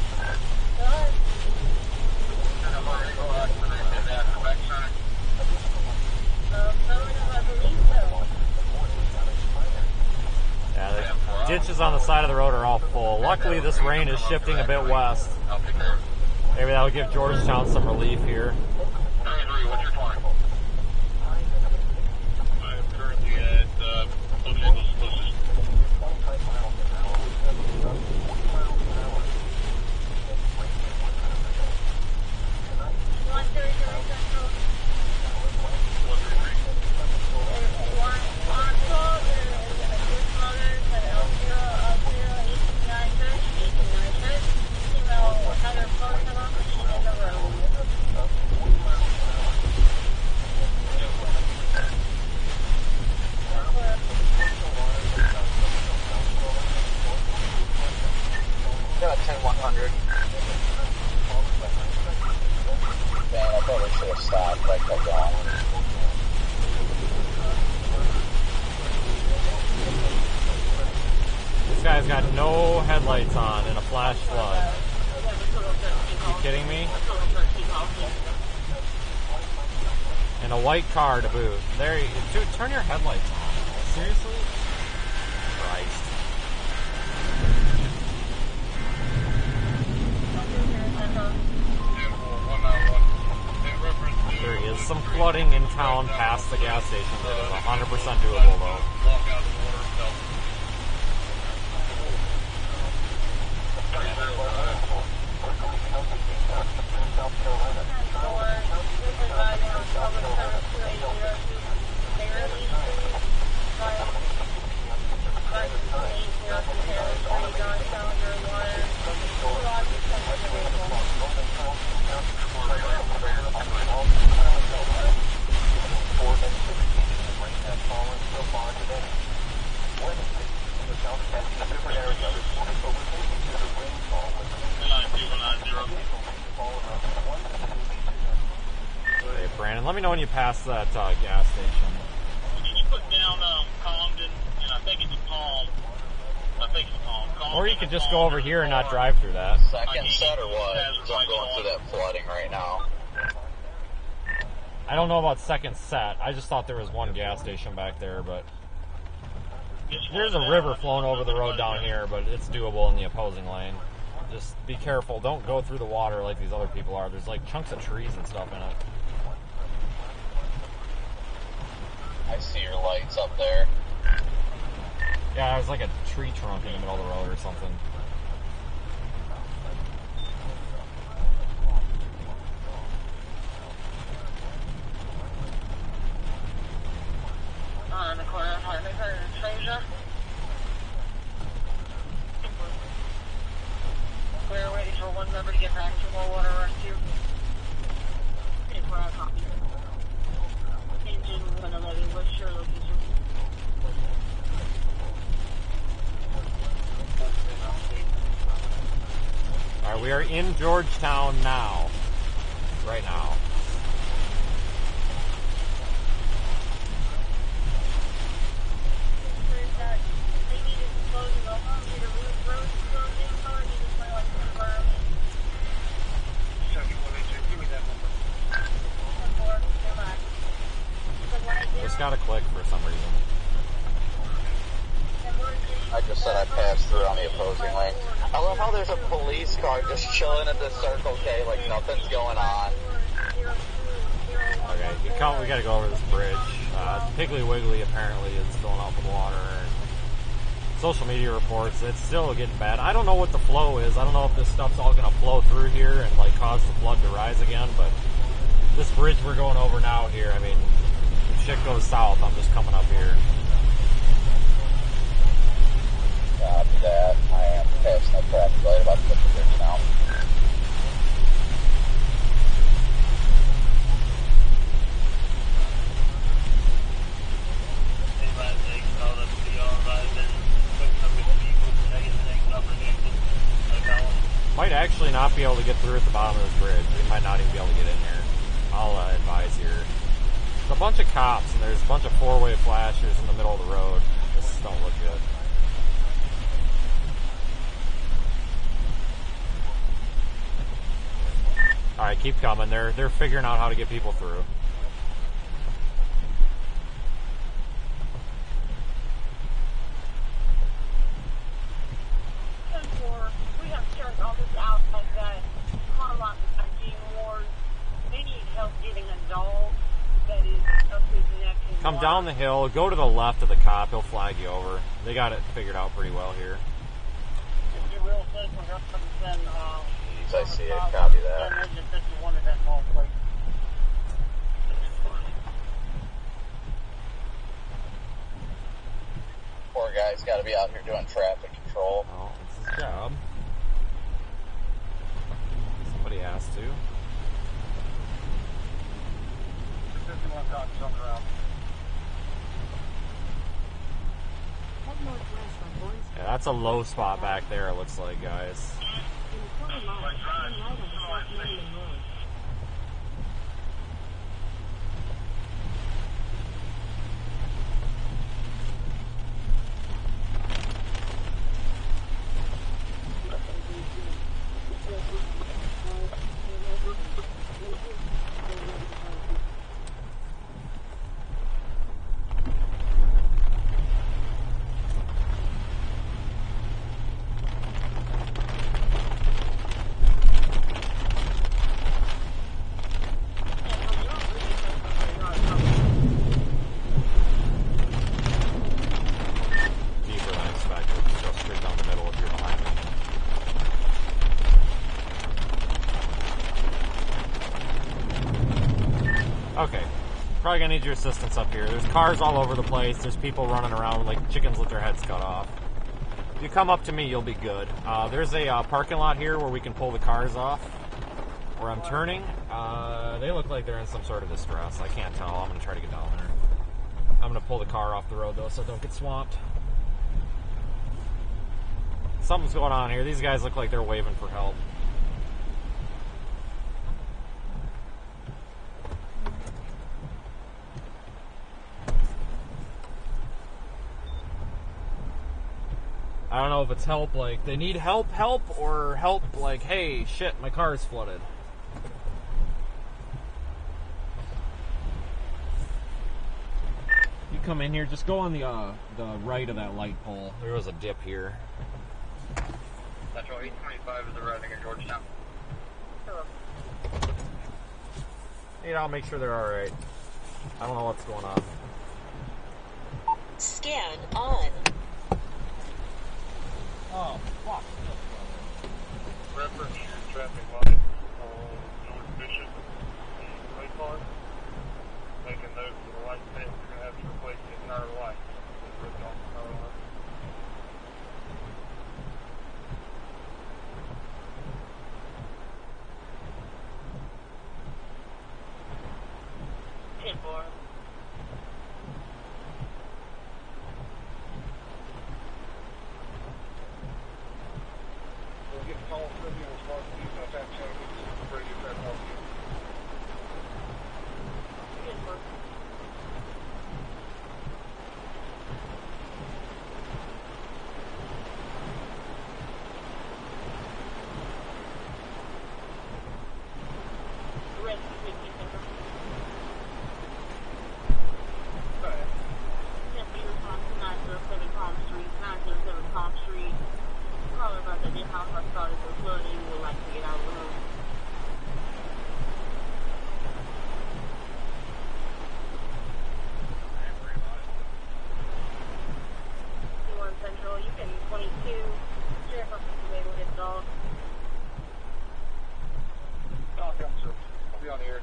Yeah, the ditches on the side of the road are all full. Luckily, this rain is shifting a bit west. Maybe that'll give Georgetown some relief here. got no headlights on in a flash flood. Are you kidding me? And a white car to boot. There, dude, turn your headlights on. Seriously? Christ. There is some flooding in town past the gas station that is 100% doable though. Hey, Brandon, let me know when you pass that gas station. Can you put down Comden, and I think it's Palm. I think it's Palm. Or you could just go over here and not drive through that. Second set or what? So I'm going through that flooding right now. I don't know about second set. I just thought there was one gas station back there, but there's a river flowing over the road down here, but it's doable in the opposing lane. Just be careful. Don't go through the water like these other people are. There's like chunks of trees and stuff in it. I see your lights up there. Yeah, there's like a tree trunk in the middle of the road or something. On the corner of Hartford and CHASER. We're waiting for one member to get back to more water rescue. Okay, for our copy. Engine 111, what's your location? Alright, we are in Georgetown now. Right now. Just got a click for some reason. I just said I passed through on the opposing lane. I love how there's a police car just chilling at the Circle K like nothing's going on. Okay, we gotta go over this bridge. Piggly Wiggly apparently is filling out with water. Social media reports, it's still getting bad. I don't know what the flow is. I don't know if this stuff's all gonna flow through here and like cause the flood to rise again, but this bridge we're going over now here, I mean, if shit goes south, I'm just coming up here. Copy that. I am passing that traffic light about to hit the bridge now. Might actually not be able to get through at the bottom of this bridge. We might not even be able to get in here. I'll advise here. There's a bunch of cops and there's a bunch of four-way flashers in the middle of the road. This don't look good. Alright, keep coming. They're figuring out how to get people through. Come down the hill, go to the left of the cop, he'll flag you over. They got it figured out pretty well here. I see it, copy that. Poor guy's got to be out here doing traffic control. Oh, it's his job. Somebody has to. Yeah, that's a low spot back there, it looks like, guys. probably gonna need your assistance up here. There's cars all over the place. There's people running around like chickens with their heads cut off. If you come up to me, you'll be good. There's a parking lot here where we can pull the cars off. Where I'm turning, they look like they're in some sort of distress. I can't tell. I'm gonna try to get down there. I'm gonna pull the car off the road though, so don't get swamped. Something's going on here. These guys look like they're waving for help. I don't know if it's help like they need help, or help like, hey, shit, my car is flooded. You come in here, just go on the right of that light pole. There was a dip here. Metro 825 is arriving in Georgetown. You know, I'll make sure they're alright. I don't know what's going on. Scan on. Oh, fuck. Reference your traffic light on North Bishop and Clay Park. Making note for the light set, you're going to have to replace the entire light. It's ripped off the power line. We'll get the call from you as far as the details that changes. Radio traffic off you. I'll be on the air.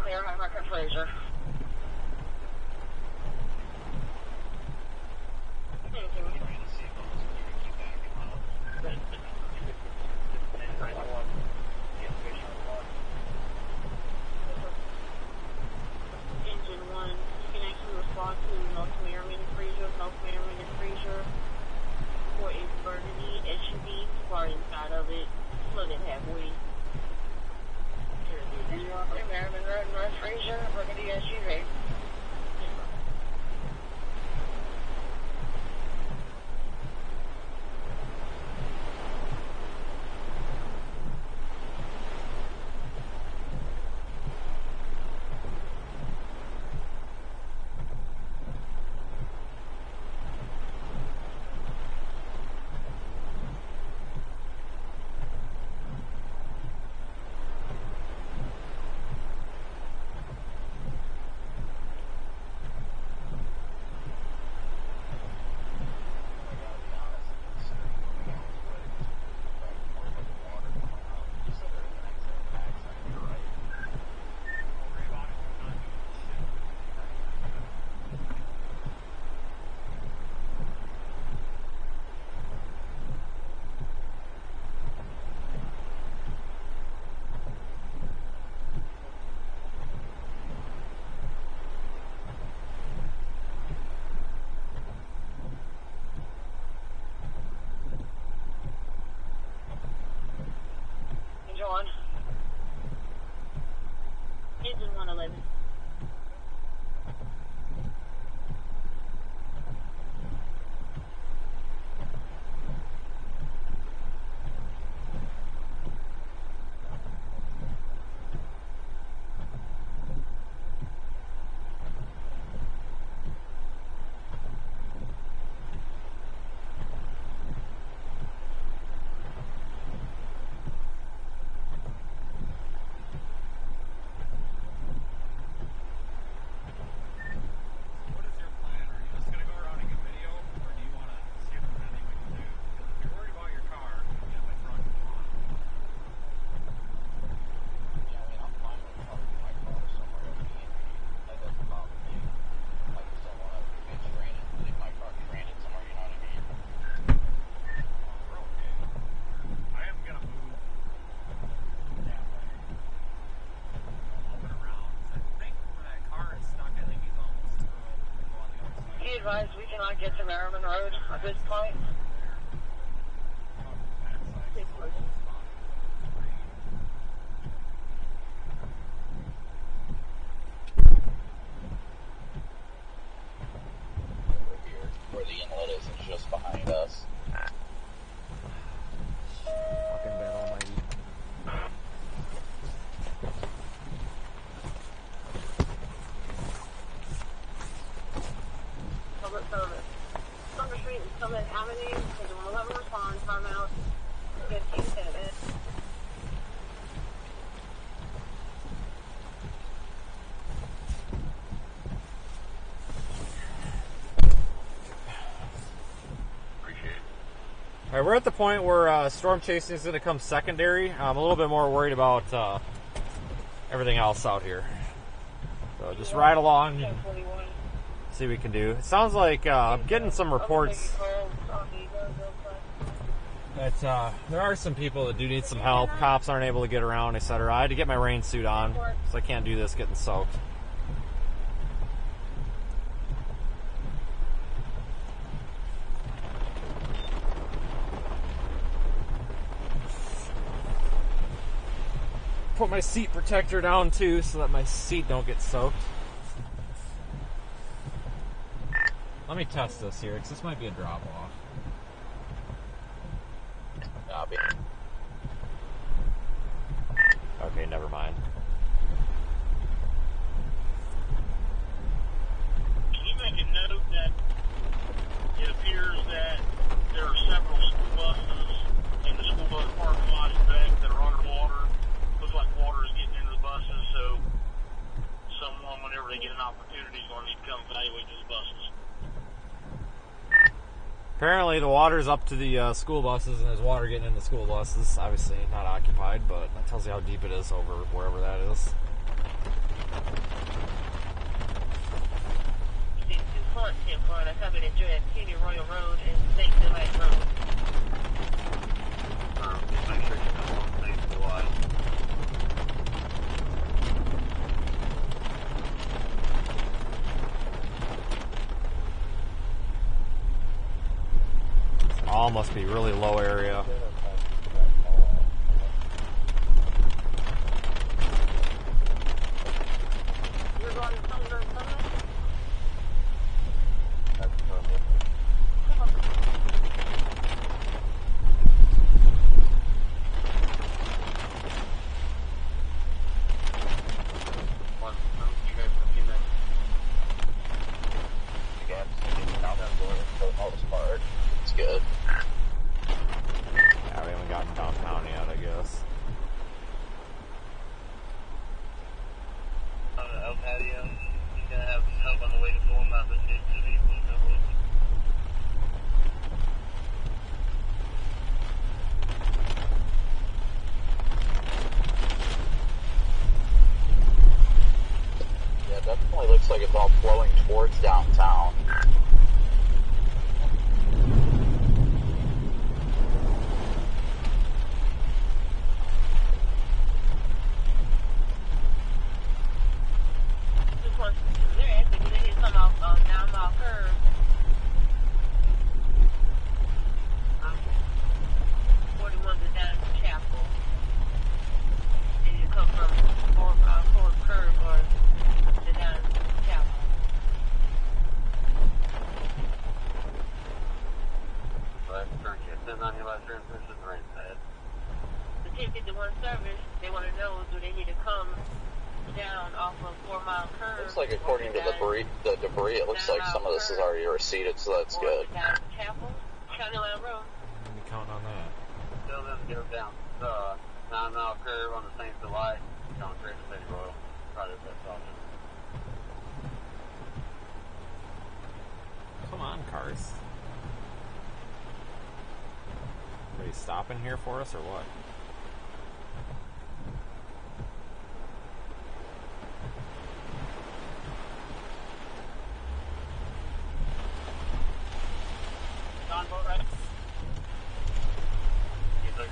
Clear on Record Fraser. Engine 1, you can actually respond to North Merriman and Fraser for a burgundy SUV, far inside of it, flooded halfway. Merriman Road, North Fraser, burgundy SUV. advised we cannot get to Merriman Road at this point. Where the inlet is just behind us. Fucking bad almighty. Public service. Summer Street and Summit Avenue, to the 11 response, time out, 15 minutes. All right, we're at the point where storm chasing is going to come secondary. I'm a little bit more worried about everything else out here. So just ride along and see what we can do. It sounds like I'm getting some reports that there are some people that do need some help. Cops aren't able to get around, etc. I had to get my rain suit on, so I can't do this getting soaked. Put my seat protector down too so that my seat don't get soaked. Let me test this here, because this might be a drop off. Okay, never mind. Can you make a note that it appears that there are several school buses in the school bus parking lot in Beck that are underwater? Looks like water is getting into the buses, so someone, whenever they get an opportunity, is going to need to come evaluate those buses. Apparently the water's up to the school buses, and there's water getting into school buses. Obviously not occupied, but that tells you how deep it is over wherever that is. These two fronts here, Florida, coming in Dread, Kenny Royal Road and St. Delight Road. Make sure you know one thing to watch. All must be really low area. You're going to Sumner and Summit? For the most part. It's good. Yeah, we haven't gotten downtown yet, I guess. El Patio, you're going to have help on the way to pull them out of the city. Yeah, it definitely looks like it's all flowing towards downtown. They're asking, do they need to come off 9 Mile curve? 41 to down to Chapel. They need to come from Ford curve or to down to Chapel. Left turn, get 1090 left turn, push the right side. The 1051 service, they want to know, do they need to come down off of 4 Mile curve? Looks like according to the debris, it looks like some of this is already receded, so that's good. Down to Chapel, County Line Road. Let me count on that. Still doesn't get down. 9 Mile curve on the St. July, going straight to City Royal. Probably the best option. Come on, cars. Are you stopping here for us or what? John, boat right? Yes, sir.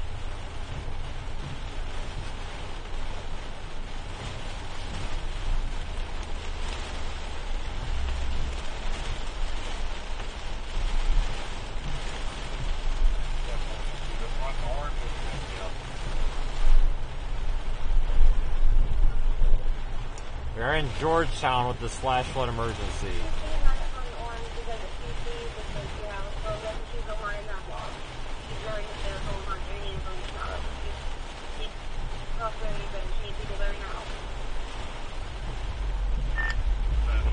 We're in Georgetown with this flash flood emergency.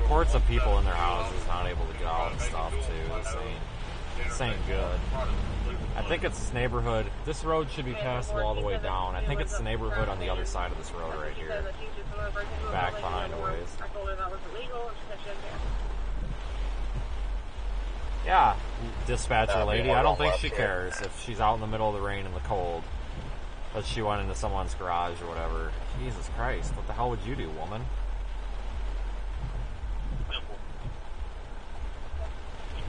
Reports of people in their houses not able to get out and stuff too. This ain't good. I think it's this neighborhood. This road should be passable all the way down. I think it's the neighborhood on the other side of this road right here. Back behind a ways. Yeah, dispatcher lady. I don't think she cares if she's out in the middle of the rain and the cold. But she went into someone's garage or whatever. Jesus Christ, what the hell would you do, woman?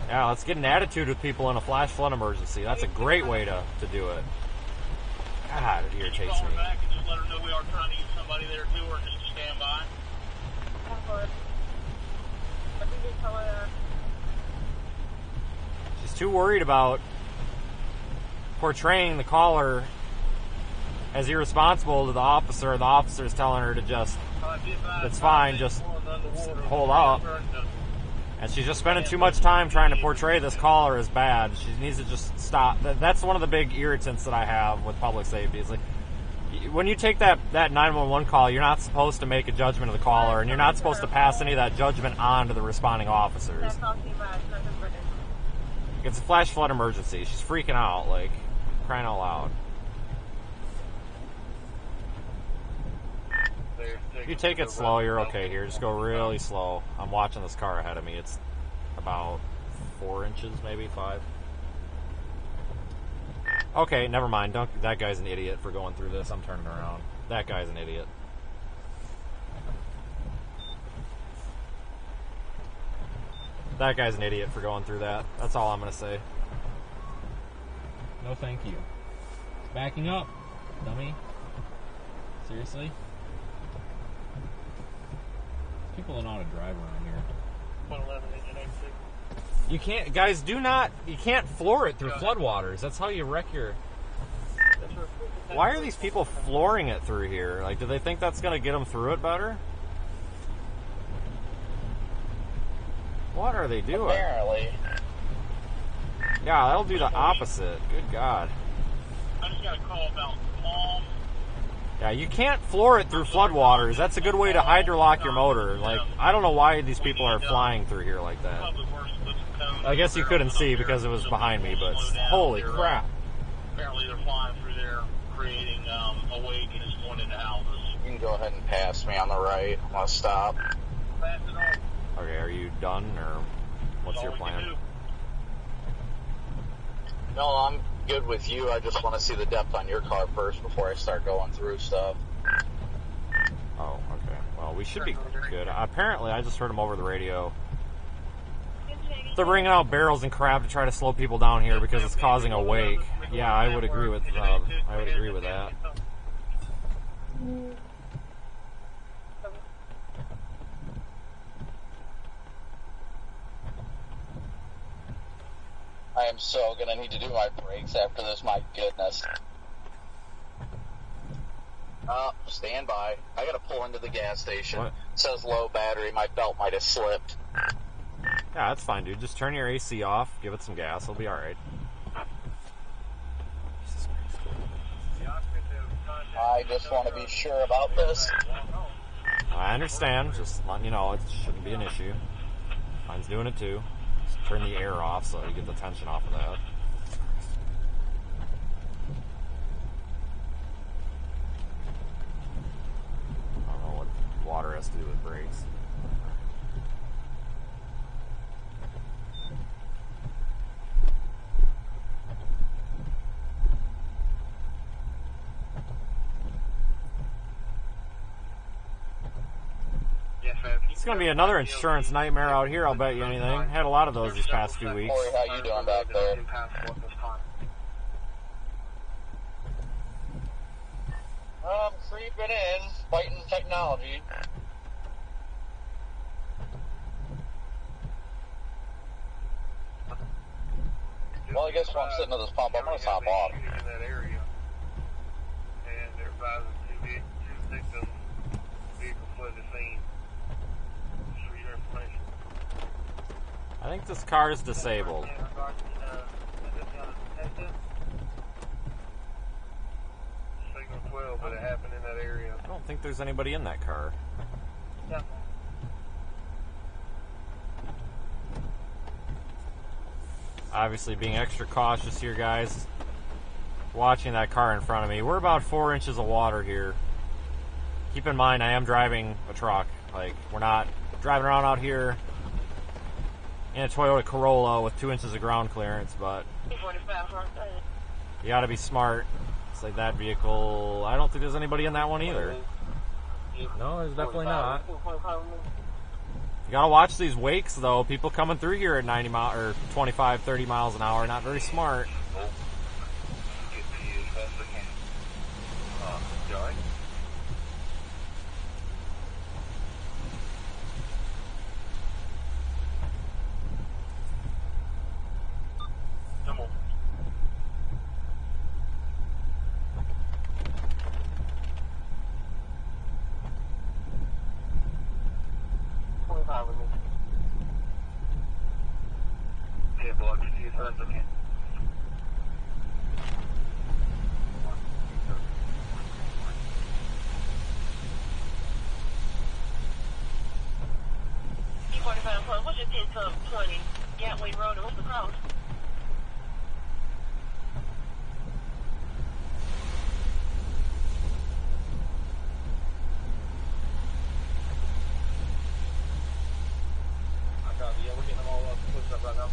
Yeah, let's get an attitude with people in a flash flood emergency. That's a great way to do it. God, it irritates me. Back and just let her know we are trying to get somebody there too, or just to stand by. She's too worried about portraying the caller as irresponsible to the officer. The officer's telling her to just, it's fine, just hold up. And she's just spending too much time trying to portray this caller as bad. She needs to just stop. That's one of the big irritants that I have with public safety. It's like, when you take that 911 call, you're not supposed to make a judgment of the caller, and you're not supposed to pass any of that judgment on to the responding officers. It's a flash flood emergency. She's freaking out, like, crying out loud. If you take it slow, you're okay here. Just go really slow. I'm watching this car ahead of me. It's about 4 inches, maybe 5. Okay, never mind. That guy's an idiot for going through this. I'm turning around. That guy's an idiot. That guy's an idiot for going through that. That's all I'm going to say. No thank you. Backing up, dummy. Seriously? People don't know how to drive around here. 111 engine 86. You can't, guys, you can't floor it through floodwaters. That's how you wreck your... Why are these people flooring it through here? Like, do they think that's going to get them through it better? What are they doing? Apparently. Yeah, that'll do the opposite. Good God. I just got a call about mom. Yeah, you can't floor it through floodwaters. That's a good way to hydrolock your motor. Like, I don't know why these people are flying through here like that. I guess you couldn't see because it was behind me, but holy crap. Apparently they're flying through there, creating a wake, and it's going into houses. You can go ahead and pass me on the right. I'll stop. Okay, are you done, or what's your plan? No, I'm good with you. I just want to see the depth on your car first before I start going through stuff. Oh, okay. Well, we should be good. Apparently, I just heard them over the radio. They're bringing out barrels and crap to try to slow people down here because it's causing a wake. Yeah, I would agree with that. I am so gonna need to do my brakes after this, my goodness. Stand by. I gotta pull into the gas station. What? It says low battery, my belt might have slipped. Yeah, that's fine, dude. Just turn your AC off, give it some gas, it'll be alright. I just want to be sure about this. I understand, just letting you know, it shouldn't be an issue. Mine's doing it too. Just turn the air off so you get the tension off of that. I don't know what water has to do with brakes. It's going to be another insurance nightmare out here, I'll bet you anything. Had a lot of those these past few weeks. Corey, how you doing back there? Creeping in, fighting technology. Well, I guess while I'm sitting at this pump, I'm going to top off. In that area, and they're advising two victims, vehicle fled the scene. think this car is disabled. Signal 12, but it happened in that area. I don't think there's anybody in that car. Yeah. Obviously being extra cautious here, guys. Watching that car in front of me. We're about 4 inches of water here. Keep in mind, I am driving a truck. Like, we're not driving around out here in a Toyota Corolla with 2 inches of ground clearance, but you gotta be smart. It's like that vehicle. I don't think there's anybody in that one either. No, there's definitely not. You gotta watch these wakes, though. People coming through here at 90 miles or 25, 30 miles an hour. Not very smart. Yeah, block 2 friends again. E45, what's your 10 to 20? Gateway Road, what's the cross? Yeah, we're getting them all up, pushed up right now.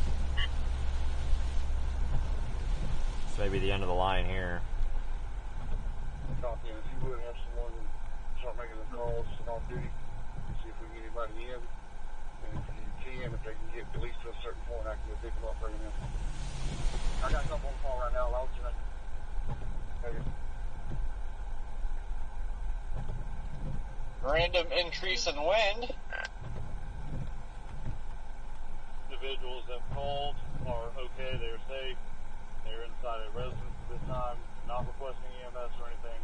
This may be the end of the line here. Copy, and if you would have someone start making the calls and off duty, see if we can get anybody in. And if you can, if they can get at least to a certain point, I can go pick them up, bring them in. I got a couple on the phone right now, I'll let you know. Okay. Random increase in wind. Individuals that called are okay, they're safe, they're inside a residence at this time, not requesting EMS or anything.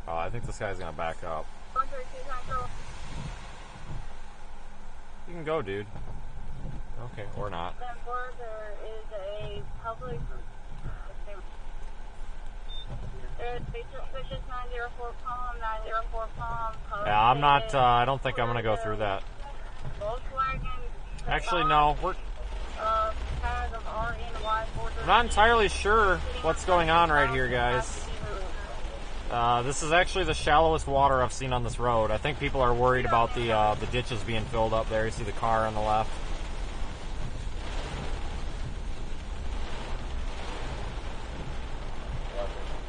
Oh, I think this guy's gonna back up. You can go, dude. Okay, or not. There is a public. There's a suspicious 904 Palm, 904 Palm. Yeah, I'm not. I don't think I'm gonna go through that. Volkswagen. Actually, no. We're Kind of RNY border. I'm not entirely sure what's going on right here, guys. This is actually the shallowest water I've seen on this road. I think people are worried about the ditches being filled up there. You see the car on the left.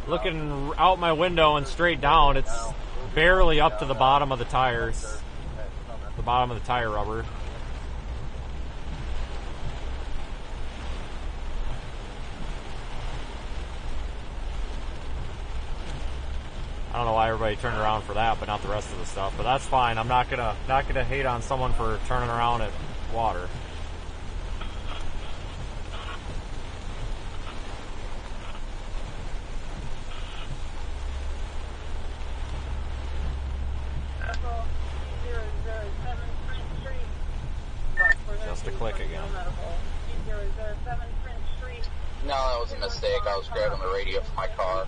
Looking out my window and straight down, it's barely up to the bottom of the tires. The bottom of the tire rubber. I don't know why everybody turned around for that, but not the rest of the stuff. But that's fine. I'm not gonna hate on someone for turning around at water. Just a click again. No, that was a mistake. I was grabbing the radio for my car.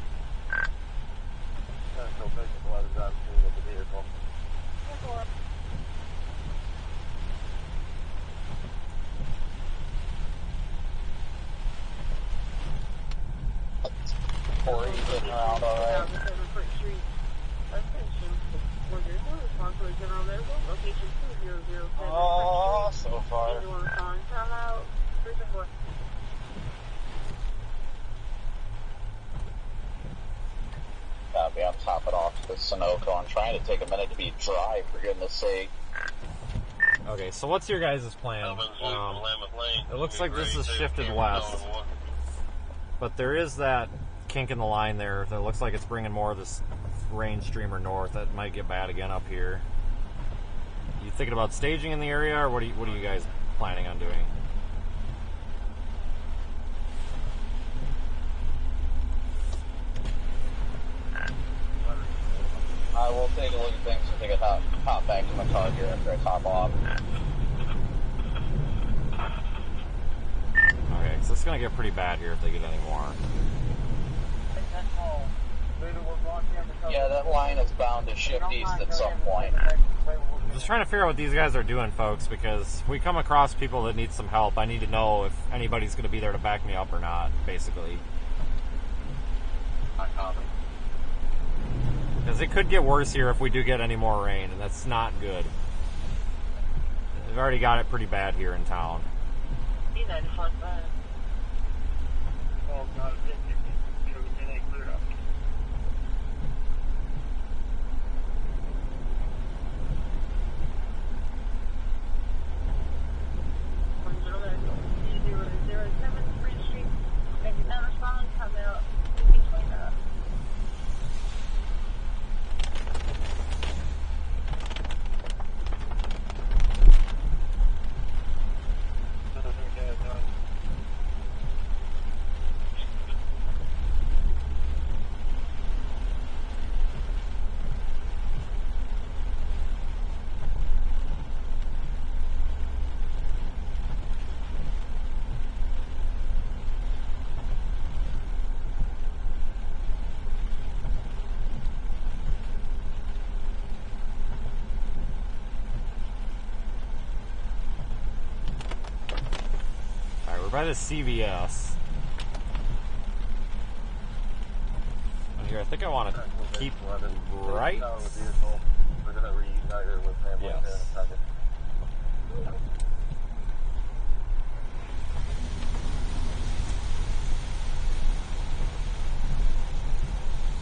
Corey, you getting around all right? Oh, so far. Gotta be on top it off to Sunoco. I'm trying to take a minute to be dry, for goodness sake. Okay, so what's your guys' plan? It looks like this is shifted west. But there is that kink in the line there that looks like it's bringing more of this rain streamer north. That might get bad again up here. You thinking about staging in the area, or what are you guys planning on doing? think I hop back to my car here after I top off. Okay, so it's gonna get pretty bad here if they get any more. Yeah, that line is bound to shift east at some point. I'm just trying to figure out what these guys are doing, folks, because if we come across people that need some help, I need to know if anybody's going to be there to back me up or not, basically. Because it could get worse here if we do get any more rain, and that's not good. We've already got it pretty bad here in town. By the CVS. And here, I think I want to keep right. We're going to reunite her with family in a second.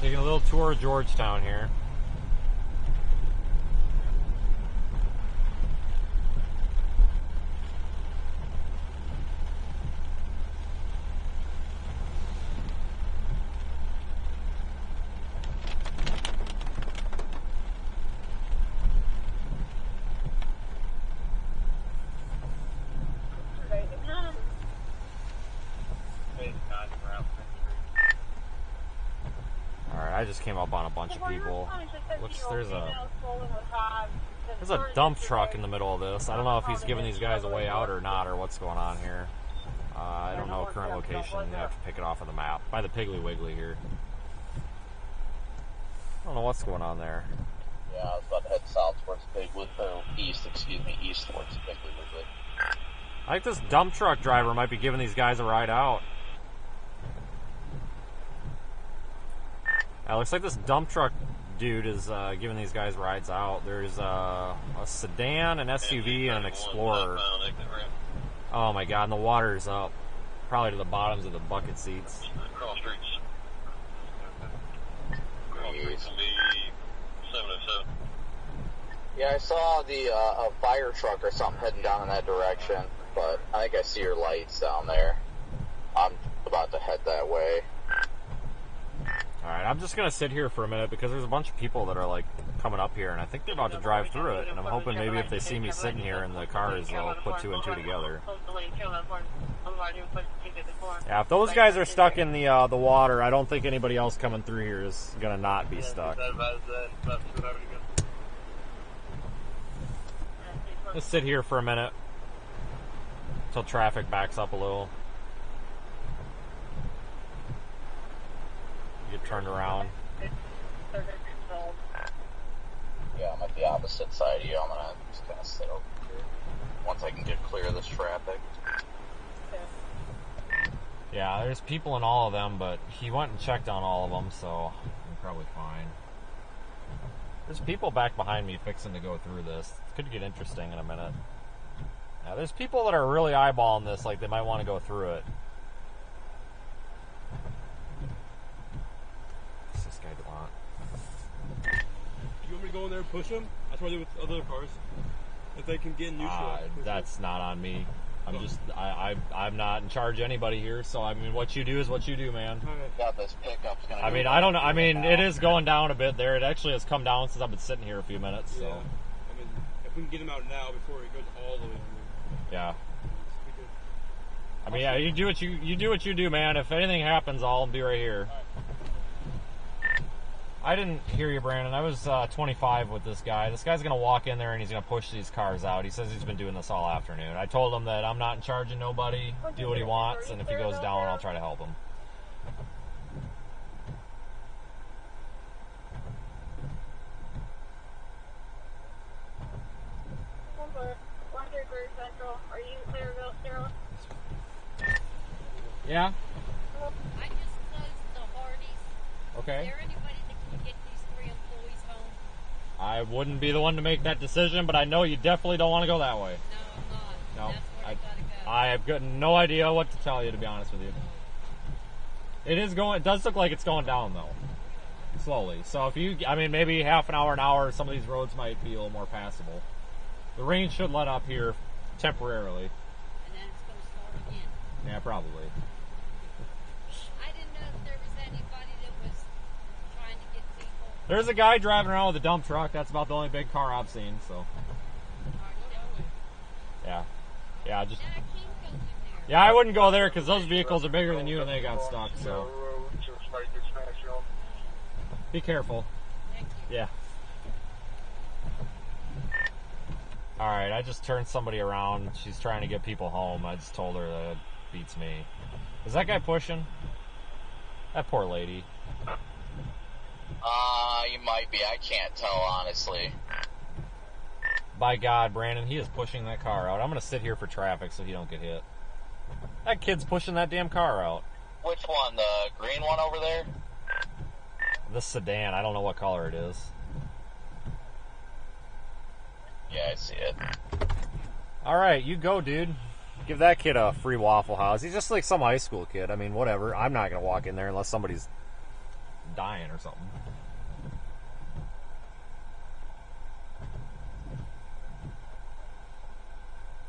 Taking a little tour of Georgetown here. I just came up on a bunch of people. There's a dump truck in the middle of this. I don't know if he's giving these guys a way out or not, or what's going on here. I don't know current location. You have to pick it off of the map. By the Piggly Wiggly here. I don't know what's going on there. Yeah, I was about to head south towards east towards Piggly Wiggly. I think this dump truck driver might be giving these guys a ride out. It looks like this dump truck dude is giving these guys rides out. There's a sedan, an SUV, and an Explorer. Oh my god, and the water's up. Probably to the bottoms of the bucket seats. Cross streets. Cross streets will be 707. Yeah, I saw a fire truck or something heading down in that direction, but I think I see your lights down there. I'm about to head that way. Alright, I'm just going to sit here for a minute because there's a bunch of people that are like coming up here and I think they're about to drive through it, and I'm hoping maybe if they see me sitting here in the cars they'll put two and two together. Yeah, if those guys are stuck in the water, I don't think anybody else coming through here is going to not be stuck. Just sit here for a minute until traffic backs up a little. Get turned around. Yeah, I'm at the opposite side of you. I'm gonna just kind of sit over here once I can get clear of this traffic. Yeah, there's people in all of them, but he went and checked on all of them, so I'm probably fine. There's people back behind me fixing to go through this. It could get interesting in a minute. Now, there's people that are really eyeballing this, like they might want to go through it. What's this guy want? You want me to go in there and push them? That's what I do with other cars. If they can get neutral. That's not on me. I'm not in charge of anybody here, so I mean, what you do is what you do, man. Got this pickup's gonna. I mean, I don't know. I mean, it is going down a bit there. It actually has come down since I've been sitting here a few minutes. So. Yeah. I mean, if we can get him out now before it goes all the way through. Yeah. I mean, yeah, you do what you do, man. If anything happens, I'll be right here. I didn't hear you, Brandon. I was 25 with this guy. This guy's going to walk in there and he's going to push these cars out. He says he's been doing this all afternoon. I told him that I'm not in charge of nobody. Do what he wants, and if he goes down, I'll try to help him. Central. Are you Clearville still? Yeah? I just closed the Hardee's. Okay. Is there anybody that can get these 3 employees home? I wouldn't be the one to make that decision, but I know you definitely don't want to go that way. No, I'm not. No. That's where I gotta go. I have got no idea what to tell you, to be honest with you. It does look like it's going down, though. Slowly. So if you, I mean, maybe half an hour, some of these roads might be a little more passable. The rain should let up here temporarily. And then it's going to start again. Yeah, probably. I didn't know if there was anybody that was trying to get people. There's a guy driving around with a dump truck. That's about the only big car I've seen, so. Yeah. Yeah, just. Yeah, I wouldn't go there because those vehicles are bigger than you and they got stuck, so. Be careful. Yeah. Alright, I just turned somebody around. She's trying to get people home. I just told her that it beats me. Is that guy pushing? That poor lady. You might be. I can't tell, honestly. By God, Brandon, he is pushing that car out. I'm going to sit here for traffic so he don't get hit. That kid's pushing that damn car out. Which one? The green one over there? The sedan. I don't know what color it is. Yeah, I see it. Alright, you go, dude. Give that kid a free Waffle House. He's just like some high school kid. I mean, whatever. I'm not going to walk in there unless somebody's dying or something.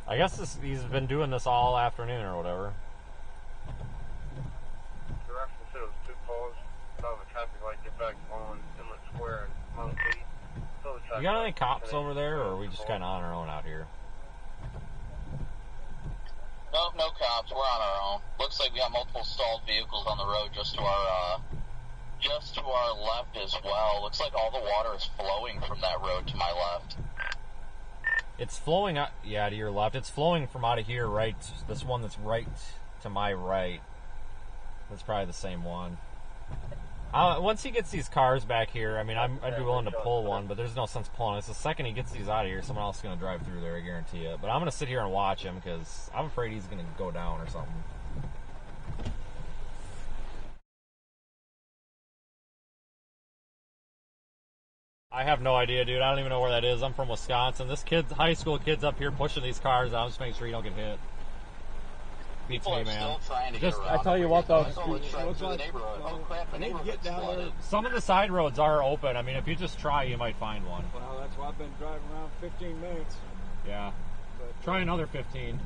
I guess he's been doing this all afternoon or whatever. The rest of it was 2 cars. Saw the traffic light get back on Inlet Square and Mount City. You got any cops over there, or are we just kind of on our own out here? Nope, no cops. We're on our own. Looks like we got multiple stalled vehicles on the road just to our left as well. Looks like all the water is flowing from that road to my left. It's flowing out, yeah, to your left. It's flowing from out of here, right? This one that's right to my right. That's probably the same one. Once he gets these cars back here, I mean, I'd be willing to pull one, but there's no sense pulling it. The second he gets these out of here, someone else is going to drive through there, I guarantee it. But I'm going to sit here and watch him because I'm afraid he's going to go down or something. I have no idea, dude. I don't even know where that is. I'm from Wisconsin. This high school kid's up here pushing these cars out. Just make sure you don't get hit. Beats me, man. I tell you what, though. Some of the side roads are open. I mean, if you just try, you might find one. Well, that's why I've been driving around 15 minutes. Yeah. But, try another 15.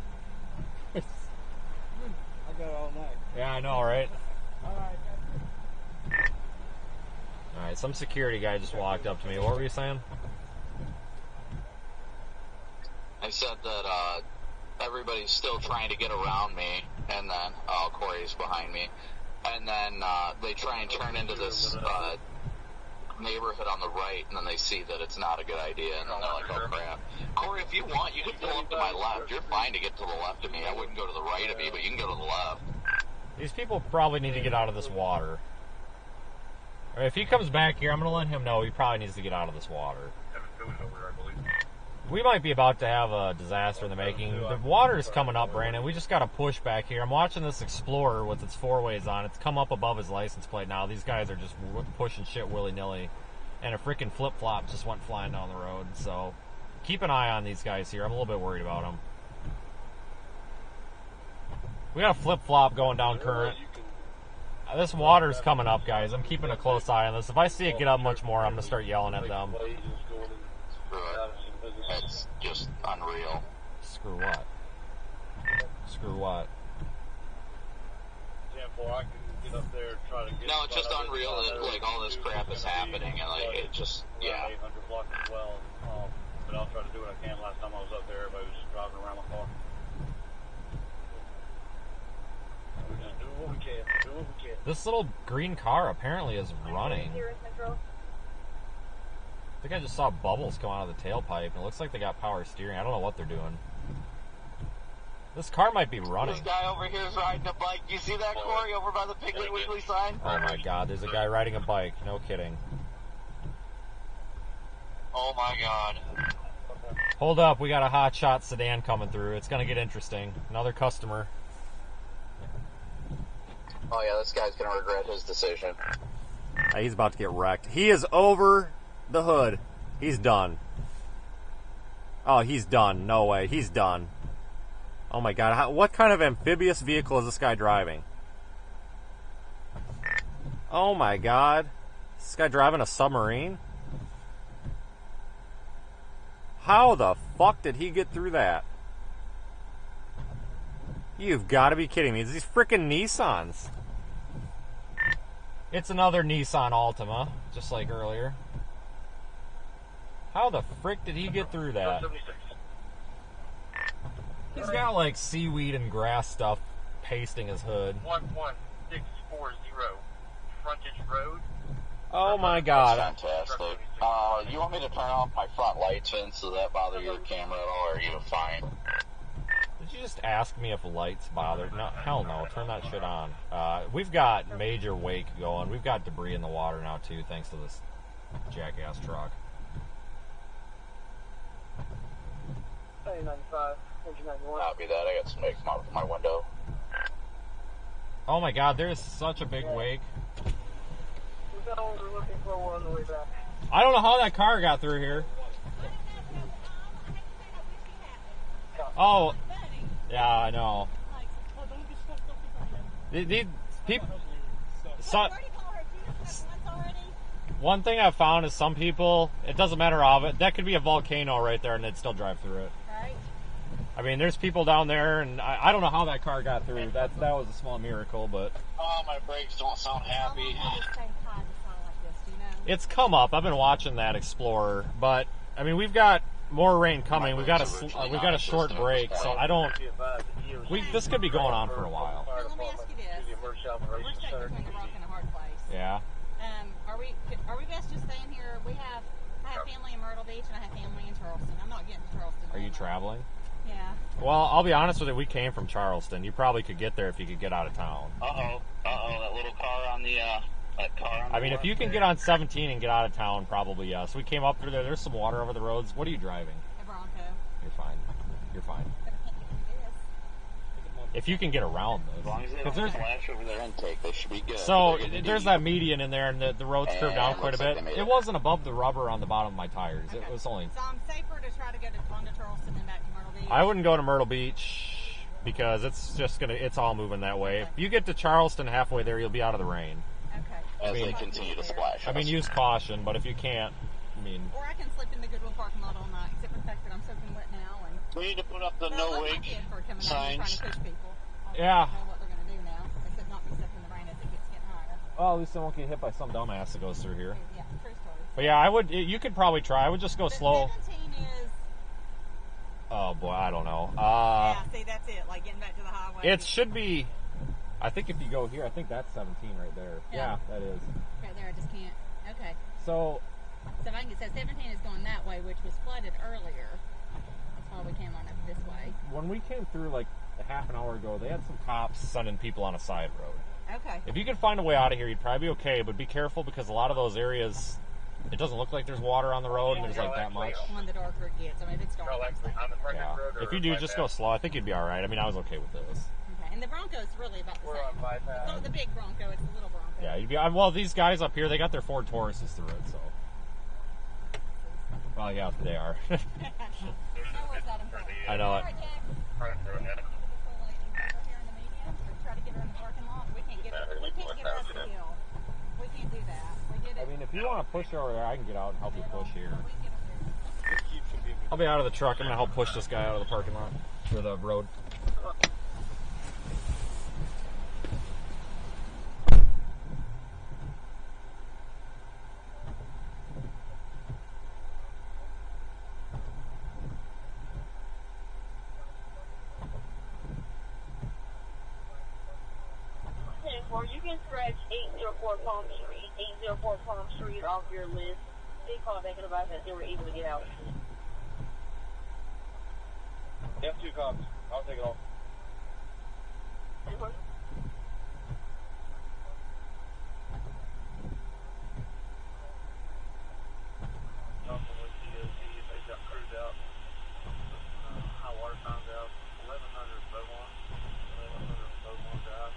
I got all night. Yeah, I know, right? All right. Alright, some security guy just walked up to me. What were you saying? I said that everybody's still trying to get around me, and then, Corey's behind me, and then they try and turn into this neighborhood on the right, and then they see that it's not a good idea, and then they're like, oh crap. Corey, if you want, you can pull up to my left. You're fine to get to the left of me. I wouldn't go to the right of me, but you can go to the left. These people probably need to get out of this water. If he comes back here, I'm going to let him know he probably needs to get out of this water. We might be about to have a disaster in the making. The water is coming up, Brandon. We just got to push back here. I'm watching this Explorer with its 4-ways on. It's come up above his license plate now. These guys are just pushing shit willy-nilly. And a freaking flip-flop just went flying down the road. So keep an eye on these guys here. I'm a little bit worried about them. We got a flip-flop going down current. This water's coming up, guys. I'm keeping a close eye on this. If I see it get up much more, I'm going to start yelling at them. That's just unreal. Screw what? Screw what? No, it's just unreal that, like, all this crap is happening, and, like, it just, yeah. But I'll try to do what I can. Last time I was up there, everybody was just driving around my car. This little green car apparently is running. think I just saw bubbles come out of the tailpipe, and it looks like they got power steering. I don't know what they're doing. This car might be running. This guy over here is riding a bike. You see that, Corey, over by the Piggly Wiggly sign? Oh my god, there's a guy riding a bike. No kidding. Oh my god. Hold up, we got a hot shot sedan coming through. It's gonna get interesting. Another customer. Oh yeah, this guy's gonna regret his decision. He's about to get wrecked. He is over the hood. He's done. Oh, he's done. No way. He's done. Oh my god. What kind of amphibious vehicle is this guy driving? Oh my god. Is this guy driving a submarine? How the fuck did he get through that? You've got to be kidding me. It's these freaking Nissans. It's another Nissan Altima, just like earlier. How the frick did he get through that? He's got like seaweed and grass stuff pasting his hood. 11640 Frontage Road. Oh my god. That's fantastic. You want me to turn off my front lights, Vince? Does that bother your camera at all, or are you fine? Did you just ask me if lights bother? No, hell no. Turn that shit on. We've got major wake going. We've got debris in the water now too, thanks to this jackass truck. 95, engine 91. Copy that. I got smoke come out from my window. Oh my god, there's such a big wake. We got what we're looking for, we're on the way back. I don't know how that car got through here. Oh, yeah, I know. These people. One thing I've found is some people, it doesn't matter of it. That could be a volcano right there, and they'd still drive through it. Right. I mean, there's people down there, and I don't know how that car got through. That was a small miracle, but Oh, my brakes don't sound happy. it's come up. I've been watching that Explorer, but I mean, we've got more rain coming. We've got a short break, so I don't. This could be going on for a while. Now, let me ask you this. We're stuck between a rock and a hard place. Yeah. Are we best just staying here? I have family in Myrtle Beach and I have family in Charleston. I'm not getting to Charleston. Are you traveling? Yeah. Well, I'll be honest with you. We came from Charleston. You probably could get there if you could get out of town. That little car on the, that car on the I mean, if you can get on 17 and get out of town, probably yes. We came up through there. There's some water over the roads. What are you driving? A Bronco. You're fine. You're fine. If you can get around As long as they don't flash over their intake, they should be good. So there's that median in there, and the road's curved down quite a bit. Like It wasn't above the rubber on the bottom of my tires. Okay. It was only. So I'm safer to try to go on to Charleston and back to Myrtle Beach. I wouldn't go to Myrtle Beach because it's all moving that way. If you get to Charleston halfway there, you'll be out of the rain. Okay. As they continue to splash. I mean, use caution, but if you can't, I mean. Or I can slip in the Goodwill parking lot all night, except for the fact that I'm soaking wet now. And We need to put up the no wake signs. Trying to push people. Yeah. I don't know what they're going to do now. They said not be stuck in the rain as it gets getting higher. Well, at least they won't get hit by some dumbass that goes through here. Yeah, true story. But yeah, you could probably try. I would just go slow. 17 is. Oh boy, I don't know. Yeah, see, that's it. Like getting back to the highway. It should be. I think if you go here, I think that's 17 right there. Yeah, that is. Right there, I just can't. Okay. So if I can get, so 17 is going that way, which was flooded earlier. That's why we came on up this way. when we came through like a half an hour ago, they had some cops sending people on a side road. Okay. If you could find a way out of here, you'd probably be okay, but be careful because a lot of those areas, it doesn't look like there's water on the road and there's like that much. When the darker it gets, I mean, if it's dark. Yeah. If you do, just go slow. I think you'd be all right. I mean, I was okay with this. Okay. And the Bronco is really about the same. It's not the big Bronco, it's the little Bronco. Yeah, you'd be. Well, these guys up here, they got their Ford Tauruses through it, so. Well, yeah, they are. I know it. I mean, if you want to push over there, I can get out and help you push here. I'll be out of the truck. I'm going to help push this guy out of the parking lot, or the road. You can scratch 804 Palm Street, 804 Palm Street off your list. They called back and advised that they were able to get out. Yep, 2 cops. I'll take it off. Talking with DOT, they got crews out. High water time's out. 1100 Beaumont. 1100 Beaumont Drive.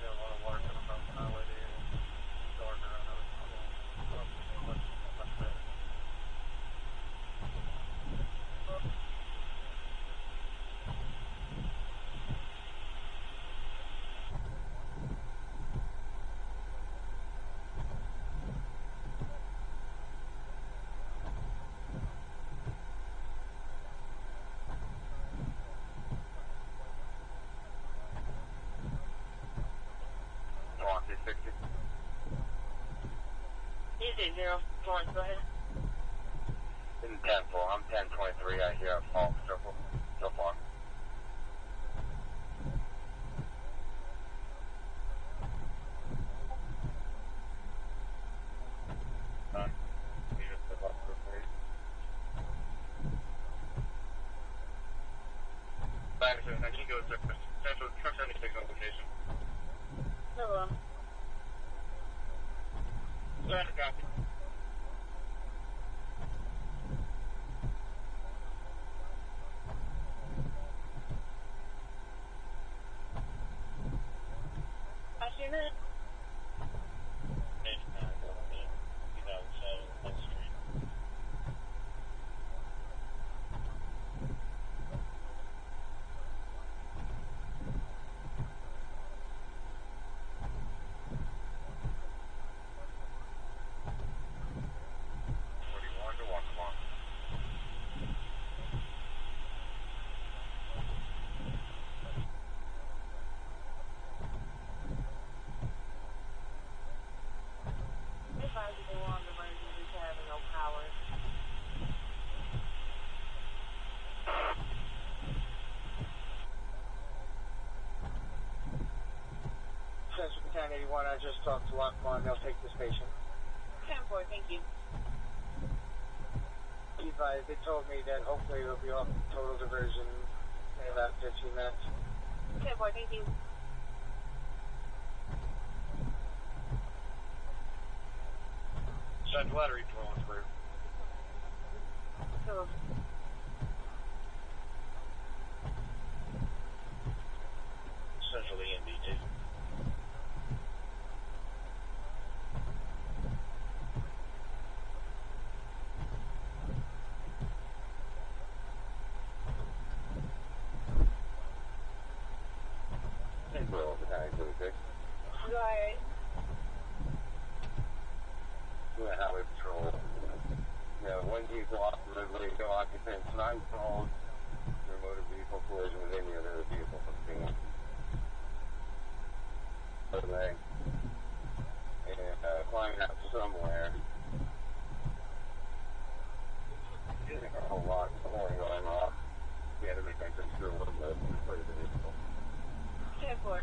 Got a lot of water coming across the highway there. Gardner, I know. Much better. Easy, 0, go ahead. In 10-4, I'm 1023. I hear a false circle so far. Back to I need to go to Central 76 on location. No problem. Go ahead, copy. I see that. 2007 Fifth Street. Central 1081, I just talked to Lockmon. They'll take the station. 10-4, thank you. They told me that hopefully it'll be off total diversion in about 15 minutes. 10-4, thank you. Send letter each one through. So, Central EMD2. Central, Battalion 26. right. We're at Highway Patrol. Yeah, one vehicle off the road, legal occupants, 9 calls for a motor vehicle collision with any other vehicle from the scene. Okay. And climbing out somewhere. Getting a whole lot of horn going off. We had to make sure it wasn't a vehicle. 10-4.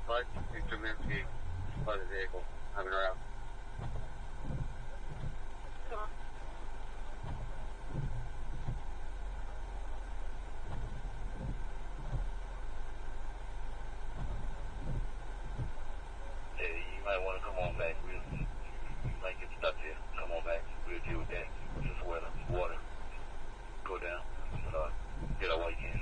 But Mr. Minsky, by the vehicle, coming around. Yeah, you might want to come on back. You might get stuck here. Come on back. We'll deal with that. Just weather, water, go down, but get out while you can.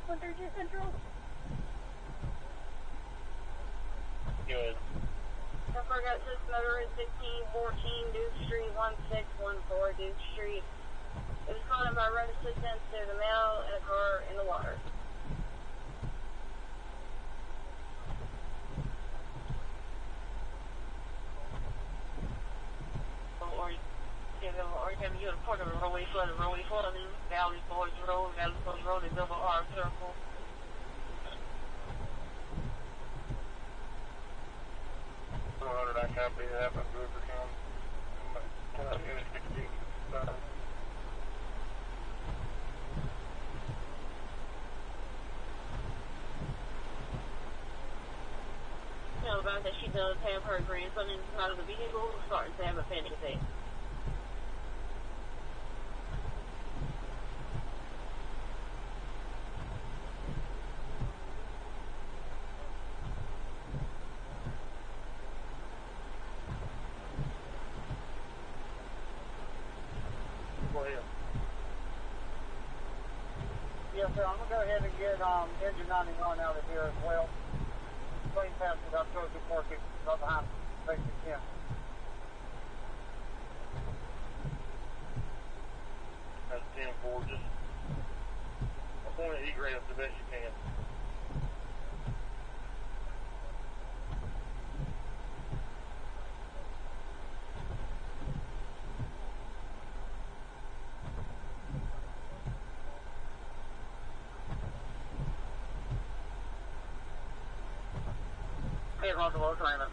132 Central. Good. I forgot this motor is 1514 Duke Street, 1614 Duke Street. It was calling about road assistance to the male in a car in the water. Or you can get a part of the roadway flooding, Valley Forge Road, and double R circle. I copy that, but move it on. Unit 16. Tell about that she does have her grandson inside of the vehicle, starting to have a panic attack. Yes, sir. I'm going to go ahead and get engine 91 out of here as well. Plane passes up towards the market, right behind basic 10. That's 10-4. Just point at egress the best you can. Hey, Roger, low climate.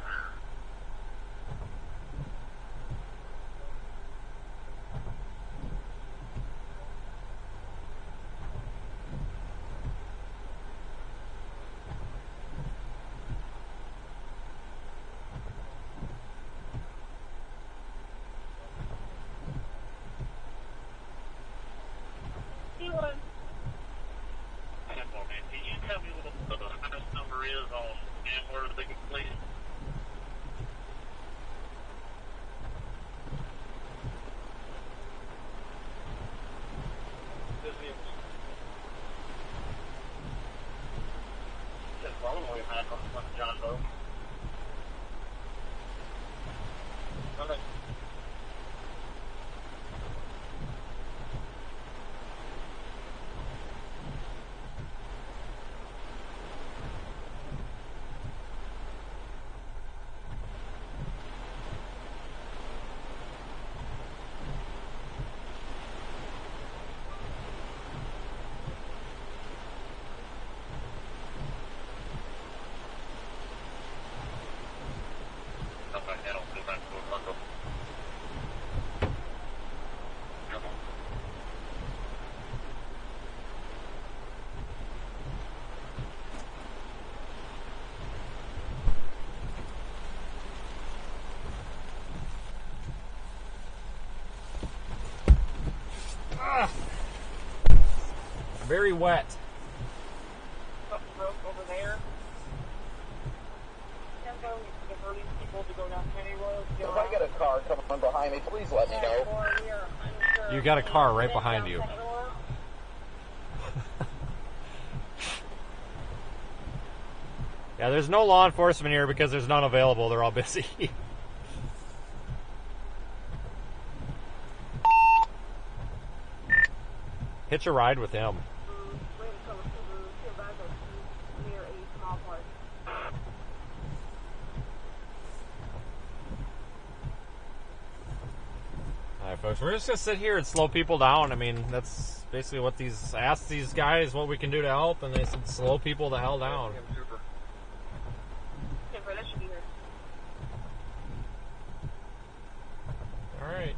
Can you tell me what the highest number is on where they can please? Just rolling way back on John Bow. Okay. Very wet. Something broke over there. Tempo, the police people to go down Penny Road. If I get a car coming behind me, please let me know. You got a car right behind you. Yeah, there's no law enforcement here because there's none available. They're all busy. Hitch a ride with him. Alright, folks, we're just gonna sit here and slow people down. I mean, that's basically what asked these guys what we can do to help, and they said slow people the hell down. Alright.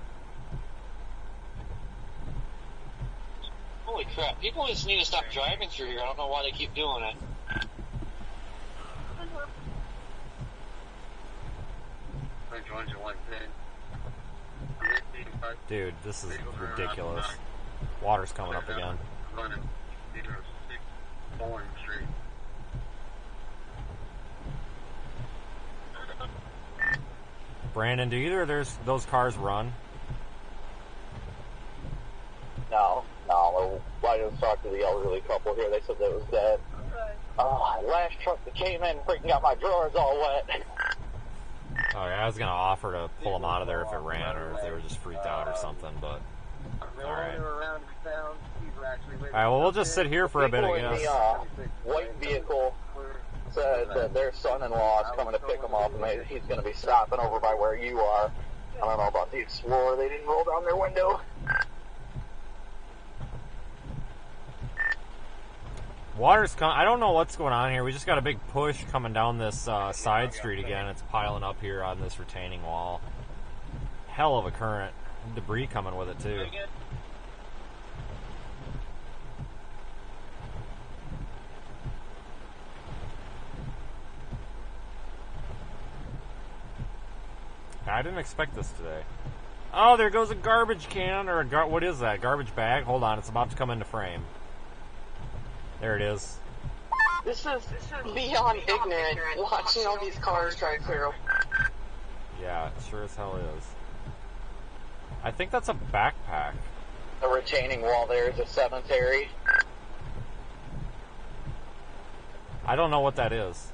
Holy crap, people just need to stop driving through here. I don't know why they keep doing it. Dude, this is ridiculous. Water's coming up again. Brandon, do either of those cars run? No. I just talked to the elderly elderly couple here. They said that was dead. Last truck that came in freaking got my drawers all wet. Oh, yeah, I was going to offer to pull them out of there if it ran or if they were just freaked out or something, but... Alright. Alright, well, we'll just sit here for a bit, I guess. The white vehicle said that their son-in-law is coming to pick them up, and he's going to be stopping over by where you are. I don't know about the Explorer. They didn't roll down their window. Water's coming. I don't know what's going on here. We just got a big push coming down this side street again. It's piling up here on this retaining wall. Hell of a current. Debris coming with it, too. I didn't expect this today. Oh, there goes a garbage can, or what is that? Garbage bag? Hold on, it's about to come into frame. There it is. This is beyond ignorant, watching all these cars drive through. Yeah, it sure as hell is. I think that's a backpack. The retaining wall there is a cemetery. I don't know what that is.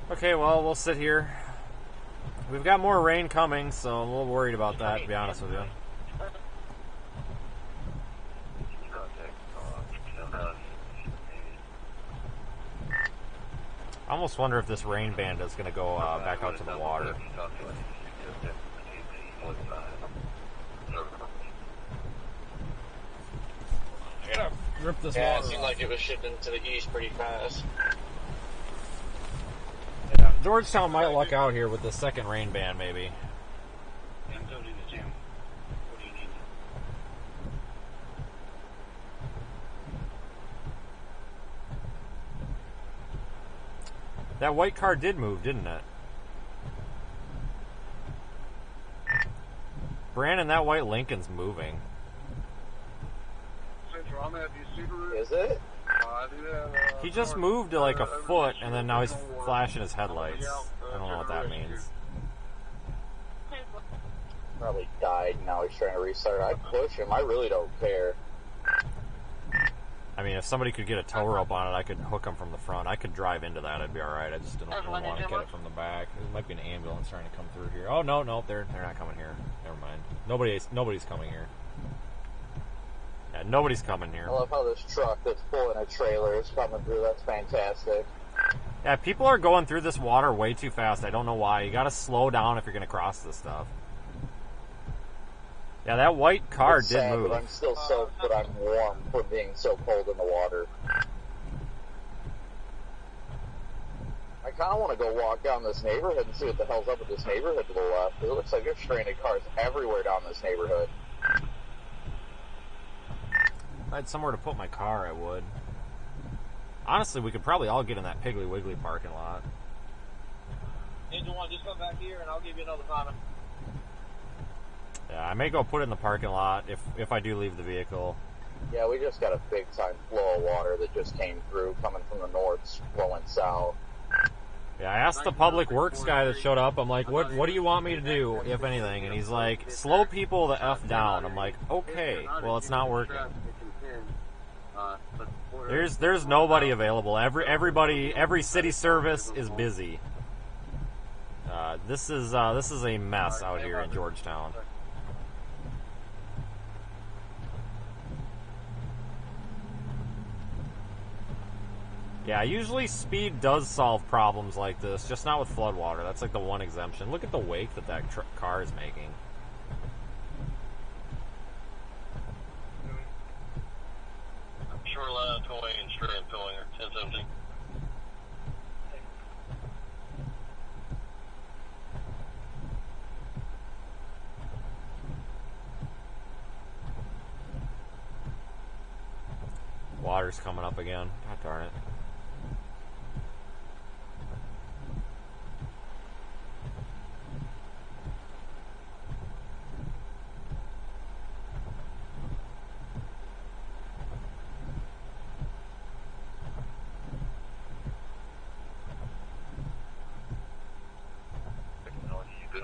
Okay, well, we'll sit here. We've got more rain coming, so I'm a little worried about that, to be honest with you. I almost wonder if this rain band is going to go back out to the water. I gotta rip this Yeah, water it seemed off. like it was shifting to the east pretty fast. Yeah, Georgetown might luck out here with the second rain band, maybe. That white car did move, didn't it? Brandon, that white Lincoln's moving. Is it? He just moved to like a foot, and then now he's flashing his headlights. I don't know what that means. Probably died, now he's trying to restart. I'd push him, I really don't care. I mean, if somebody could get a tow rope on it, I could hook him from the front. I could drive into that, I'd be alright. I just don't want to get it from the back. There might be an ambulance trying to come through here. Oh, no, they're not coming here. Never mind. Nobody's coming here. Yeah, nobody's coming here. I love how this truck that's pulling a trailer is coming through. That's fantastic. Yeah, people are going through this water way too fast. I don't know why. You gotta slow down if you're gonna cross this stuff. Yeah, that white car It's did sad, move. But I'm still soaked, but I'm warm for being so cold in the water. I kind of want to go walk down this neighborhood and see what the hell's up with this neighborhood to the left. It looks like there's stranded cars everywhere down this neighborhood. If I had somewhere to put my car, I would. Honestly, we could probably all get in that Piggly Wiggly parking lot. Agent 1, just come back here and I'll give you another comment. Yeah, I may go put it in the parking lot if I do leave the vehicle. Yeah, we just got a big time flow of water that just came through, coming from the north, flowing south. Yeah, I asked the public works guy that showed up, I'm like, what do you want me to do, if anything? And he's like, slow people the F down. I'm like, okay, well, it's not working. There's nobody available. Every city service is busy. This is a mess out here in Georgetown. Yeah, usually speed does solve problems like this, just not with floodwater. That's like the one exemption. Look at the wake that car is making. Shoreline towing and strand towing are 1017. Water's coming up again. God darn it.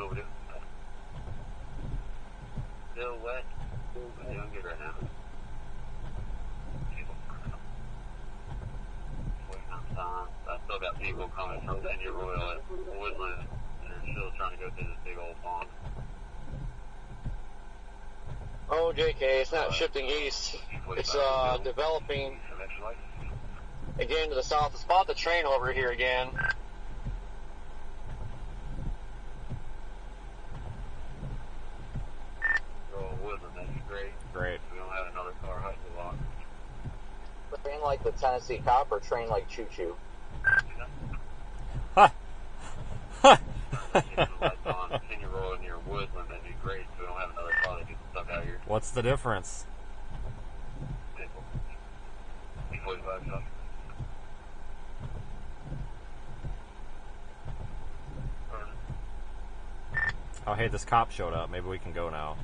overdue. Still wet. I'm good right now. I still got people coming from Senior Royal at Woodland, and they're still trying to go through this big old pond. Oh, JK, it's not shifting east. It's developing again to the south. Spot the train over here again. Oh, Woodland, that'd be great. Great. We don't have another car hiding the lock. Train like the Tennessee Cop or train like Choo Choo? Ha! Ha! Senior Royal near Woodland, that'd be great. We don't have another car that gets stuck out here. What's the difference? 45 truck. Oh, hey, this cop showed up. Maybe we can go now.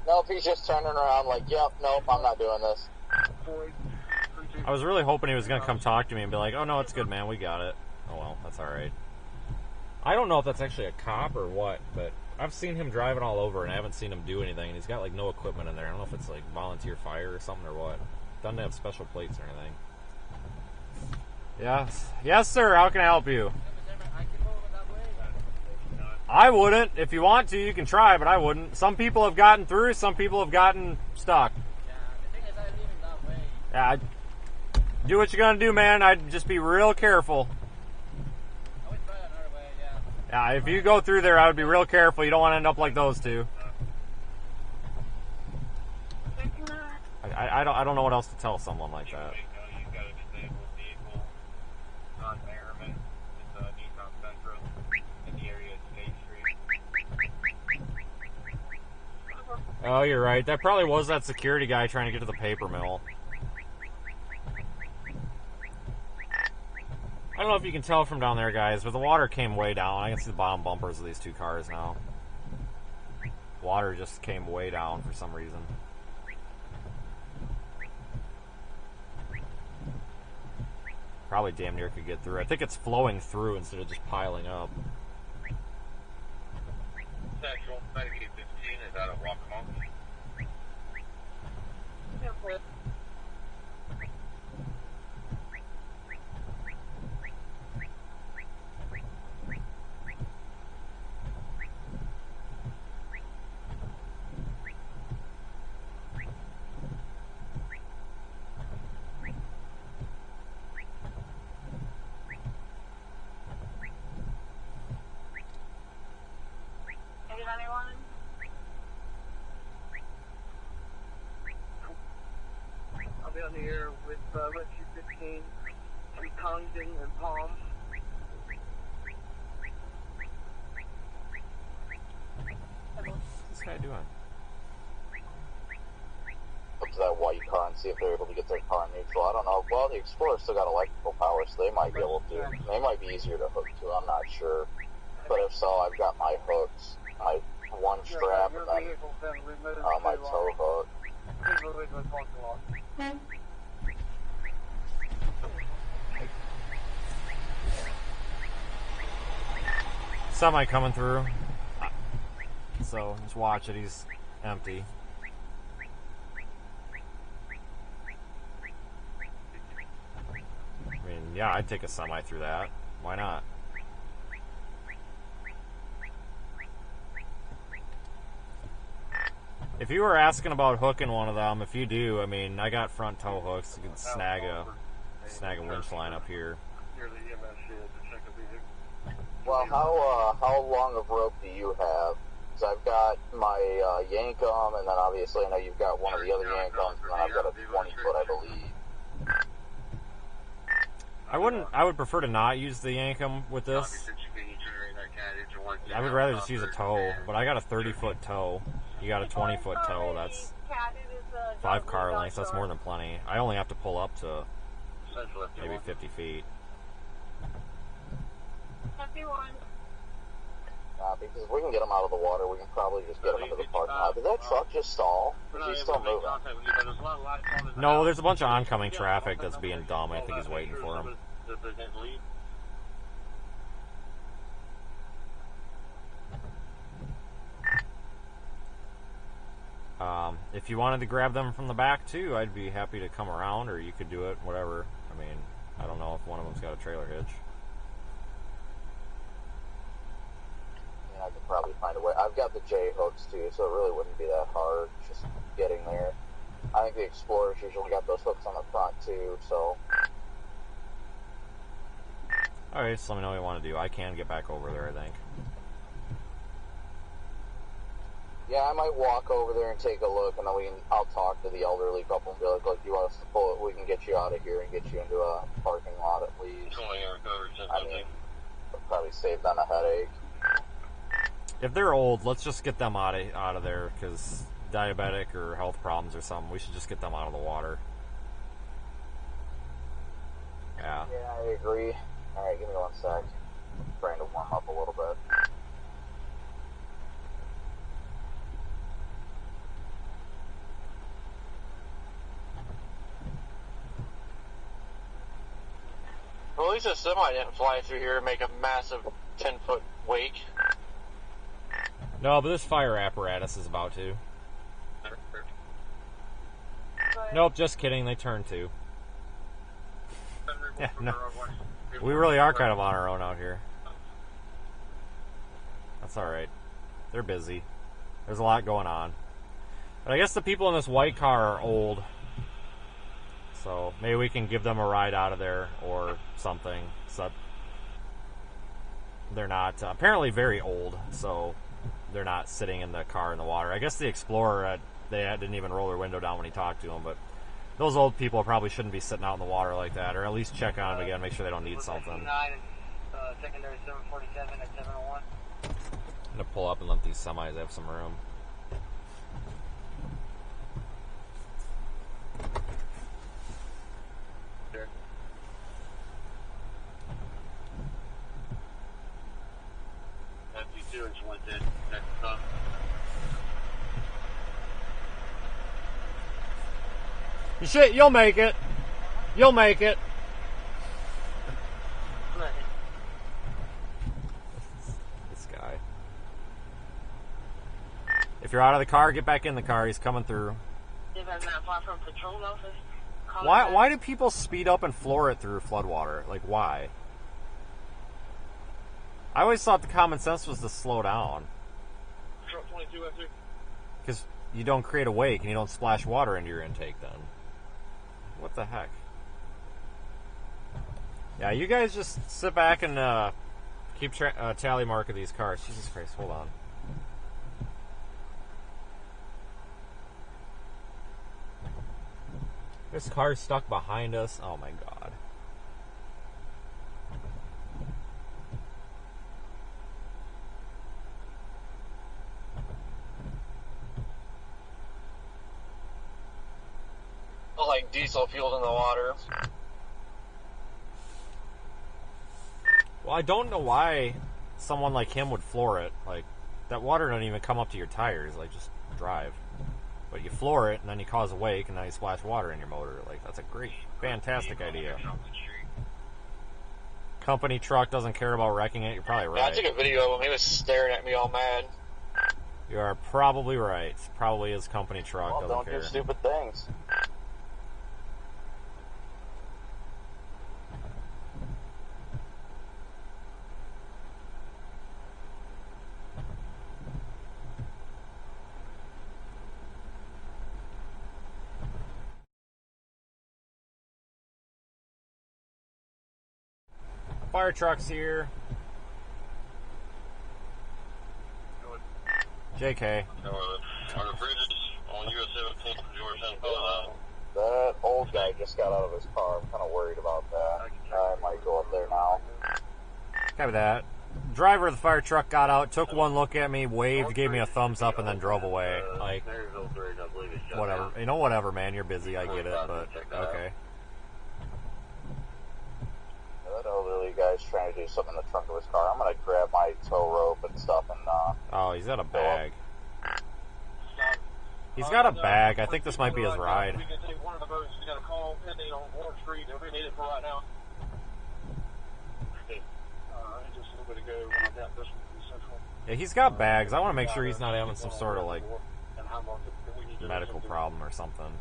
Nope, he's just turning around like, yep, nope, I'm not doing this. I was really hoping he was going to come talk to me and be like, oh, no, it's good, man. We got it. Oh, well, that's all right. I don't know if that's actually a cop or what, but I've seen him driving all over, and I haven't seen him do anything. And he's got, like, no equipment in there. I don't know if it's, like, volunteer fire or something or what. Doesn't have special plates or anything. Yes. Yes, sir. How can I help you? I wouldn't. If you want to, you can try, but I wouldn't. Some people have gotten through. Some people have gotten stuck. Yeah, do what you're going to do, man. I'd just be real careful. Yeah, if you go through there, I would be real careful. You don't want to end up like those two. I don't know what else to tell someone like that. Oh, you're right. That probably was that security guy trying to get to the paper mill. I don't know if you can tell from down there, guys, but the water came way down. I can see the bottom bumpers of these two cars now. Water just came way down for some reason. Probably damn near could get through. I think it's flowing through instead of just piling up. Central, Medicaid 15 is out of Waccamaw. I'll be on the air with Rescue 15 from Congdon and Palm. What's this guy doing? Up to that white car and see if they're able to get their car neutral. I don't know. Well, the Explorer's still got electrical power, so they might be able to. They might be easier to hook to. I'm not sure. But if so, I've got my hooks, my one strap, and then my tow hook. Semi coming through. So just watch it. He's empty. I mean, yeah, I'd take a semi through that. Why not? If you were asking about hooking one of them, if you do, I mean, I got front tow hooks. You can snag a winch line up here. Well, how long of rope do you have? Because I've got my Yankum, and then obviously I know you've got one of the other Yankums, and then I've got a 20-foot, I believe. I would prefer to not use the Yankum with this. I would rather just use a tow, but I got a 30-foot tow. You got a 20-foot tow. That's 5 car lengths. That's more than plenty. I only have to pull up to maybe 50 feet. Because if we can get him out of the water, we can probably just get him into the parking lot. Did that truck just stall? Is he still moving? No, there's a bunch of oncoming traffic that's being dumb. I think he's waiting for him. if you wanted to grab them from the back too, I'd be happy to come around, or you could do it, whatever. I mean, I don't know if one of them's got a trailer hitch. Yeah, I could probably find a way. I've got the J hooks too, so it really wouldn't be that hard just getting there. I think the Explorers usually got those hooks on the front too, so. Alright, so let me know what you want to do. I can get back over there, I think. Yeah, I might walk over there and take a look, and then I'll talk to the elderly couple and be like, look, you want us to pull it, we can get you out of here and get you into a parking lot at least. I mean, it'll probably save them a headache. If they're old, let's just get them out of there, because diabetic or health problems or something, we should just get them out of the water. Yeah. Yeah, I agree. Alright, give me 1 sec. I'm trying to warm up a little bit. Well, at least a semi didn't fly through here and make a massive 10-foot wake. No, but this fire apparatus is about to. Nope, just kidding, they turned to. Yeah, no. We really are kind of on our own out here. That's alright. They're busy. There's a lot going on. But I guess the people in this white car are old. So maybe we can give them a ride out of there or something. So they're not apparently very old, so they're not sitting in the car in the water. I guess the Explorer, they didn't even roll their window down when he talked to them, but those old people probably shouldn't be sitting out in the water like that, or at least check on them again, make sure they don't need something. Secondary 747 at 701. I'm going to pull up and let these semis have some room. You'll make it. You'll make it. This guy. If you're out of the car, get back in the car. He's coming through. Why do people speed up and floor it through floodwater? Like, why? I always thought the common sense was to slow down. Because you don't create a wake and you don't splash water into your intake then. What the heck? Yeah, you guys just sit back and keep tally mark of these cars. Jesus Christ, hold on. This car's stuck behind us. Oh my god. Like diesel fuel in the water. Well, I don't know why someone like him would floor it. Like, that water doesn't even come up to your tires. Like, just drive. But you floor it, and then you cause a wake, and now you splash water in your motor. Like, that's a great, fantastic idea. Company truck doesn't care about wrecking it. You're probably right. Yeah, I took a video of him. He was staring at me all mad. You are probably right. Probably his company truck Well, doesn't don't care. do stupid things. Fire truck's here. JK. That old guy just got out of his car. I'm kind of worried about that. I might go up there now. Copy that. Driver of the fire truck got out, took one look at me, waved, gave me a thumbs up, and then drove away. Like, whatever. You know, whatever, man. You're busy. I get it, but okay. That elderly guy's trying to do something in the trunk of his car. I'm going to grab my tow rope and stuff and, oh, he's got a bag. He's got a bag. I think this might be his ride. We can take one of the boats. We got a call pending on Orange Street. We need it for right now. Just a little bit ago when I got this one from Central. Yeah, he's got bags. I want to make sure he's not having some sort of, like, medical problem or something.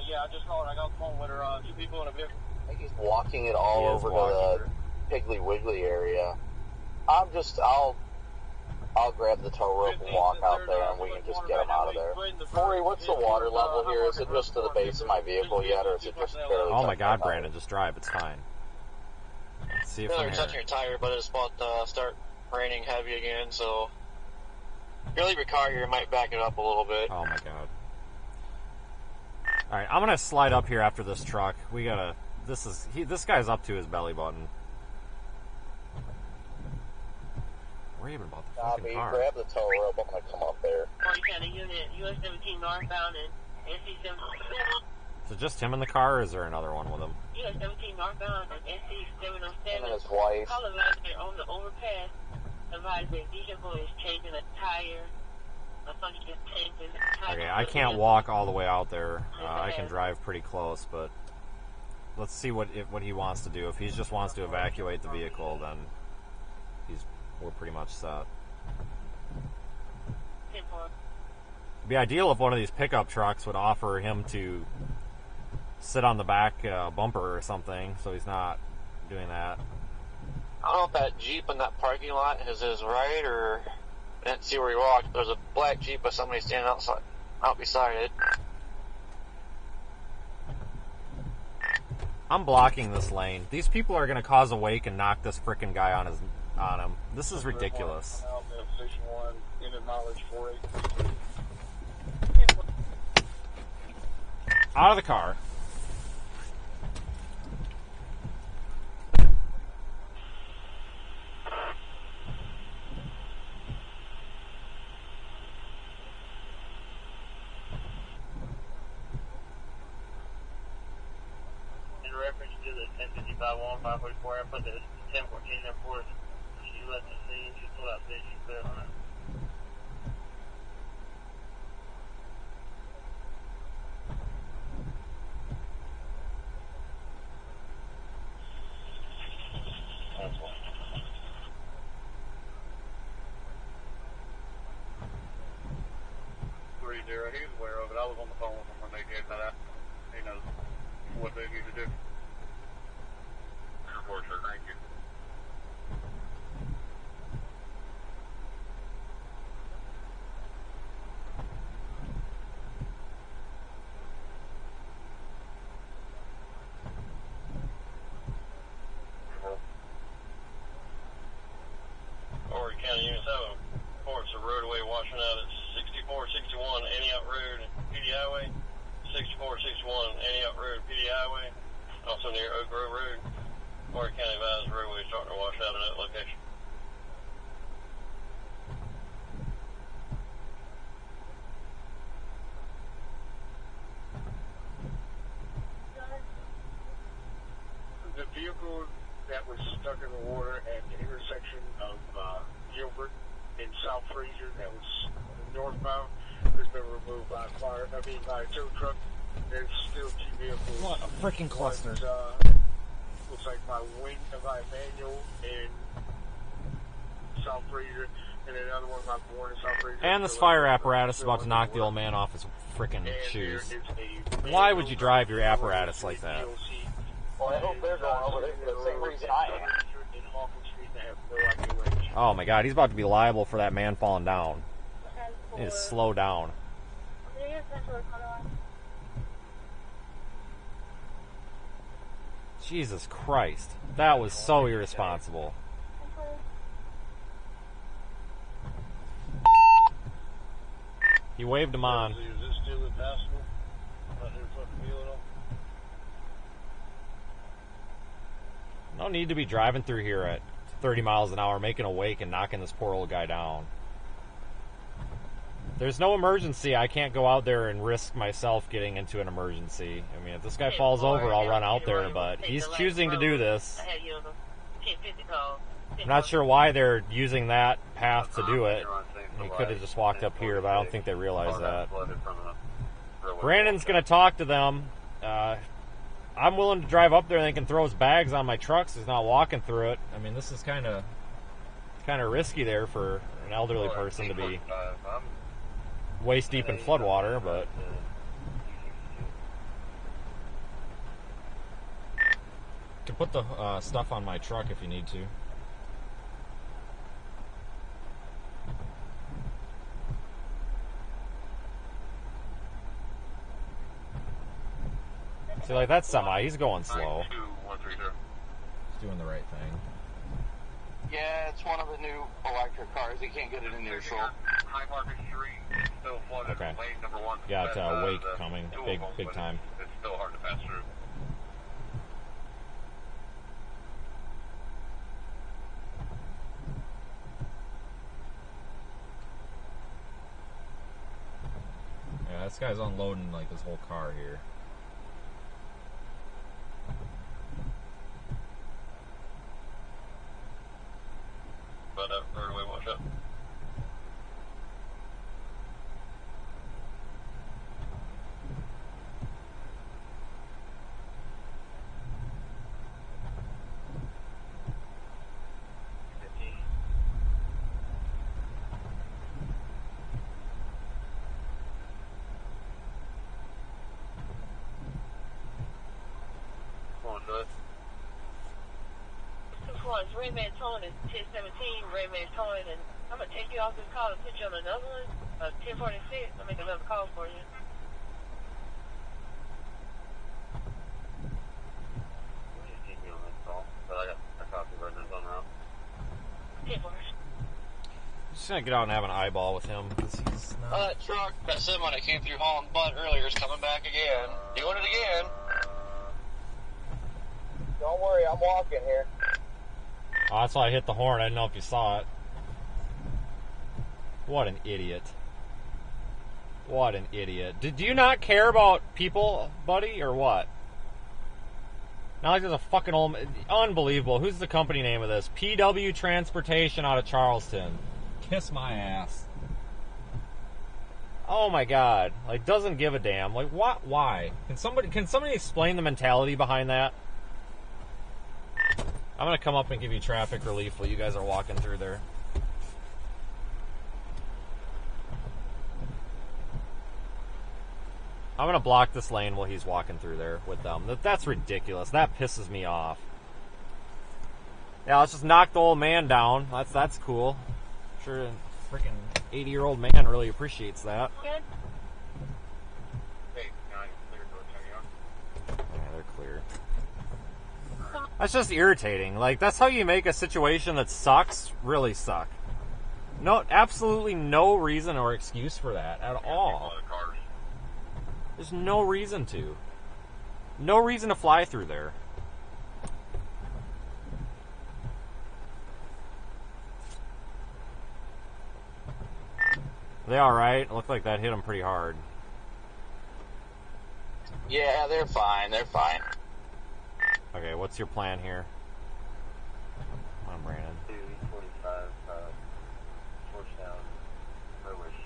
Yeah, I just called. I got the phone with her. 2 people in a vehicle. I think he's walking it all over to the Piggly Wiggly area. I'll grab the tow rope and walk out there, and we can just get him out of there. Maury, what's the water level here? Is it just to the base of my vehicle yet, or is it just barely? Oh my God, Brandon, just drive. It's fine. Let's see if You're I'm touching your tire, but it's about to start raining heavy again, so if you leave your car here, it might back it up a little bit. Oh my God. All right, I'm gonna slide up here after this truck. We gotta. This guy's up to his belly button. Worry about the fucking car. Grab the tow rope. I'm gonna come up there. Orange County unit, US 17 northbound and NC 77. Is it just him in the car, or is there another one with him? US 17 northbound and NC 707. And his wife. Call advisor on the overpass. Advisor vehicle is changing a tire. Okay, I can't walk all the way out there. I can drive pretty close, but let's see what he wants to do. If he just wants to evacuate the vehicle, then we're pretty much set. It'd be ideal if one of these pickup trucks would offer him to sit on the back bumper or something, so he's not doing that. I don't know if that Jeep in that parking lot is his right, or I didn't see where he walked. There's a black Jeep with somebody standing out beside it. I'm blocking this lane. These people are going to cause a wake and knock this frickin' guy on him. This is ridiculous. Out of the car. In reference to the 1055-1, 544, I put the 1014 in for us. She left the scene. She pulled out the she put on it. He's aware of it. I was on the phone with him when they gave that out. He knows what they need to do. For sure, thank you. Oregon County Unit 7 reports a roadway washing out at 6461 Antioch Road, PD Highway. 6461 Antioch Road, PD Highway. Also near Oak Grove Road. Oregon County advised the roadway is starting to wash out at that location. The vehicle that was stuck in the water at the intersection of Gilbert and South Fraser that was northbound has been removed by a tow truck. There's still 2 vehicles. What a freaking cluster. Looks like my manual in South Fraser, and another one by Bourne in South Fraser. And this fire apparatus is about to knock the old man off his frickin' shoes. Why would you drive your apparatus like that? Well, I hope they're going over there for the same reason I am. Oh my God, he's about to be liable for that man falling down. He needs to slow down. Jesus Christ. That was so irresponsible. He waved him on. No need to be driving through here at 30 miles an hour, making a wake and knocking this poor old guy down. There's no emergency. I can't go out there and risk myself getting into an emergency. I mean, if this guy falls over, I'll run out there, but he's choosing to do this. I'm not sure why they're using that path to do it. He could have just walked up here, but I don't think they realize that. Brandon's going to talk to them. I'm willing to drive up there and they can throw his bags on my trucks. He's not walking through it. I mean, this is kind of risky there for an elderly person to be waist deep in floodwater, but can put the stuff on my truck if you need to. See, like that semi, he's going slow. He's doing the right thing. Yeah, it's one of the new electric cars. You can't get it in neutral. High Market Street, still flooded. Okay. Lane number 1. Got Wake coming, big time. It's still hard to pass through. Yeah, this guy's unloading like his whole car here. But roadway wash up. Rayman Towing is 1017, Rayman Towing, and I'm going to take you off this call and put you on another one, 1046. I'll make another call for you. Keep me on this call, but I got a copy of it on route. 1046. Just gonna get out and have an eyeball with him. He's not... Truck, that semi that came through hauling butt earlier is coming back again. Doing it again. Don't worry, I'm walking here. Oh, that's why I hit the horn. I didn't know if you saw it. What an idiot. What an idiot. Did you not care about people, buddy, or what? Not like there's a fucking old... Unbelievable. Who's the company name of this? PW Transportation out of Charleston. Kiss my ass. Oh my god. Like, doesn't give a damn. Like, what? Why? Can somebody explain the mentality behind that? I'm gonna come up and give you traffic relief while you guys are walking through there. I'm gonna block this lane while he's walking through there with them. That's ridiculous. That pisses me off. Yeah, let's just knock the old man down. That's cool. I'm sure a freaking 80-year-old man really appreciates that. Good. Hey, now you're clear. Yeah, they're clear. That's just irritating. Like, that's how you make a situation that sucks really suck. No, absolutely no reason or excuse for that at all. There's no reason to. No reason to fly through there. Are they alright? It looked like that hit them pretty hard. Yeah, they're fine. They're fine. Okay, what's your plan here? Come on, Brandon.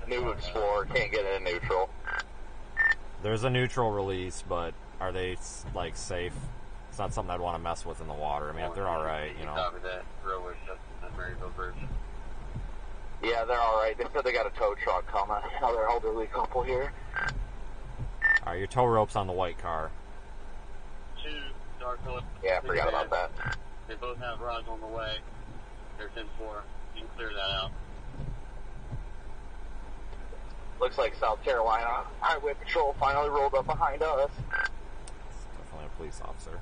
New Explorer can't get in neutral. There's a neutral release, but are they, like, safe? It's not something I'd want to mess with in the water. I mean, if they're alright, you know. Copy that. Railway shuts at Maryville Bridge. Yeah, they're alright. They said they got a tow truck coming. Another elderly couple here. Alright, your tow rope's on the white car. Yeah, I forgot about that. They both have rods on the way. They're 10-4. You can clear that out. Looks like South Carolina Highway Patrol finally rolled up behind us. Definitely a police officer.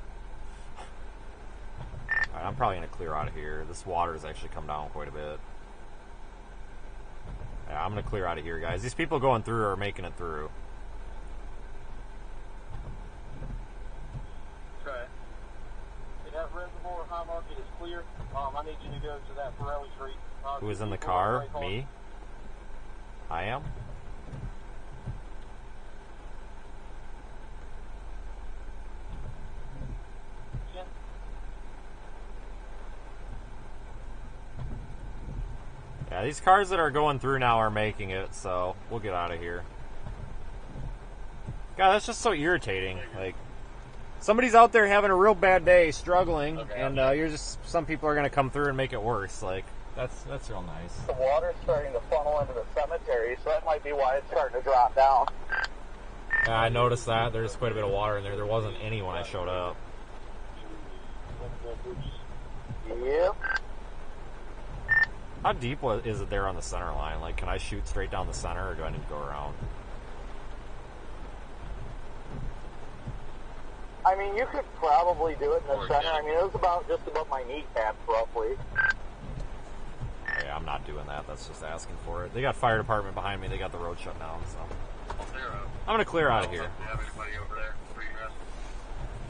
Alright, I'm probably going to clear out of here. This water's actually come down quite a bit. Yeah, I'm going to clear out of here, guys. These people going through are making it through. Okay. That reservoir High Market is clear. I need you to go to that Pirelli Street. Who is in the car? Me? I am? Yeah, these cars that are going through now are making it, so we'll get out of here. God, that's just so irritating. Like, somebody's out there having a real bad day, struggling, and you're just, some people are going to come through and make it worse. Like, That's real nice. The water's starting to funnel into the cemetery, so that might be why it's starting to drop down. Yeah, I noticed that. There's quite a bit of water in there. There wasn't any when I showed up. Yep. How deep is it there on the center line? Like, can I shoot straight down the center, or do I need to go around? I mean, you could probably do it in the center. I mean, it was about just above my kneecaps, roughly. Yeah, I'm not doing that. That's just asking for it. They got fire department behind me. They got the road shut down, so I'm gonna clear out of here.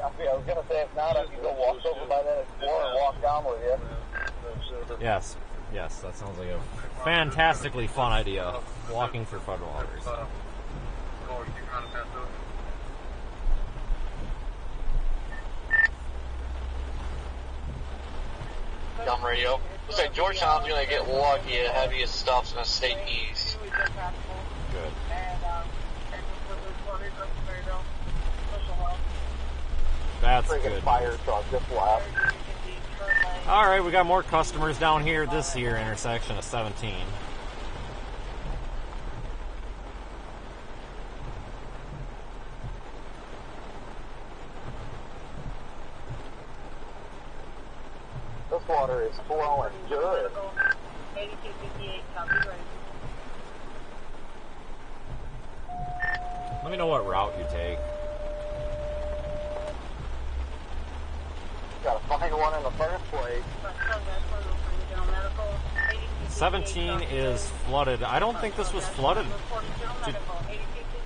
I was gonna say, if not, I could go walk over by that Explorer and walk down with you. Yes, that sounds like a fantastically fun idea. Walking for floodwaters. Dumb radio. Looks like Georgetown's gonna get lucky at heaviest stuff's gonna stay east. Good. That's good. Fire truck just left. Alright, we got more customers down here at this here intersection of 17. This water is flowing good. 8258, copy, ready. Let me know what route you take. Gotta find one in the first place. 17 is flooded. I don't think this was flooded.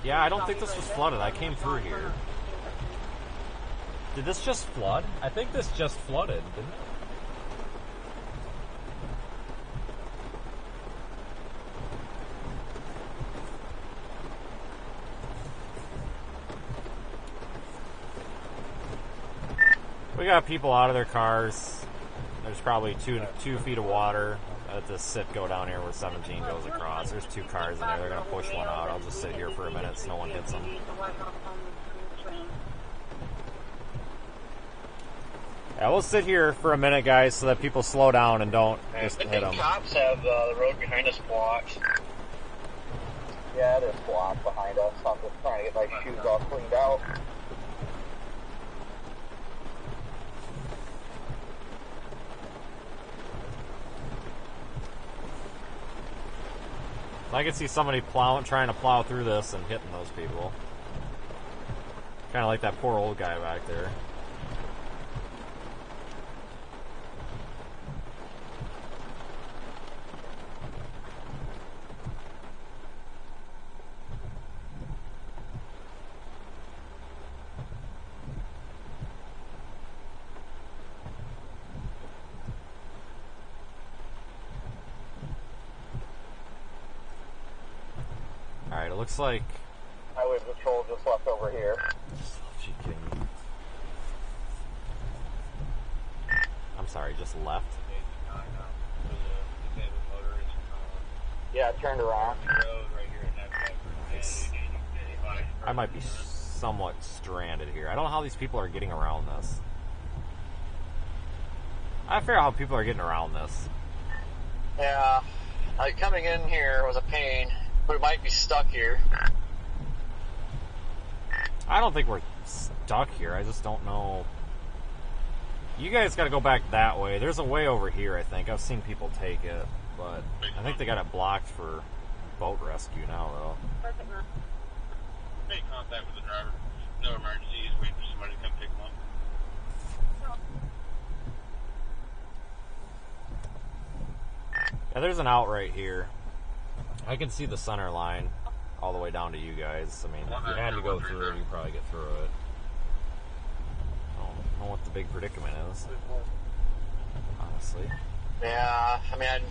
Yeah, I don't think this was flooded. I came through here. Did this just flood? I think this just flooded, didn't it? We got people out of their cars. There's probably two feet of water at the Sitco down here where 17 goes across. There's two cars in there. They're going to push one out. I'll just sit here for a minute so no one hits them. Yeah, we'll sit here for a minute, guys, so that people slow down and don't just hit them. Cops have the road behind us blocked. Yeah, it is blocked behind us. I'm just trying to get my shoes all cleaned out. I can see somebody trying to plow through this and hitting those people. Kind of like that poor old guy back there. Alright, it looks like... Highway Patrol just left over here. She kidding me? I'm sorry, just left? Yeah, turned around. I might be somewhat stranded here. I don't know how these people are getting around this. I figure out how people are getting around this. Yeah, like coming in here was a pain. We might be stuck here. I don't think we're stuck here. I just don't know. You guys got to go back that way. There's a way over here, I think. I've seen people take it, but I think they got it blocked for boat rescue now, though. Make contact with the driver. No emergencies. Wait for somebody to come pick them up. Yeah, there's an out right here. I can see the center line all the way down to you guys. I mean, if you had to go through it, you'd probably get through it. I don't know what the big predicament is, honestly. Yeah, I mean, I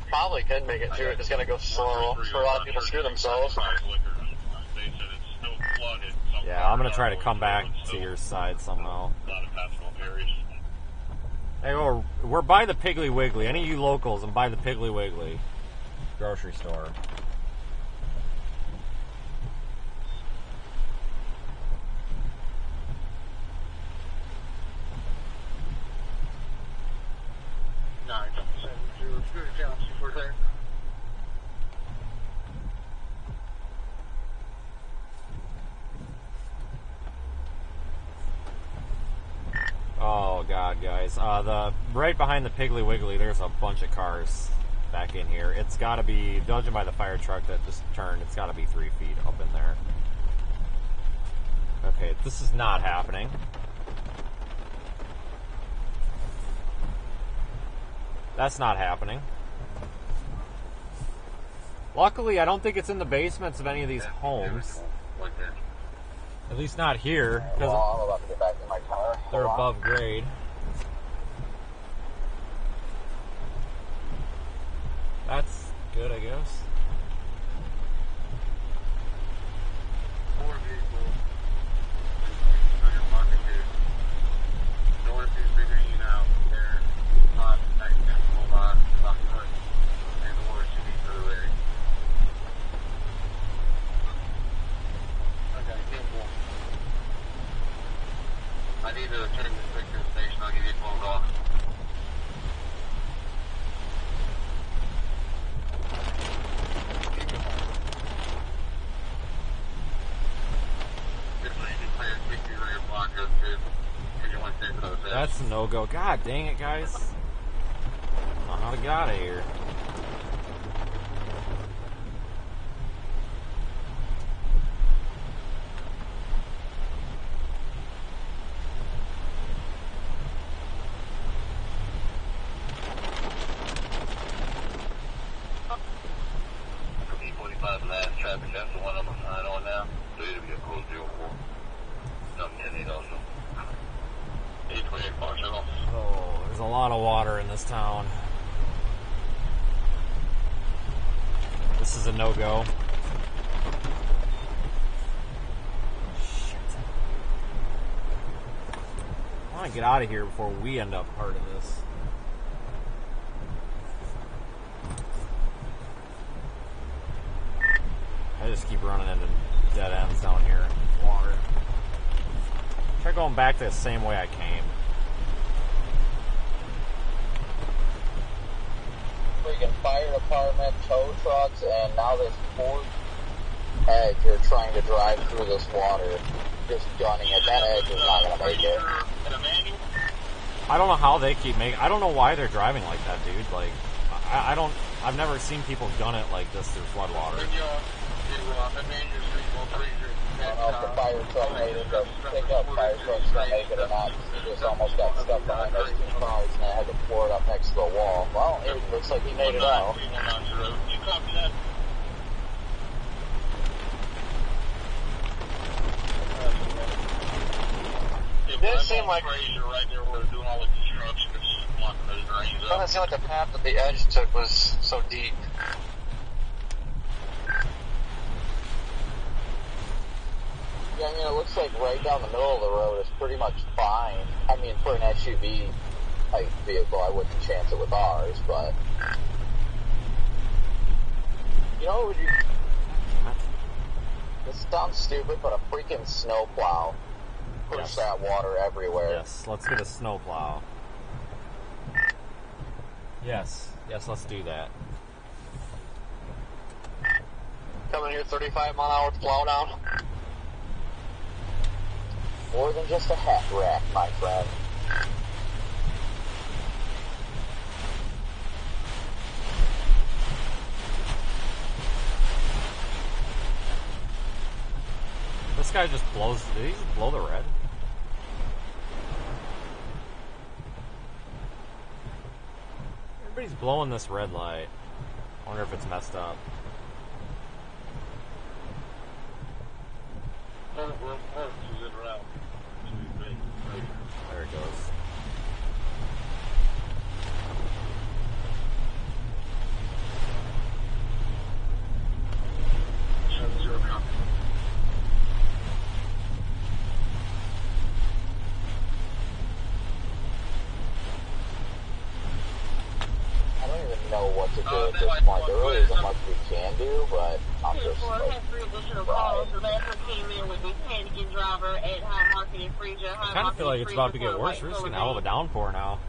probably could make it through it. It's going to go slow. That's where a lot of people screw themselves. Yeah, I'm going to try to come back to your side somehow. Hey, we're by the Piggly Wiggly. Any of you locals, I'm by the Piggly Wiggly grocery store. guys. Right behind the Piggly Wiggly, there's a bunch of cars back in here. It's got to be, judging by the fire truck that just turned, it's got to be 3 feet up in there. Okay, this is not happening. That's not happening. Luckily, I don't think it's in the basements of any of these homes. At least not here, because I'm about to get back in my car. they're above grade. That's good, I guess. 4 vehicles. Market here. North is figuring out their hot, accessible lot, and the worst you need for the area. Okay, 10-4. I need to return this quick to the station. I'll give you a phone call. That's a no-go. God dang it, guys. I don't know how to get out of here. E45 mass traffic, that's the one I'm assigned on now. So it'll be a code 04. Something 10-8 also. 828 Marshall. Oh, there's a lot of water in this town. This is a no-go. Shit. I want to get out of here before we end up part of this. I just keep running into dead ends down here in water. Try going back the same way I came. Freaking fire department, tow trucks, and now this Ford Edge are trying to drive through this water, just gunning it. That Edge is not going to make it. I don't know how they keep making. I don't know why they're driving like that, dude. Like, I don't. I've never seen people gun it like this through floodwater. I don't know if the fire truck made it, the pickup fire truck's going to make it or not. He just almost got stuck behind those 2 cars and I had to pour it up next to the wall. Well, it looks like he made it out. It did seem like right there where we're doing all the construction, just blocking those drains up. Doesn't seem like the path that the Edge took was so deep. Yeah, I mean, it looks like right down the middle of the road is pretty much fine. I mean, for an SUV type vehicle, I wouldn't chance it with ours, but... You know what would you... This sounds stupid, but a freaking snowplow. Push that water everywhere. Yes, let's get a snowplow. Yes, let's do that. Coming here 35 mile an hour flow down. More than just a hat rack, my friend. This guy just blows. Did he just blow the red? Everybody's blowing this red light. I wonder if it's messed up. There it goes. I don't even know what to do at this point. There really isn't much we can do, but I'm just like, The last one came in with this panicking driver at High Market in Freesia. I kind of feel like it's about to get worse. We're just getting a hell of a downpour now.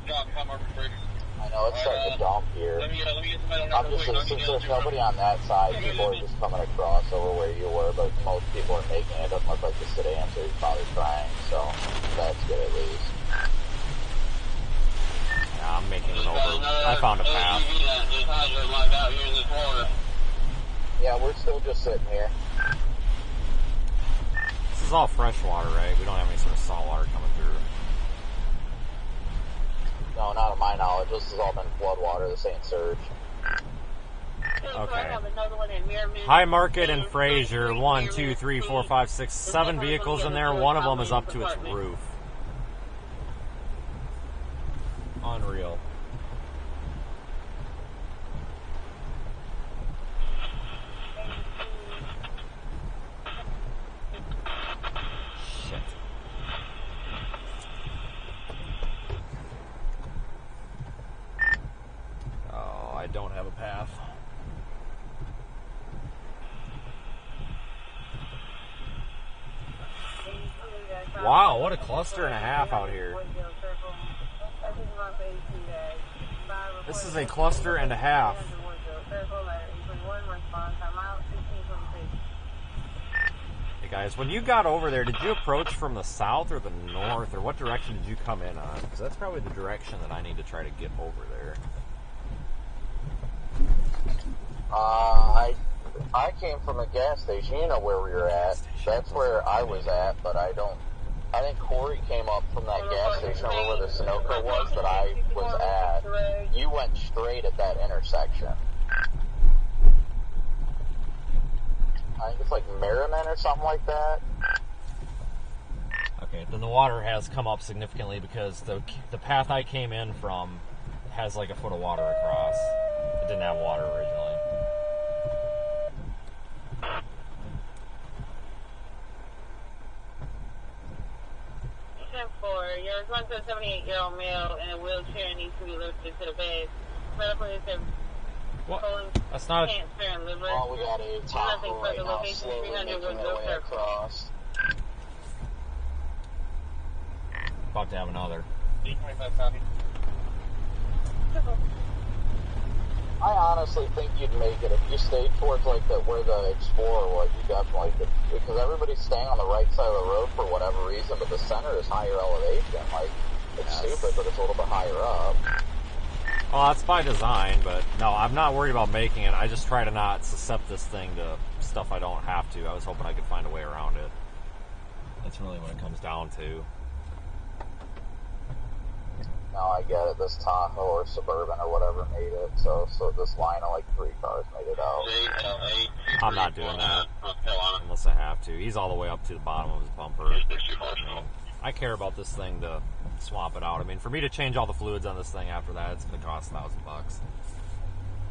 I know it's starting to dump here. I'm just, since there's nobody on that side, people are just coming across over where you were, but most people are making it. It doesn't look like the sedans are probably trying, so that's good at least. Yeah, we're still just sitting here. This is all fresh water, right? We don't have any sort of salt water coming through. No, not of my knowledge. This has all been flood water. This ain't surge. Okay. High Market and Fraser. 1, 2, 3, 4, 5, 6, 7 vehicles in there. One of them is up to its roof. Unreal. Shit. Oh, I don't have a path. Wow, what a cluster and a half out here. This is a cluster and a half. Hey guys, when you got over there, did you approach from the south or the north, or what direction did you come in on? Because that's probably the direction that I need to try to get over there. I came from a gas station. You know where we were at. That's where I was at, but I think Corey came up from that gas station over where the Sunoco was that I was at. You went straight at that intersection. I think it's like Merriman or something like that. Okay, then the water has come up significantly because the path I came in from has like a foot of water across. It didn't have water originally. 10-4, you're responsible to a 78-year-old male in a wheelchair needs to be lifted to the bed. Medical is colon That's not cancer and liver. Oh, we got a Tahoe right now, slowly making their way across. About to have another. I honestly think you'd make it if you stayed towards like where the Explorer was. You definitely could, because everybody's staying on the right side of the road for whatever reason, but the center is higher elevation. Like, it's stupid, but it's a little bit higher up. Well, that's by design, but no, I'm not worried about making it. I just try to not suscept this thing to stuff I don't have to. I was hoping I could find a way around it. That's really what it comes down to. No, I get it. This Tahoe or Suburban or whatever made it. So this line of like 3 cars made it out. I'm not doing that unless I have to. He's all the way up to the bottom of his bumper. I care about this thing to swap it out. I mean, for me to change all the fluids on this thing after that, it's going to cost $1,000.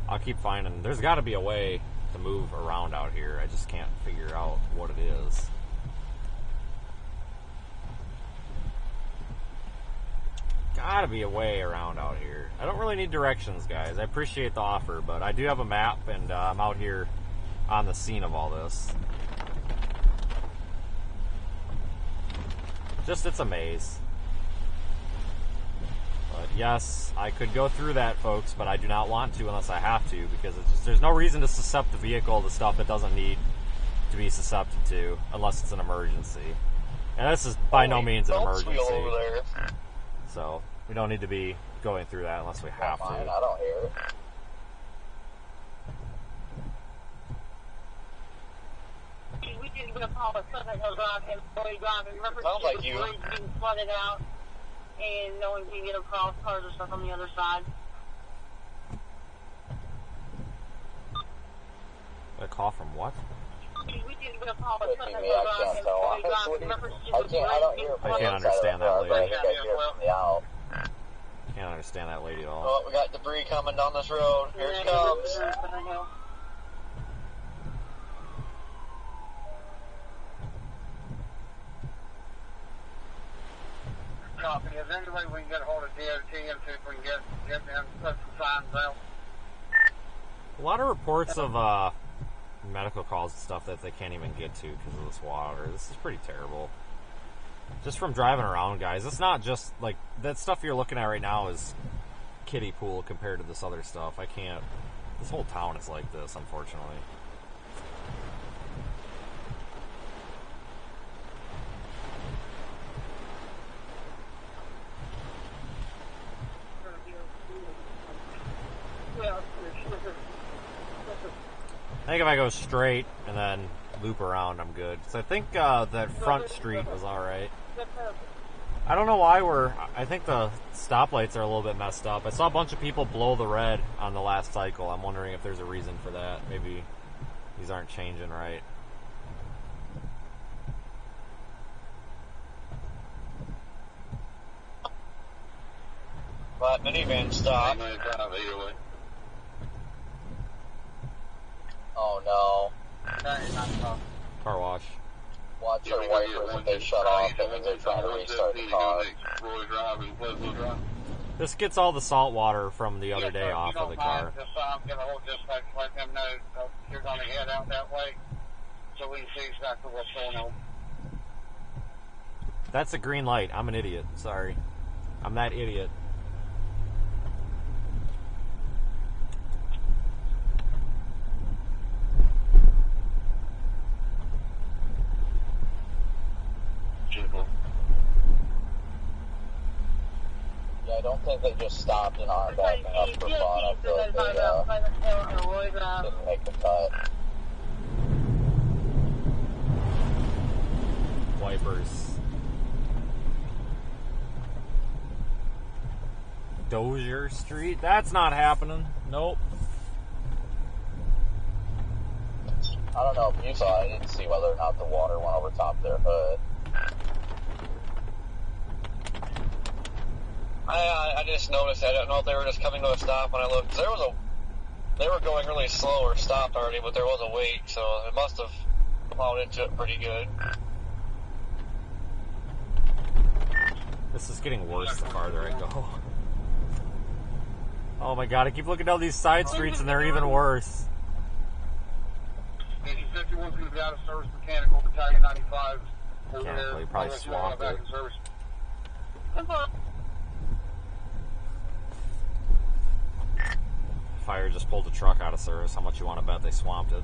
I'll keep finding. There's got to be a way to move around out here. I just can't figure out what it is. Gotta be a way around out here. I don't really need directions, guys. I appreciate the offer, but I do have a map, and I'm out here on the scene of all this. Just, it's a maze. But yes, I could go through that, folks, but I do not want to unless I have to, because it's just, there's no reason to suscept the vehicle to stuff it doesn't need to be suscepted to, unless it's an emergency. And this is by no means an emergency. So, we don't need to be going through that unless we have to. I don't hear it. We didn't get a call for something goes on and boy driving. Remember, sounds like you. The bridge being flooded out and no one can get across, cars or stuff on the other side. A call from what? We didn't get a call for something I can't tell. Honestly, I don't hear I can't understand that lady. I think I hear from the out. Can't understand that lady at all. Oh, we got debris coming down this road. Here it comes. Copy. Is there any way we can get a hold of DOT and see if we can get them to put some signs out? A lot of reports of medical calls and stuff that they can't even get to because of this water. This is pretty terrible. Just from driving around, guys. It's not just like that stuff you're looking at right now is kiddie pool compared to this other stuff. I can't. This whole town is like this, unfortunately. I think if I go straight and then loop around, I'm good. So I think that front street was alright. I don't know why I think the stoplights are a little bit messed up. I saw a bunch of people blow the red on the last cycle. I'm wondering if there's a reason for that. Maybe these aren't changing right. But minivan stop. Oh no. Car wash. Watch your wipers if they shut off. That means they're trying to restart the car. This gets all the salt water from the other day off of the car. Just I'm going to hold dispatch, let them know you're going to head out that way so we can see exactly what's going on. That's a green light. I'm an idiot. Sorry. I'm that idiot. Yeah, I don't think they just stopped and aren't backing up for fun. I feel like they didn't make the cut. Wipers. Dozier Street? That's not happening. Nope. I don't know if you saw it. I didn't see whether or not the water went over top of their hood. I just noticed. I don't know if they were just coming to a stop when I looked. 'Cause they were going really slow or stopped already, but there was a wait, so it must have plowed into it pretty good. This is getting worse the farther I go. Oh my god, I keep looking down these side streets and they're even worse. 51's going to be out of service, mechanical, battalion 95. Mechanically, probably swamped it. Fire just pulled the truck out of service. How much you want to bet they swamped it?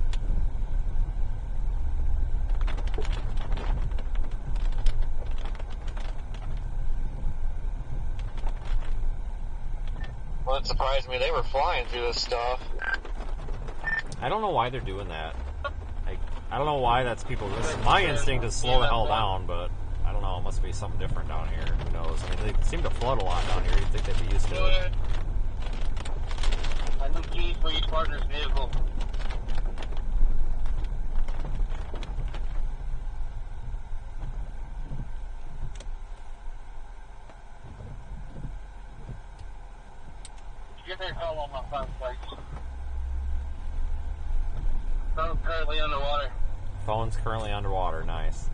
Well, it surprised me. They were flying through this stuff. I don't know why they're doing that. I don't know why that's people. My instinct is slow the hell down, but I don't know. It must be something different down here. Who knows? I mean, they seem to flood a lot down here. You'd think they'd be used to it. I think G for each partner's vehicle. Get that call on my phone, please. Phone's currently underwater. Phone's currently underwater. Nice.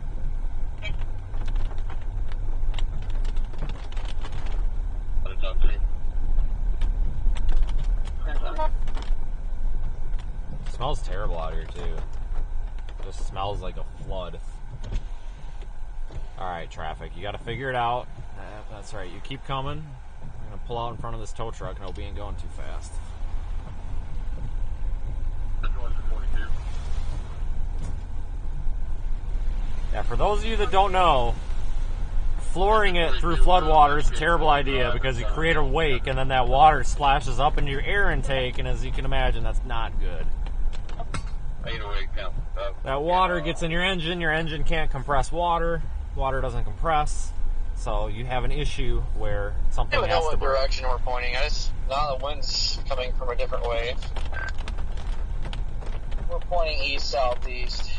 It smells terrible out here too. It just smells like a flood. Alright, traffic. You gotta figure it out. That's right. You keep coming. I'm gonna pull out in front of this tow truck and hope we ain't going too fast. Yeah, for those of you that don't know, flooring it through flood water is a terrible idea because you create a wake and then that water splashes up into your air intake, and as you can imagine, that's not good. That water gets in your engine can't compress water doesn't compress, so you have an issue where something has to break. I don't know what direction we're pointing. Now the wind's coming from a different way. We're pointing east-southeast.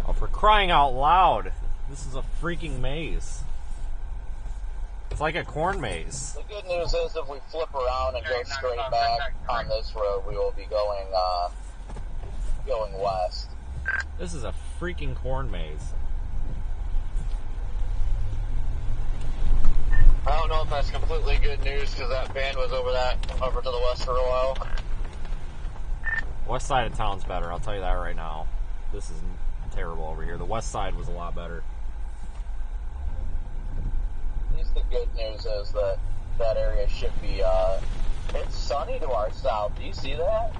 Oh, for crying out loud. This is a freaking maze. It's like a corn maze. The good news is if we flip around and go straight back on this road, we will be going west. This is a freaking corn maze. I don't know if that's completely good news because that band was over to the west for a while. West side of town's better, I'll tell you that right now. This is terrible over here. The west side was a lot better. At least the good news is that that area should be, it's sunny to our south. Do you see that?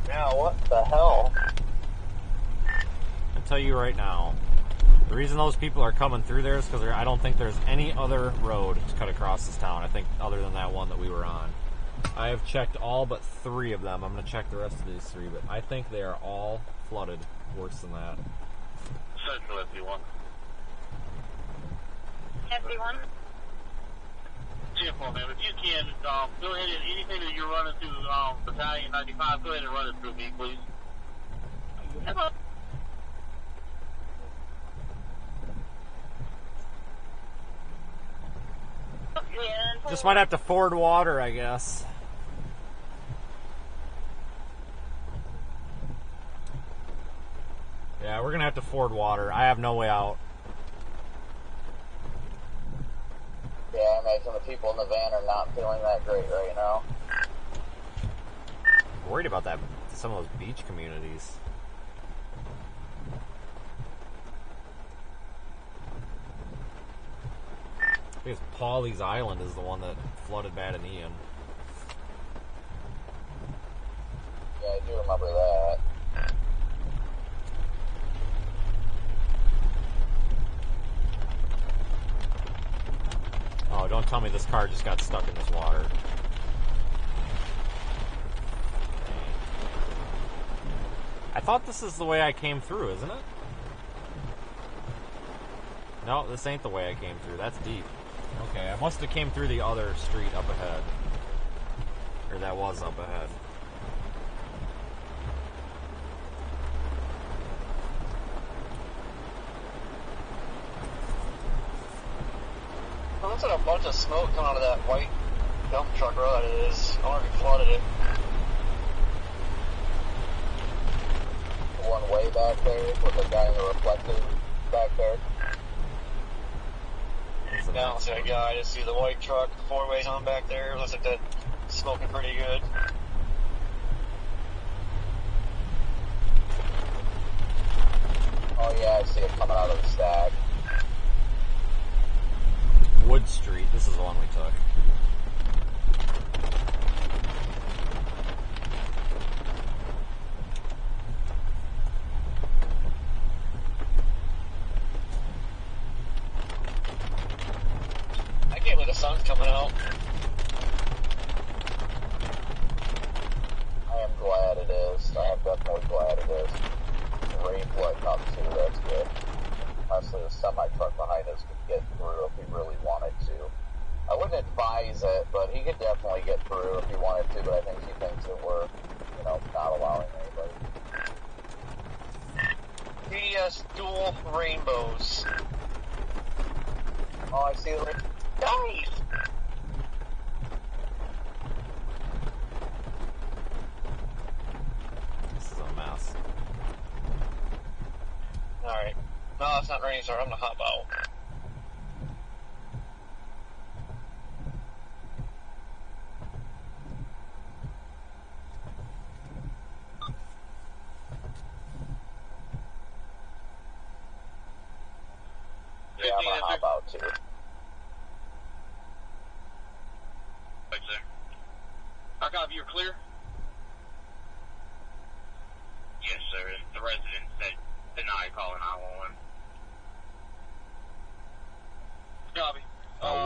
Yeah, what the hell? I'll tell you right now, the reason those people are coming through there is because I don't think there's any other road to cut across this town, I think, other than that one that we were on. I have checked all but 3 of them. I'm going to check the rest of these 3, but I think they are all flooded. Worse than that. Central FD1. FD1. 10-4, man. If you can, go ahead and anything that you're running through Battalion 95, go ahead and run it through me, please. Just might have to ford water, I guess. Yeah, we're going to have to ford water. I have no way out. Yeah, I imagine the people in the van are not feeling that great right now. Worried about that. Some of those beach communities. I think it's Pawleys Island is the one that flooded bad in Ian. Yeah, I do remember that. Oh, don't tell me this car just got stuck in this water. I thought this is the way I came through, isn't it? No, this ain't the way I came through. That's deep. Okay, I must have came through the other street up ahead. Or that was up ahead. Well, looks like a bunch of smoke coming out of that white dump truck road. It is. I wonder if he flooded it. The one way back there with the guy in the reflective back there. Yeah, I don't see a guy. I just see the white truck, 4-ways on back there. Looks like that's smoking pretty good. Oh yeah, I see it coming out of the stack. Wood Street. This is the one we took. I can't believe the sun's coming out. I am glad it is. I am definitely glad it is. The rain's letting up too, that's good. Honestly, the semi-truck behind us could get through if he really wanted to. I wouldn't advise it, but he could definitely get through if he wanted to, but I think he thinks that we're, not allowing anybody. PDS dual rainbows. Oh, I see the Nice! This is a mess. Alright. No, it's not raining, sorry. I'm gonna hop out. Yeah, I'm gonna hop out too. Thanks, sir. I copy, you're clear? Yes, sir. The resident said deny calling 911. Copy.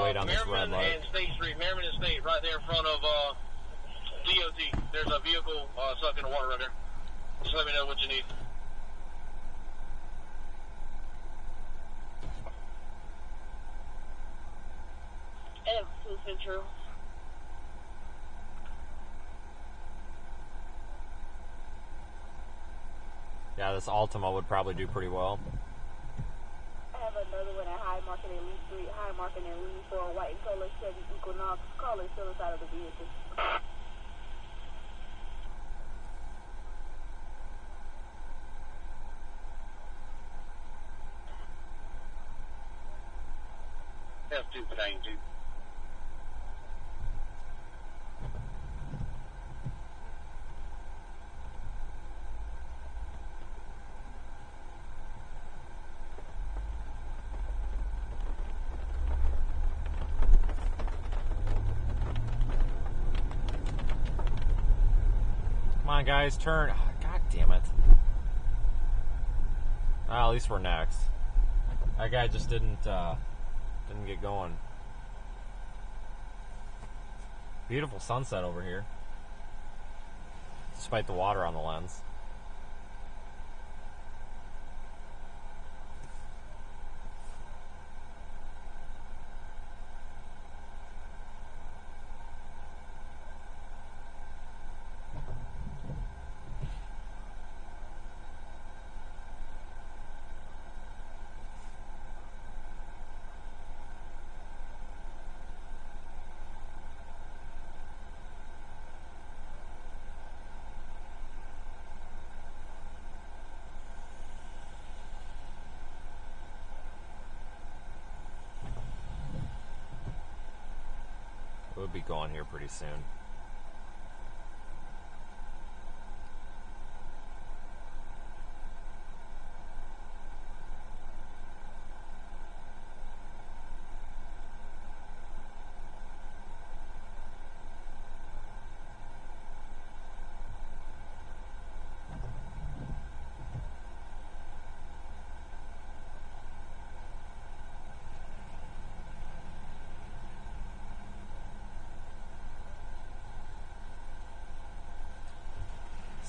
Wait on this red Merriman light. and State Street, Merriman and State, right there in front of DOT. There's a vehicle stuck in the water right there. Just let me know what you need. F2 Central. Yeah, this Altima would probably do pretty well. I have another one at High Market and Lee Street. High Market and Lee for a white and color Chevy Equinox. Caller still inside of the vehicle. F2 Battalion 2. Come on, guys, turn. Oh, God damn it. Well, at least we're next. That guy just didn't get going. Beautiful sunset over here, despite the water on the lens. We'll be going here pretty soon.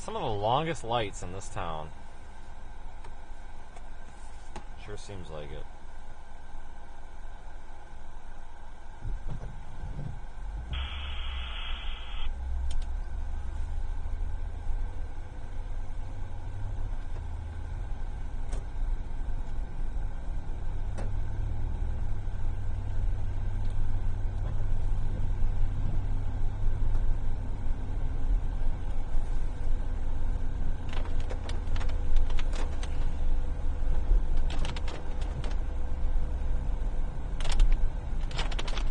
Some of the longest lights in this town. Sure seems like it.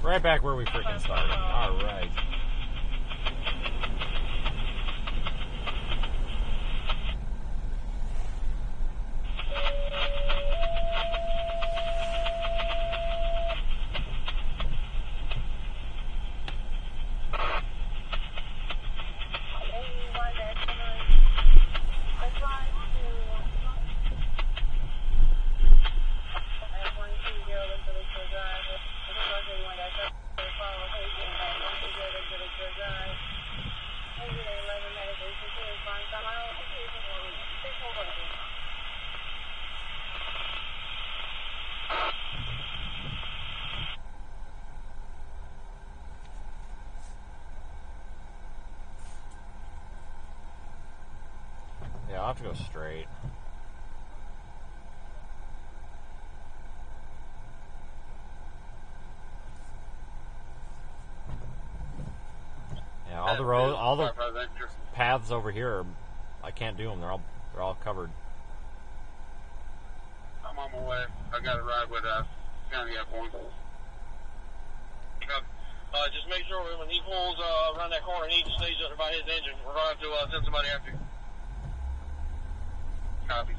Right back where we freaking started. All right. Yeah, I'll have to go straight. Yeah, all the paths over here, I can't do them. They're all covered. I'm on my way. I got a ride with County F1. Just make sure when he pulls around that corner, he stays up by his engine. We're going to have to send somebody after you. Copy.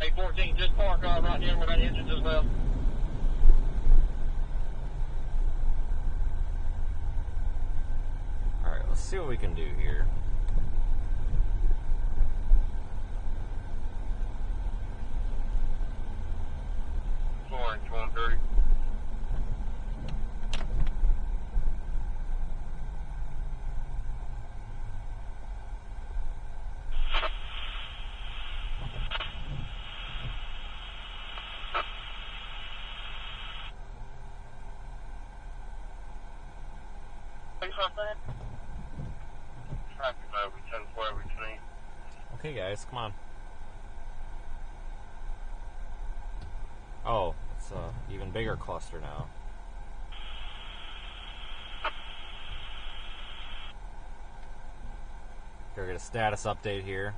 Hey, 14, just park right here where that engine just left. Alright, let's see what we can do here. Orange 130. Traffic over 10-4 every train. Okay, guys, come on. Oh, it's an even bigger cluster now. Gotta get a status update here.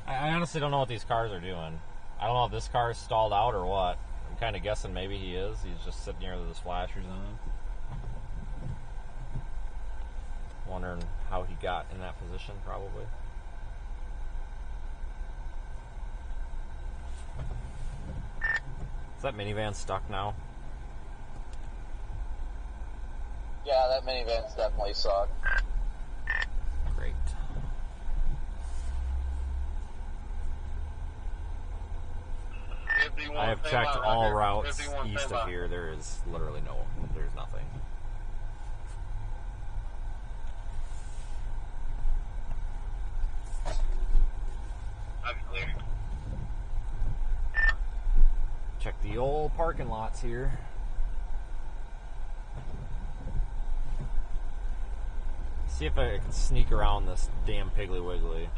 I honestly don't know what these cars are doing. I don't know if this car is stalled out or what. I'm kind of guessing maybe he is. He's just sitting here with his flashers on. Wondering how he got in that position, probably. Is that minivan stuck now? Yeah, that minivan's definitely sucked. Great. If I have checked all routes east of here. There is literally there's nothing. I'm clear. Check the old parking lots here. See if I can sneak around this damn Piggly Wiggly.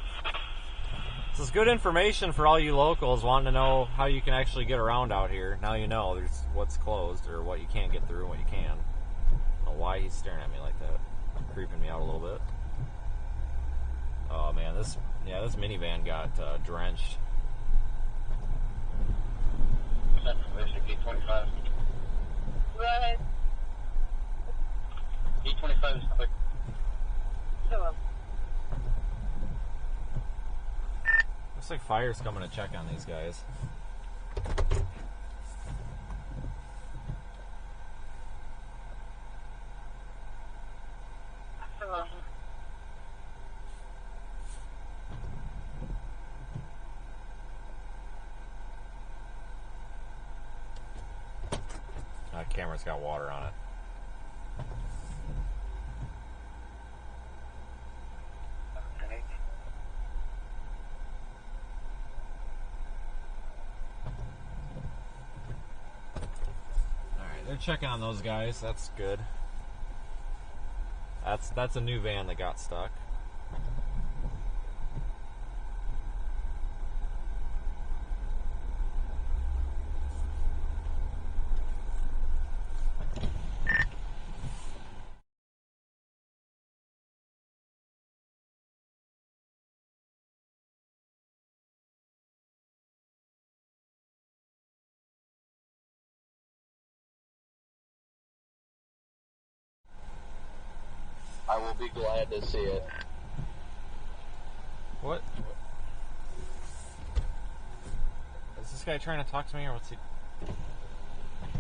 This is good information for all you locals wanting to know how you can actually get around out here. Now you know there's what's closed or what you can't get through and what you can. I don't know why he's staring at me like that. Creeping me out a little bit. Oh man, this minivan got drenched. E25. Go ahead. E25 is quick. Hello. Looks like fire's coming to check on these guys. Hello. That camera's got water on it. Alright, they're checking on those guys. That's good. That's a new van that got stuck. I will be glad to see it. What? Is this guy trying to talk to me, or what's he?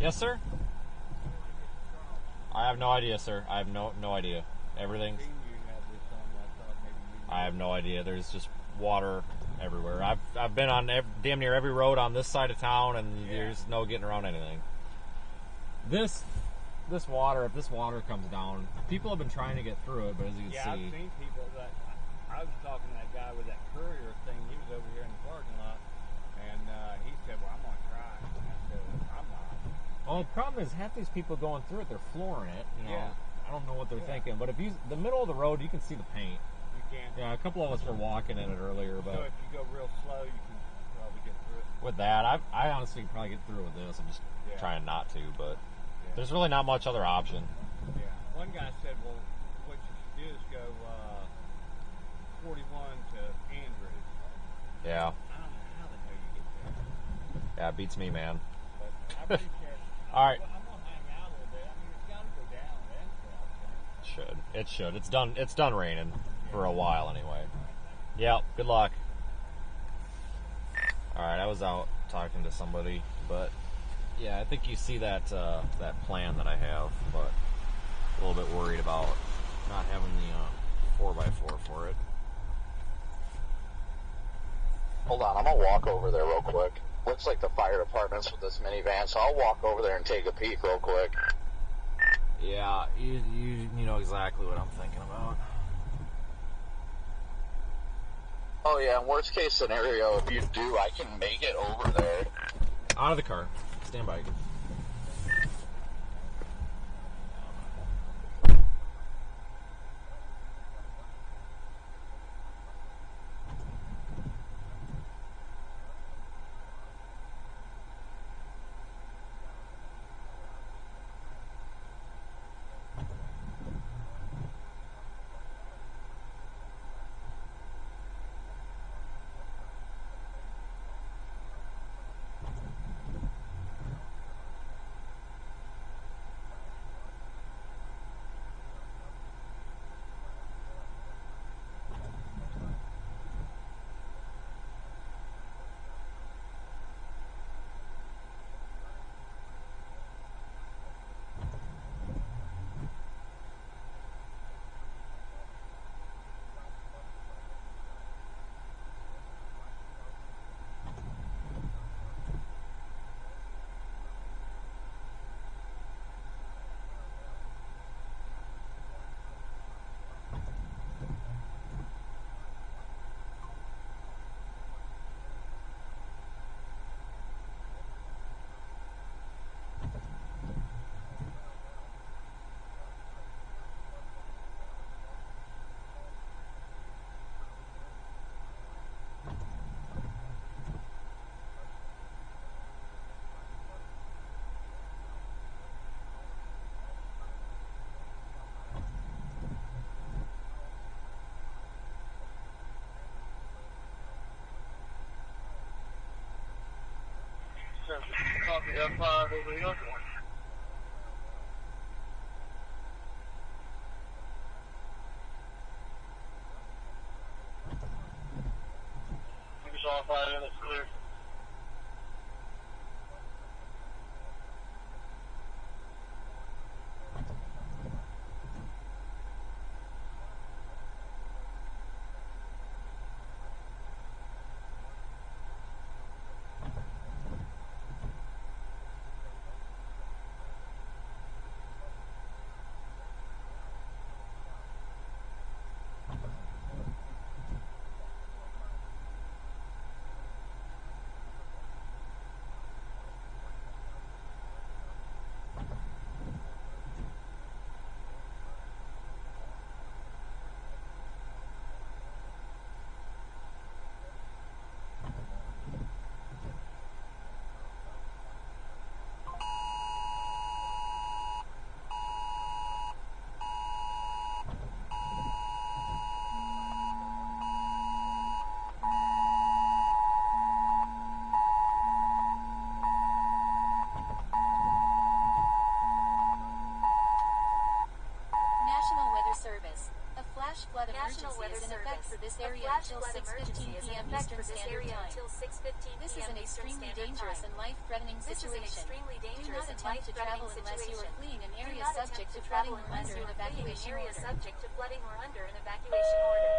Yes, sir? I have no idea, sir. I have no idea. Everything's... I have no idea. There's just water everywhere. I've been on damn near every road on this side of town, and there's no getting around anything. This water, if this water comes down, people have been trying to get through it, but as you can see... I've seen people that... I was talking to that guy with that courier thing. He was over here in the parking lot, and he said, well, I'm going to try. And I said, I'm not. Well, the problem is half these people going through it, they're flooring it. You know? Yeah. I don't know what they're thinking, but if the middle of the road, you can see the paint. You can. Yeah, a couple of us were walking in it earlier, but... So if you go real slow, you can probably get through it. With that, I honestly could probably get through with this. I'm just trying not to, but there's really not much other option. Yeah. One guy said, well, what you should do is go 41 to Andrews. Yeah. I don't know how the hell you get there. Yeah, it beats me, man. But I appreciate it. All right. I'm going to hang out a little bit. I mean, it's got to go down eventually, I think. It should. It's done raining for a while anyway. Yeah, good luck. Alright, I was out talking to somebody, but yeah, I think you see that plan that I have, but a little bit worried about not having the 4x4 for it. Hold on, I'm gonna walk over there real quick. Looks like the fire department's with this minivan, so I'll walk over there and take a peek real quick. Yeah, you know exactly what I'm thinking about. Oh yeah, in worst case scenario, if you do, I can make it over there. Out of the car. Stand by. F5 over here. Focus on 5 minutes clear. National Weather Service. A flash flood emergency is in effect for this area until 6:15 p.m. Eastern Standard Time. This is an extremely dangerous and life-threatening situation. Do not attempt to travel unless you are fleeing an area subject to flooding or under an evacuation order.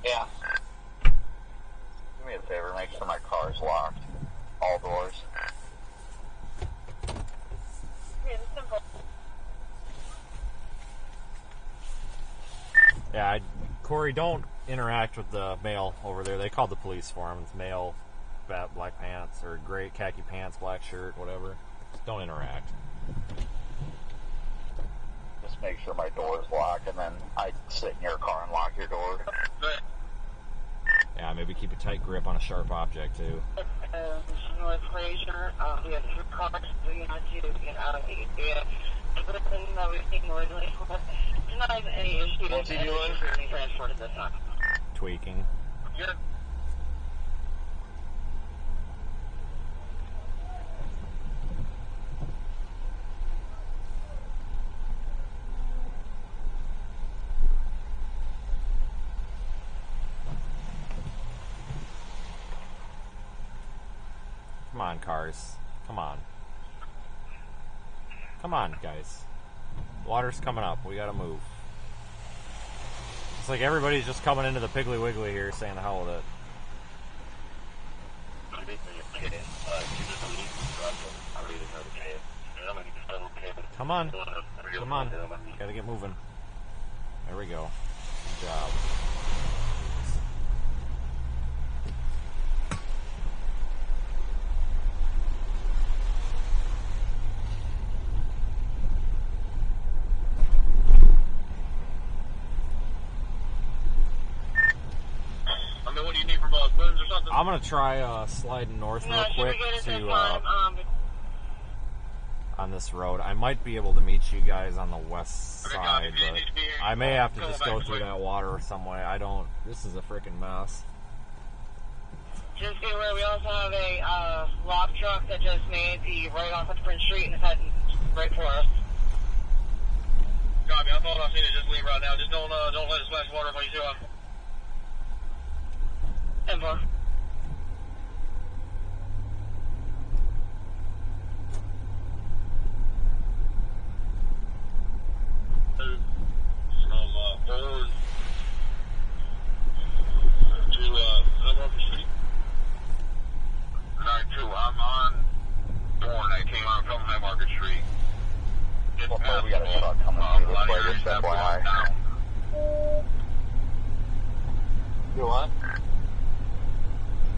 Yeah. Do me a favor, make sure my car's locked. All doors. Yeah, Corey, don't interact with the male over there. They called the police for him. It's male, black pants, or gray khaki pants, black shirt, whatever. Just don't interact. Just just make sure my door is locked, and then I sit in your car and lock your door. Yeah, maybe keep a tight grip on a sharp object, too. North Fraser, we have 3 cars, 3 on 2, get out of the area. Everything noisily. Denies any issues. What's he doing? Being transported this time. Tweaking. Good. Come on, cars. Come on. Come on, guys. Water's coming up. We gotta move. It's like everybody's just coming into the Piggly Wiggly here saying the hell with it. Come on. Come on. Gotta get moving. There we go. Good job. What do you need from us? Buttons or something? I'm gonna try sliding north real quick to on this road. I might be able to meet you guys on the west side, but I may have to just go through that water some way. I don't. This is a freaking mess. Just be aware, we also have a lock truck that just made the right off of Prince Street and is heading right for us. Copy. I thought I seen it. Just leave right now. Just don't let it splash water when you see one. Ever. Forward to Highmarket Street. 92. I'm on Thorn. I came on from Highmarket Street. Well, we got a truck coming through this way, just FYI. You what?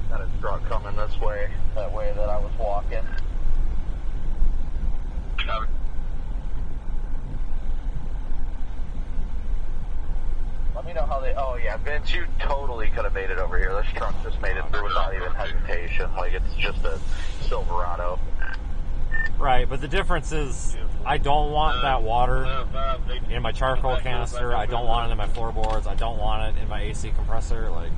Got a truck coming this way, that way that I was walking. Let me know how they. Oh yeah, Vince, you totally could have made it over here. This truck just made it through without even hesitation. Like it's just a Silverado. Right, but the difference is I don't want that water in my charcoal canister. I don't want it in my floorboards. I don't want it in my AC compressor. Like,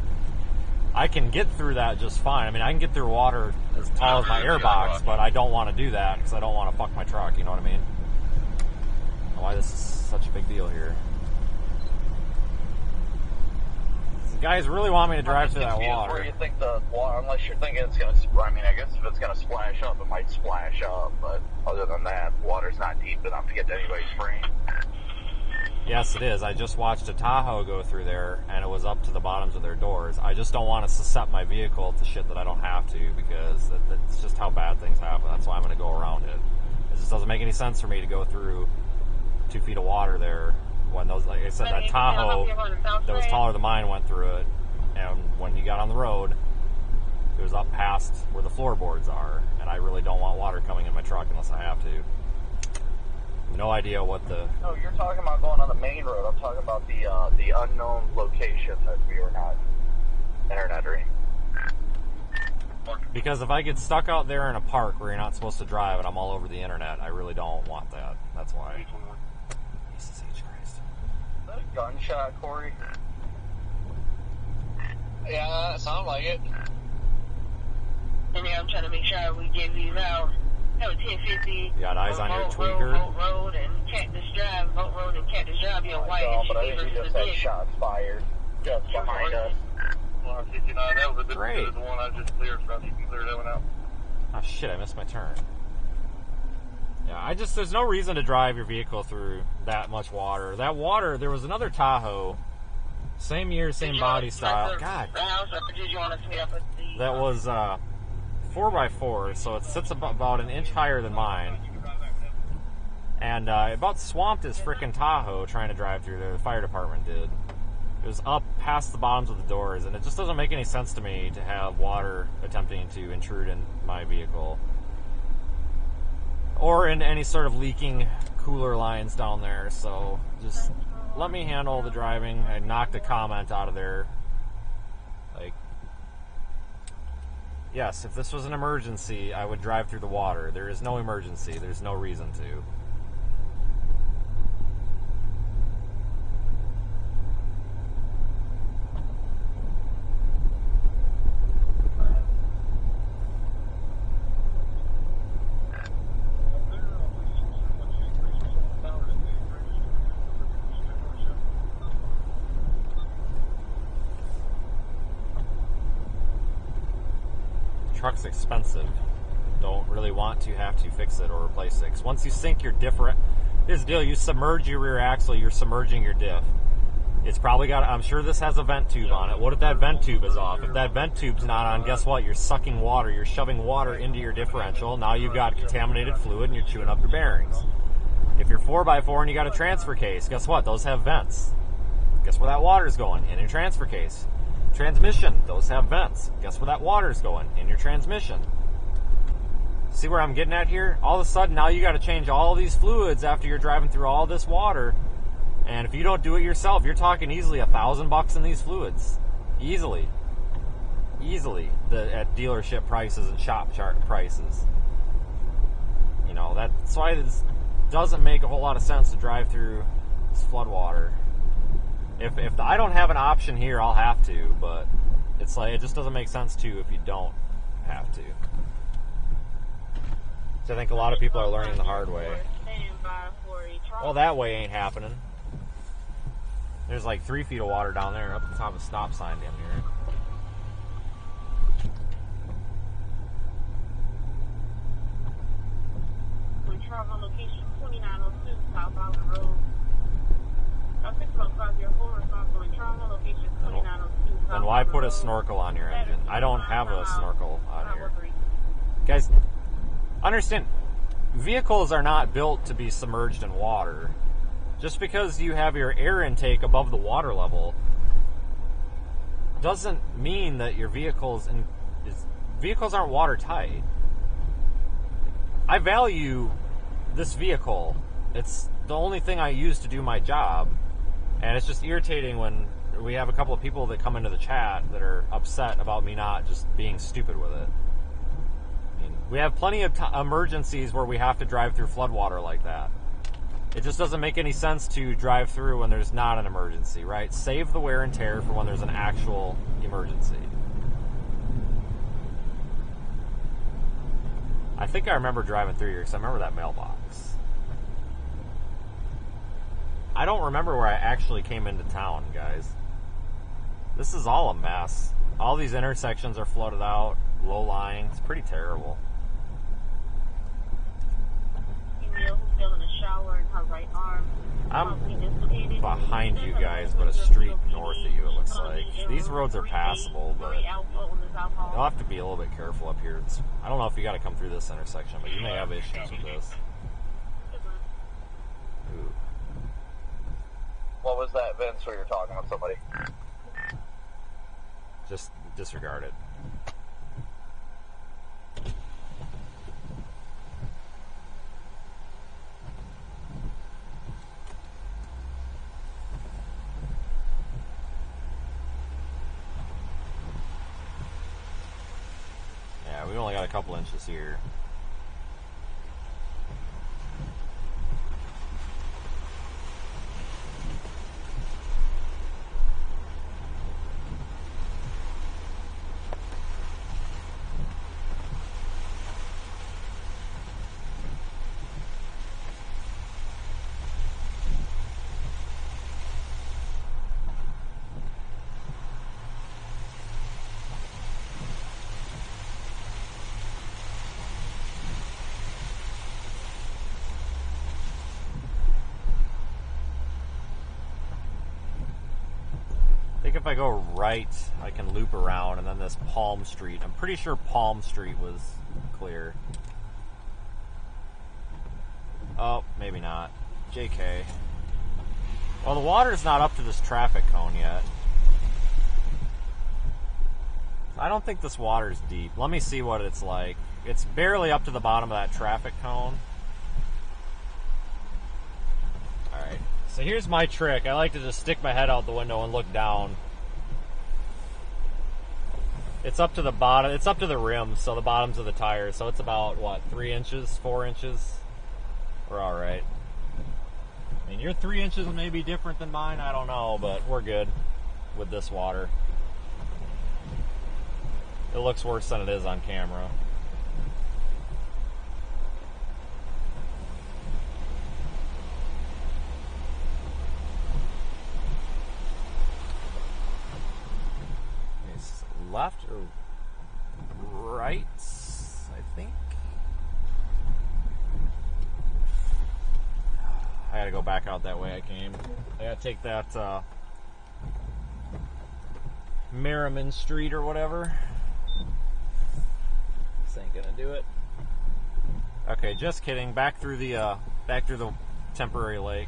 I can get through that just fine. I mean, I can get through water as tall as my airbox, but I don't want to do that because I don't want to fuck my truck. You know what I mean? Why this is such a big deal here. Guys really want me to drive through that water. Where you think the water, unless you're thinking it's going to, I mean, I guess if it's going to splash up, it might splash up, but other than that, water's not deep enough to get to anybody's frame. Yes, it is. I just watched a Tahoe go through there, and it was up to the bottoms of their doors. I just don't want to set my vehicle to shit that I don't have to, because that's just how bad things happen. That's why I'm going to go around it. It just doesn't make any sense for me to go through 2 feet of water there. When those, like I said, that Tahoe that was taller than mine went through it, and when he got on the road, it was up past where the floorboards are, and I really don't want water coming in my truck unless I have to. No idea what the... No, you're talking about going on the main road. I'm talking about the unknown location that we were not internetting. Because if I get stuck out there in a park where you're not supposed to drive and I'm all over the internet, I really don't want that. That's why. Jesus H. Christ. Is that a gunshot, Corey? Yeah, it sounded like it. And yeah, I'm trying to make sure we give these out. No, 1050. You got eyes on your tweaker? Boat Road and Cactus Drive. Boat Road and Cactus Drive. You're white. No, but I think we just had shots fired just behind us. 59, that was a bit Great. of the one I just cleared from. You can clear that one out. Oh shit, I missed my turn. Yeah, there's no reason to drive your vehicle through that much water. That water, there was another Tahoe, same year, same body style. God. That was 4x4, so it sits about an inch higher than mine. And it about swamped his frickin' Tahoe trying to drive through there. The fire department did. It was up past the bottoms of the doors, and it just doesn't make any sense to me to have water attempting to intrude in my vehicle. or in any sort of leaking cooler lines down there. So just let me handle the driving. I knocked a comment out of there. Like, yes, if this was an emergency, I would drive through the water. There is no emergency. There's no reason to. Truck's expensive. Don't really want to have to fix it or replace it. 'Cause once you sink your different, here's the deal: you submerge your rear axle, you're submerging your diff. It's probably got. I'm sure this has a vent tube on it. What if that vent tube is off? If that vent tube's not on, guess what? You're sucking water. You're shoving water into your differential. Now you've got contaminated fluid and you're chewing up your bearings. If you're 4x4 and you got a transfer case, guess what? Those have vents. Guess where that water's going? In your transfer case. Transmission, those have vents. Guess where that water's going? In your transmission. See where I'm getting at here? All of a sudden, now you got to change all these fluids after you're driving through all this water. And if you don't do it yourself, you're talking easily $1,000 in these fluids. Easily. At dealership prices and shop chart prices. You know, that's why it doesn't make a whole lot of sense to drive through this flood water. If I don't have an option here, I'll have to, but it's like, it just doesn't make sense to if you don't have to. So I think a lot of people are learning the hard way. Well, that way ain't happening. There's like 3 feet of water down there up the top of the stop sign down here. We travel location 2902 South Island Road. Then why put a snorkel on your engine? I don't have a snorkel on here. Guys, understand, vehicles are not built to be submerged in water. Just because you have your air intake above the water level doesn't mean that your vehicles aren't watertight. I value this vehicle. It's the only thing I use to do my job. And it's just irritating when we have a couple of people that come into the chat that are upset about me not just being stupid with it. I mean, we have plenty of emergencies where we have to drive through floodwater like that. It just doesn't make any sense to drive through when there's not an emergency, right? Save the wear and tear for when there's an actual emergency. I think I remember driving through here because I remember that mailbox. I don't remember where I actually came into town, guys. This is all a mess. All these intersections are flooded out, low-lying. It's pretty terrible. Female who fell in the shower in her right arm. I'm behind you guys, but a street north of you, it looks like. These roads are passable, but you'll have to be a little bit careful up here. I don't know if you got to come through this intersection, but you may have issues with this. Ooh. What was that, Vince, where you're talking with somebody? Just disregard it. Yeah, we only got a couple inches here. If I go right, I can loop around, and then this Palm Street. I'm pretty sure Palm Street was clear. Oh, maybe not. JK. Well, the water's not up to this traffic cone yet. I don't think this water's deep. Let me see what it's like. It's barely up to the bottom of that traffic cone. So here's my trick. I like to just stick my head out the window and look down. It's up to the bottom. It's up to the rim, so the bottoms of the tires. So it's about, what, 3 inches, 4 inches? We're all right. I mean, your 3 inches may be different than mine. I don't know, but we're good with this water. It looks worse than it is on camera. It's left or right, I think. I gotta go back out that way I came. I gotta take that Merriman Street or whatever. This ain't gonna do it. Okay, just kidding. Back through the temporary lake.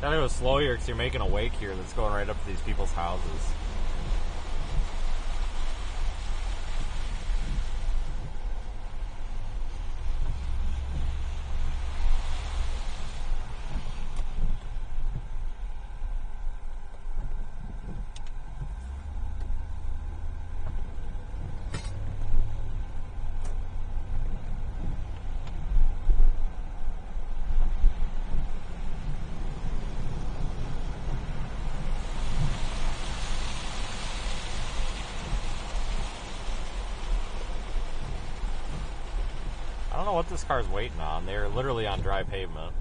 Gotta go slow here because you're making a wake here that's going right up to these people's houses. I don't know what this car's waiting on. They're literally on dry pavement.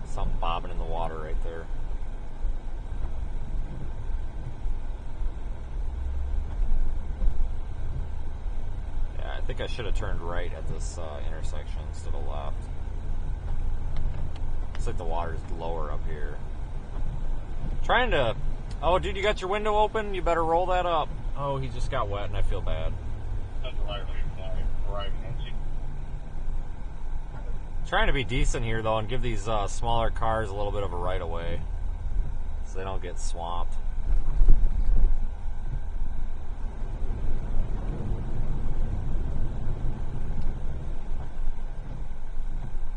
Something bobbing in the water right there. I think I should have turned right at this intersection instead of left. Looks like the water's lower up here. Trying to... Oh, dude, you got your window open? You better roll that up. Oh, he just got wet and I feel bad. Trying to be decent here, though, and give these smaller cars a little bit of a right-of-way so they don't get swamped.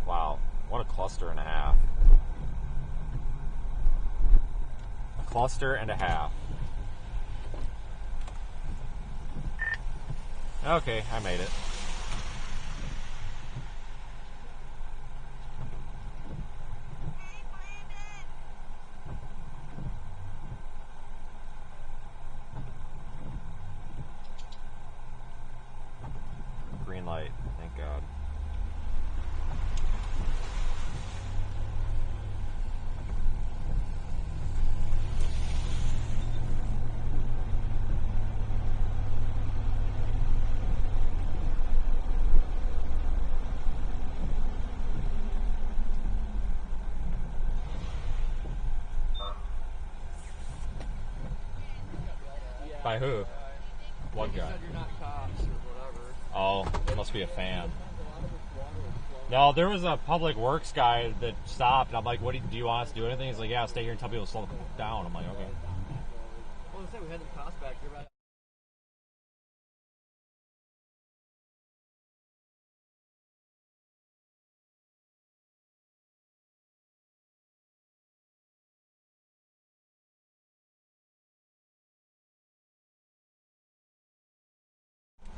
Wow, what a cluster and a half. A cluster and a half. Okay, I made it. Green light, thank God. By who? What guy? Oh, must be a fan. No, there was a public works guy that stopped, and I'm like, "What do you want us to do anything?" He's like, "Yeah, stay here and tell people to slow down." I'm like, "Okay." Well, let's say we had the cops back here, but.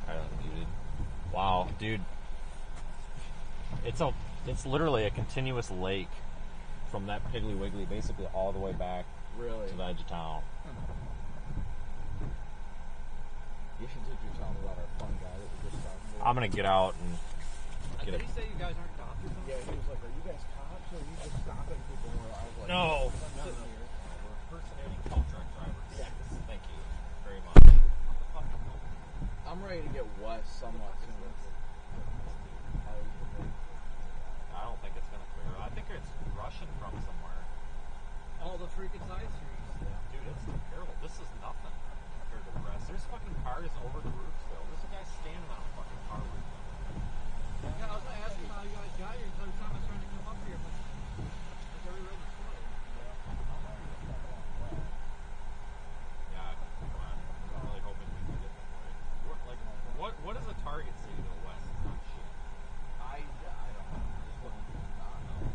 I unmuted. Wow, dude. It's literally a continuous lake from that Piggly Wiggly basically all the way back to the edge of town. You should teach your son about our fun guy that we just talked about. I'm gonna get out and get Did he say you guys aren't cops or something? Yeah, he was like, "Are you guys cops or are you just stopping people?" I was like, No. "Not here." We're impersonating tow truck drivers. Yes. I'm ready to get west somewhat soon. I don't think it's gonna clear. I think it's rushing from somewhere. All the freaking side streets. Dude, it's terrible. This is nothing compared to the rest. There's fucking cars over the roof still. There's a guy standing on a fucking car roof. Yeah, I was asking how you guys got here until the time I was trying to come up here, but every road was closed. Yeah, I'm really hoping we can get that way. What is a target city to the west? It's not shit. I don't know. Just looking for the not know.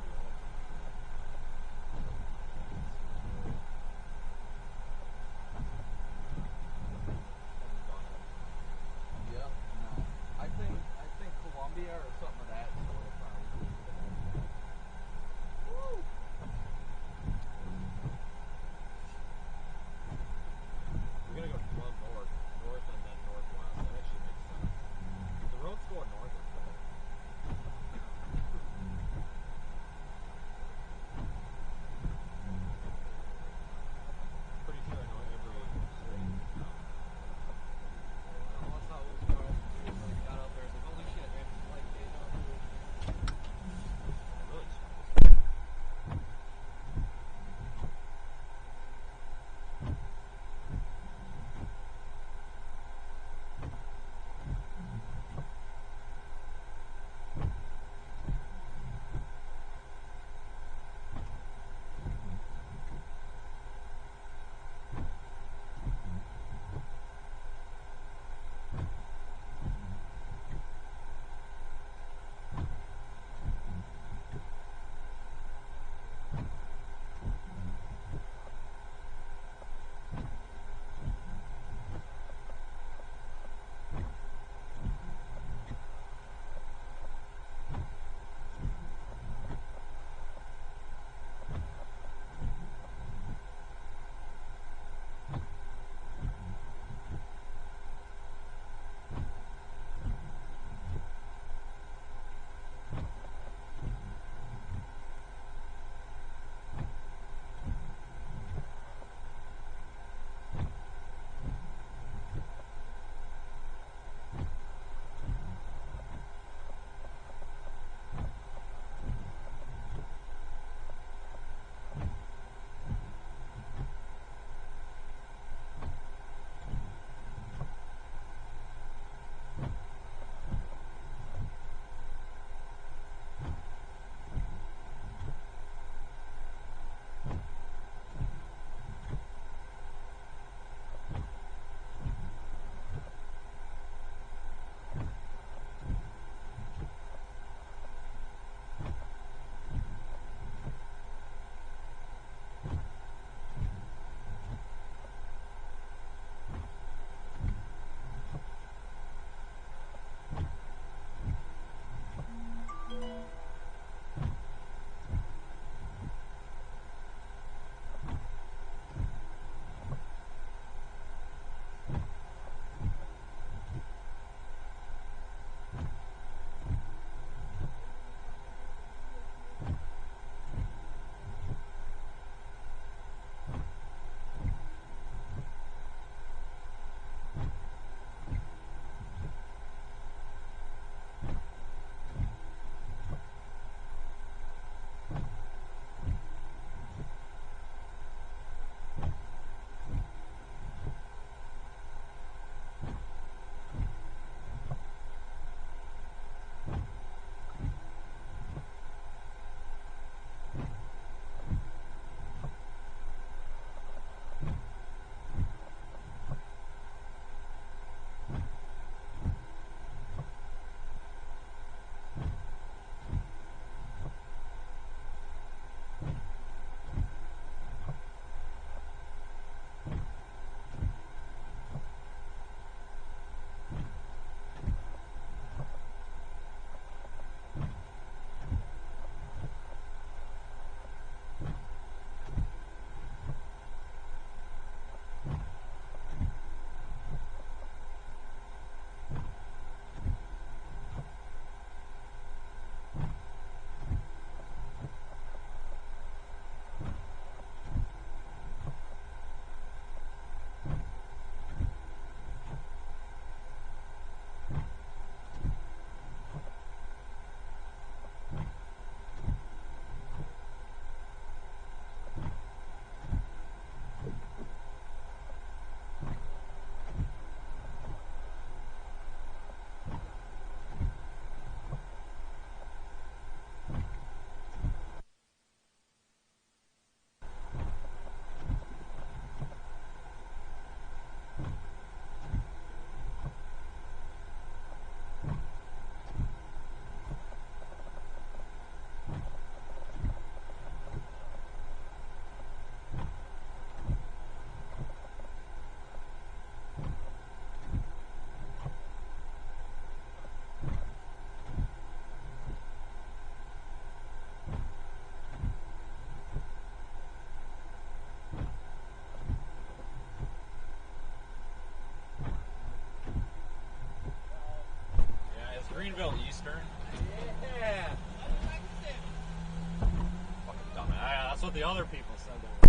the other people said they were.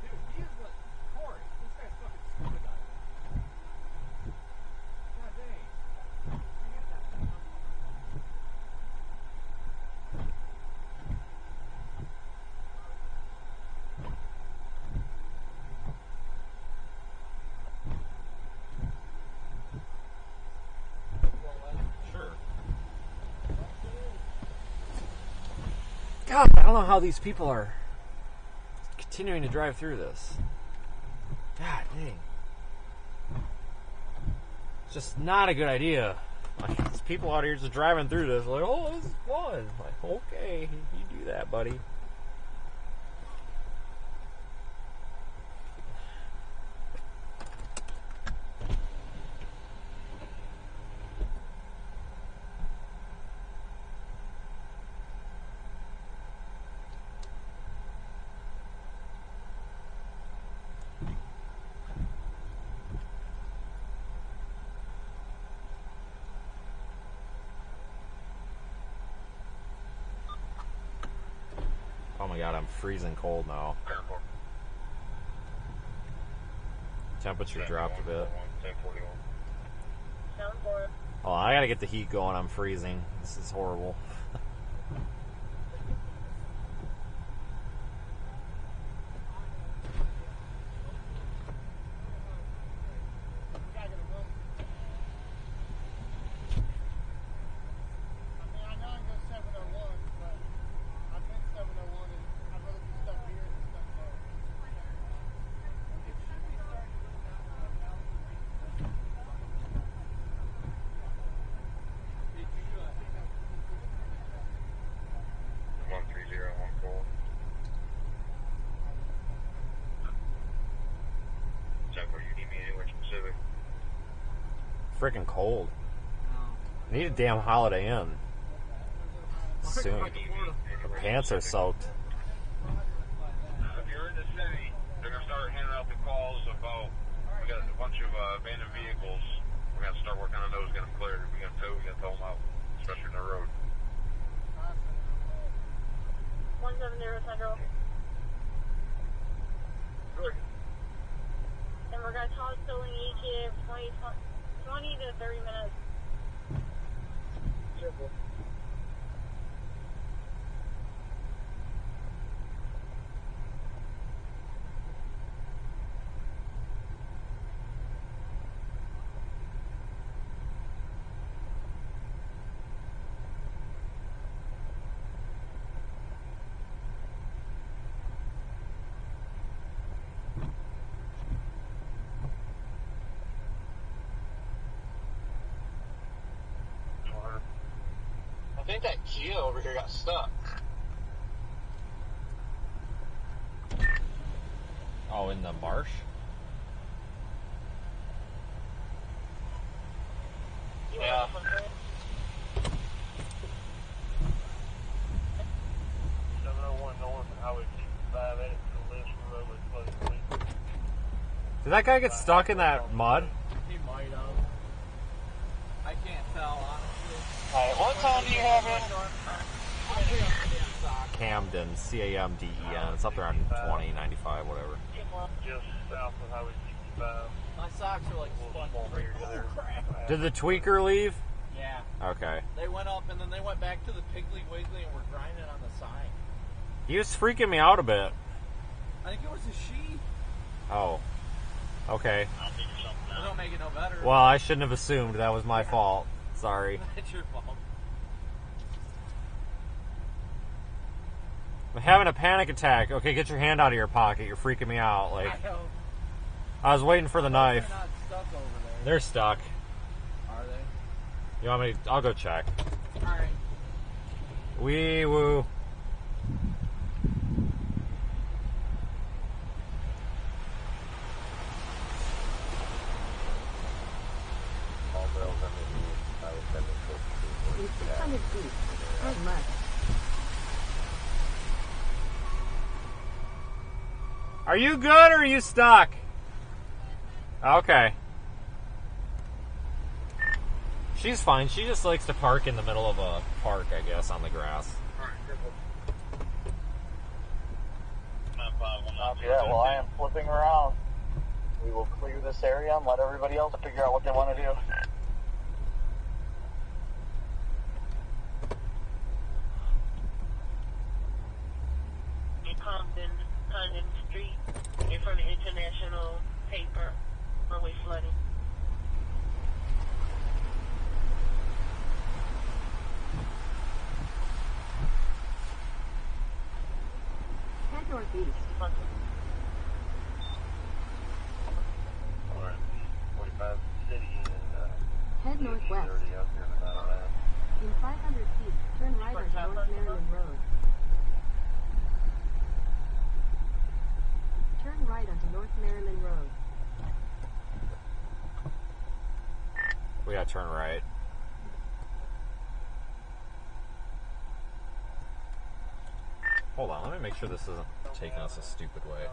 Dude, he is what Corey. This guy's fucking scuba diving. God dang. Sure. God, I don't know how these people are continuing to drive through this. God dang. It's just not a good idea. Like, there's people out here just driving through this, like, oh, this is fun. Like, okay, you do that, buddy. Oh my god, I'm freezing cold now. Temperature dropped a bit. Oh, I gotta get the heat going. I'm freezing. This is horrible. Freaking cold. I need a damn Holiday Inn. Soon. My pants are soaked. If you're in the city, they're going to start handing out the calls about, we got a bunch of abandoned vehicles. We're going to start working on those, get them cleared. We got to tow them out, especially in the road. 170 Central. And we're going to toss towing each of 20 to 30 minutes. Simple. I think that Kia over here got stuck. Oh, in the marsh? Yeah. Did that guy get stuck in that mud? He might have. I can't tell, honestly. Alright, what time do you have in? Camden, C-A-M-D-E-N. It's up there on 20, 95, whatever. Just south of Highway 65. My socks are like spun. Oh, crap. Did the tweaker leave? Yeah. Okay. They went up and then they went back to the Piggly Wiggly and were grinding on the sign. He was freaking me out a bit. I think it was a she. Oh. Okay. That don't make it no better. Well, I shouldn't have assumed. That was my fault. Sorry. It's your fault. I'm having a panic attack. Okay, get your hand out of your pocket. You're freaking me out. Like, I know. I was waiting for the knife. They're not stuck over there. They're stuck. Are they? You want me to, I'll go check. Alright. Wee woo. Are you good or are you stuck? Okay. She's fine. She just likes to park in the middle of a park, I guess, on the grass. Yeah, well, I am flipping around. We will clear this area and let everybody else figure out what they want to do. In Compton Street, in front of International Paper, runway flooding. Head northeast. Head northwest. In 500 feet, turn right onto North Maryland Road. Turn right onto North Maryland Road. We gotta turn right. Hold on, let me make sure this isn't taking us a stupid way.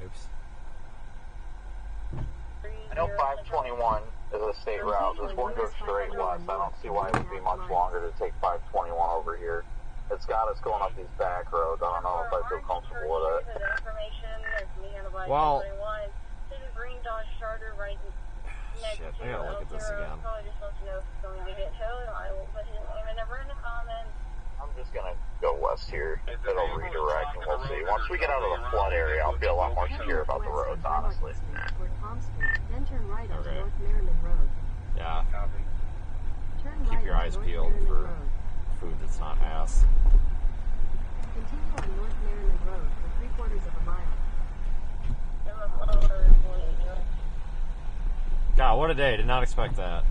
Oops. I know 521 is a state route. This one goes straight west. I don't see why it would be much longer to take 521 over here. It's got us going up these back roads. I don't know if I feel comfortable with it. Well, Green Dodge Charter right next shit, to I gotta look at this again. Probably just let you know if it's going to get towed. I will put his name and number in the comments. I'm just gonna go west here. It'll redirect and we'll see. Once we get out of the flood area, I'll feel a lot more secure about the roads, honestly. Toward Palm Street, then turn right onto Okay. North Maryland Road. Yeah. Turn Keep right your eyes onto North peeled Maryland for Road. food that's not ass. Continue on North Maryland Road for 3/4 of a mile. God, what a day. Did not expect that.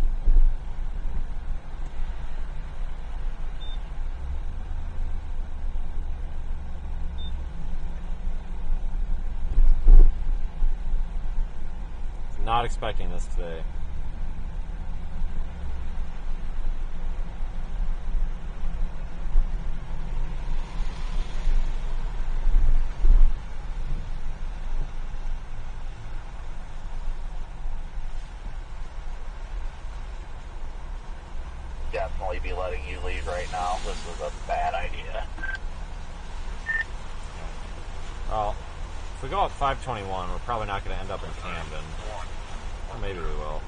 Not expecting this today. Definitely be letting you leave right now. This was a bad idea. Well, if we go up 521, we're probably not going to end up in Camden. Or maybe we will.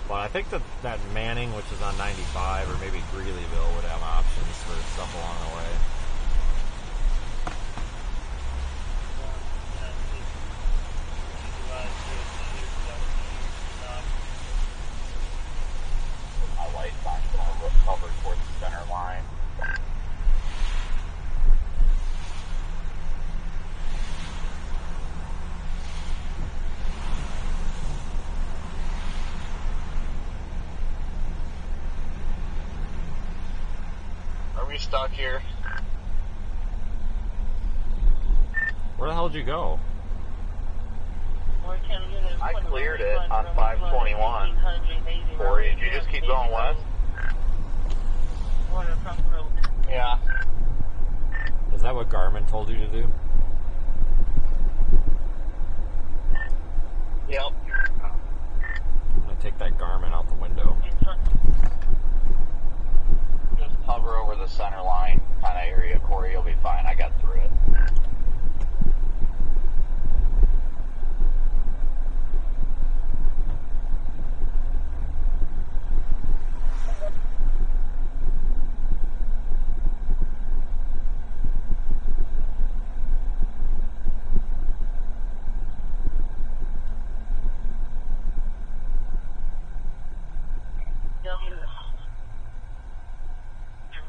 But I think that Manning, which is on 95, or maybe Greeleyville, would have options for stuff along the way. My light sign's gonna cover towards the center line. Are we stuck here? Where the hell did you go? I cleared it on 521. Corey, did you just keep going west? Yeah. Is that what Garmin told you to do? Yep. I'm going to take that Garmin out the window. Just hover over the center line kind of area, Corey. You'll be fine. I got through it.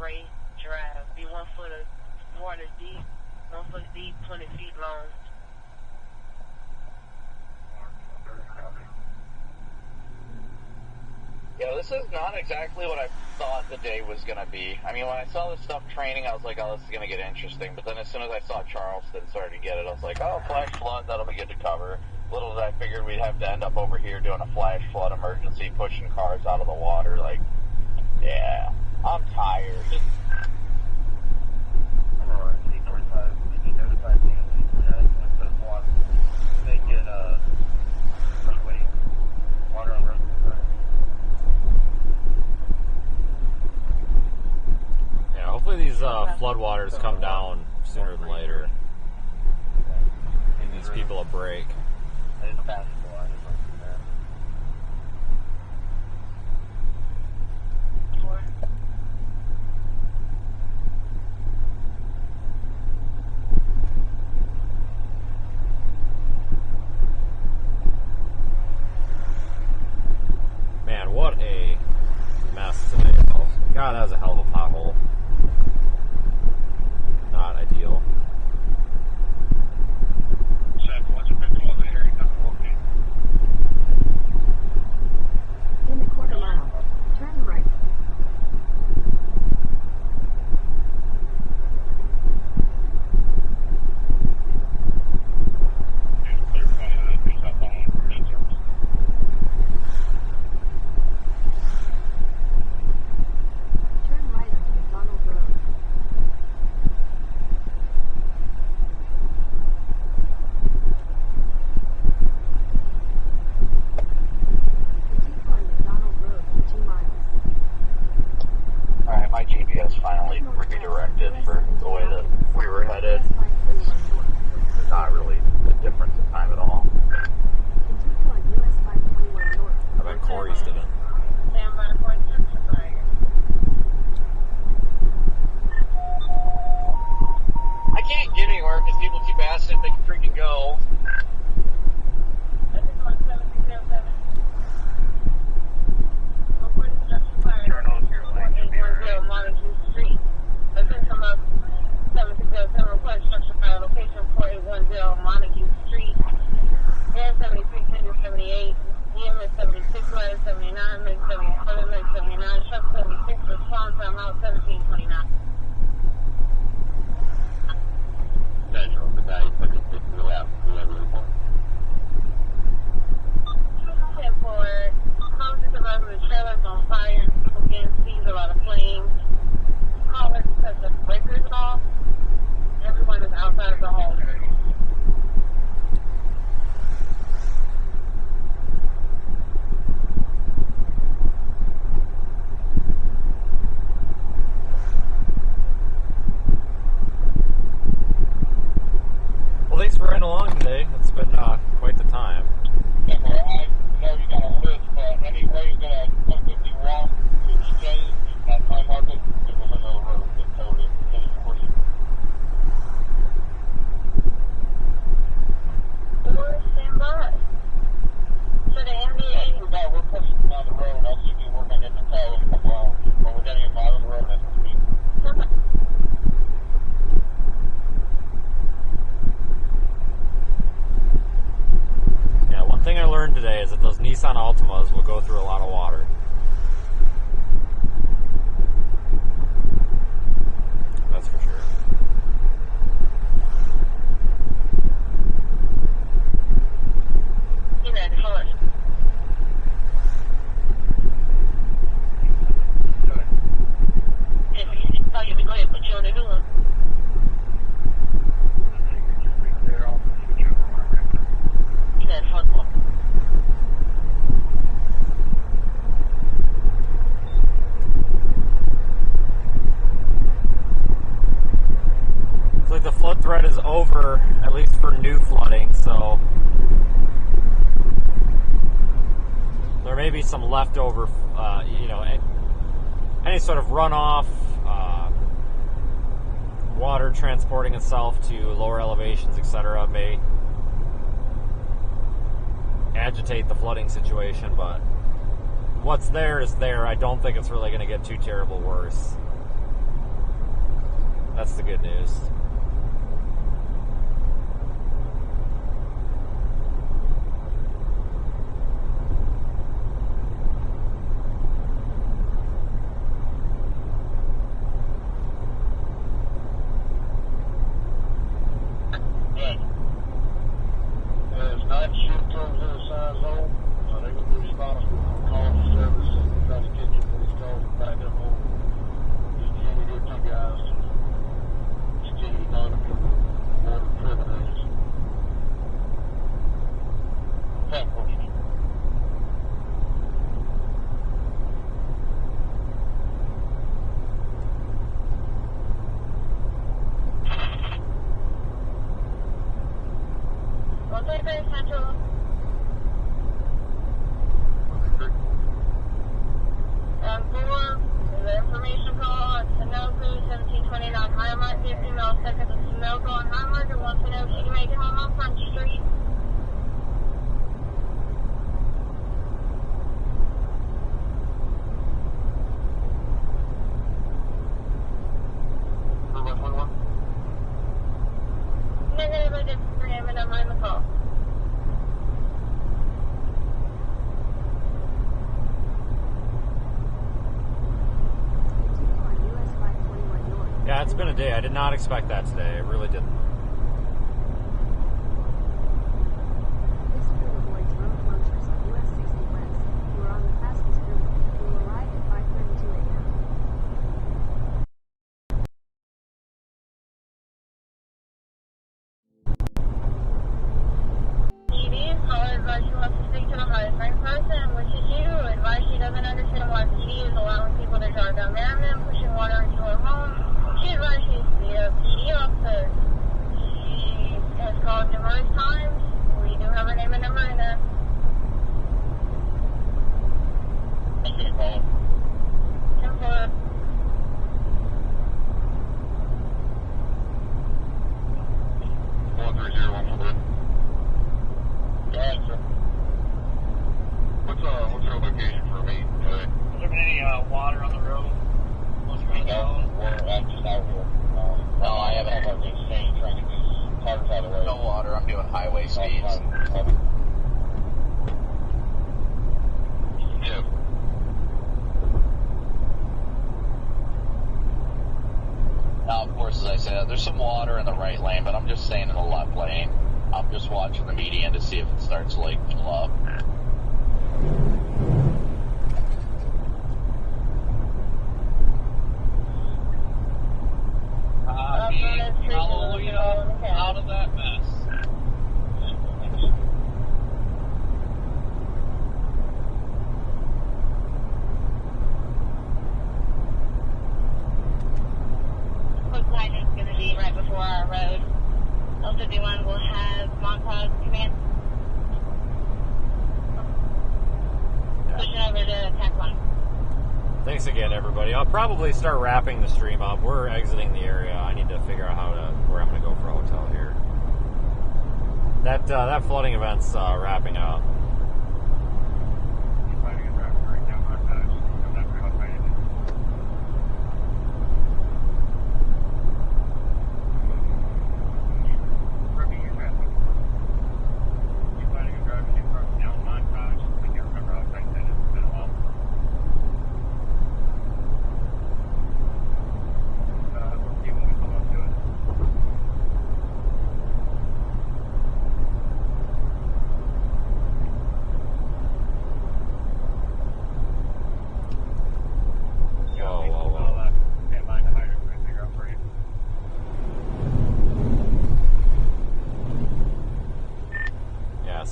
Ray Drive. Be 1 foot of water deep, 1 foot deep, 20 feet long. Yeah, this is not exactly what I thought the day was going to be. I mean, when I saw this stuff training, I was like, oh, this is going to get interesting. But then as soon as I saw Charleston started to get it, I was like, oh, flash flood, that'll be good to cover. Little did I figure we'd have to end up over here doing a flash flood emergency, pushing cars out of the water. Like, yeah, I'm tired. C45, we need to notify the floodwaters come down sooner than later. Give these people a break. Man, what a mess today. Oh, God, that was a hell of a pothole. Not ideal. In a quarter mile, turn right. Turn right onto McDonald Road. Continue on McDonald Road for 2 miles. Alright, my GPS finally redirected for the way that we were headed. It's not really a difference in time at all. Continue on US 521 North. I bet Corey's did it. Stand by for instruction fire. I can't get anywhere because people keep asking if they can freaking go. Montague Street. Attention come 7607 request structure fire location 4810 Montague Street. Air 73, 78, EMS 76, ladder 79, MiG 77, MiG 79, truck 76, response time out 1729. Central, the guy 76, go out, whoever report. 10 forward, houses above the trailers on fire, and people getting seized, a lot of flames. Callers because the breakers off. Everyone is outside of the home. Well, thanks for riding along today. It's been quite the time. Yeah, well, I know you got a list, but any way that 151 to exchange that time market, there was another road that towed it. Of course, Or stand by. So the NBA. we're pushing down the road. I'll see if you work on getting the tow in a couple hours. But we're getting a mile of the road as we speak. Yeah, one thing I learned today is that those Nissan Altimas will go through a lot of water. That's for sure. You know, the horse. If you tell you to go ahead and put you on the new one. You know, the front one. Looks like the flood threat is over, at least for new flooding, so there may be some leftover, any sort of runoff, water transporting itself to lower elevations, etc., may agitate the flooding situation, but what's there is there. I don't think it's really going to get too terrible worse. That's the good news. Good. There's night shift comes in a size hole, so they're going to be responsible for calling the service and trying to catch you when these calls are back up home. Just give me your two guys to continue seconds of smoke on Harvard and wants to know if she can make it home on Front Street. Negative, I did for him and I'm on the call. Yeah, it's been a day. I did not expect that today. I really didn't. This crew avoids road closures on US 60 West. You are on the fastest route. You will arrive at 5:32 a.m. PD, caller advised she wants to speak to the highest ranked person, which is you. Advise she doesn't understand why PD is allowing people to drive down Merriman, pushing water into her home. She advised she is the PD officer. She has called numerous times. We do have her name and number in there. Thank you, caller. 10-4. Go ahead, sir. What's your location for me today? Has there been any water on the road? No, I'm just out here. No, I haven't. I'm just trying to get these cars out of the way. No water. I'm doing highway speeds. Yeah. Now, of course, as I said, there's some water in the right lane, but I'm just staying in the left lane. I'm just watching the median to see if it starts to like fill up. Hallelujah, out of that mess. Quick line is going to be right before our road. L51 will have Montauk command. Pushing over to attack line. Thanks again, everybody. I'll probably start wrapping the stream up. We're exiting the area. I need to figure out where I'm going to go for a hotel here. That flooding event's wrapping up.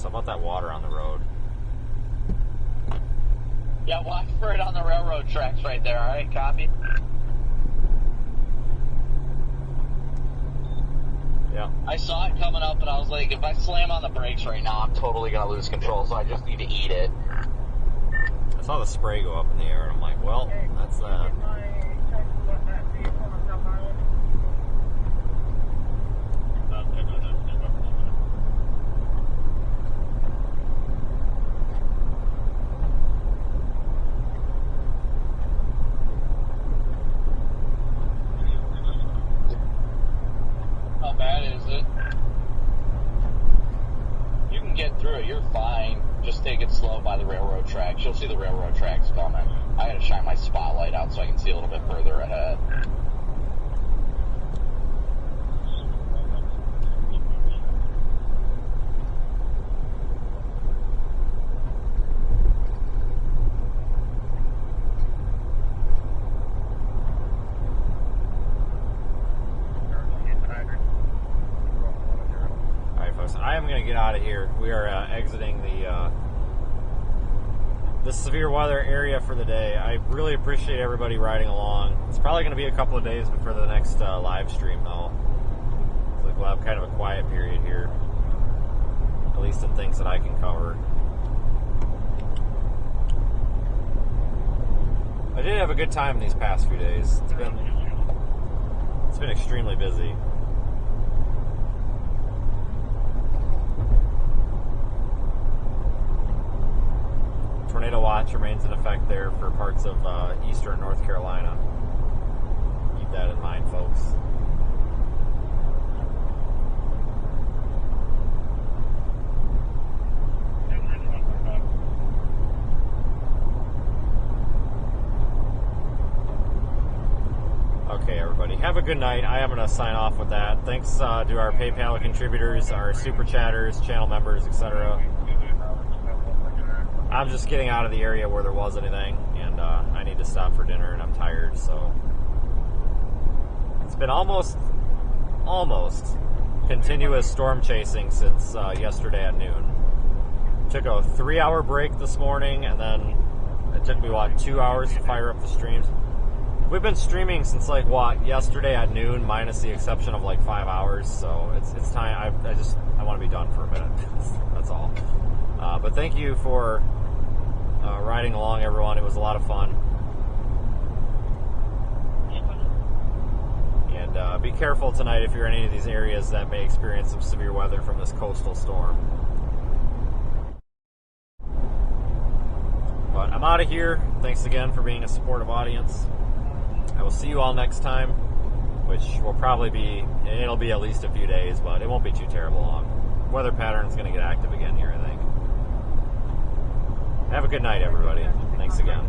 About that water on the road. Yeah, watch for it on the railroad tracks right there, alright? Copy? Yeah. I saw it coming up and I was like, if I slam on the brakes right now, I'm totally going to lose control, so I just need to eat it. I saw the spray go up in the air and I'm like, well, that's that. How bad is it? You can get through it, you're fine. Just take it slow by the railroad tracks. You'll see the railroad tracks coming. I gotta shine my spotlight out so I can see a little bit further ahead. I am going to get out of here. We are exiting the severe weather area for the day. I really appreciate everybody riding along. It's probably going to be a couple of days before the next live stream, though. Looks like we'll have kind of a quiet period here, at least in things that I can cover. I did have a good time these past few days. It's been extremely busy. tornado watch remains in effect there for parts of eastern North Carolina. Keep that in mind, folks. Okay, everybody, have a good night. I am going to sign off with that. Thanks to our PayPal contributors, our super chatters, channel members, etc. I'm just getting out of the area where there was anything, and I need to stop for dinner, and I'm tired, so it's been almost continuous storm chasing since yesterday at noon. Took a 3-hour break this morning, and then it took me, 2 hours to fire up the streams. We've been streaming since yesterday at noon, minus the exception of 5 hours. So it's time. I want to be done for a minute. That's all. But thank you for riding along, everyone. It was a lot of fun. And be careful tonight if you're in any of these areas that may experience some severe weather from this coastal storm. But I'm out of here. Thanks again for being a supportive audience. I will see you all next time, which will probably be, it'll be at least a few days, but it won't be too terrible long. Weather pattern is going to get active again here, I think. Have a good night, everybody. Thanks again.